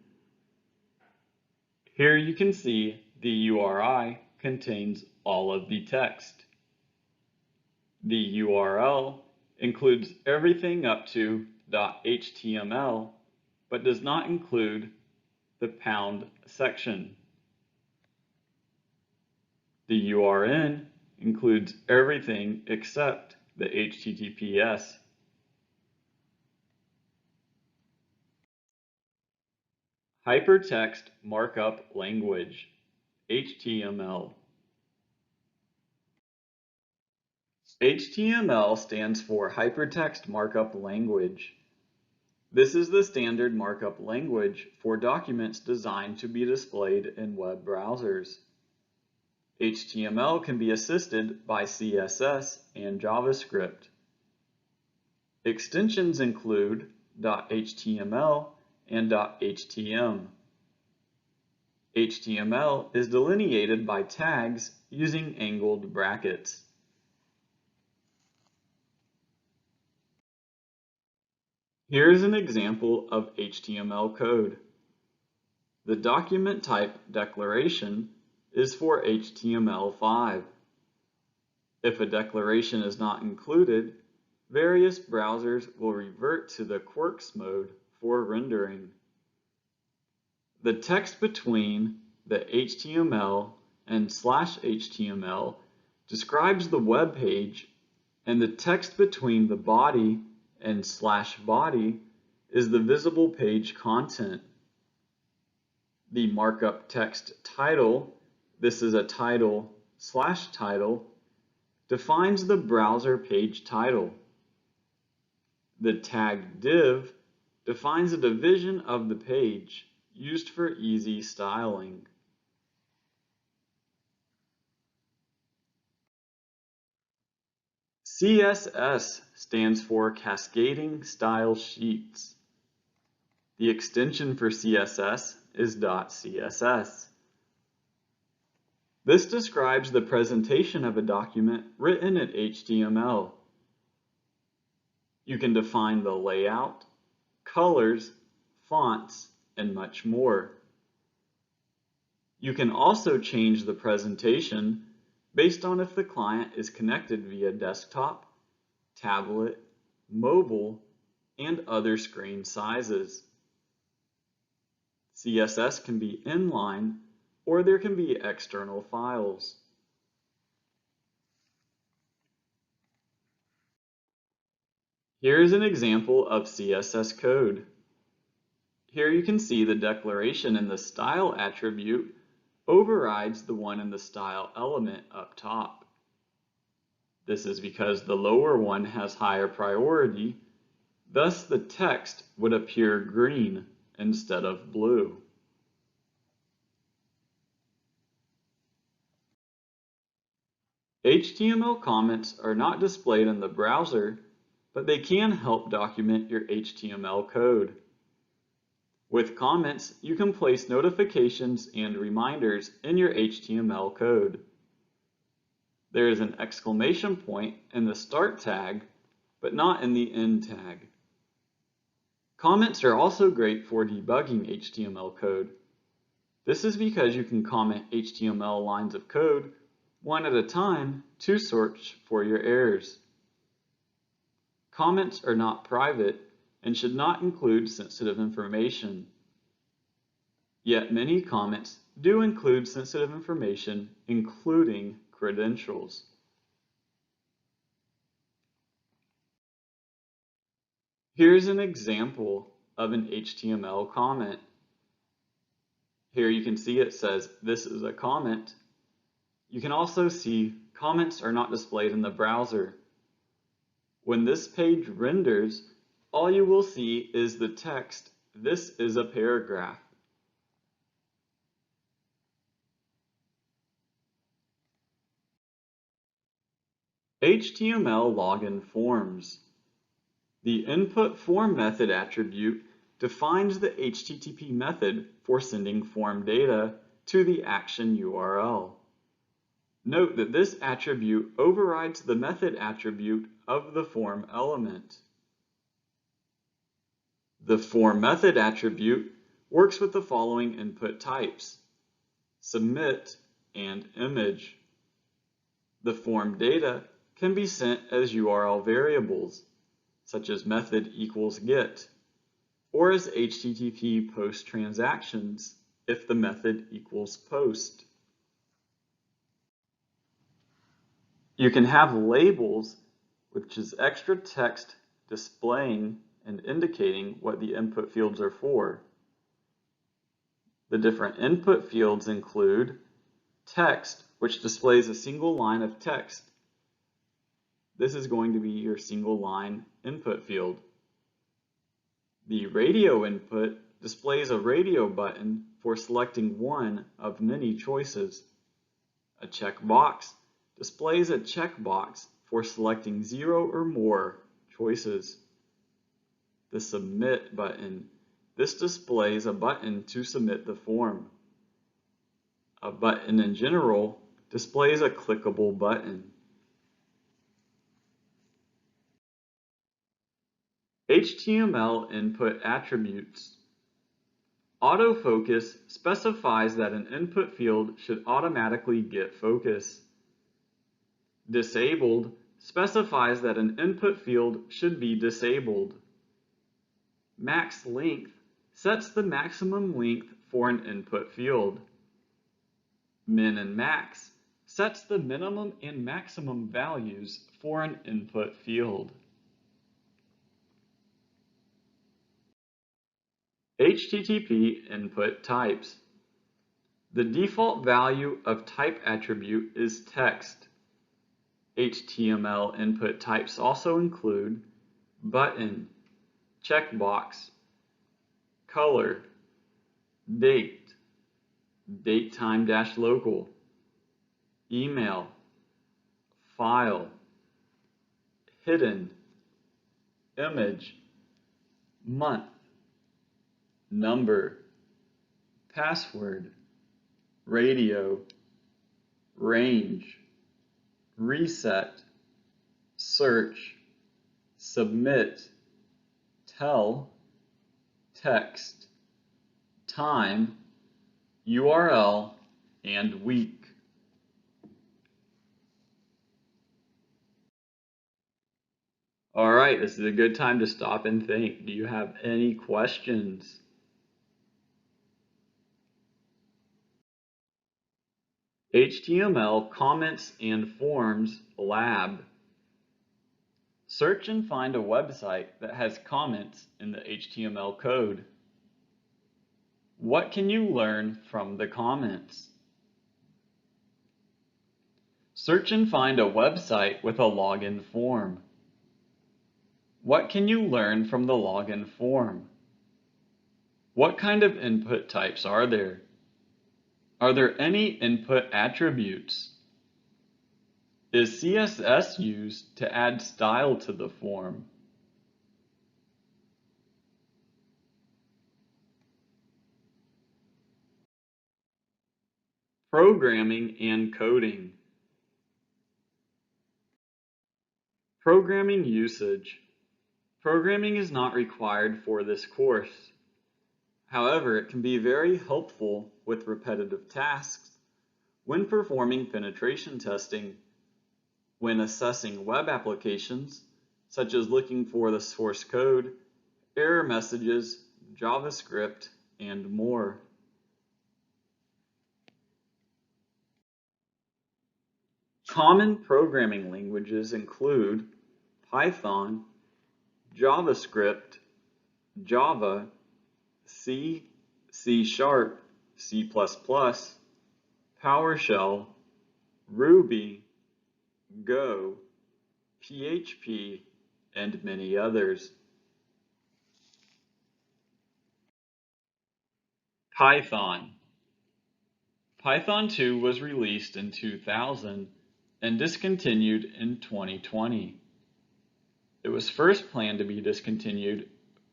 Here you can see the URI contains all of the text. The URL includes everything up to .html, but does not include the pound section. The URN includes everything except the HTTPS. Hypertext Markup Language, HTML. HTML stands for Hypertext Markup Language. This is the standard markup language for documents designed to be displayed in web browsers. HTML can be assisted by CSS and JavaScript. Extensions include .html and .htm. HTML is delineated by tags using angled brackets. Here's an example of HTML code. The document type declaration is for HTML5. If a declaration is not included, various browsers will revert to the Quarks mode for rendering. The text between the HTML and /HTML describes the web page, and the text between the body and /body is the visible page content. The markup text title, this is a title/title, defines the browser page title. The tag div defines a division of the page used for easy styling. CSS stands for Cascading Style Sheets. The extension for CSS is .css. This describes the presentation of a document written in HTML. You can define the layout, colors, fonts, and much more. You can also change the presentation based on if the client is connected via desktop, tablet, mobile, and other screen sizes. CSS can be inline, or there can be external files. Here's an example of CSS code. Here you can see the declaration in the style attribute overrides the one in the style element up top. This is because the lower one has higher priority, thus the text would appear green instead of blue. HTML comments are not displayed in the browser, but they can help document your HTML code. With comments, you can place notifications and reminders in your HTML code. There is an exclamation point in the start tag, but not in the end tag. Comments are also great for debugging HTML code. This is because you can comment HTML lines of code one at a time to search for your errors. Comments are not private and should not include sensitive information. Yet many comments do include sensitive information, including credentials. Here's an example of an HTML comment. Here you can see it says, "This is a comment." You can also see comments are not displayed in the browser. When this page renders, all you will see is the text, "This is a paragraph." HTML login forms. The input form method attribute defines the HTTP method for sending form data to the action URL. Note that this attribute overrides the method attribute of the form element. The form method attribute works with the following input types: submit and image. The form data can be sent as URL variables, such as method equals get, or as HTTP post transactions if the method equals post. You can have labels, which is extra text displaying and indicating what the input fields are for. The different input fields include text, which displays a single line of text. This is going to be your single line input field. The radio input displays a radio button for selecting one of many choices. A checkbox displays a checkbox for selecting 0 or more choices. The submit button, this displays a button to submit the form. A button in general displays a clickable button. HTML input attributes. Autofocus specifies that an input field should automatically get focus. Disabled specifies that an input field should be disabled. Max length sets the maximum length for an input field. Min and max sets the minimum and maximum values for an input field. HTTP input types. The default value of type attribute is text. HTML input types also include button, checkbox, color, date, datetime-local, email, file, hidden, image, month, number, password, radio, range, reset, search, submit, tell, text, time, URL, and week. All right, this is a good time to stop and think. Do you have any questions? HTML comments and forms lab. Search and find a website that has comments in the HTML code. What can you learn from the comments? Search and find a website with a login form. What can you learn from the login form? What kind of input types are there? Are there any input attributes? Is CSS used to add style to the form? Programming and coding. Programming usage. Programming is not required for this course. However, it can be very helpful with repetitive tasks, when performing penetration testing, when assessing web applications, such as looking for the source code, error messages, JavaScript, and more. Common programming languages include Python, JavaScript, Java, C, C#, C++, PowerShell, Ruby, Go, PHP, and many others. Python. Python 2 was released in 2000 and discontinued in 2020. It was first planned to be discontinued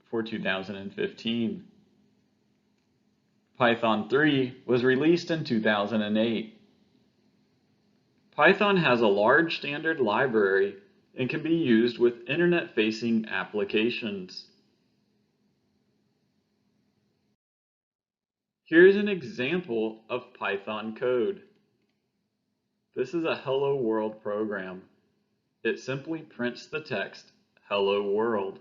for 2015. Python 3 was released in 2008. Python has a large standard library and can be used with internet-facing applications. Here's an example of Python code. This is a Hello World program. It simply prints the text, Hello World.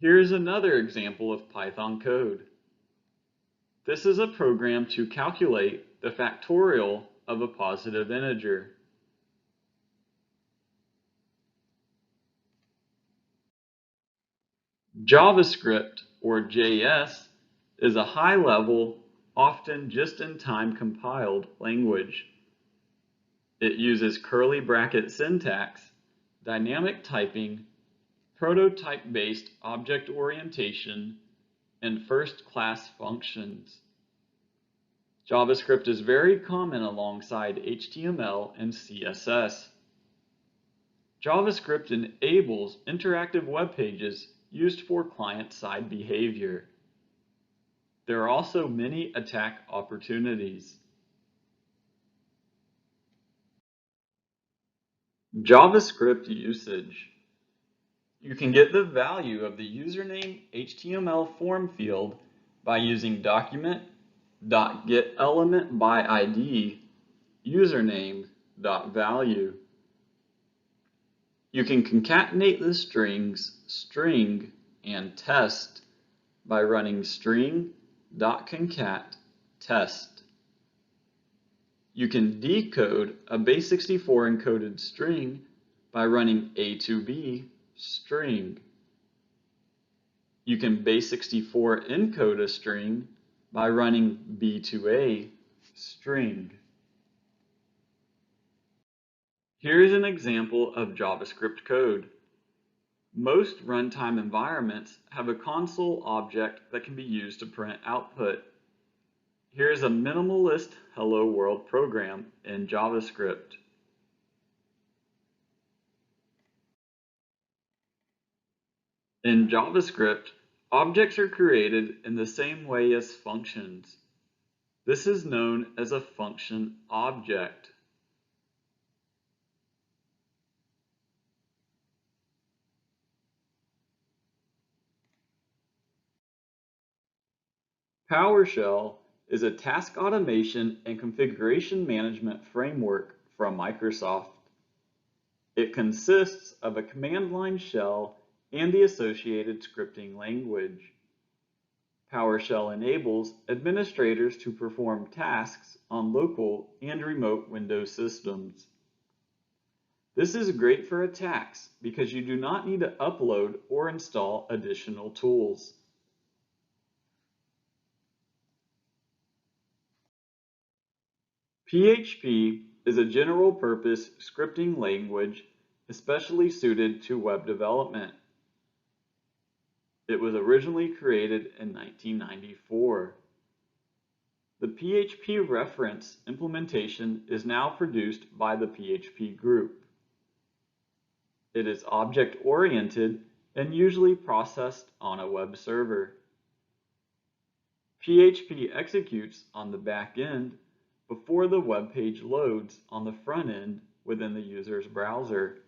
Here's another example of Python code. This is a program to calculate the factorial of a positive integer. JavaScript, or JS, is a high-level, often just-in-time compiled language. It uses curly bracket syntax, dynamic typing, prototype-based object orientation, and first-class functions. JavaScript is very common alongside HTML and CSS. JavaScript enables interactive web pages used for client-side behavior. There are also many attack opportunities. JavaScript usage. You can get the value of the username HTML form field by using document.getElementById username.value. You can concatenate the strings string and test by running string.concat test. You can decode a base64 encoded string by running A to B string. You can base64 encode a string by running b2a string. Here's an example of JavaScript code. Most runtime environments have a console object that can be used to print output. Here's a minimalist Hello World program in JavaScript. In JavaScript, objects are created in the same way as functions. This is known as a function object. PowerShell is a task automation and configuration management framework from Microsoft. It consists of a command line shell and the associated scripting language. PowerShell enables administrators to perform tasks on local and remote Windows systems. This is great for attacks because you do not need to upload or install additional tools. PHP is a general-purpose scripting language especially suited to web development. It was originally created in 1994. The PHP reference implementation is now produced by the PHP group. It is object-oriented and usually processed on a web server. PHP executes on the back end before the web page loads on the front end within the user's browser.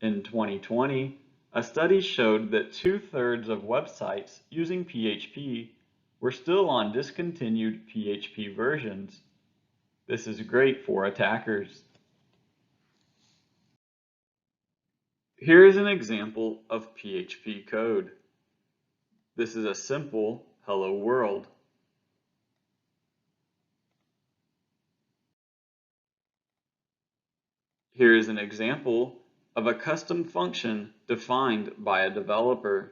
In 2020, a study showed that 2/3 of websites using PHP were still on discontinued PHP versions. This is great for attackers. Here is an example of PHP code. This is a simple hello world. Here is an example of a custom function defined by a developer.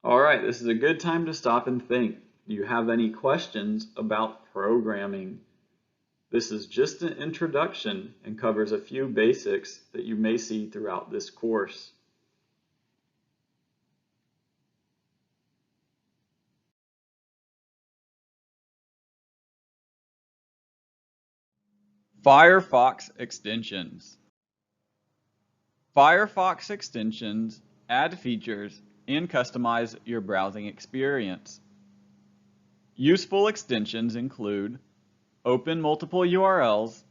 All right, this is a good time to stop and think. Do you have any questions about programming? This is just an introduction and covers a few basics that you may see throughout this course. Firefox extensions. Firefox extensions add features and customize your browsing experience. Useful extensions include Open Multiple URLs,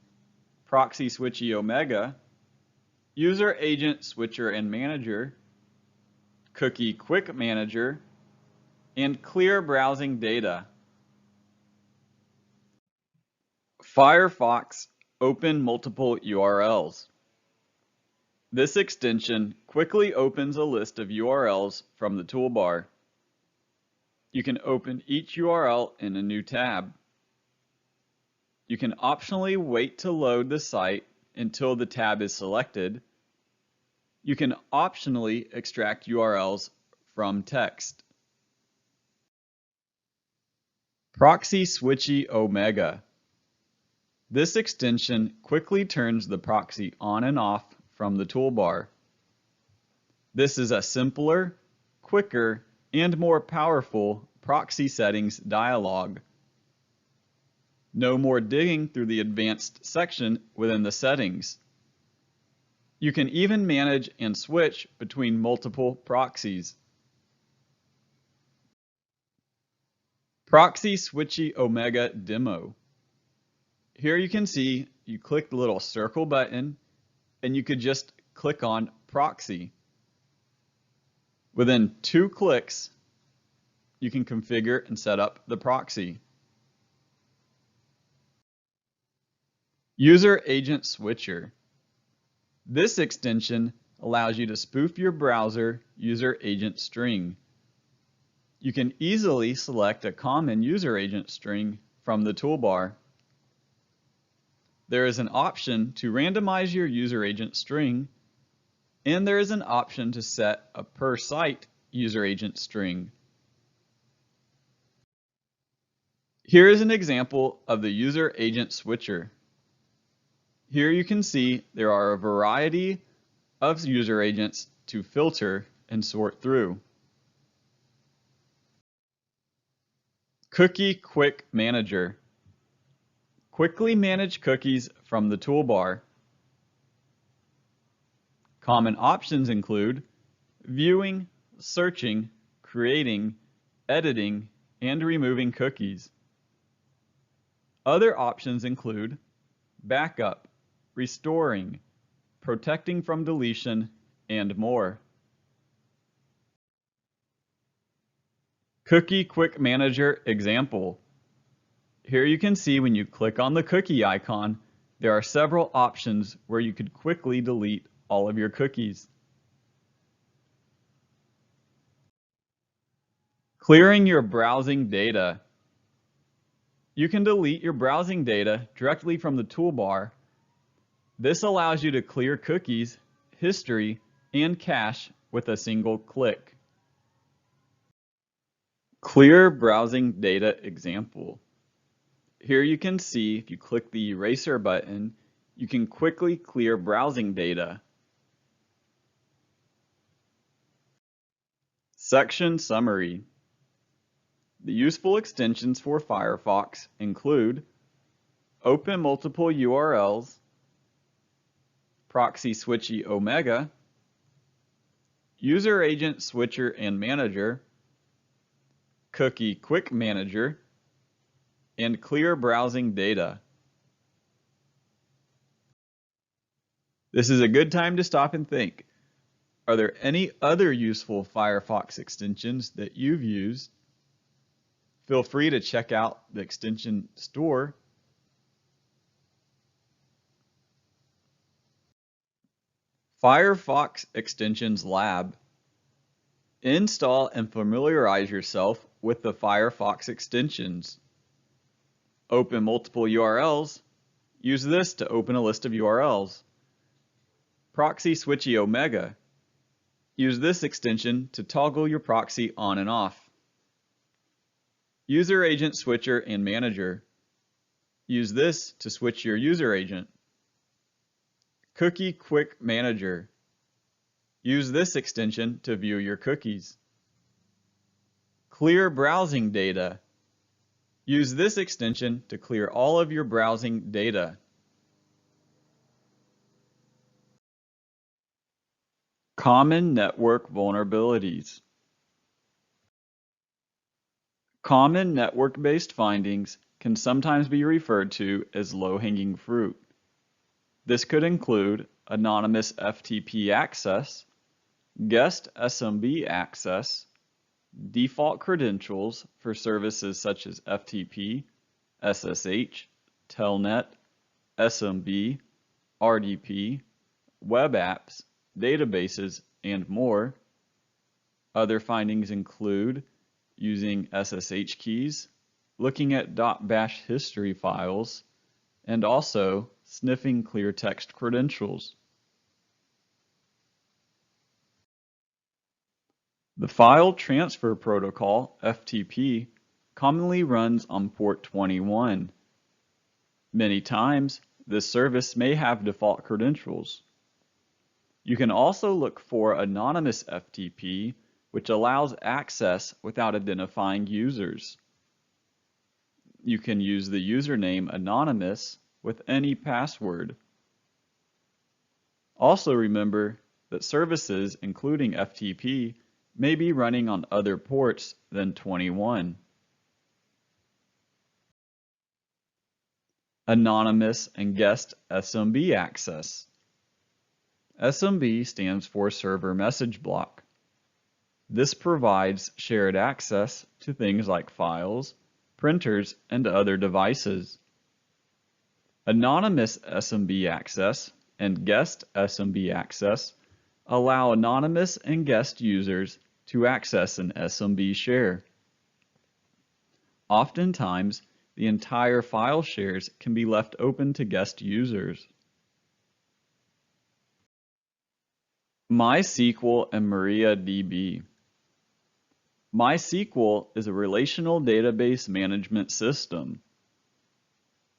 Proxy Switchy Omega, User Agent Switcher and Manager, Cookie Quick Manager, and Clear Browsing Data. Firefox Open Multiple URLs. This extension quickly opens a list of URLs from the toolbar. You can open each URL in a new tab. You can optionally wait to load the site until the tab is selected. You can optionally extract URLs from text. Proxy Switchy Omega. This extension quickly turns the proxy on and off from the toolbar. This is a simpler, quicker, and more powerful proxy settings dialog. No more digging through the advanced section within the settings. You can even manage and switch between multiple proxies. Proxy Switchy Omega Demo. Here you can see you click the little circle button and you could just click on Proxy. Within 2 clicks, you can configure and set up the proxy. User Agent Switcher. This extension allows you to spoof your browser user agent string. You can easily select a common user agent string from the toolbar. There is an option to randomize your user agent string, and there is an option to set a per site user agent string. Here is an example of the user agent switcher. Here you can see there are a variety of user agents to filter and sort through. Cookie Quick Manager. Quickly manage cookies from the toolbar. Common options include viewing, searching, creating, editing, and removing cookies. Other options include backup, restoring, protecting from deletion, and more. Cookie Quick Manager example. Here you can see when you click on the cookie icon, there are several options where you could quickly delete all of your cookies. Clearing your browsing data. You can delete your browsing data directly from the toolbar. This allows you to clear cookies, history, and cache with a single click. Clear browsing data example. Here you can see if you click the eraser button, you can quickly clear browsing data. Section summary. The useful extensions for Firefox include Open Multiple URLs, Proxy Switchy Omega, User Agent Switcher and Manager, Cookie Quick Manager, and Clear Browsing Data. This is a good time to stop and think. Are there any other useful Firefox extensions that you've used? Feel free to check out the extension store. Firefox Extensions Lab. Install and familiarize yourself with the Firefox extensions. Open multiple URLs. Use this to open a list of URLs. Proxy Switchy Omega. Use this extension to toggle your proxy on and off. User Agent Switcher and Manager. Use this to switch your user agent. Cookie Quick Manager. Use this extension to view your cookies. Clear Browsing Data. Use this extension to clear all of your browsing data. Common network vulnerabilities. Common network-based findings can sometimes be referred to as low-hanging fruit. This could include anonymous FTP access, guest SMB access, default credentials for services such as FTP, SSH, Telnet, SMB, RDP, web apps, databases, and more. Other findings include using SSH keys, looking at .bash history files, and also sniffing clear text credentials. The File Transfer Protocol, FTP, commonly runs on port 21. Many times, this service may have default credentials. You can also look for anonymous FTP, which allows access without identifying users. You can use the username anonymous with any password. Also remember that services, including FTP, may be running on other ports than 21. Anonymous and guest SMB access. SMB stands for Server Message Block. This provides shared access to things like files, printers, and other devices. Anonymous SMB access and guest SMB access allow anonymous and guest users to access an SMB share. Oftentimes, the entire file shares can be left open to guest users. MySQL and MariaDB. MySQL is a relational database management system.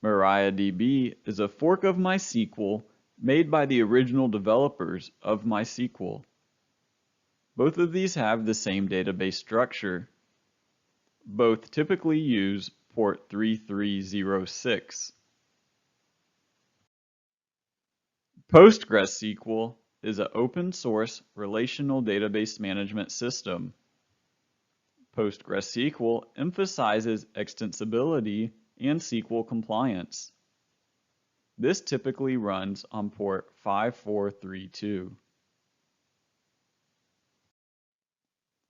MariaDB is a fork of MySQL made by the original developers of MySQL. Both of these have the same database structure. Both typically use port 3306. PostgreSQL is an open-source relational database management system. PostgreSQL emphasizes extensibility and SQL compliance. This typically runs on port 5432.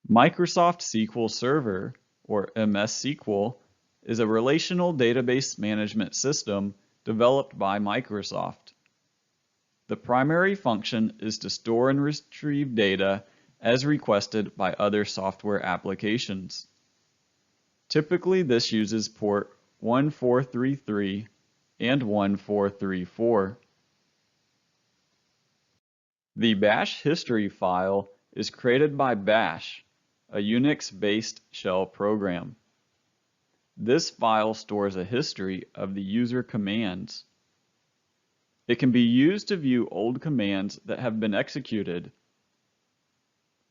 Microsoft SQL Server, or MS SQL, is a relational database management system developed by Microsoft. The primary function is to store and retrieve data as requested by other software applications. Typically, this uses port 1433 and 1434. The bash history file is created by bash, a Unix-based shell program. This file stores a history of the user commands. It can be used to view old commands that have been executed.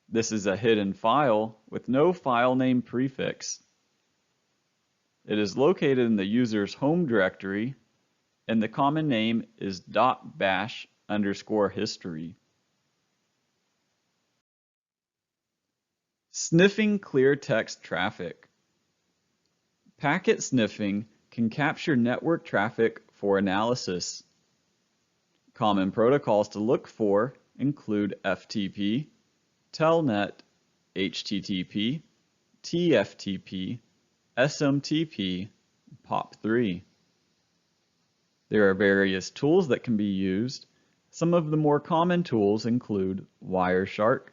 This is a hidden file with no file name prefix. It is located in the user's home directory, and the common name is .bash_history. Sniffing clear text traffic. Packet sniffing can capture network traffic for analysis. Common protocols to look for include FTP, Telnet, HTTP, TFTP, SMTP, POP3. There are various tools that can be used. Some of the more common tools include Wireshark,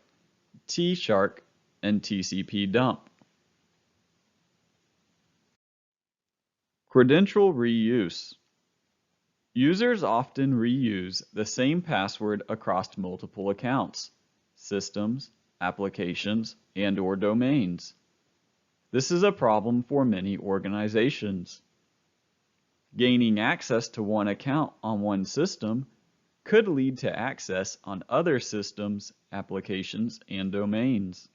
T-Shark, and TCP dump. Credential reuse. Users often reuse the same password across multiple accounts, systems, applications, and/or domains. This is a problem for many organizations. Gaining access to one account on one system could lead to access on other systems, applications, and domains.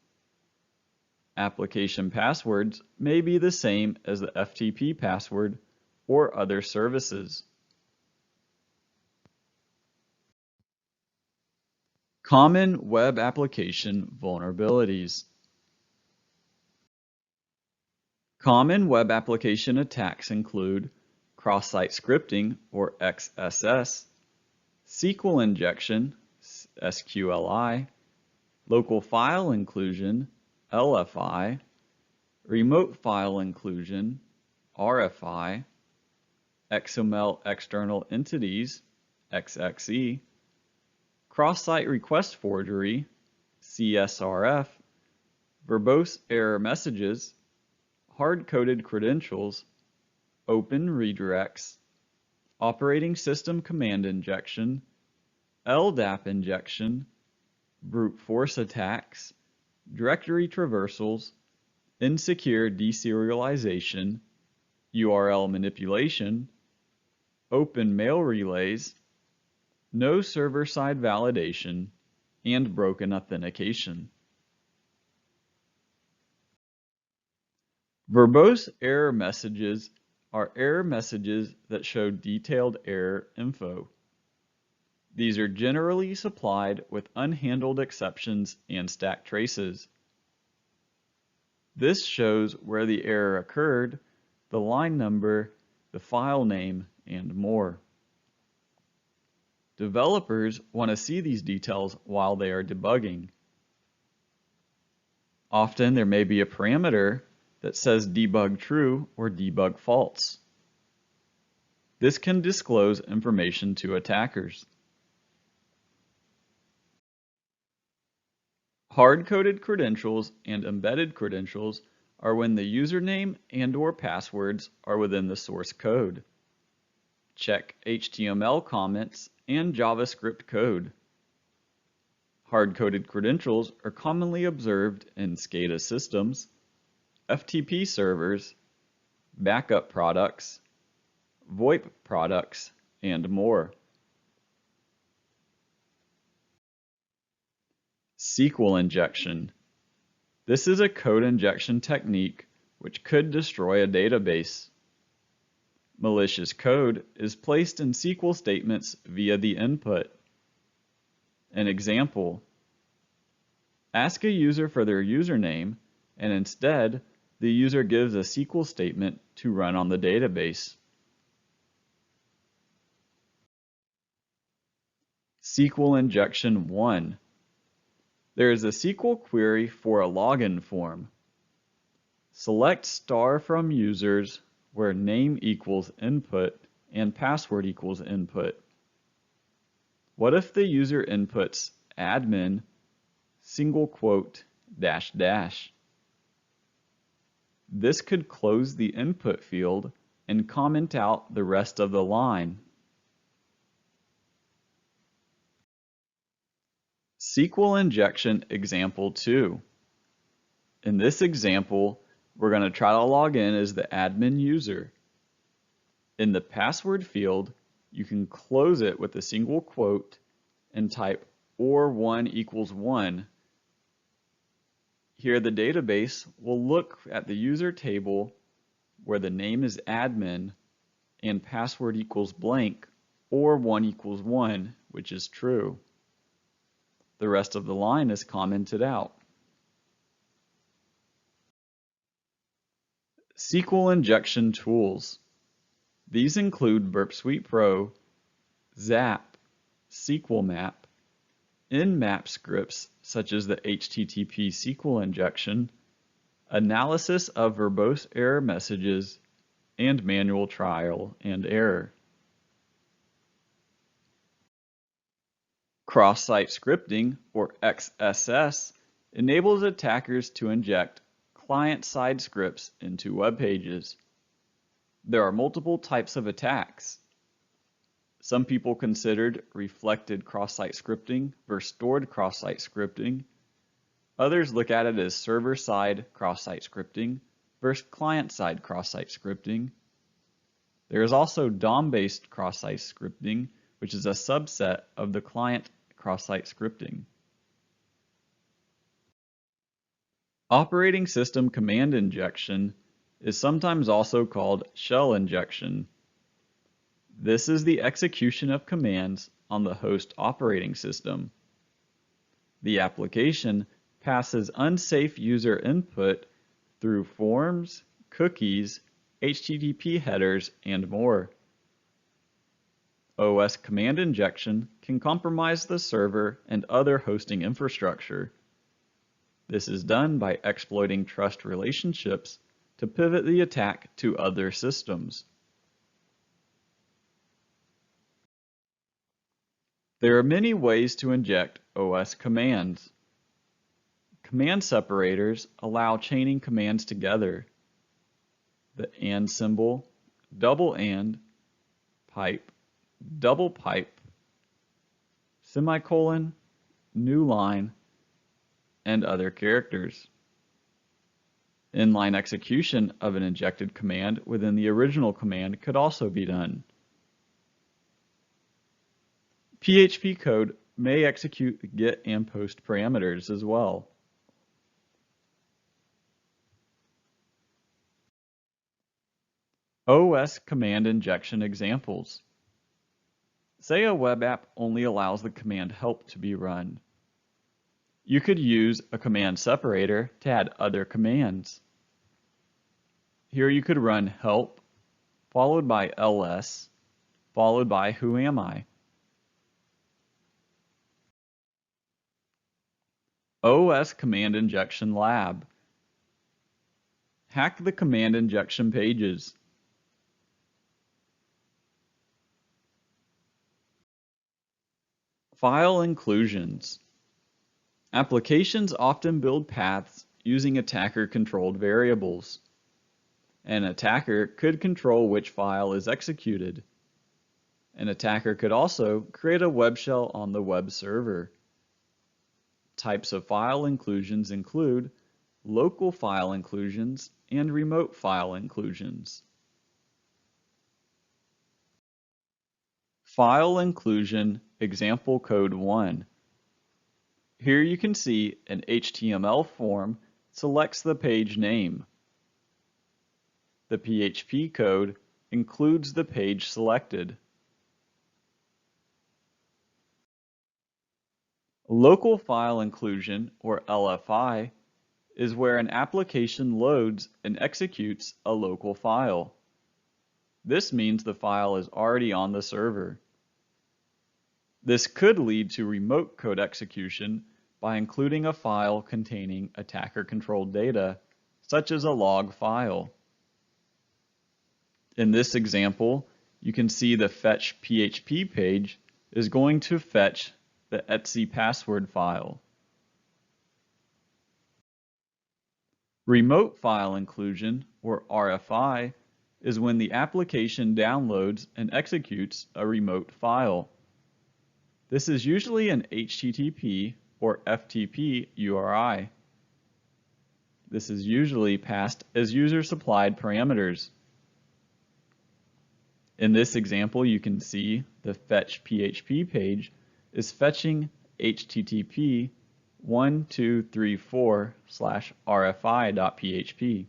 Application passwords may be the same as the FTP password or other services. Common web application vulnerabilities. Common web application attacks include cross-site scripting, or XSS, SQL injection, SQLI, local file inclusion, LFI, remote file inclusion, RFI, XML external entities, XXE, cross-site request forgery, CSRF, verbose error messages, hard-coded credentials, open redirects, operating system command injection, LDAP injection, brute force attacks, directory traversals, insecure deserialization, URL manipulation, open mail relays, no server-side validation, and broken authentication. Verbose error messages are error messages that show detailed error info. These are generally supplied with unhandled exceptions and stack traces. This shows where the error occurred, the line number, the file name, and more. Developers want to see these details while they are debugging. Often there may be a parameter that says debug true or debug false. This can disclose information to attackers. Hard-coded credentials and embedded credentials are when the username and/or passwords are within the source code. Check HTML comments and JavaScript code. Hard-coded credentials are commonly observed in SCADA systems, FTP servers, backup products, VoIP products, and more. SQL injection. This is a code injection technique which could destroy a database. Malicious code is placed in SQL statements via the input. An example: ask a user for their username, and instead, the user gives a SQL statement to run on the database. SQL injection 1. There is a SQL query for a login form. Select star from users where name equals input and password equals input. What if the user inputs admin single quote dash dash? This could close the input field and comment out the rest of the line. SQL injection example 2. In this example, we're going to try to log in as the admin user. In the password field, you can close it with a single quote and type or 1 equals 1. Here the database will look at the user table where the name is admin and password equals blank or 1 equals 1, which is true. The rest of the line is commented out. SQL injection tools. These include Burp Suite Pro, Zap, SQL Map, in-map scripts such as the HTTP SQL injection, analysis of verbose error messages, and manual trial and error. Cross-site scripting, or XSS, enables attackers to inject client-side scripts into web pages. There are multiple types of attacks. Some people considered reflected cross-site scripting versus stored cross-site scripting. Others look at it as server-side cross-site scripting versus client-side cross-site scripting. There is also DOM-based cross-site scripting, which is a subset of the client cross-site scripting. Operating system command injection is sometimes also called shell injection. This is the execution of commands on the host operating system. The application passes unsafe user input through forms, cookies, HTTP headers, and more. OS command injection can compromise the server and other hosting infrastructure. This is done by exploiting trust relationships to pivot the attack to other systems. There are many ways to inject OS commands. Command separators allow chaining commands together. The AND symbol, double AND, pipe, double pipe, semicolon, new line, and other characters. Inline execution of an injected command within the original command could also be done. PHP code may execute the get and post parameters as well. OS command injection examples. Say a web app only allows the command help to be run. You could use a command separator to add other commands. Here you could run help, followed by ls, followed by who am I. OS command injection lab. Hack the command injection pages. File inclusions. Applications often build paths using attacker-controlled variables. An attacker could control which file is executed. An attacker could also create a web shell on the web server. Types of file inclusions include local file inclusions and remote file inclusions. File inclusion example code 1. Here you can see an HTML form selects the page name. The PHP code includes the page selected. Local file inclusion, or LFI, is where an application loads and executes a local file. This means the file is already on the server. This could lead to remote code execution by including a file containing attacker-controlled data, such as a log file. In this example, you can see the fetch PHP page is going to fetch the etc password file. Remote file inclusion, or RFI, is when the application downloads and executes a remote file. This is usually an HTTP or FTP URI. This is usually passed as user-supplied parameters. In this example, you can see the fetch PHP page is fetching HTTP 1234/rfi.php.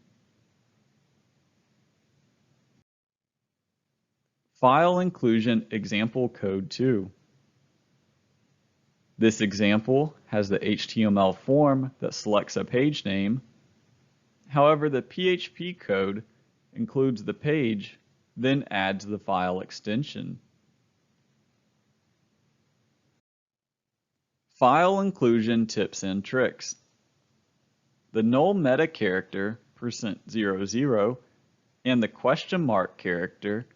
File inclusion example code 2. This example has the HTML form that selects a page name. However, the PHP code includes the page, then adds the file extension. File inclusion tips and tricks. The null meta character %00 and the question mark character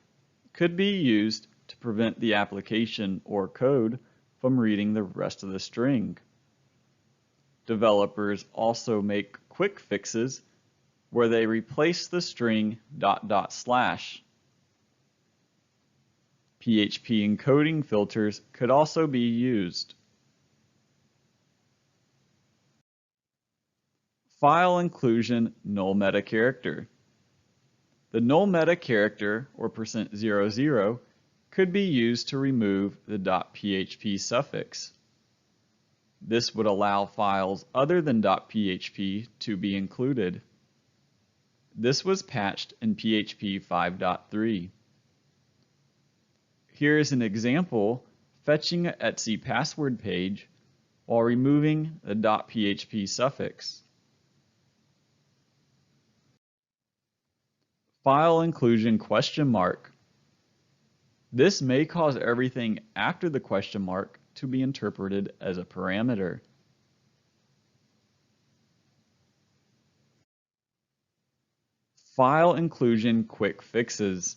could be used to prevent the application or code from reading the rest of the string. Developers also make quick fixes where they replace the string ... PHP encoding filters could also be used. File inclusion null meta character. The null meta character, or %00, could be used to remove the .php suffix. This would allow files other than .php to be included. This was patched in PHP 5.3. Here is an example fetching an etc password page while removing the .php suffix. File inclusion question mark. This may cause everything after the question mark to be interpreted as a parameter. File inclusion quick fixes.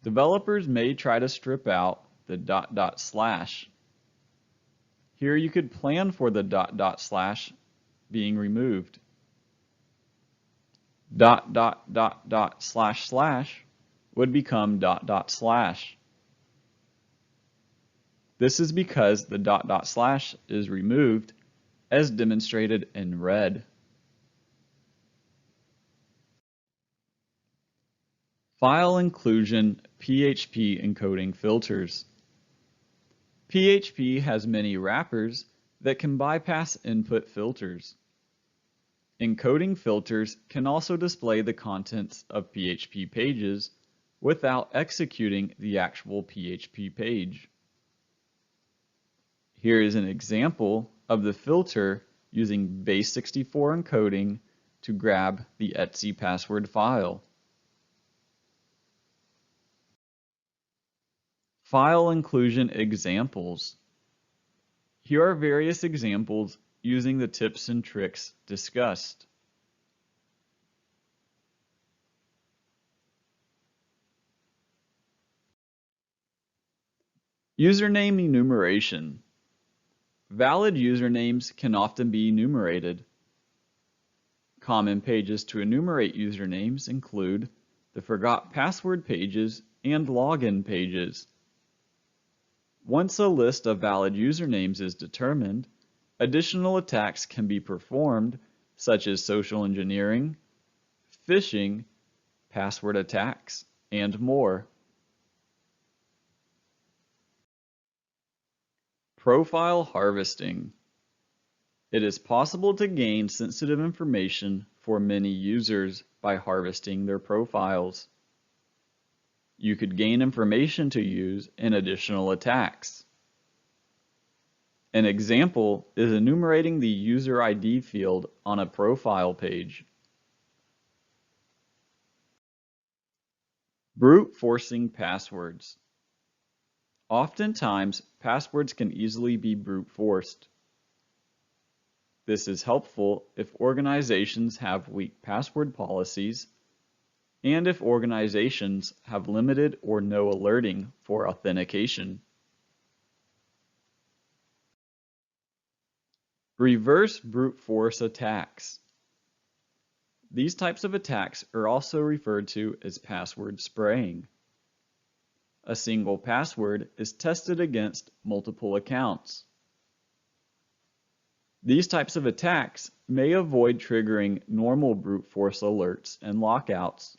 Developers may try to strip out the ... Here you could plan for the ... being removed. ... would become ... This is because the ... is removed, as demonstrated in red. File inclusion PHP encoding filters. PHP has many wrappers that can bypass input filters. Encoding filters can also display the contents of PHP pages without executing the actual PHP page. Here is an example of the filter using base64 encoding to grab the etc password file. File inclusion examples. Here are various examples using the tips and tricks discussed. Username enumeration. Valid usernames can often be enumerated. Common pages to enumerate usernames include the forgot password pages and login pages. Once a list of valid usernames is determined, additional attacks can be performed, such as social engineering, phishing, password attacks, and more. Profile harvesting. It is possible to gain sensitive information for many users by harvesting their profiles. You could gain information to use in additional attacks. An example is enumerating the user ID field on a profile page. Brute forcing passwords. Oftentimes, passwords can easily be brute forced. This is helpful if organizations have weak password policies and if organizations have limited or no alerting for authentication. Reverse brute force attacks. These types of attacks are also referred to as password spraying. A single password is tested against multiple accounts. These types of attacks may avoid triggering normal brute force alerts and lockouts.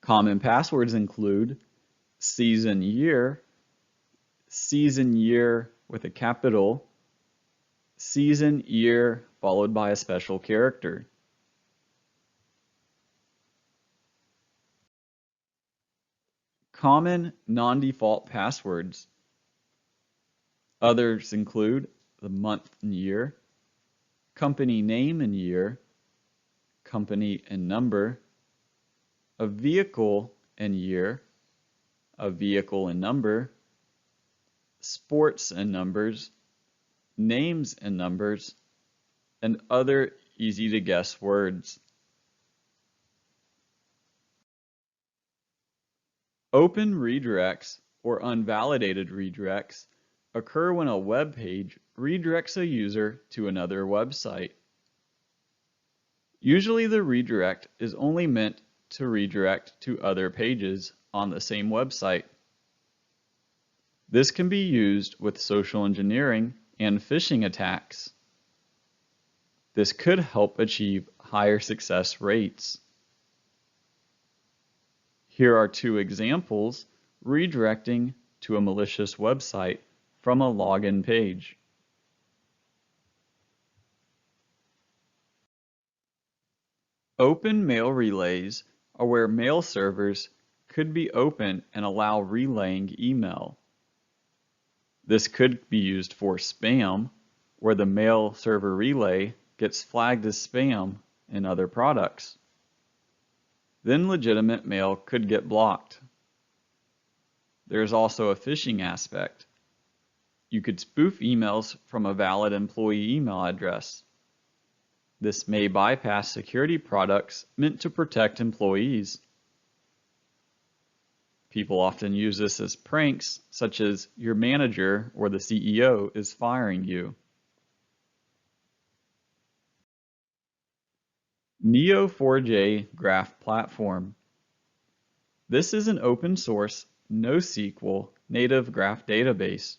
Common passwords include season year with a capital, season year followed by a special character. Common non-default passwords. Others include the month and year, company name and year, company and number, a vehicle and year, a vehicle and number, sports and numbers, names and numbers, and other easy-to-guess words. Open redirects or unvalidated redirects occur when a web page redirects a user to another website. Usually the redirect is only meant to redirect to other pages on the same website. This can be used with social engineering and phishing attacks. This could help achieve higher success rates. Here are two examples redirecting to a malicious website from a login page. Open mail relays are where mail servers could be open and allow relaying email. This could be used for spam, where the mail server relay gets flagged as spam in other products. Then legitimate mail could get blocked. There is also a phishing aspect. You could spoof emails from a valid employee email address. This may bypass security products meant to protect employees. People often use this as pranks, such as your manager or the CEO is firing you. Neo4j Graph Platform. This is an open source, NoSQL native graph database.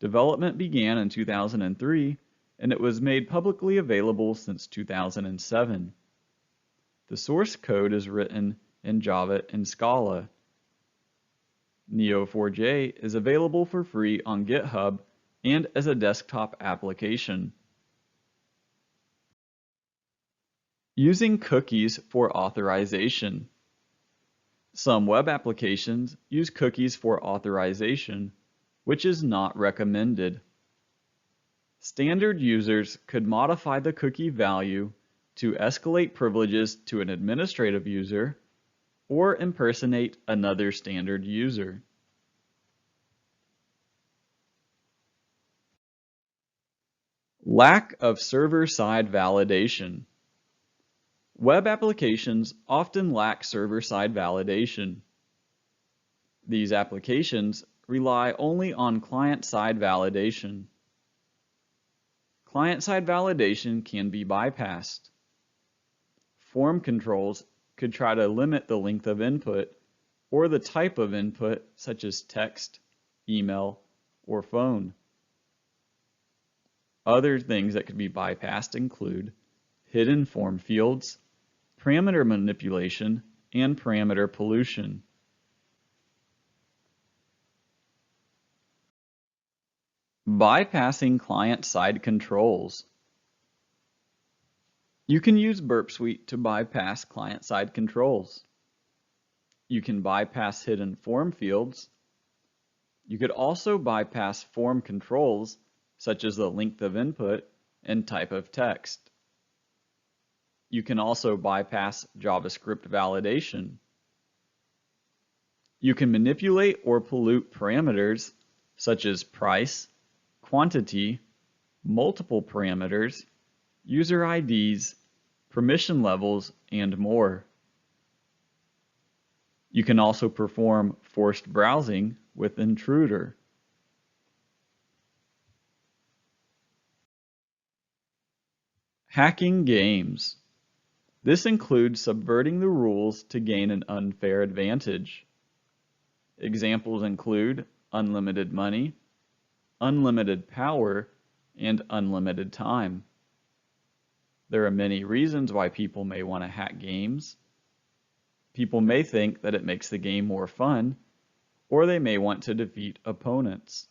Development began in 2003, and it was made publicly available since 2007. The source code is written in Java and Scala. Neo4j is available for free on GitHub and as a desktop application. Using cookies for authorization. Some web applications use cookies for authorization, which is not recommended. Standard users could modify the cookie value to escalate privileges to an administrative user or impersonate another standard user. Lack of server-side validation. Web applications often lack server-side validation. These applications rely only on client-side validation. Client-side validation can be bypassed. Form controls could try to limit the length of input or the type of input, such as text, email, or phone. Other things that could be bypassed include hidden form fields, parameter manipulation, and parameter pollution. Bypassing client-side controls. You can use Burp Suite to bypass client-side controls. You can bypass hidden form fields. You could also bypass form controls, such as the length of input and type of text. You can also bypass JavaScript validation. You can manipulate or pollute parameters, such as price, quantity, multiple parameters, user IDs, permission levels, and more. You can also perform forced browsing with Intruder. Hacking games. This includes subverting the rules to gain an unfair advantage. Examples include unlimited money, unlimited power, and unlimited time. There are many reasons why people may want to hack games. People may think that it makes the game more fun, or they may want to defeat opponents.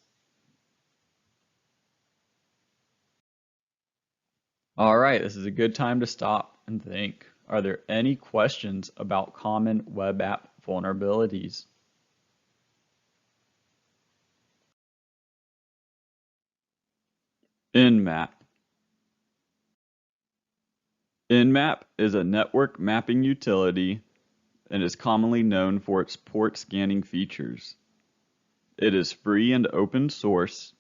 All right, this is a good time to stop and think. Are there any questions about common web app vulnerabilities? Nmap. Nmap is a network mapping utility and is commonly known for its port scanning features. It is free and open source.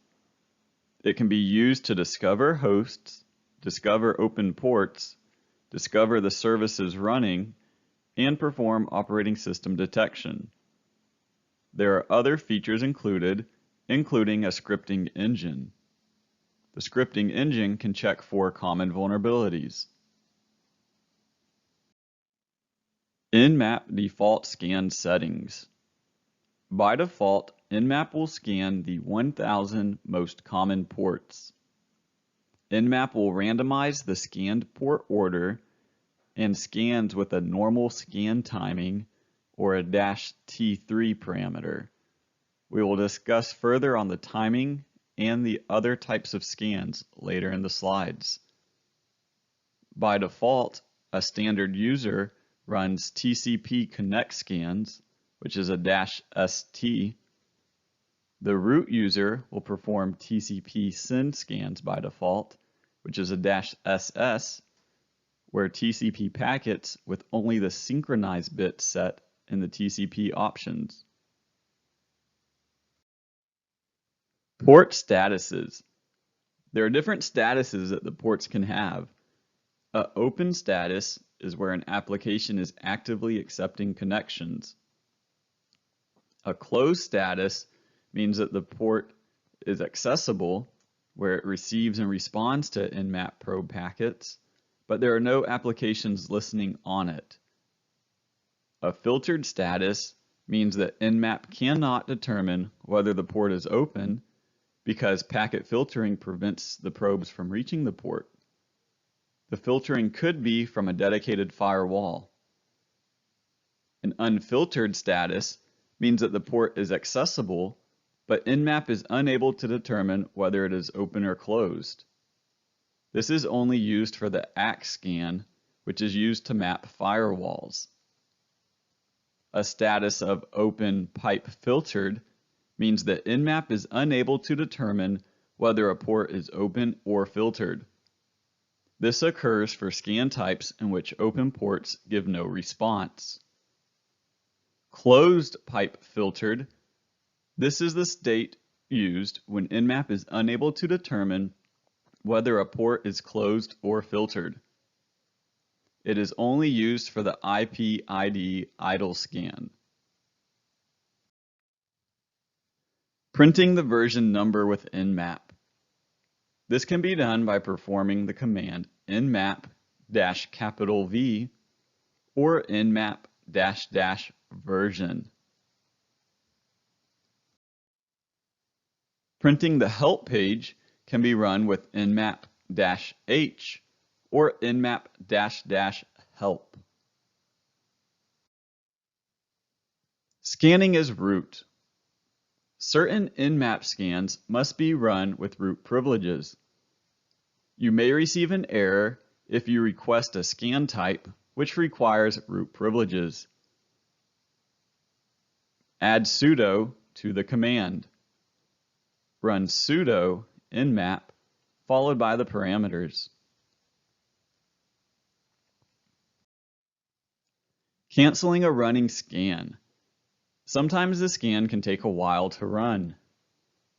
It can be used to discover hosts, discover open ports, discover the services running, and perform operating system detection. There are other features included, including a scripting engine. The scripting engine can check for common vulnerabilities. Nmap default scan settings. By default, Nmap will scan the 1,000 most common ports. Nmap will randomize the scanned port order and scans with a normal scan timing or a -T3 parameter. We will discuss further on the timing and the other types of scans later in the slides. By default, a standard user runs TCP connect scans, which is a -ST. The root user will perform TCP send scans by default, which is a -SS, where TCP packets with only the synchronized bit set in the TCP options. Port statuses. There are different statuses that the ports can have. An open status is where an application is actively accepting connections. A closed status means that the port is accessible, where it receives and responds to Nmap probe packets, but there are no applications listening on it. A filtered status means that Nmap cannot determine whether the port is open because packet filtering prevents the probes from reaching the port. The filtering could be from a dedicated firewall. An unfiltered status means that the port is accessible, but Nmap is unable to determine whether it is open or closed. This is only used for the ACK scan, which is used to map firewalls. A status of open pipe filtered means that Nmap is unable to determine whether a port is open or filtered. This occurs for scan types in which open ports give no response. Closed pipe filtered. This is the state used when Nmap is unable to determine whether a port is closed or filtered. It is only used for the IP ID idle scan. Printing the version number with Nmap. This can be done by performing the command nmap-V or nmap-version. Printing the help page can be run with nmap-H or nmap-help. Scanning as root. Certain nmap scans must be run with root privileges. You may receive an error if you request a scan type which requires root privileges. Add sudo to the command. Run sudo nmap followed by the parameters. Canceling a running scan. Sometimes the scan can take a while to run,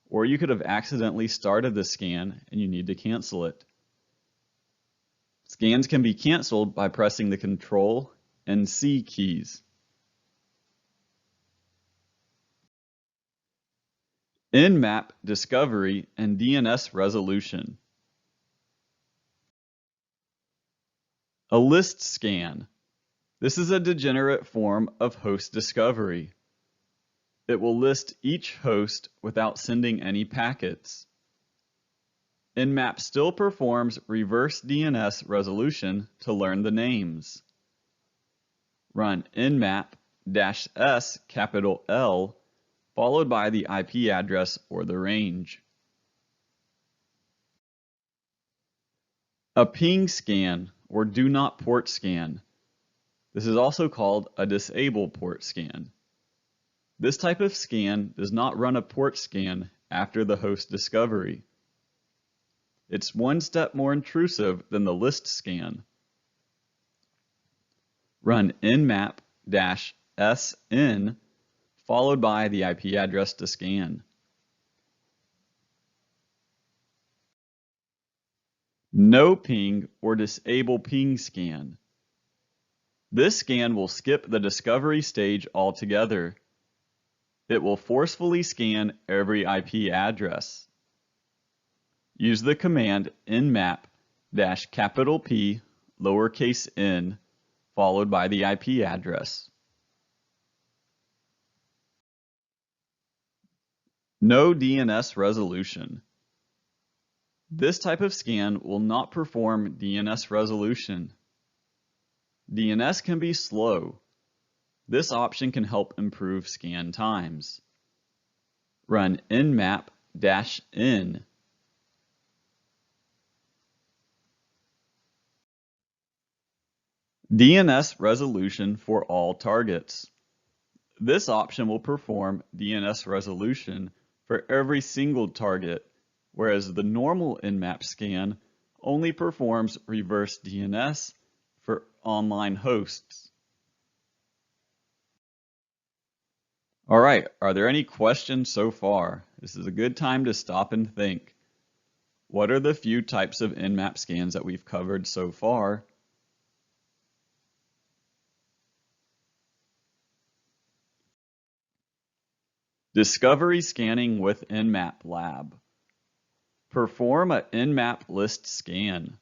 or you could have accidentally started the scan and you need to cancel it. Scans can be canceled by pressing the Ctrl and C keys. Nmap discovery and DNS resolution. A list scan. This is a degenerate form of host discovery. It will list each host without sending any packets. Nmap still performs reverse DNS resolution to learn the names. Run nmap-s capital L followed by the IP address or the range. A ping scan or do not port scan. This is also called a disable port scan. This type of scan does not run a port scan after the host discovery. It's one step more intrusive than the list scan. Run nmap-sn followed by the IP address to scan. No ping or disable ping scan. This scan will skip the discovery stage altogether. It will forcefully scan every IP address. Use the command nmap-P lowercase n followed by the IP address. No DNS resolution. This type of scan will not perform DNS resolution. DNS can be slow. This option can help improve scan times. Run nmap-n. DNS resolution for all targets. This option will perform DNS resolution for every single target, whereas the normal nmap scan only performs reverse DNS for online hosts. All right, are there any questions so far? This is a good time to stop and think. What are the few types of nmap scans that we've covered so far? Discovery scanning with Nmap Lab. Perform a Nmap list scan.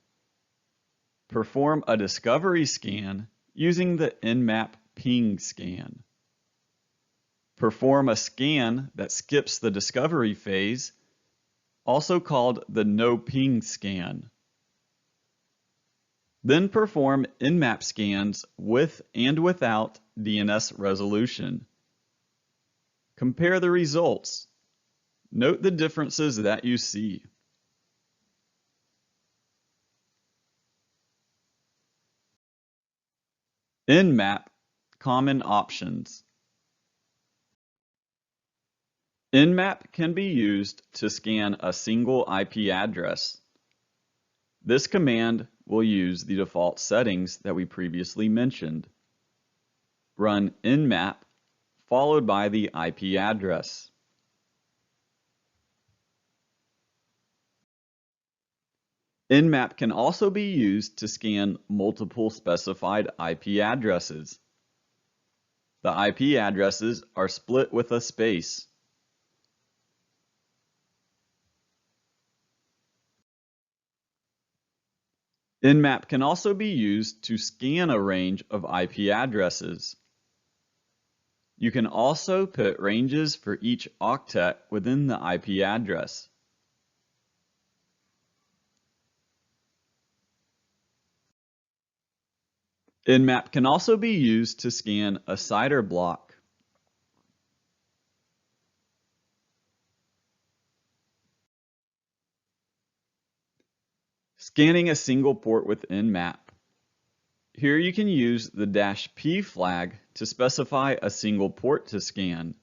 Perform a discovery scan using the Nmap ping scan. Perform a scan that skips the discovery phase, also called the no ping scan. Then perform Nmap scans with and without DNS resolution. Compare the results. Note the differences that you see. Nmap common options. Nmap can be used to scan a single IP address. This command will use the default settings that we previously mentioned. Run nmap followed by the IP address. Nmap can also be used to scan multiple specified IP addresses. The IP addresses are split with a space. Nmap can also be used to scan a range of IP addresses. You can also put ranges for each octet within the IP address. Nmap can also be used to scan a CIDR block. Scanning a single port with Nmap. Here you can use the -P flag to specify a single port to scan.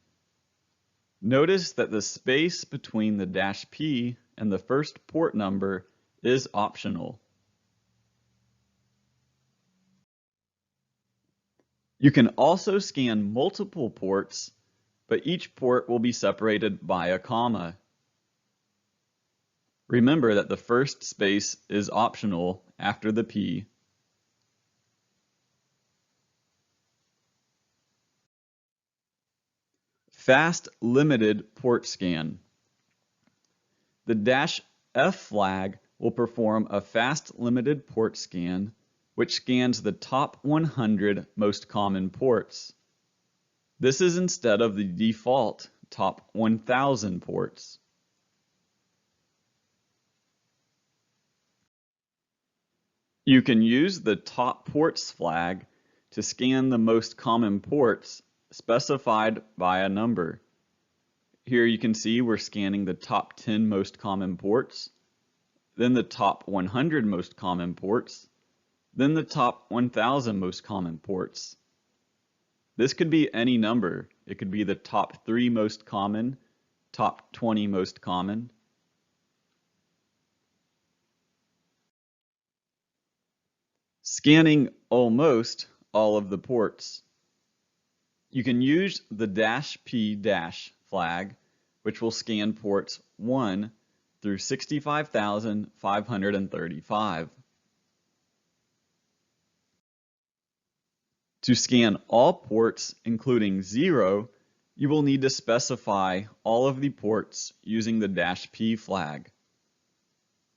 Notice that the space between the -P and the first port number is optional. You can also scan multiple ports, but each port will be separated by a comma. Remember that the first space is optional after the P. Fast limited port scan. The -F flag will perform a fast limited port scan, which scans the top 100 most common ports. This is instead of the default top 1,000 ports. You can use the top ports flag to scan the most common ports specified by a number. Here you can see we're scanning the top 10 most common ports, then the top 100 most common ports, then the top 1,000 most common ports. This could be any number. It could be the top 3 most common, top 20 most common. Scanning almost all of the ports. You can use the -P- flag, which will scan ports 1 through 65,535. To scan all ports, including 0, you will need to specify all of the ports using the -P flag.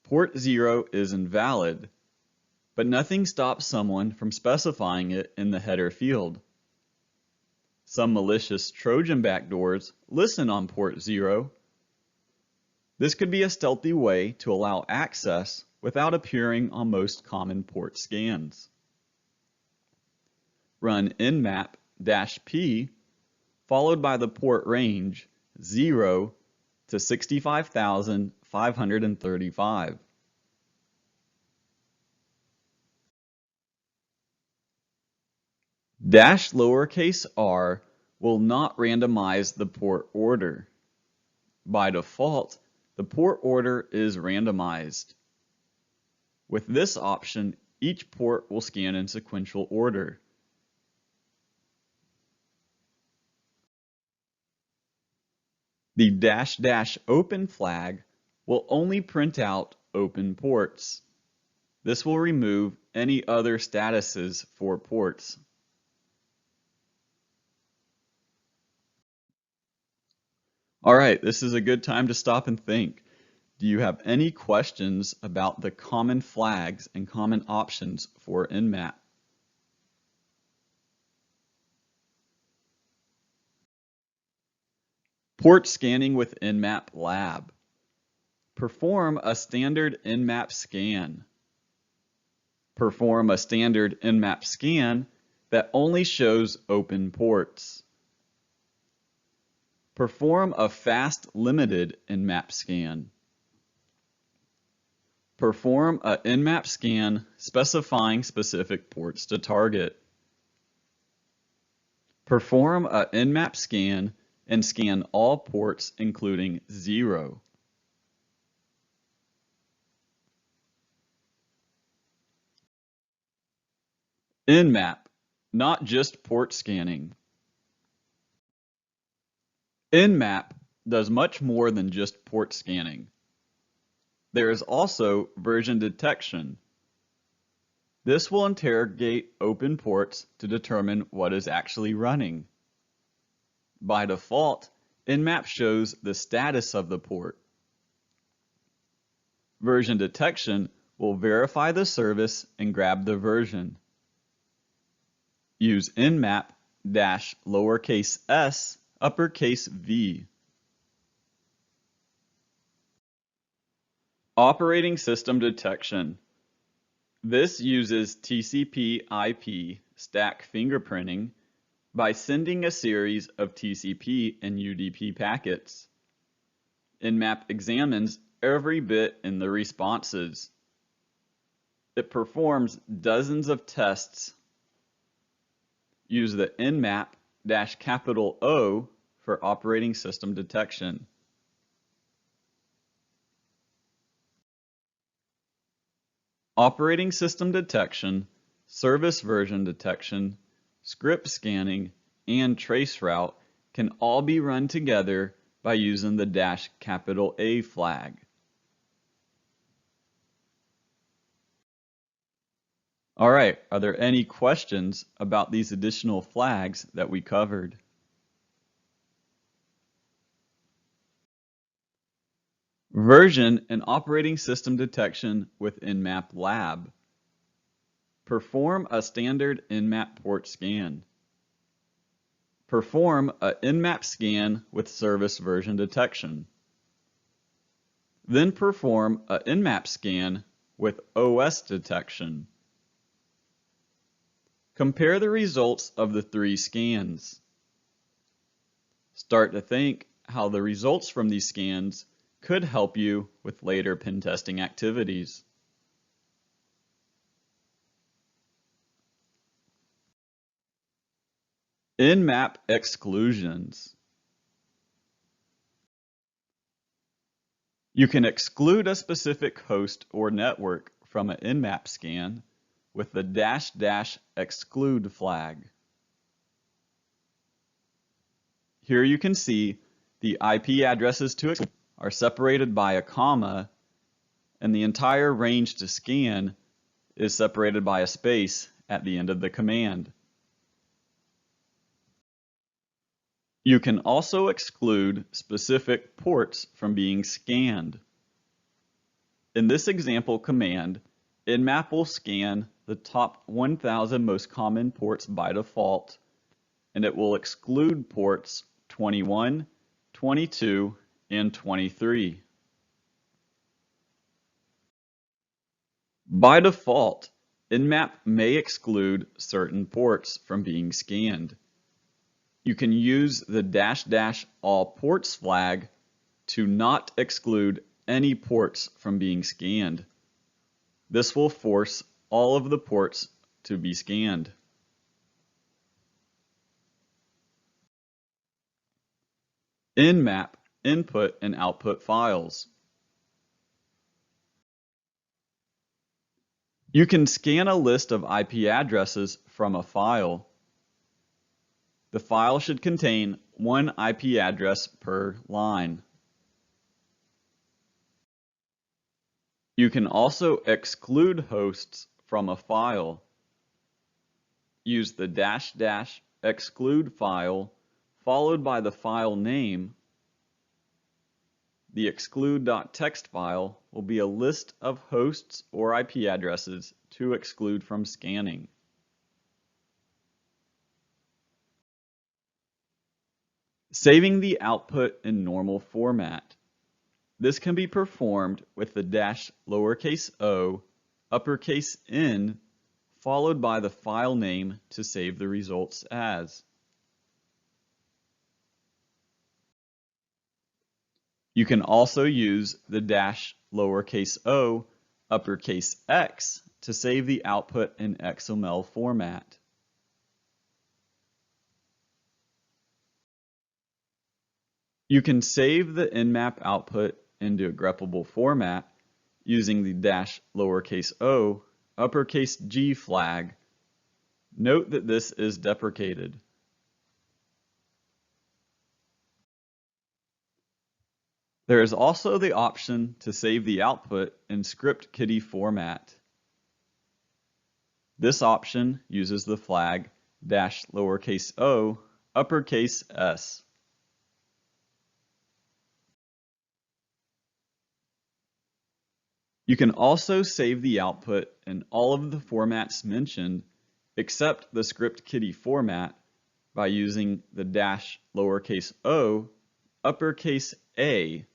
Port 0 is invalid, but nothing stops someone from specifying it in the header field. Some malicious Trojan backdoors listen on port 0. This could be a stealthy way to allow access without appearing on most common port scans. Run nmap -P followed by the port range 0 to 65,535. -r will not randomize the port order. By default, the port order is randomized. With this option, each port will scan in sequential order. The --open flag will only print out open ports. This will remove any other statuses for ports. All right, this is a good time to stop and think. Do you have any questions about the common flags and common options for Nmap? Port scanning with Nmap Lab. Perform a standard Nmap scan. Perform a standard Nmap scan that only shows open ports. Perform a fast limited Nmap scan. Perform a Nmap scan specifying specific ports to target. Perform a Nmap scan and scan all ports including 0. Nmap, not just port scanning. Nmap does much more than just port scanning. There is also version detection. This will interrogate open ports to determine what is actually running. By default, Nmap shows the status of the port. Version detection will verify the service and grab the version. Use nmap-lowercase s uppercase V. Operating system detection. This uses TCP/IP stack fingerprinting by sending a series of TCP and UDP packets. Nmap examines every bit in the responses. It performs dozens of tests. Use the nmap-O for operating system detection. Operating system detection, service version detection, script scanning, and traceroute can all be run together by using the -A flag. All right, are there any questions about these additional flags that we covered? Version and operating system detection with Nmap Lab. Perform a standard Nmap port scan. Perform a Nmap scan with service version detection. Then perform a Nmap scan with OS detection. Compare the results of the 3 scans. Start to think how the results from these scans could help you with later pen testing activities. Nmap exclusions. You can exclude a specific host or network from an Nmap scan with the --exclude flag. Here you can see the IP addresses to exclude are separated by a comma, and the entire range to scan is separated by a space at the end of the command. You can also exclude specific ports from being scanned. In this example command, Nmap will scan the top 1,000 most common ports by default, and it will exclude ports 21, 22, and 23. By default, Nmap may exclude certain ports from being scanned. You can use the --all ports flag to not exclude any ports from being scanned. This will force all of the ports to be scanned. Nmap input and output files. You can scan a list of IP addresses from a file. The file should contain 1 IP address per line. You can also exclude hosts from a file. Use the --exclude file followed by the file name. The exclude.txt file will be a list of hosts or IP addresses to exclude from scanning. Saving the output in normal format. This can be performed with the -O, uppercase N, followed by the file name to save the results as. You can also use the -o, uppercase X to save the output in XML format. You can save the Nmap output into a greppable format using the -o, uppercase G flag. Note that this is deprecated. There is also the option to save the output in script kiddie format. This option uses the flag -o, uppercase S. You can also save the output in all of the formats mentioned except the script kiddie format by using the -o, uppercase A.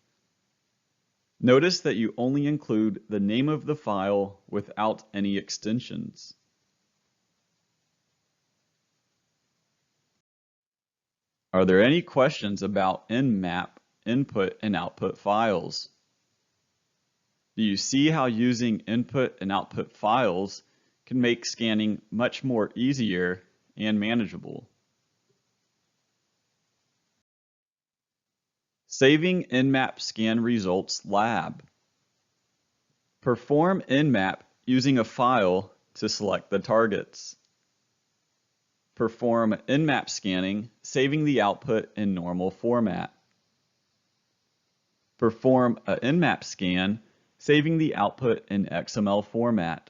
Notice that you only include the name of the file without any extensions. Are there any questions about Nmap input and output files? Do you see how using input and output files can make scanning much more easier and manageable? Saving Nmap scan results lab. Perform Nmap using a file to select the targets. Perform Nmap scanning, saving the output in normal format. Perform a Nmap scan, saving the output in XML format.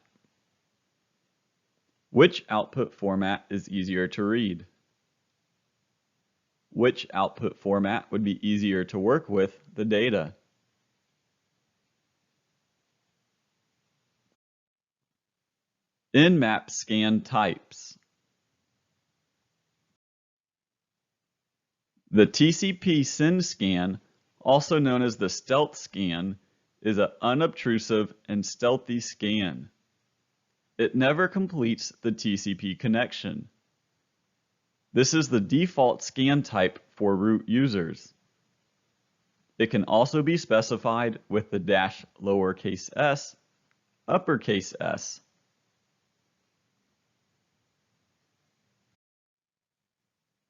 Which output format is easier to read? Which output format would be easier to work with the data? Nmap scan types. The TCP send scan, also known as the stealth scan, is an unobtrusive and stealthy scan. It never completes the TCP connection. This is the default scan type for root users. It can also be specified with the -s, uppercase S.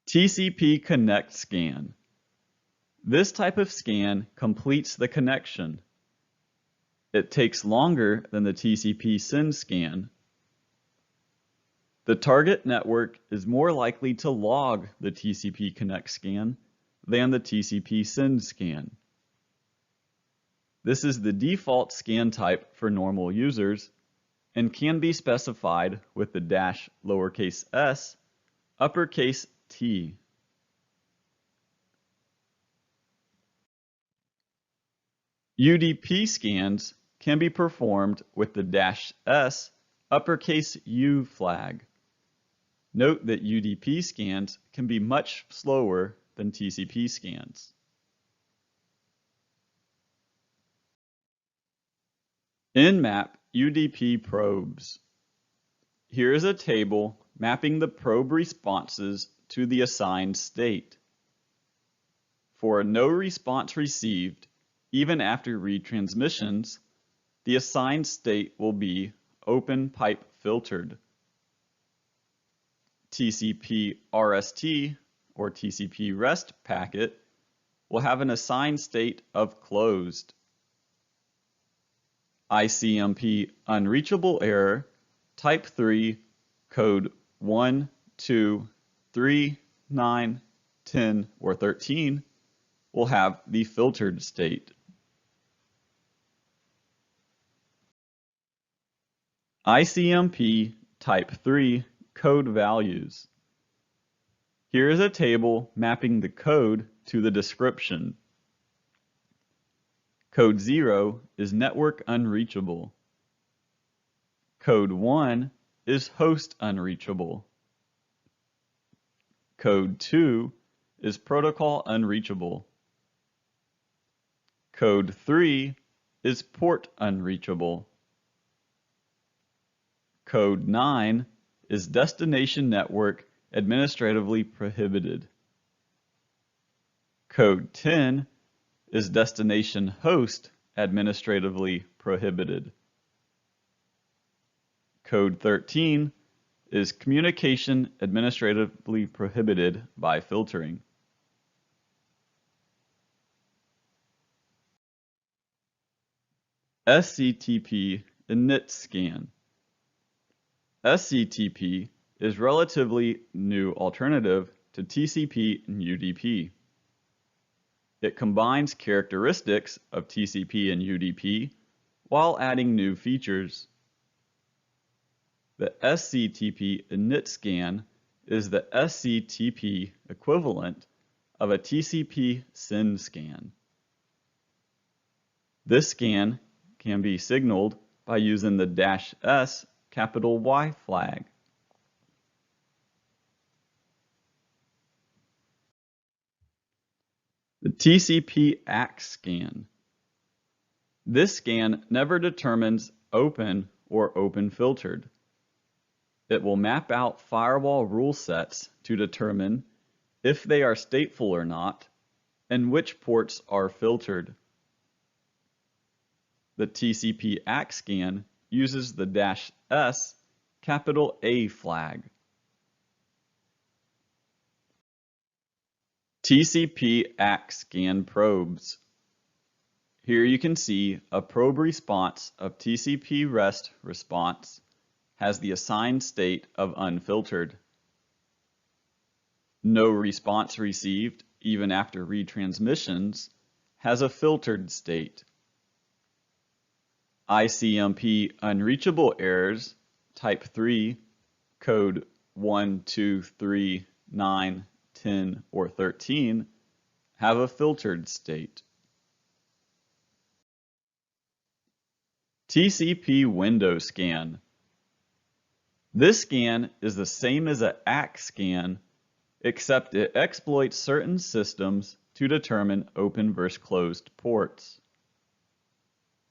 TCP connect scan. This type of scan completes the connection. It takes longer than the TCP send scan. The target network is more likely to log the TCP connect scan than the TCP send scan. This is the default scan type for normal users and can be specified with the -s, uppercase T. UDP scans can be performed with the -s, uppercase U flag. Note that UDP scans can be much slower than TCP scans. Nmap UDP probes. Here is a table mapping the probe responses to the assigned state. For a no response received, even after retransmissions, the assigned state will be open pipe filtered. TCP RST or TCP REST packet will have an assigned state of closed. ICMP unreachable error, type 3, code 1, 2, 3, 9, 10, or 13 will have the filtered state. ICMP type 3 code values. Here is a table mapping the code to the description. Code 0 is network unreachable. Code 1 is host unreachable. Code 2 is protocol unreachable. Code 3 is port unreachable. Code 9 is destination network administratively prohibited. Code 10 is destination host administratively prohibited. Code 13 is communication administratively prohibited by filtering. SCTP init scan. SCTP is relatively new alternative to TCP and UDP. It combines characteristics of TCP and UDP while adding new features. The SCTP init scan is the SCTP equivalent of a TCP send scan. This scan can be signaled by using the -S capital Y flag. The TCP ACK scan. This scan never determines open or open filtered. It will map out firewall rule sets to determine if they are stateful or not and which ports are filtered. The TCP ACK scan uses the -S capital A flag. TCP ACK scan probes. Here you can see a probe response of TCP REST response has the assigned state of unfiltered. No response received, even after retransmissions, has a filtered state. ICMP unreachable errors, type 3, code 1, 2, 3, 9, 10, or 13, have a filtered state. TCP window scan. This scan is the same as an ACK scan, except it exploits certain systems to determine open versus closed ports.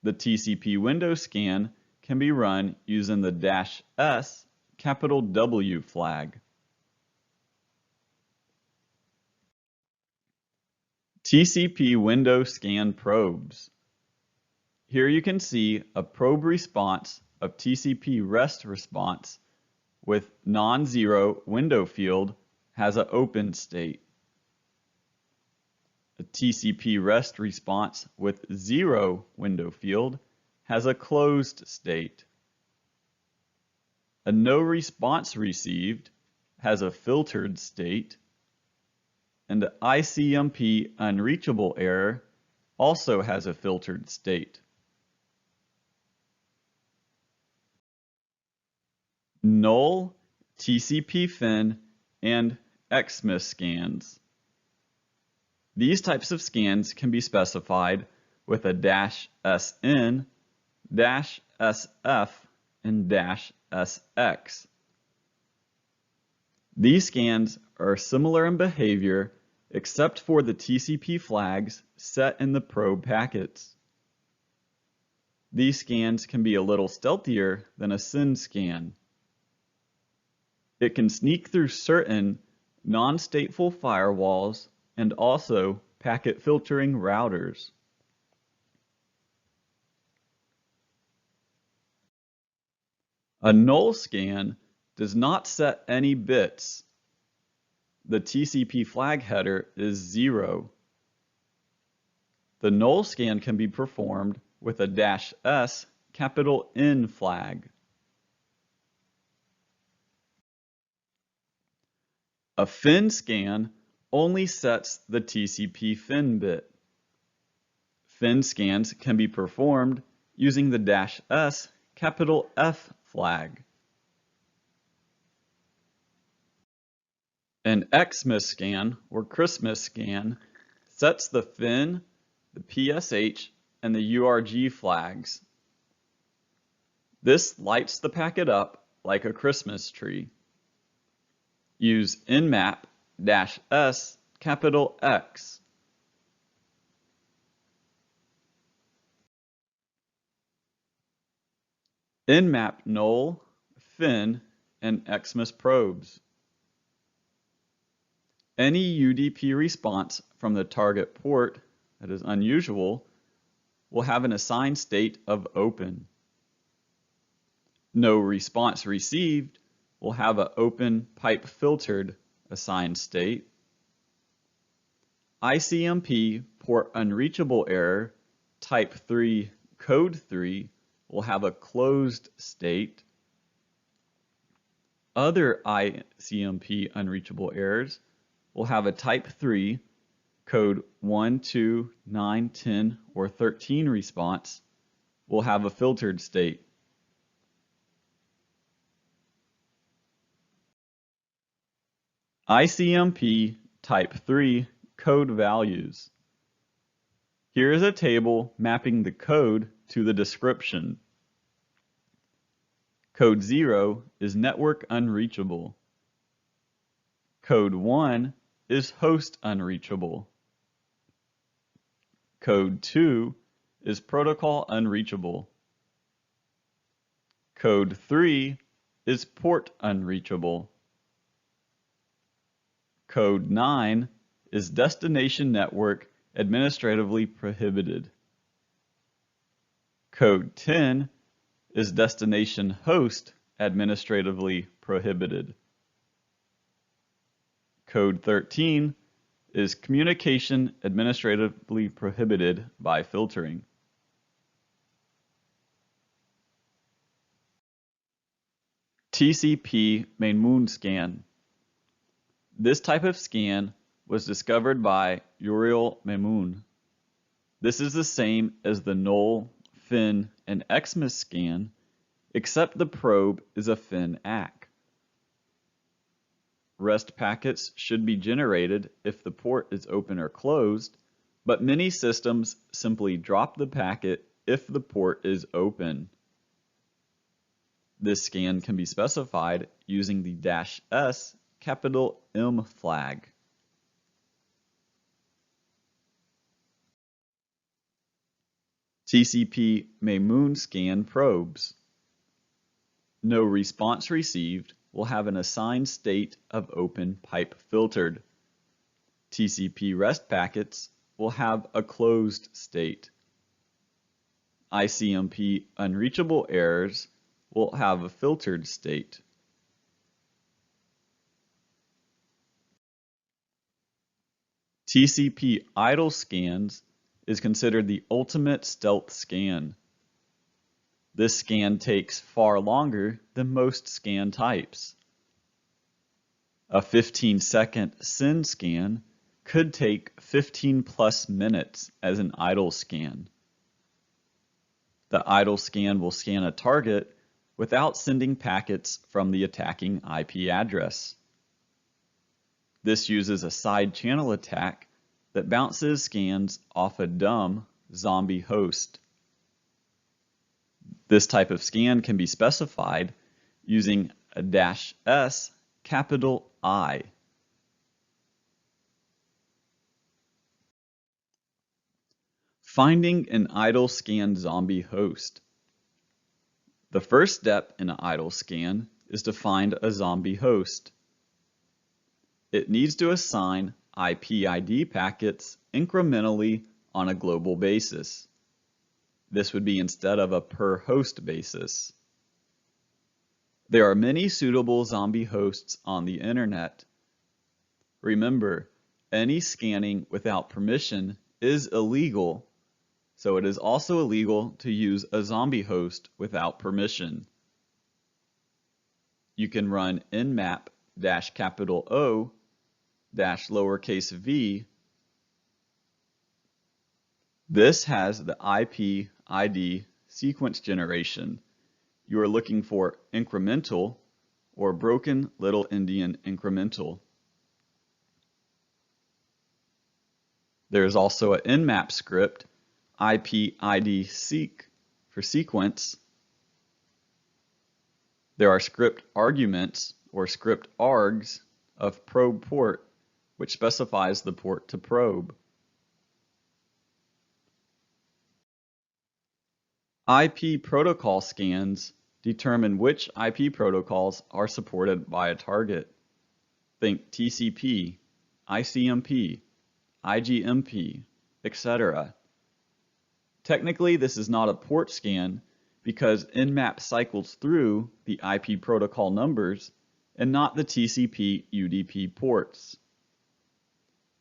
The TCP window scan can be run using the -S capital W flag. TCP window scan probes. Here you can see a probe response of TCP REST response with non-zero window field has an open state. A TCP REST response with 0 window field has a closed state. A no response received has a filtered state, and the ICMP unreachable error also has a filtered state. Null, TCP fin, and XMIS scans. These types of scans can be specified with a -SN, -SF, and -SX. These scans are similar in behavior except for the TCP flags set in the probe packets. These scans can be a little stealthier than a SYN scan. It can sneak through certain non-stateful firewalls and also packet filtering routers. A null scan does not set any bits. The TCP flag header is 0. The null scan can be performed with a -S capital N flag. A fin scan only sets the TCP fin bit. Fin scans can be performed using the -S capital F flag. An Xmas scan, or Christmas scan, sets the fin, the PSH, and the URG flags. This lights the packet up like a Christmas tree. Use nmap -S capital X. Nmap null, fin, and Xmas probes. Any UDP response from the target port that is unusual will have an assigned state of open. No response received will have an open pipe filtered assigned state. ICMP port unreachable error type 3 code 3 will have a closed state. Other ICMP unreachable errors will have a type 3 code 1, 2, 9, 10, or 13 response will have a filtered state. ICMP type 3 code values. Here is a table mapping the code to the description. Code 0 is network unreachable. Code 1 is host unreachable. Code 2 is protocol unreachable. Code 3 is port unreachable. Code 9 is destination network administratively prohibited. Code 10 is destination host administratively prohibited. Code 13 is communication administratively prohibited by filtering. TCP Main Scan. This type of scan was discovered by Uriel Mamoun. This is the same as the null, fin, and Xmas scan, except the probe is a fin-ACK. REST packets should be generated if the port is open or closed, but many systems simply drop the packet if the port is open. This scan can be specified using the -S capital M flag. TCP Main Scan probes. No response received will have an assigned state of open pipe filtered. TCP REST packets will have a closed state. ICMP unreachable errors will have a filtered state. TCP idle scans is considered the ultimate stealth scan. This scan takes far longer than most scan types. A 15-second send scan could take 15+ minutes as an idle scan. The idle scan will scan a target without sending packets from the attacking IP address. This uses a side channel attack that bounces scans off a dumb zombie host. This type of scan can be specified using a -S capital I. Finding an idle scan zombie host. The first step in an idle scan is to find a zombie host. It needs to assign IP ID packets incrementally on a global basis. This would be instead of a per host basis. There are many suitable zombie hosts on the internet. Remember, any scanning without permission is illegal, so it is also illegal to use a zombie host without permission. You can run nmap-O -v. This has the IP ID sequence generation. You are looking for incremental or broken little endian incremental. There is also an nmap script, IP ID seek for sequence. There are script arguments or script args of probe port, which specifies the port to probe. IP protocol scans determine which IP protocols are supported by a target. Think TCP, ICMP, IGMP, etc. Technically, this is not a port scan because nmap cycles through the IP protocol numbers and not the TCP UDP ports.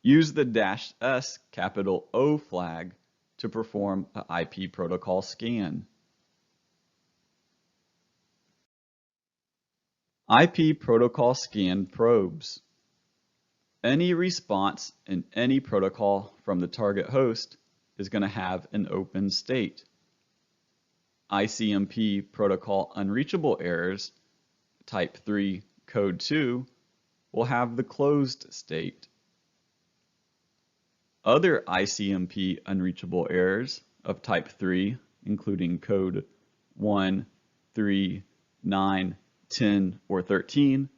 Use the -S capital O flag to perform an IP protocol scan. IP protocol scan probes. Any response in any protocol from the target host is going to have an open state. ICMP protocol unreachable errors, type 3, code 2, will have the closed state. Other ICMP unreachable errors of type 3, including code 1, 3, 9, 10, or 13,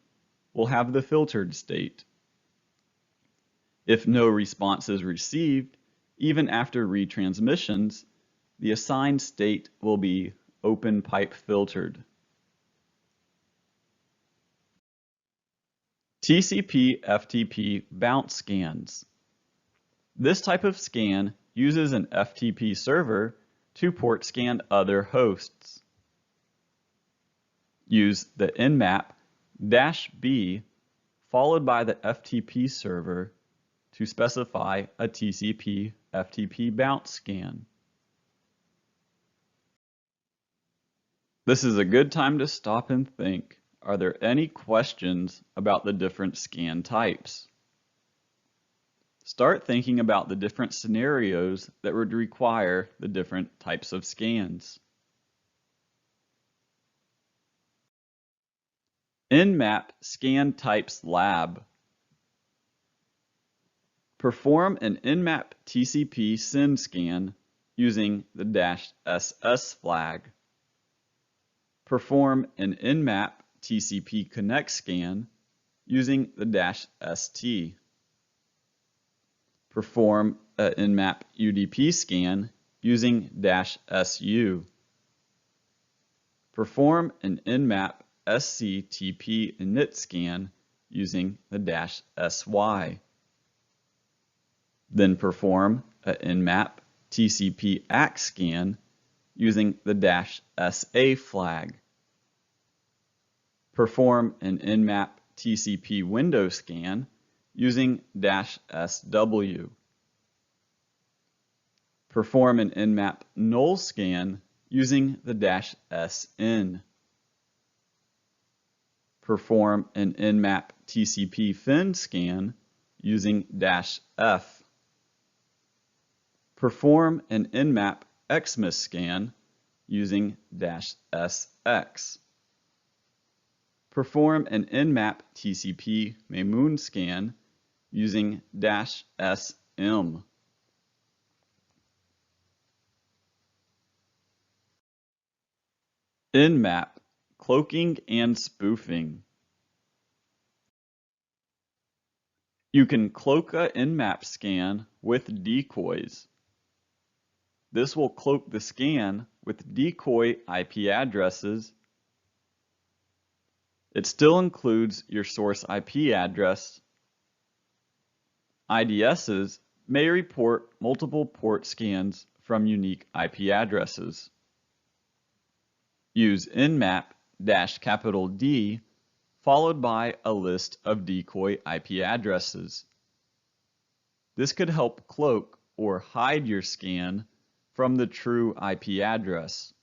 will have the filtered state. If no response is received, even after retransmissions, the assigned state will be open pipe filtered. TCP/FTP bounce scans. This type of scan uses an FTP server to port scan other hosts. Use the nmap-b followed by the FTP server to specify a TCP/FTP bounce scan. This is a good time to stop and think. Are there any questions about the different scan types? Start thinking about the different scenarios that would require the different types of scans. Nmap Scan Types Lab. Perform an Nmap TCP send scan using the -SS flag. Perform an Nmap TCP connect scan using the -ST. Perform an Nmap UDP scan using -SU. Perform an Nmap SCTP init scan using the -SY. Then perform an Nmap TCP ACK scan using the -SA flag. Perform an Nmap TCP window scan using -SW. Perform an Nmap null scan using the -SN. Perform an Nmap TCP fin scan using -F. Perform an Nmap Xmas scan using -SX. Perform an Nmap TCP Memoon scan using -SM. Nmap Cloaking and Spoofing. You can cloak a Nmap scan with decoys. This will cloak the scan with decoy IP addresses. It still includes your source IP address. IDSs may report multiple port scans from unique IP addresses. Use Nmap-D followed by a list of decoy IP addresses. This could help cloak or hide your scan from the true IP address.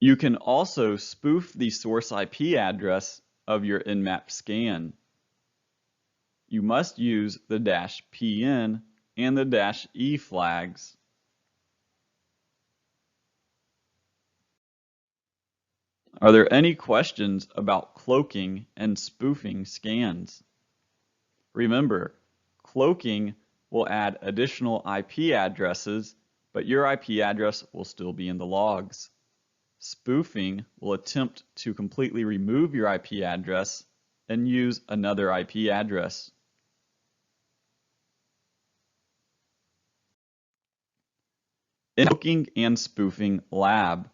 You can also spoof the source IP address of your Nmap scan. You must use the -PN and the -E flags. Are there any questions about cloaking and spoofing scans? Remember, cloaking will add additional IP addresses, but your IP address will still be in the logs. Spoofing will attempt to completely remove your IP address and use another IP address. Cloaking and Spoofing Lab.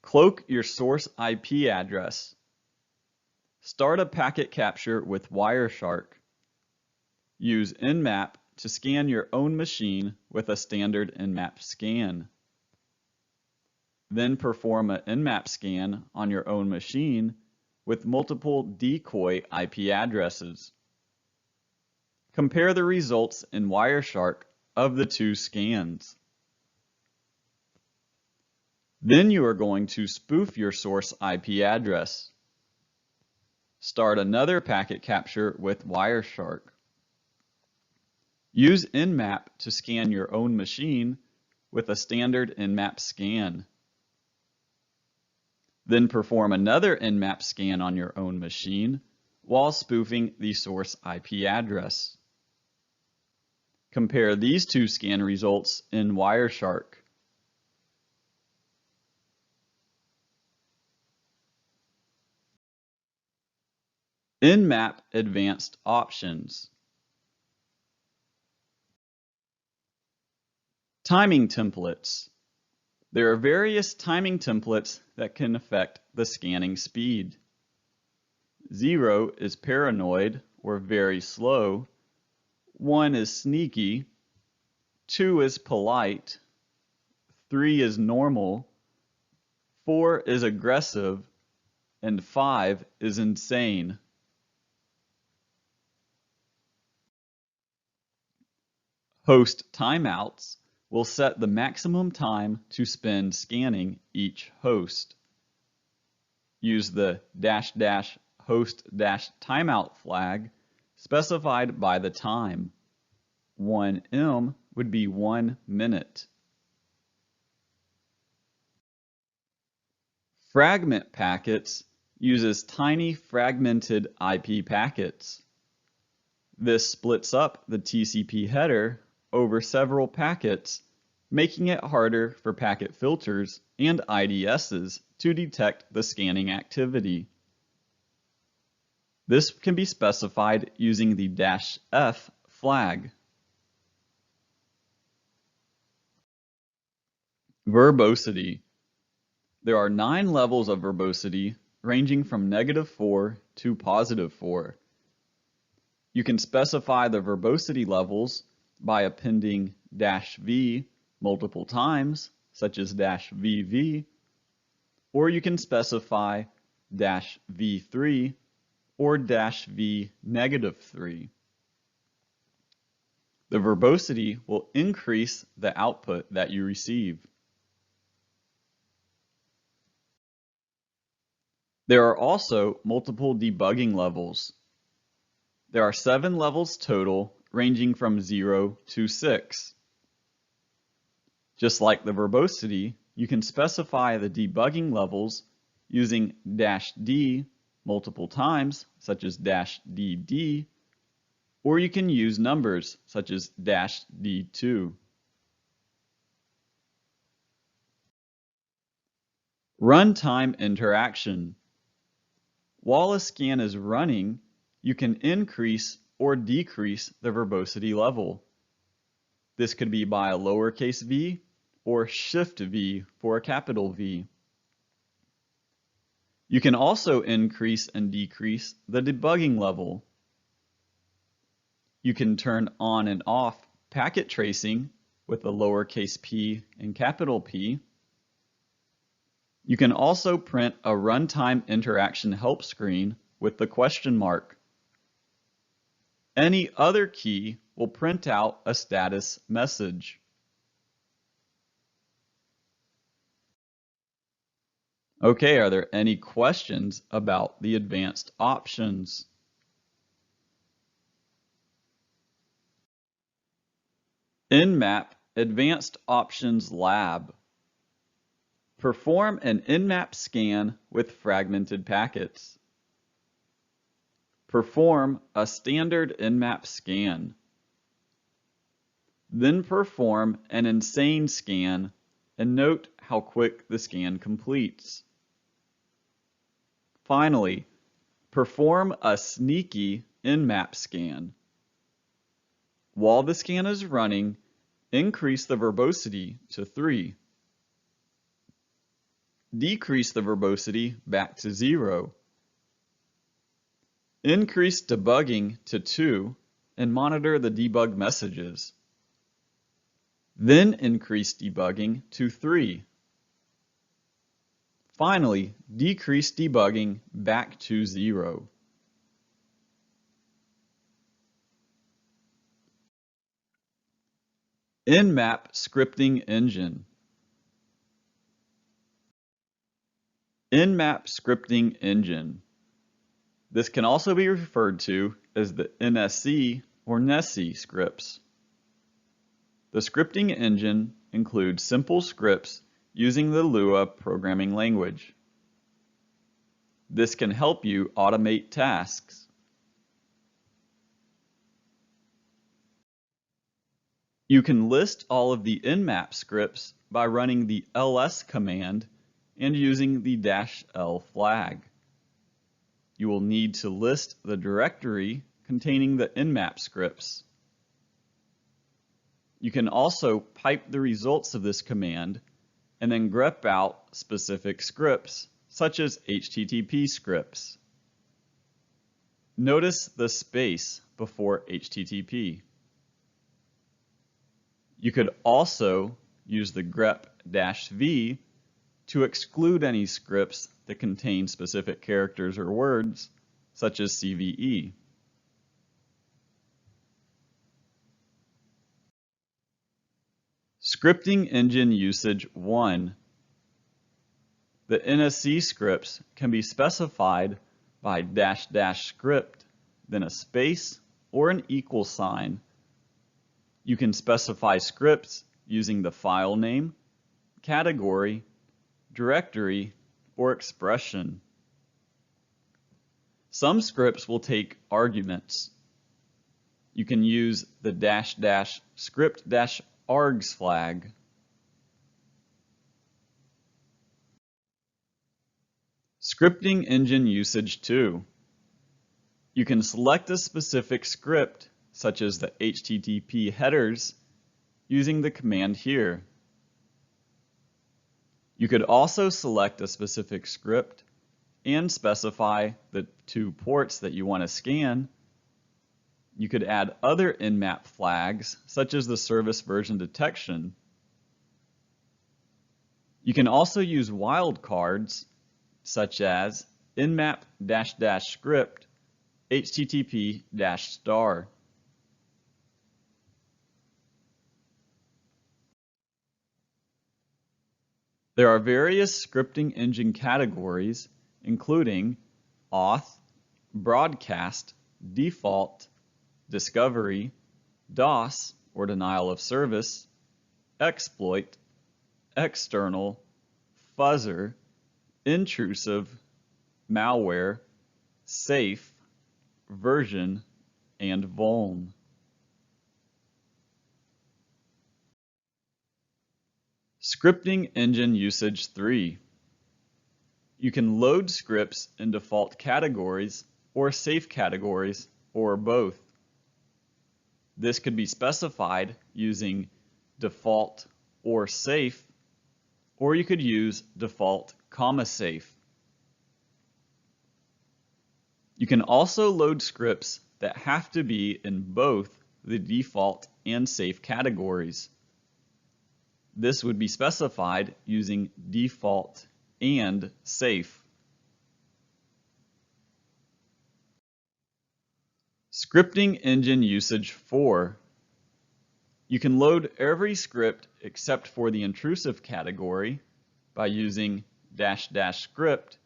Cloak your source IP address. Start a packet capture with Wireshark. Use Nmap to scan your own machine with a standard Nmap scan. Then perform an Nmap scan on your own machine with multiple decoy IP addresses. Compare the results in Wireshark of the two scans. Then you are going to spoof your source IP address. Start another packet capture with Wireshark. Use Nmap to scan your own machine with a standard Nmap scan. Then perform another Nmap scan on your own machine while spoofing the source IP address. Compare these two scan results in Wireshark. Nmap Advanced Options. Timing templates. There are various timing templates that can affect the scanning speed. 0 is paranoid or very slow. 1 is sneaky. 2 is polite. 3 is normal. 4 is aggressive. And 5 is insane. Host timeouts will set the maximum time to spend scanning each host. Use the --host-timeout flag specified by the time. 1M would be 1 minute. Fragment packets uses tiny fragmented IP packets. This splits up the TCP header over several packets, making it harder for packet filters and IDSs to detect the scanning activity. This can be specified using the -F flag. Verbosity. There are 9 levels of verbosity ranging from -4 to +4. You can specify the verbosity levels by appending -V multiple times, such as -VV, or you can specify -V3 or -V-3. The verbosity will increase the output that you receive. There are also multiple debugging levels. There are 7 levels total, ranging from 0 to 6. Just like the verbosity, you can specify the debugging levels using -D multiple times, such as -DD, or you can use numbers, such as -D2. Runtime interaction. While a scan is running, you can increase or decrease the verbosity level. This could be by a lowercase v or shift V for a capital V. You can also increase and decrease the debugging level. You can turn on and off packet tracing with a lowercase p and capital P. You can also print a runtime interaction help screen with the question mark. Any other key will print out a status message. Okay, are there any questions about the advanced options? Nmap Advanced Options Lab. Perform an Nmap scan with fragmented packets. Perform a standard Nmap scan. Then perform an insane scan and note how quick the scan completes. Finally, perform a sneaky Nmap scan. While the scan is running, increase the verbosity to 3. Decrease the verbosity back to 0. Increase debugging to 2 and monitor the debug messages. Then increase debugging to 3. Finally, decrease debugging back to 0. Nmap Scripting Engine. Nmap Scripting Engine. This can also be referred to as the NSC or NESSI scripts. The scripting engine includes simple scripts using the Lua programming language. This can help you automate tasks. You can list all of the Nmap scripts by running the ls command and using the -l flag. You will need to list the directory containing the Nmap scripts. You can also pipe the results of this command and then grep out specific scripts, such as HTTP scripts. Notice the space before HTTP. You could also use the grep-v to exclude any scripts that contain specific characters or words, such as CVE. Scripting engine usage 1. The NSC scripts can be specified by --script, then a space or an equal sign. You can specify scripts using the file name, category, directory, or expression. Some scripts will take arguments. You can use the --script-args flag. Scripting engine usage 2. You can select a specific script, such as the HTTP headers, using the command here. You could also select a specific script and specify the 2 ports that you want to scan. You could add other Nmap flags, such as the service version detection. You can also use wildcards, such as nmap-script http-star. There are various scripting engine categories, including auth, broadcast, default, discovery, DOS, or denial of service, exploit, external, fuzzer, intrusive, malware, safe, version, and vuln. Scripting engine usage 3. You can load scripts in default categories or safe categories, or both. This could be specified using default or safe, or you could use default, safe. You can also load scripts that have to be in both the default and safe categories. This would be specified using default and safe. Scripting engine usage 4. You can load every script except for the intrusive category by using --script,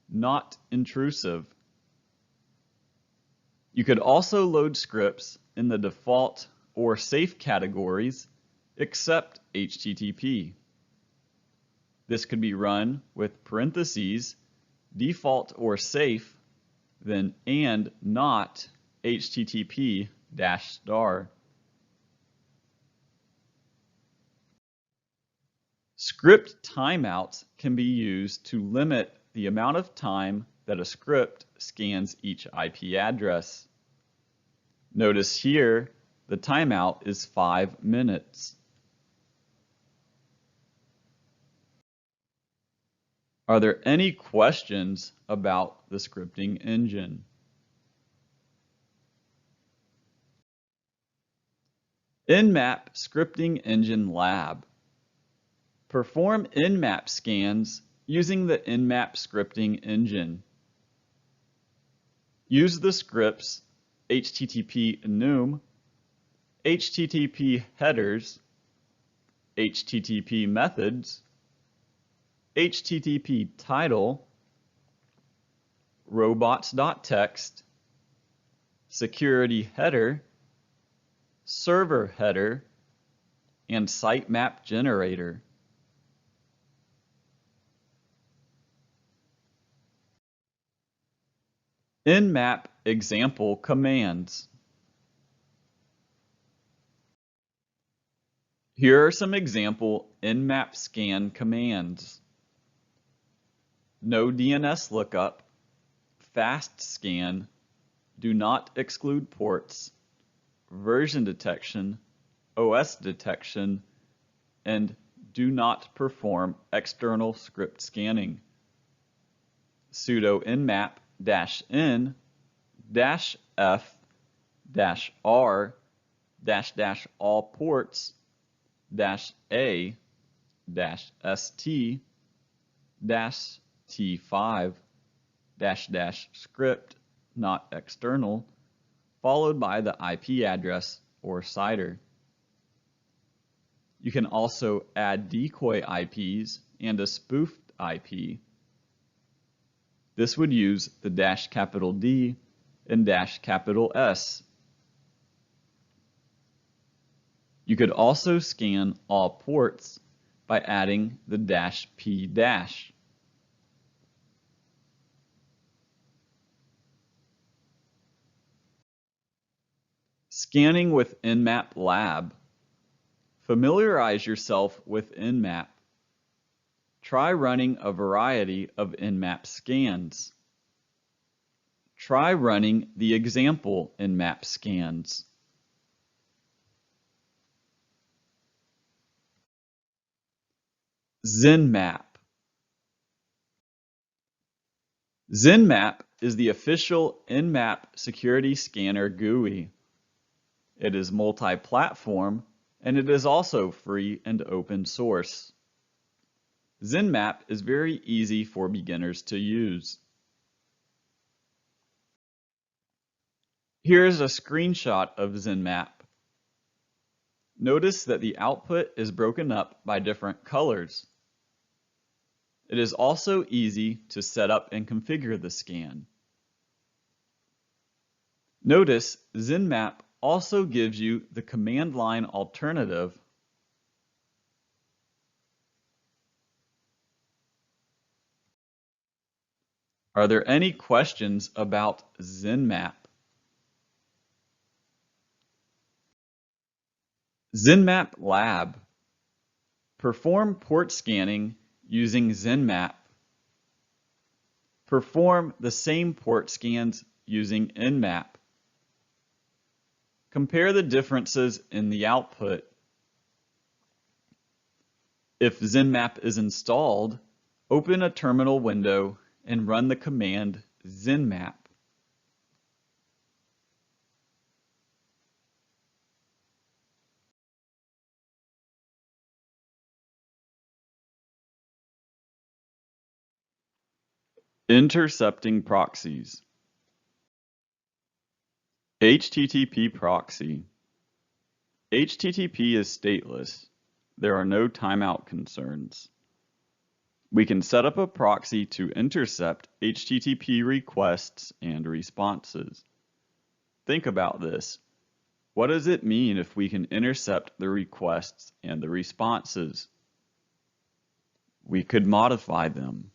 not intrusive. You could also load scripts in the default or safe categories except HTTP. This could be run with parentheses, default or safe, then and not HTTP-star. Script timeouts can be used to limit the amount of time that a script scans each IP address. Notice here, the timeout is 5 minutes. Are there any questions about the scripting engine? Nmap Scripting Engine Lab. Perform Nmap scans using the Nmap scripting engine. Use the scripts HTTP enum, HTTP headers, HTTP methods, HTTP title, robots.txt, security header, server header, and sitemap generator. Nmap example commands. Here are some example Nmap scan commands. No DNS lookup, fast scan, do not exclude ports, version detection, OS detection, and do not perform external script scanning. Sudo nmap-n -f-r -all ports -a -st -t5 -script not external, followed by the IP address or CIDR. You can also add decoy IPs and a spoofed IP. This would use the -D and -S. You could also scan all ports by adding the -p-. Scanning with Nmap Lab. Familiarize yourself with Nmap. Try running a variety of Nmap scans. Try running the example Nmap scans. XenMap. XenMap is the official Nmap security scanner GUI. It is multi-platform, and it is also free and open source. XenMap is very easy for beginners to use. Here is a screenshot of XenMap. Notice that the output is broken up by different colors. It is also easy to set up and configure the scan. Notice XenMap also gives you the command line alternative. Are there any questions about XenMap? XenMap Lab. Perform port scanning using XenMap. Perform the same port scans using Nmap. Compare the differences in the output. If XenMap is installed, open a terminal window and run the command XenMap. Intercepting proxies. HTTP proxy. HTTP is stateless. There are no timeout concerns. We can set up a proxy to intercept HTTP requests and responses. Think about this. What does it mean if we can intercept the requests and the responses? We could modify them.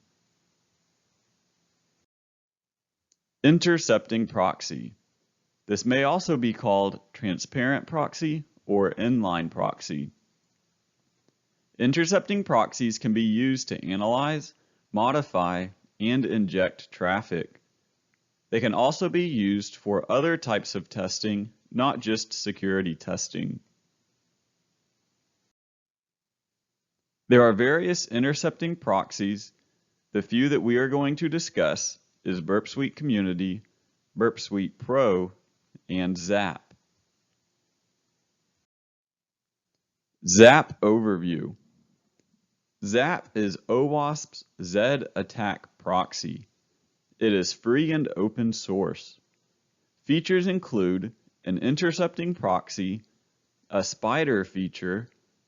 Intercepting proxy. This may also be called transparent proxy or inline proxy. Intercepting proxies can be used to analyze, modify, and inject traffic. They can also be used for other types of testing, not just security testing. There are various intercepting proxies. The few that we are going to discuss is Burp Suite Community, Burp Suite Pro, and ZAP. ZAP Overview. ZAP is OWASP's Z-Attack proxy. It is free and open source. Features include an intercepting proxy, a spider feature,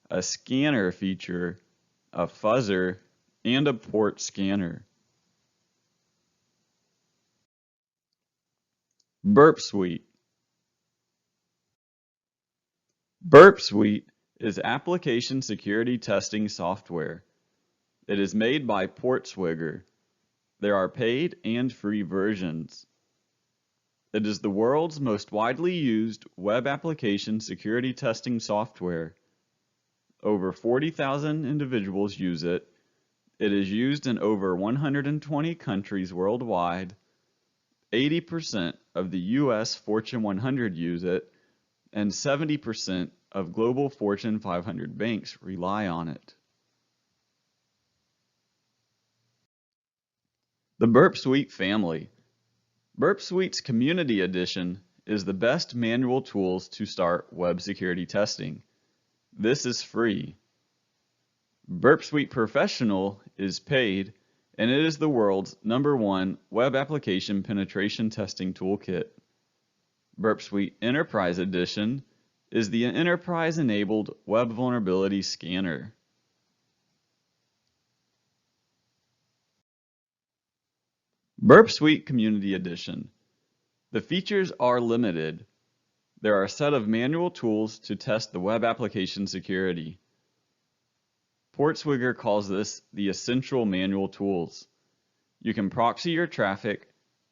a scanner feature, a fuzzer, and a port scanner. Burp Suite. Burp Suite is application security testing software. It is made by Portswigger. There are paid and free versions. It is the world's most widely used web application security testing software. Over 40,000 individuals use it. It is used in over 120 countries worldwide. 80% of the US Fortune 100 use it, and 70% of global Fortune 500 banks rely on it. The Burp Suite family. Burp Suite's Community Edition is the best manual tools to start web security testing. This is free. Burp Suite Professional is paid, and it is the world's #1 web application penetration testing toolkit. Burp Suite Enterprise Edition is the enterprise-enabled web vulnerability scanner. Burp Suite Community Edition. The features are limited. There are a set of manual tools to test the web application security. Portswigger calls this the essential manual tools. You can proxy your traffic,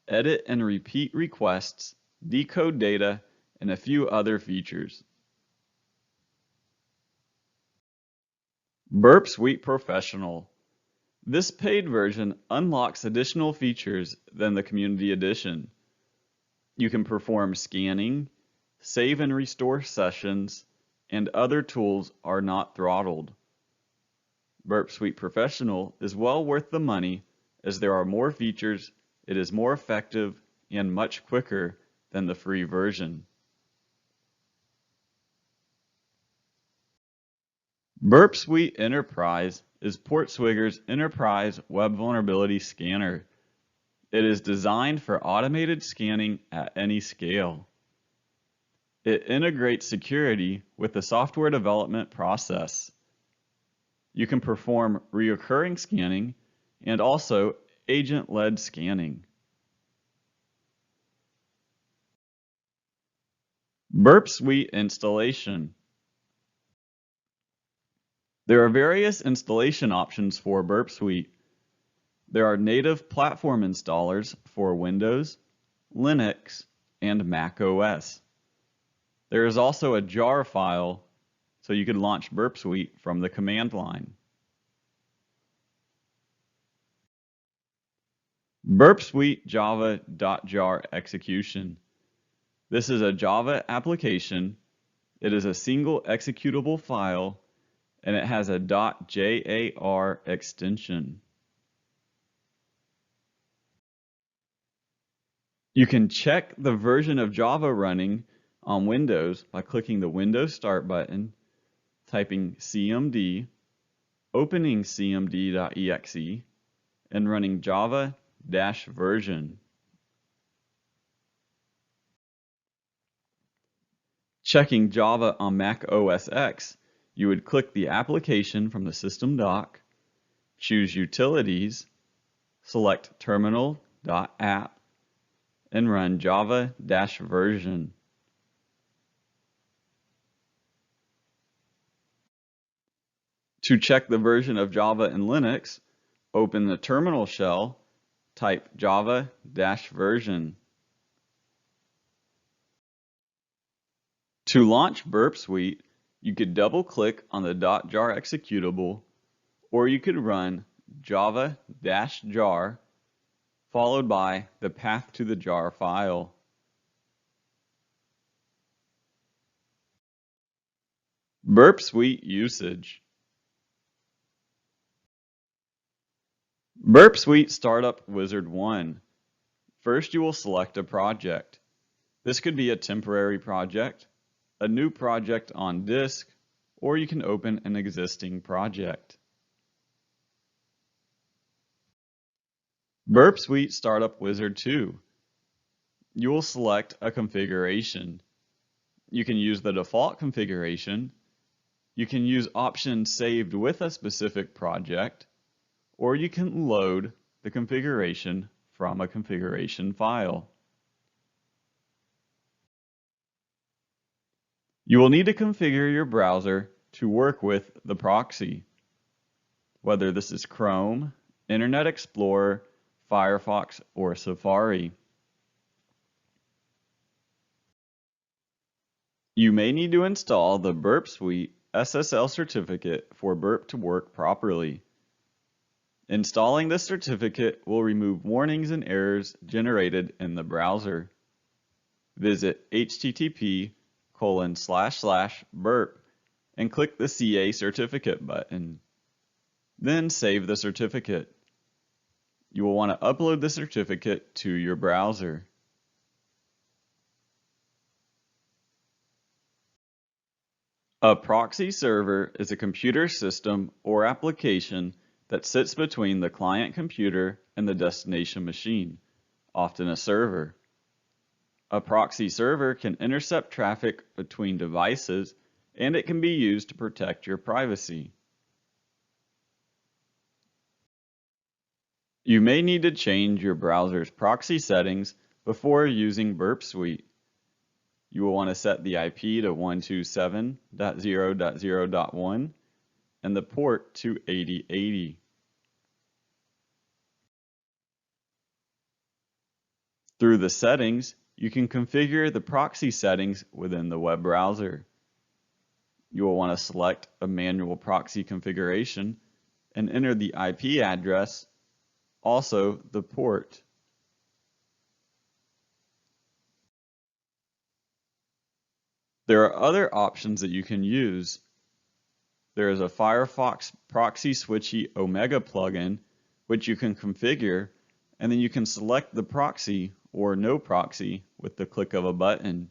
edit and repeat requests, decode data, and a few other features. Burp Suite Professional. This paid version unlocks additional features than the Community Edition. You can perform scanning, save and restore sessions, and other tools are not throttled. Burp Suite Professional is well worth the money as there are more features, it is more effective, and much quicker than the free version. Burp Suite Enterprise is Portswigger's enterprise web vulnerability scanner. It is designed for automated scanning at any scale. It integrates security with the software development process. You can perform recurring scanning and also agent-led scanning. Burp Suite Installation. There are various installation options for Burp Suite. There are native platform installers for Windows, Linux, and Mac OS. There is also a jar file, so you can launch Burp Suite from the command line. Burp Suite Java.jar execution. This is a Java application. It is a single executable file, and it has a .jar extension. You can check the version of Java running on Windows by clicking the Windows Start button, typing cmd, opening cmd.exe, and running java-version. Checking Java on Mac OS X, you would click the application from the system dock, choose Utilities, select terminal.app, and run java-version. To check the version of Java in Linux, open the terminal shell, type java-version. To launch Burp Suite, you could double-click on the .jar executable, or you could run java-jar followed by the path to the jar file. Burp Suite usage. Burp Suite Startup Wizard 1. First, you will select a project. This could be a temporary project, a new project on disk, or you can open an existing project. Burp Suite Startup Wizard 2. You will select a configuration. You can use the default configuration. You can use options saved with a specific project, or you can load the configuration from a configuration file. You will need to configure your browser to work with the proxy, whether this is Chrome, Internet Explorer, Firefox, or Safari. You may need to install the Burp Suite SSL certificate for Burp to work properly. Installing the certificate will remove warnings and errors generated in the browser. Visit http://burp and click the CA certificate button. Then save the certificate. You will want to upload the certificate to your browser. A proxy server is a computer system or application that sits between the client computer and the destination machine, often a server. A proxy server can intercept traffic between devices, and it can be used to protect your privacy. You may need to change your browser's proxy settings before using Burp Suite. You will want to set the IP to 127.0.0.1 and the port to 8080. Through the settings, you can configure the proxy settings within the web browser. You will want to select a manual proxy configuration and enter the IP address, also the port. There are other options that you can use. There is a Firefox Proxy Switchy Omega plugin, which you can configure, and then you can select the proxy or no proxy with the click of a button.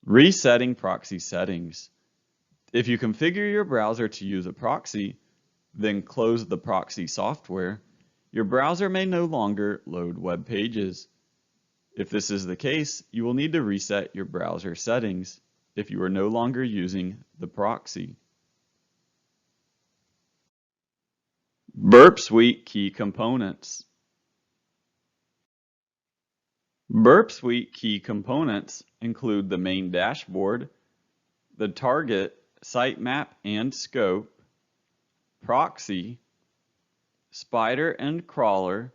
Resetting proxy settings. If you configure your browser to use a proxy, then close the proxy software, your browser may no longer load web pages. If this is the case, you will need to reset your browser settings if you are no longer using the proxy. Burp Suite key components. Burp Suite key components include the main dashboard, the target, sitemap and scope, proxy, spider and crawler,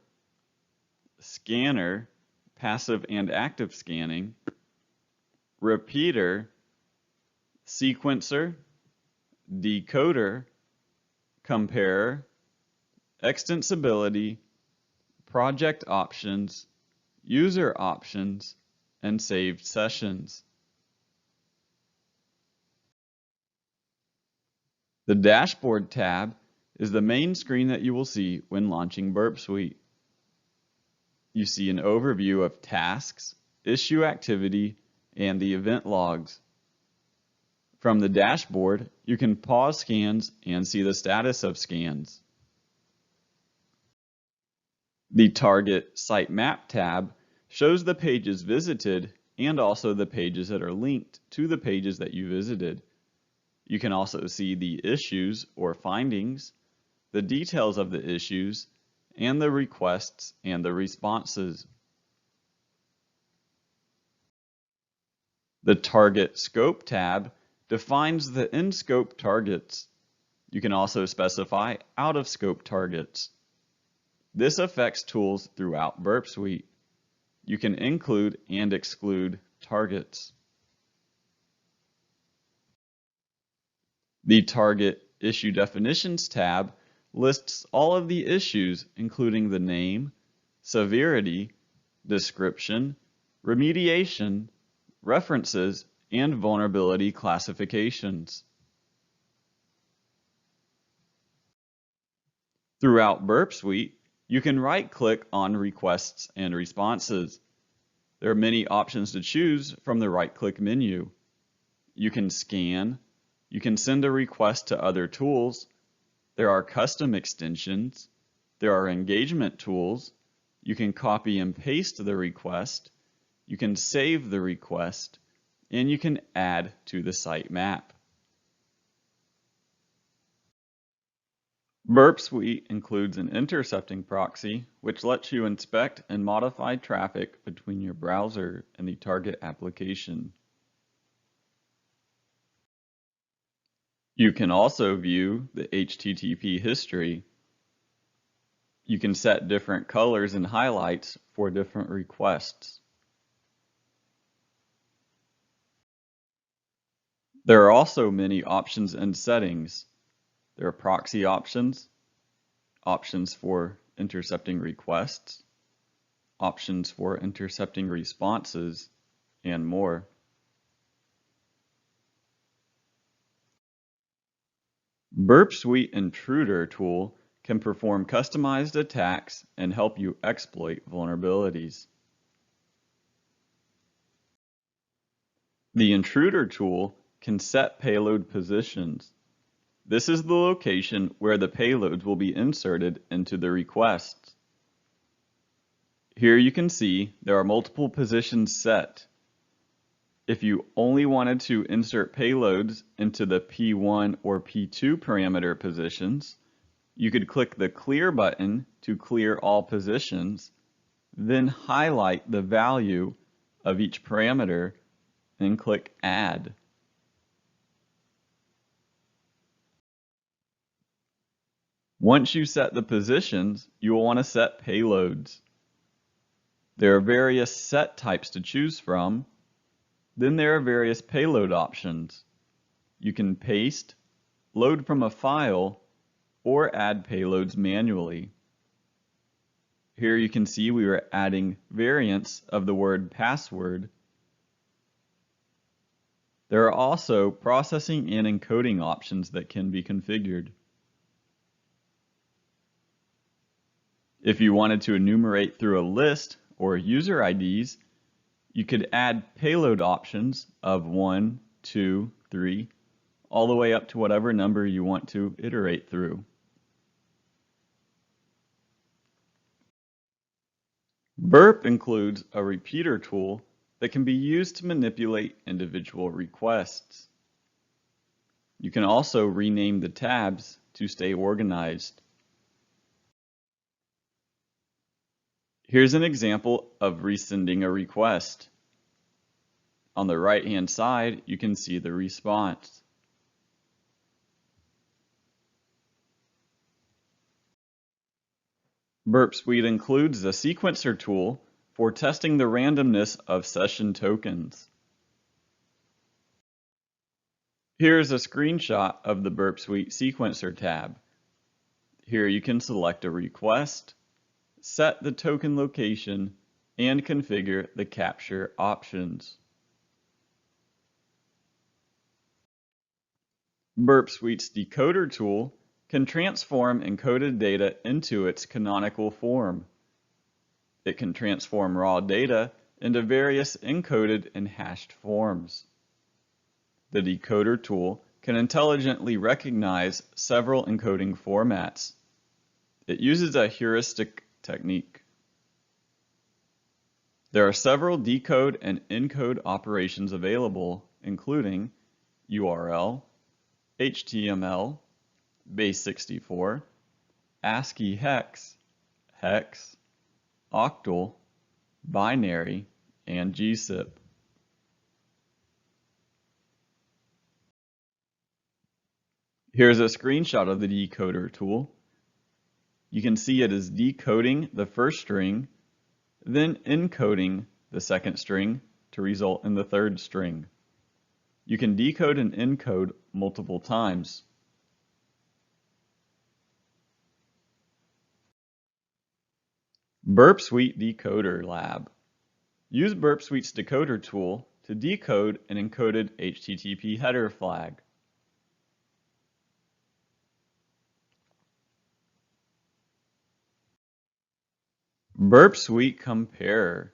scanner, passive and active scanning, repeater, sequencer, decoder, comparer, extensibility, project options, user options, and saved sessions. The Dashboard tab is the main screen that you will see when launching Burp Suite. You see an overview of tasks, issue activity, and the event logs. From the dashboard, you can pause scans and see the status of scans. The Target Sitemap tab shows the pages visited and also the pages that are linked to the pages that you visited. You can also see the issues or findings, the details of the issues, and the requests and the responses. The Target Scope tab defines the in-scope targets. You can also specify out-of-scope targets. This affects tools throughout Burp Suite. You can include and exclude targets. The Target Issue Definitions tab lists all of the issues, including the name, severity, description, remediation, references, and vulnerability classifications. Throughout Burp Suite, you can right-click on Requests and Responses. There are many options to choose from the right-click menu. You can scan, you can send a request to other tools, there are custom extensions, there are engagement tools, you can copy and paste the request, you can save the request, and you can add to the sitemap. Burp Suite includes an intercepting proxy, which lets you inspect and modify traffic between your browser and the target application. You can also view the HTTP history. You can set different colors and highlights for different requests. There are also many options and settings. There are proxy options, options for intercepting requests, options for intercepting responses, and more. Burp Suite Intruder tool can perform customized attacks and help you exploit vulnerabilities. The Intruder tool can set payload positions. This is the location where the payloads will be inserted into the requests. Here you can see there are multiple positions set. If you only wanted to insert payloads into the P1 or P2 parameter positions, you could click the Clear button to clear all positions, then highlight the value of each parameter and click Add. Once you set the positions, you will want to set payloads. There are various set types to choose from. Then there are various payload options. You can paste, load from a file, or add payloads manually. Here you can see we are adding variants of the word password. There are also processing and encoding options that can be configured. If you wanted to enumerate through a list or user IDs, you could add payload options of 1, 2, 3, all the way up to whatever number you want to iterate through. Burp includes a repeater tool that can be used to manipulate individual requests. You can also rename the tabs to stay organized. Here's an example of resending a request. On the right-hand side, you can see the response. Burp Suite includes a sequencer tool for testing the randomness of session tokens. Here's a screenshot of the Burp Suite sequencer tab. Here you can select a request, set the token location, and configure the capture options. Burp Suite's decoder tool can transform encoded data into its canonical form. It can transform raw data into various encoded and hashed forms. The decoder tool can intelligently recognize several encoding formats. It uses a heuristic technique. There are several decode and encode operations available, including URL, HTML, base64, ASCII hex, hex, octal, binary, and GZIP. Here's a screenshot of the decoder tool. You can see it is decoding the first string, then encoding the second string to result in the third string. You can decode and encode multiple times. Burp Suite Decoder Lab. Use Burp Suite's decoder tool to decode an encoded HTTP header flag. Burp Suite Comparer.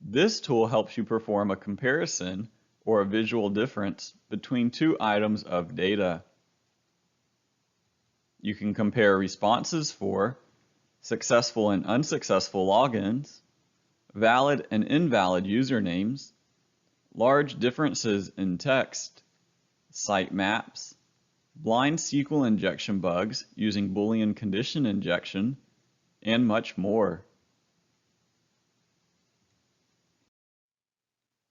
This tool helps you perform a comparison or a visual difference between two items of data. You can compare responses for successful and unsuccessful logins, valid and invalid usernames, large differences in text, site maps, blind SQL injection bugs using Boolean condition injection, and much more.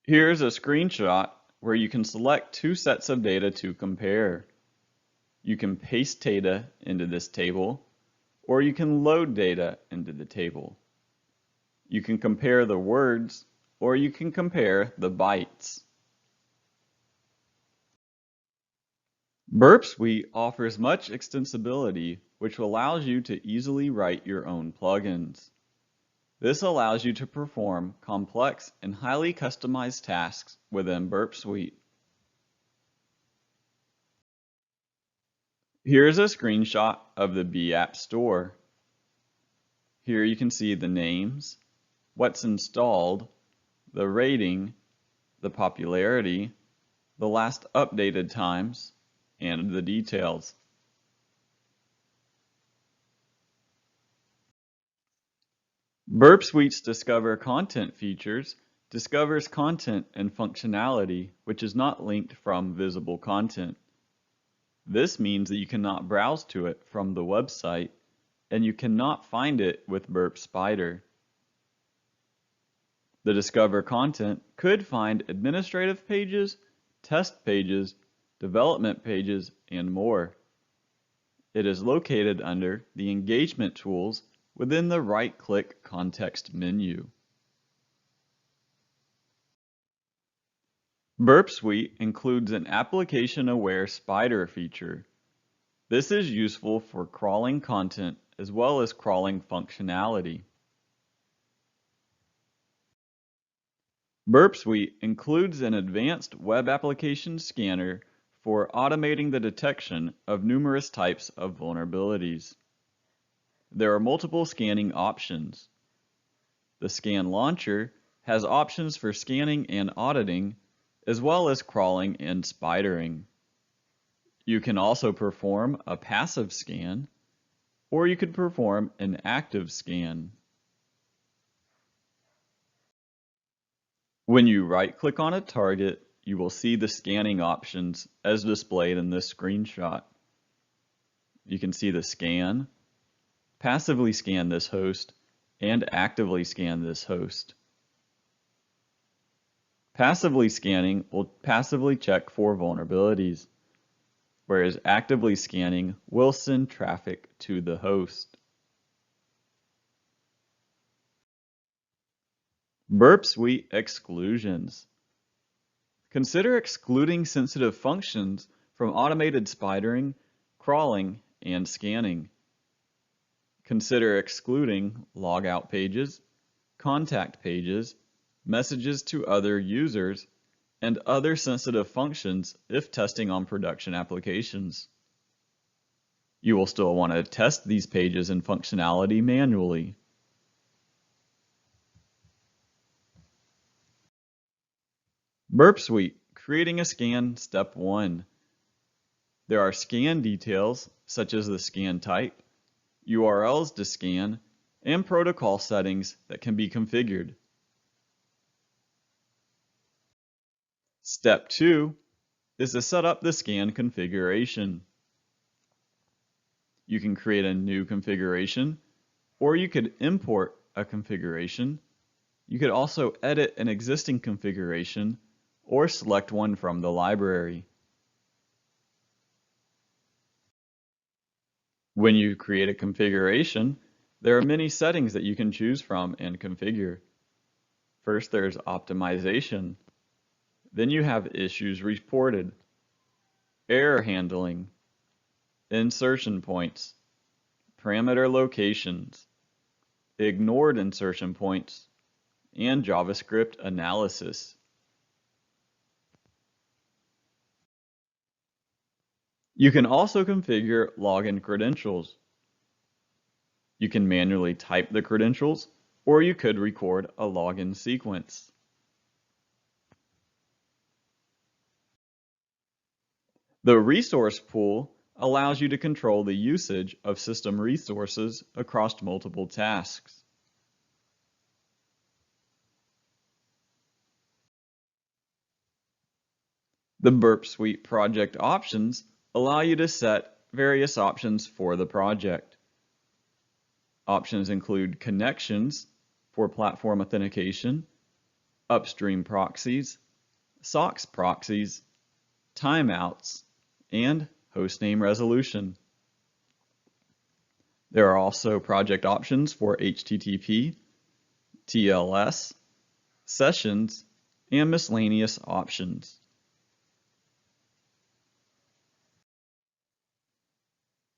Here's a screenshot where you can select two sets of data to compare. You can paste data into this table, or you can load data into the table. You can compare the words, or you can compare the bytes. Burp Suite offers much extensibility, which allows you to easily write your own plugins. This allows you to perform complex and highly customized tasks within Burp Suite. Here's a screenshot of the B App Store. Here you can see the names, what's installed, the rating, the popularity, the last updated times, and the details. Burp Suite's Discover Content features discovers content and functionality which is not linked from visible content. This means that you cannot browse to it from the website, and you cannot find it with Burp Spider. The Discover content could find administrative pages, test pages, development pages, and more. It is located under the Engagement tools within the right-click context menu. Burp Suite includes an application-aware spider feature. This is useful for crawling content as well as crawling functionality. Burp Suite includes an advanced web application scanner for automating the detection of numerous types of vulnerabilities. There are multiple scanning options. The Scan Launcher has options for scanning and auditing, as well as crawling and spidering. You can also perform a passive scan, or you could perform an active scan. When you right-click on a target, you will see the scanning options as displayed in this screenshot. You can see the scan, passively scan this host, and actively scan this host. Passively scanning will passively check for vulnerabilities, whereas actively scanning will send traffic to the host. Burp Suite exclusions. Consider excluding sensitive functions from automated spidering, crawling, and scanning. Consider excluding logout pages, contact pages, messages to other users, and other sensitive functions if testing on production applications. You will still want to test these pages and functionality manually. Burp Suite, creating a scan, step 1. There are scan details, such as the scan type, URLs to scan, and protocol settings that can be configured. Step 2 is to set up the scan configuration. You can create a new configuration, or you could import a configuration. You could also edit an existing configuration or select one from the library. When you create a configuration, there are many settings that you can choose from and configure. First, there's optimization. Then you have issues reported, error handling, insertion points, parameter locations, ignored insertion points, and JavaScript analysis. You can also configure login credentials. You can manually type the credentials, or you could record a login sequence. The resource pool allows you to control the usage of system resources across multiple tasks. The Burp Suite project options allow you to set various options for the project. Options include connections for platform authentication, upstream proxies, SOCKS proxies, timeouts, and hostname resolution. There are also project options for HTTP, TLS, sessions, and miscellaneous options.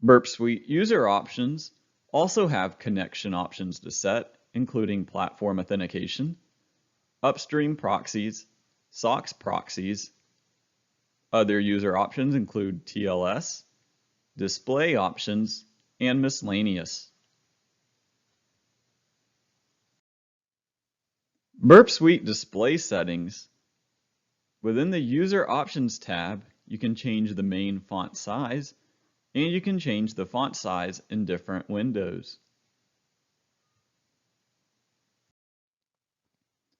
Burp Suite user options also have connection options to set, including platform authentication, upstream proxies, SOCKS proxies. Other user options include TLS, display options, and miscellaneous. Burp Suite display settings. Within the User Options tab, you can change the main font size, and you can change the font size in different windows.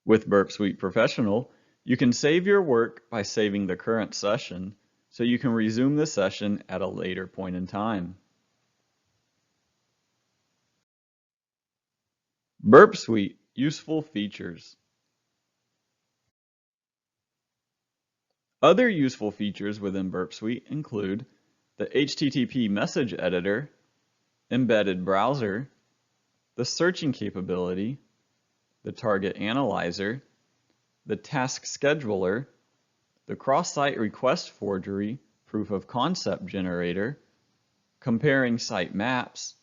With Burp Suite Professional, you can save your work by saving the current session, so you can resume the session at a later point in time. Burp Suite useful features. Other useful features within Burp Suite include the HTTP message editor, embedded browser, the searching capability, the target analyzer, the task scheduler, the cross-site request forgery proof of concept generator, comparing site maps,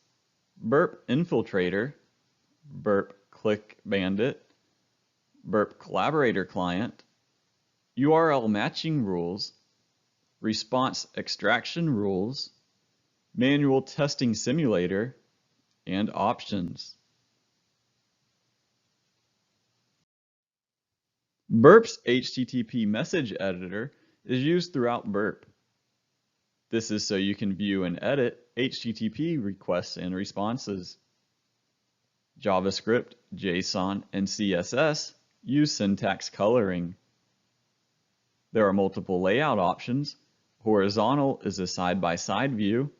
Burp Infiltrator, Burp Click Bandit, Burp Collaborator Client, URL matching rules, response extraction rules, manual testing simulator, and options. Burp's HTTP message editor is used throughout Burp. This is so you can view and edit HTTP requests and responses. JavaScript, JSON, and CSS use syntax coloring. There are multiple layout options. Horizontal is a side-by-side view.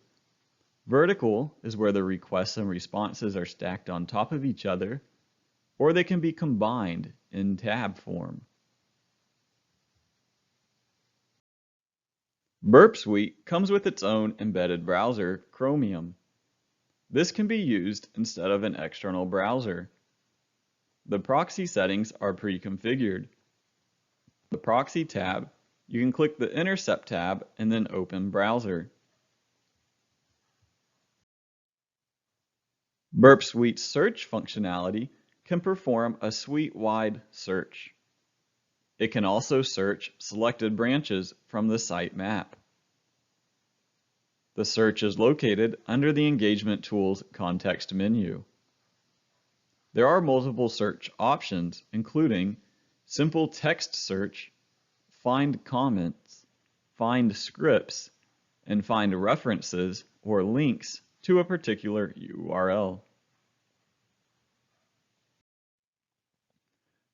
Vertical is where the requests and responses are stacked on top of each other, or they can be combined in tab form. Burp Suite comes with its own embedded browser, Chromium. This can be used instead of an external browser. The proxy settings are pre-configured. The Proxy tab, you can click the Intercept tab and then open Browser. Burp Suite's search functionality can perform a suite-wide search. It can also search selected branches from the site map. The search is located under the Engagement Tools context menu. There are multiple search options, including simple text search, find comments, find scripts, and find references or links to a particular URL.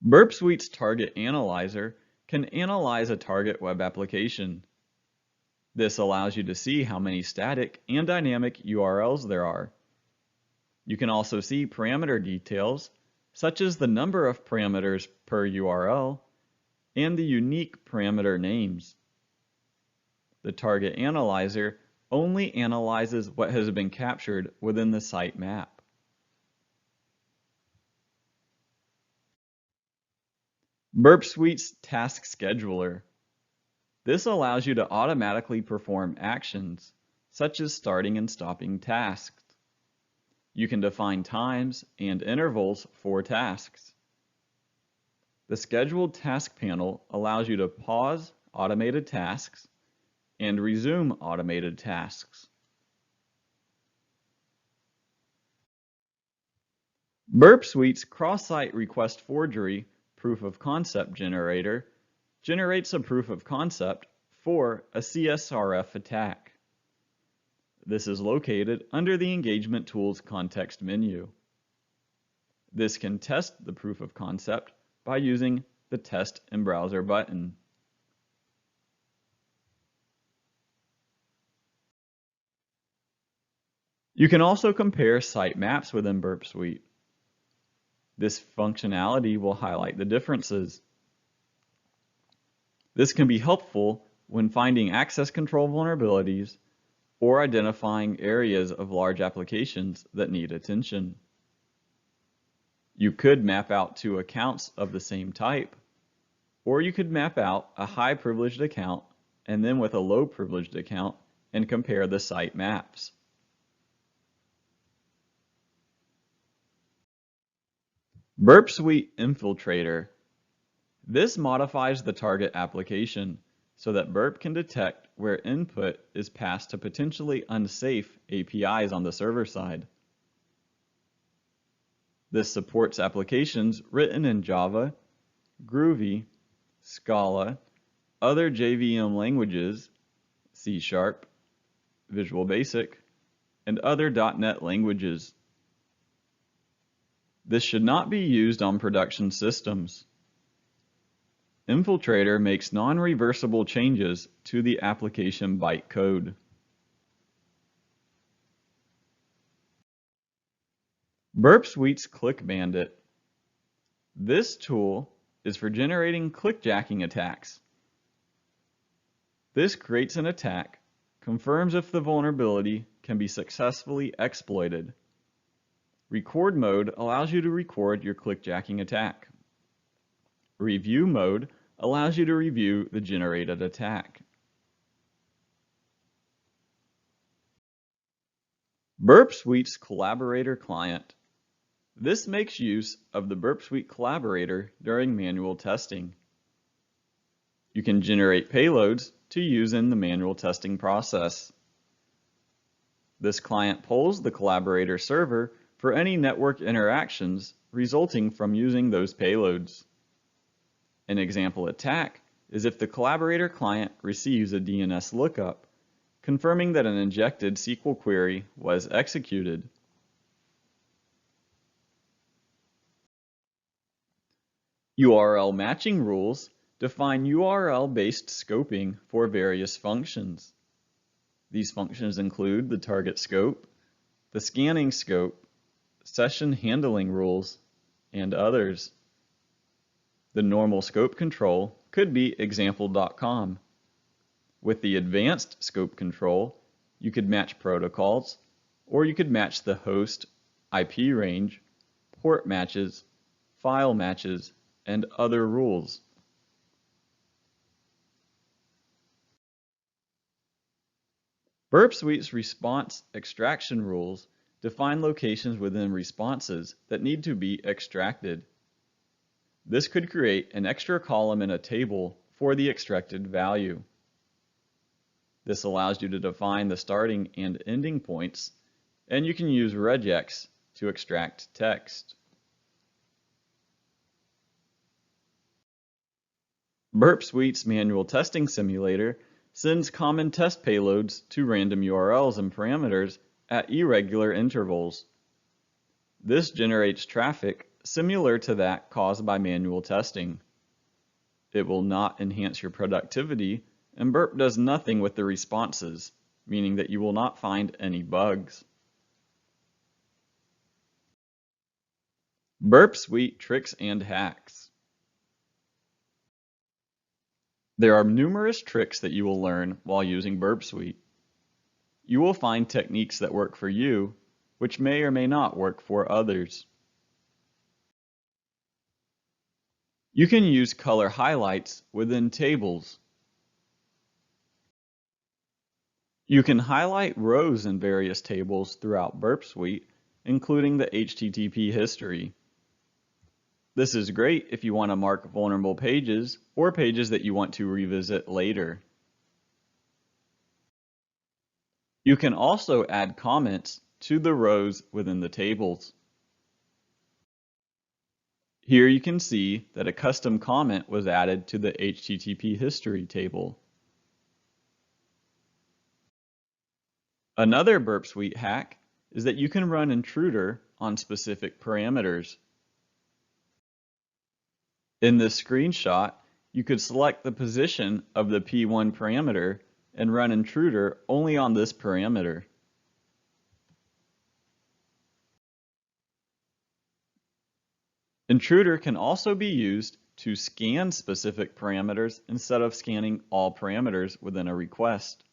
Burp Suite's Target Analyzer can analyze a target web application. This allows you to see how many static and dynamic URLs there are. You can also see parameter details, such as the number of parameters per URL and the unique parameter names. The Target Analyzer only analyzes what has been captured within the site map. Burp Suite's Task Scheduler. This allows you to automatically perform actions, such as starting and stopping tasks. You can define times and intervals for tasks. The Scheduled Task panel allows you to pause automated tasks and resume automated tasks. Burp Suite's Cross-Site Request Forgery proof of concept generator generates a proof of concept for a CSRF attack. This is located under the Engagement Tools context menu. This can test the proof of concept by using the Test in Browser button. You can also compare site maps within Burp Suite. This functionality will highlight the differences. This can be helpful when finding access control vulnerabilities or identifying areas of large applications that need attention. You could map out two accounts of the same type, or you could map out a high privileged account and then with a low privileged account and compare the site maps. Burp Suite Infiltrator. This modifies the target application so that Burp can detect where input is passed to potentially unsafe APIs on the server side. This supports applications written in Java, Groovy, Scala, other JVM languages, C#, Visual Basic, and other .NET languages. This should not be used on production systems. Infiltrator makes non-reversible changes to the application bytecode. Burp Suite's Click Bandit. This tool is for generating clickjacking attacks. This creates an attack, confirms if the vulnerability can be successfully exploited. Record mode allows you to record your clickjacking attack. Review mode allows you to review the generated attack. Burp Suite's Collaborator Client. This makes use of the Burp Suite Collaborator during manual testing. You can generate payloads to use in the manual testing process. This client polls the Collaborator server for any network interactions resulting from using those payloads. An example attack is if the Collaborator client receives a DNS lookup, confirming that an injected SQL query was executed. URL matching rules define URL-based scoping for various functions. These functions include the target scope, the scanning scope, session handling rules, and others. The normal scope control could be example.com. With the advanced scope control, you could match protocols, or you could match the host, IP range, port matches, file matches, and other rules. Burp Suite's response extraction rules define locations within responses that need to be extracted. This could create an extra column in a table for the extracted value. This allows you to define the starting and ending points, and you can use regex to extract text. Burp Suite's manual testing simulator sends common test payloads to random URLs and parameters at irregular intervals. This generates traffic similar to that caused by manual testing. It will not enhance your productivity, and Burp does nothing with the responses, meaning that you will not find any bugs. Burp Suite tricks and hacks. There are numerous tricks that you will learn while using Burp Suite. You will find techniques that work for you, which may or may not work for others. You can use color highlights within tables. You can highlight rows in various tables throughout Burp Suite, including the HTTP history. This is great if you want to mark vulnerable pages or pages that you want to revisit later. You can also add comments to the rows within the tables. Here you can see that a custom comment was added to the HTTP history table. Another Burp Suite hack is that you can run intruder on specific parameters. In this screenshot, you could select the position of the P1 parameter and run intruder only on this parameter. Intruder can also be used to scan specific parameters instead of scanning all parameters within a request.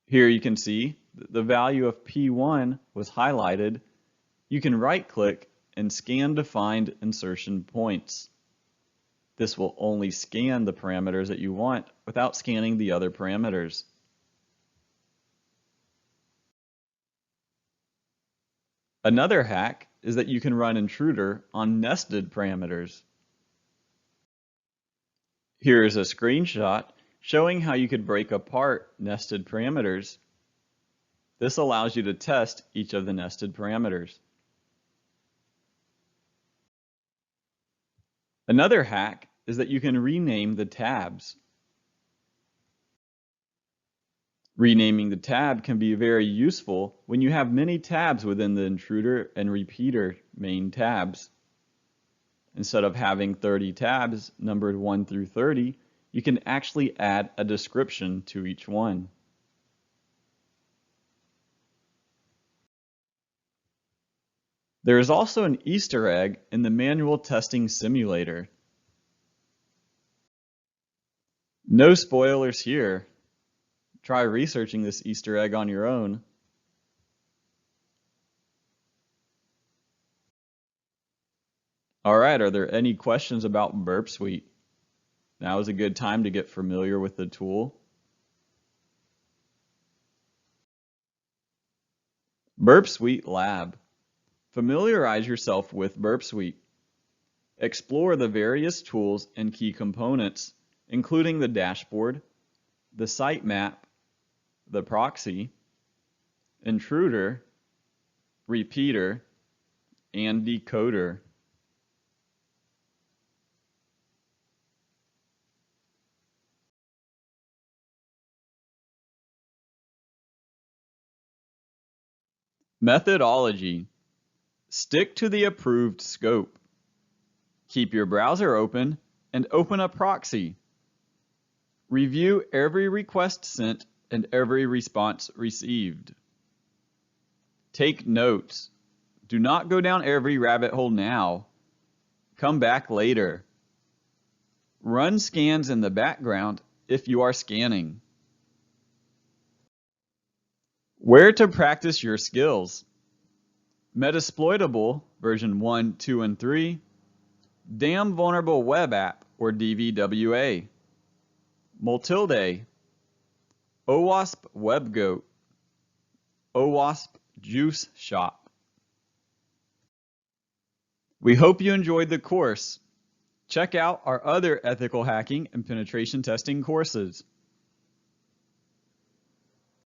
Here you can see that the value of P1 was highlighted. You can right-click and scan defined insertion points. This will only scan the parameters that you want without scanning the other parameters. Another hack is that you can run intruder on nested parameters. Here is a screenshot showing how you could break apart nested parameters. This allows you to test each of the nested parameters. Another hack is that you can rename the tabs. Renaming the tab can be very useful when you have many tabs within the intruder and repeater main tabs. Instead of having 30 tabs numbered 1 through 30, you can actually add a description to each one. There is also an Easter egg in the manual testing simulator. No spoilers here. Try researching this Easter egg on your own. All right, are there any questions about Burp Suite? Now is a good time to get familiar with the tool. Burp Suite Lab. Familiarize yourself with Burp Suite. Explore the various tools and key components, including the dashboard, the sitemap, the proxy, intruder, repeater, and decoder. Methodology. Stick to the approved scope. Keep your browser open and open a proxy. Review every request sent and every response received. Take notes. Do not go down every rabbit hole now. Come back later. Run scans in the background if you are scanning. Where to practice your skills. Metasploitable version 1, 2, and 3. Damn Vulnerable Web App or DVWA. Multilde. OWASP WebGoat. OWASP Juice Shop. We hope you enjoyed the course. Check out our other ethical hacking and penetration testing courses.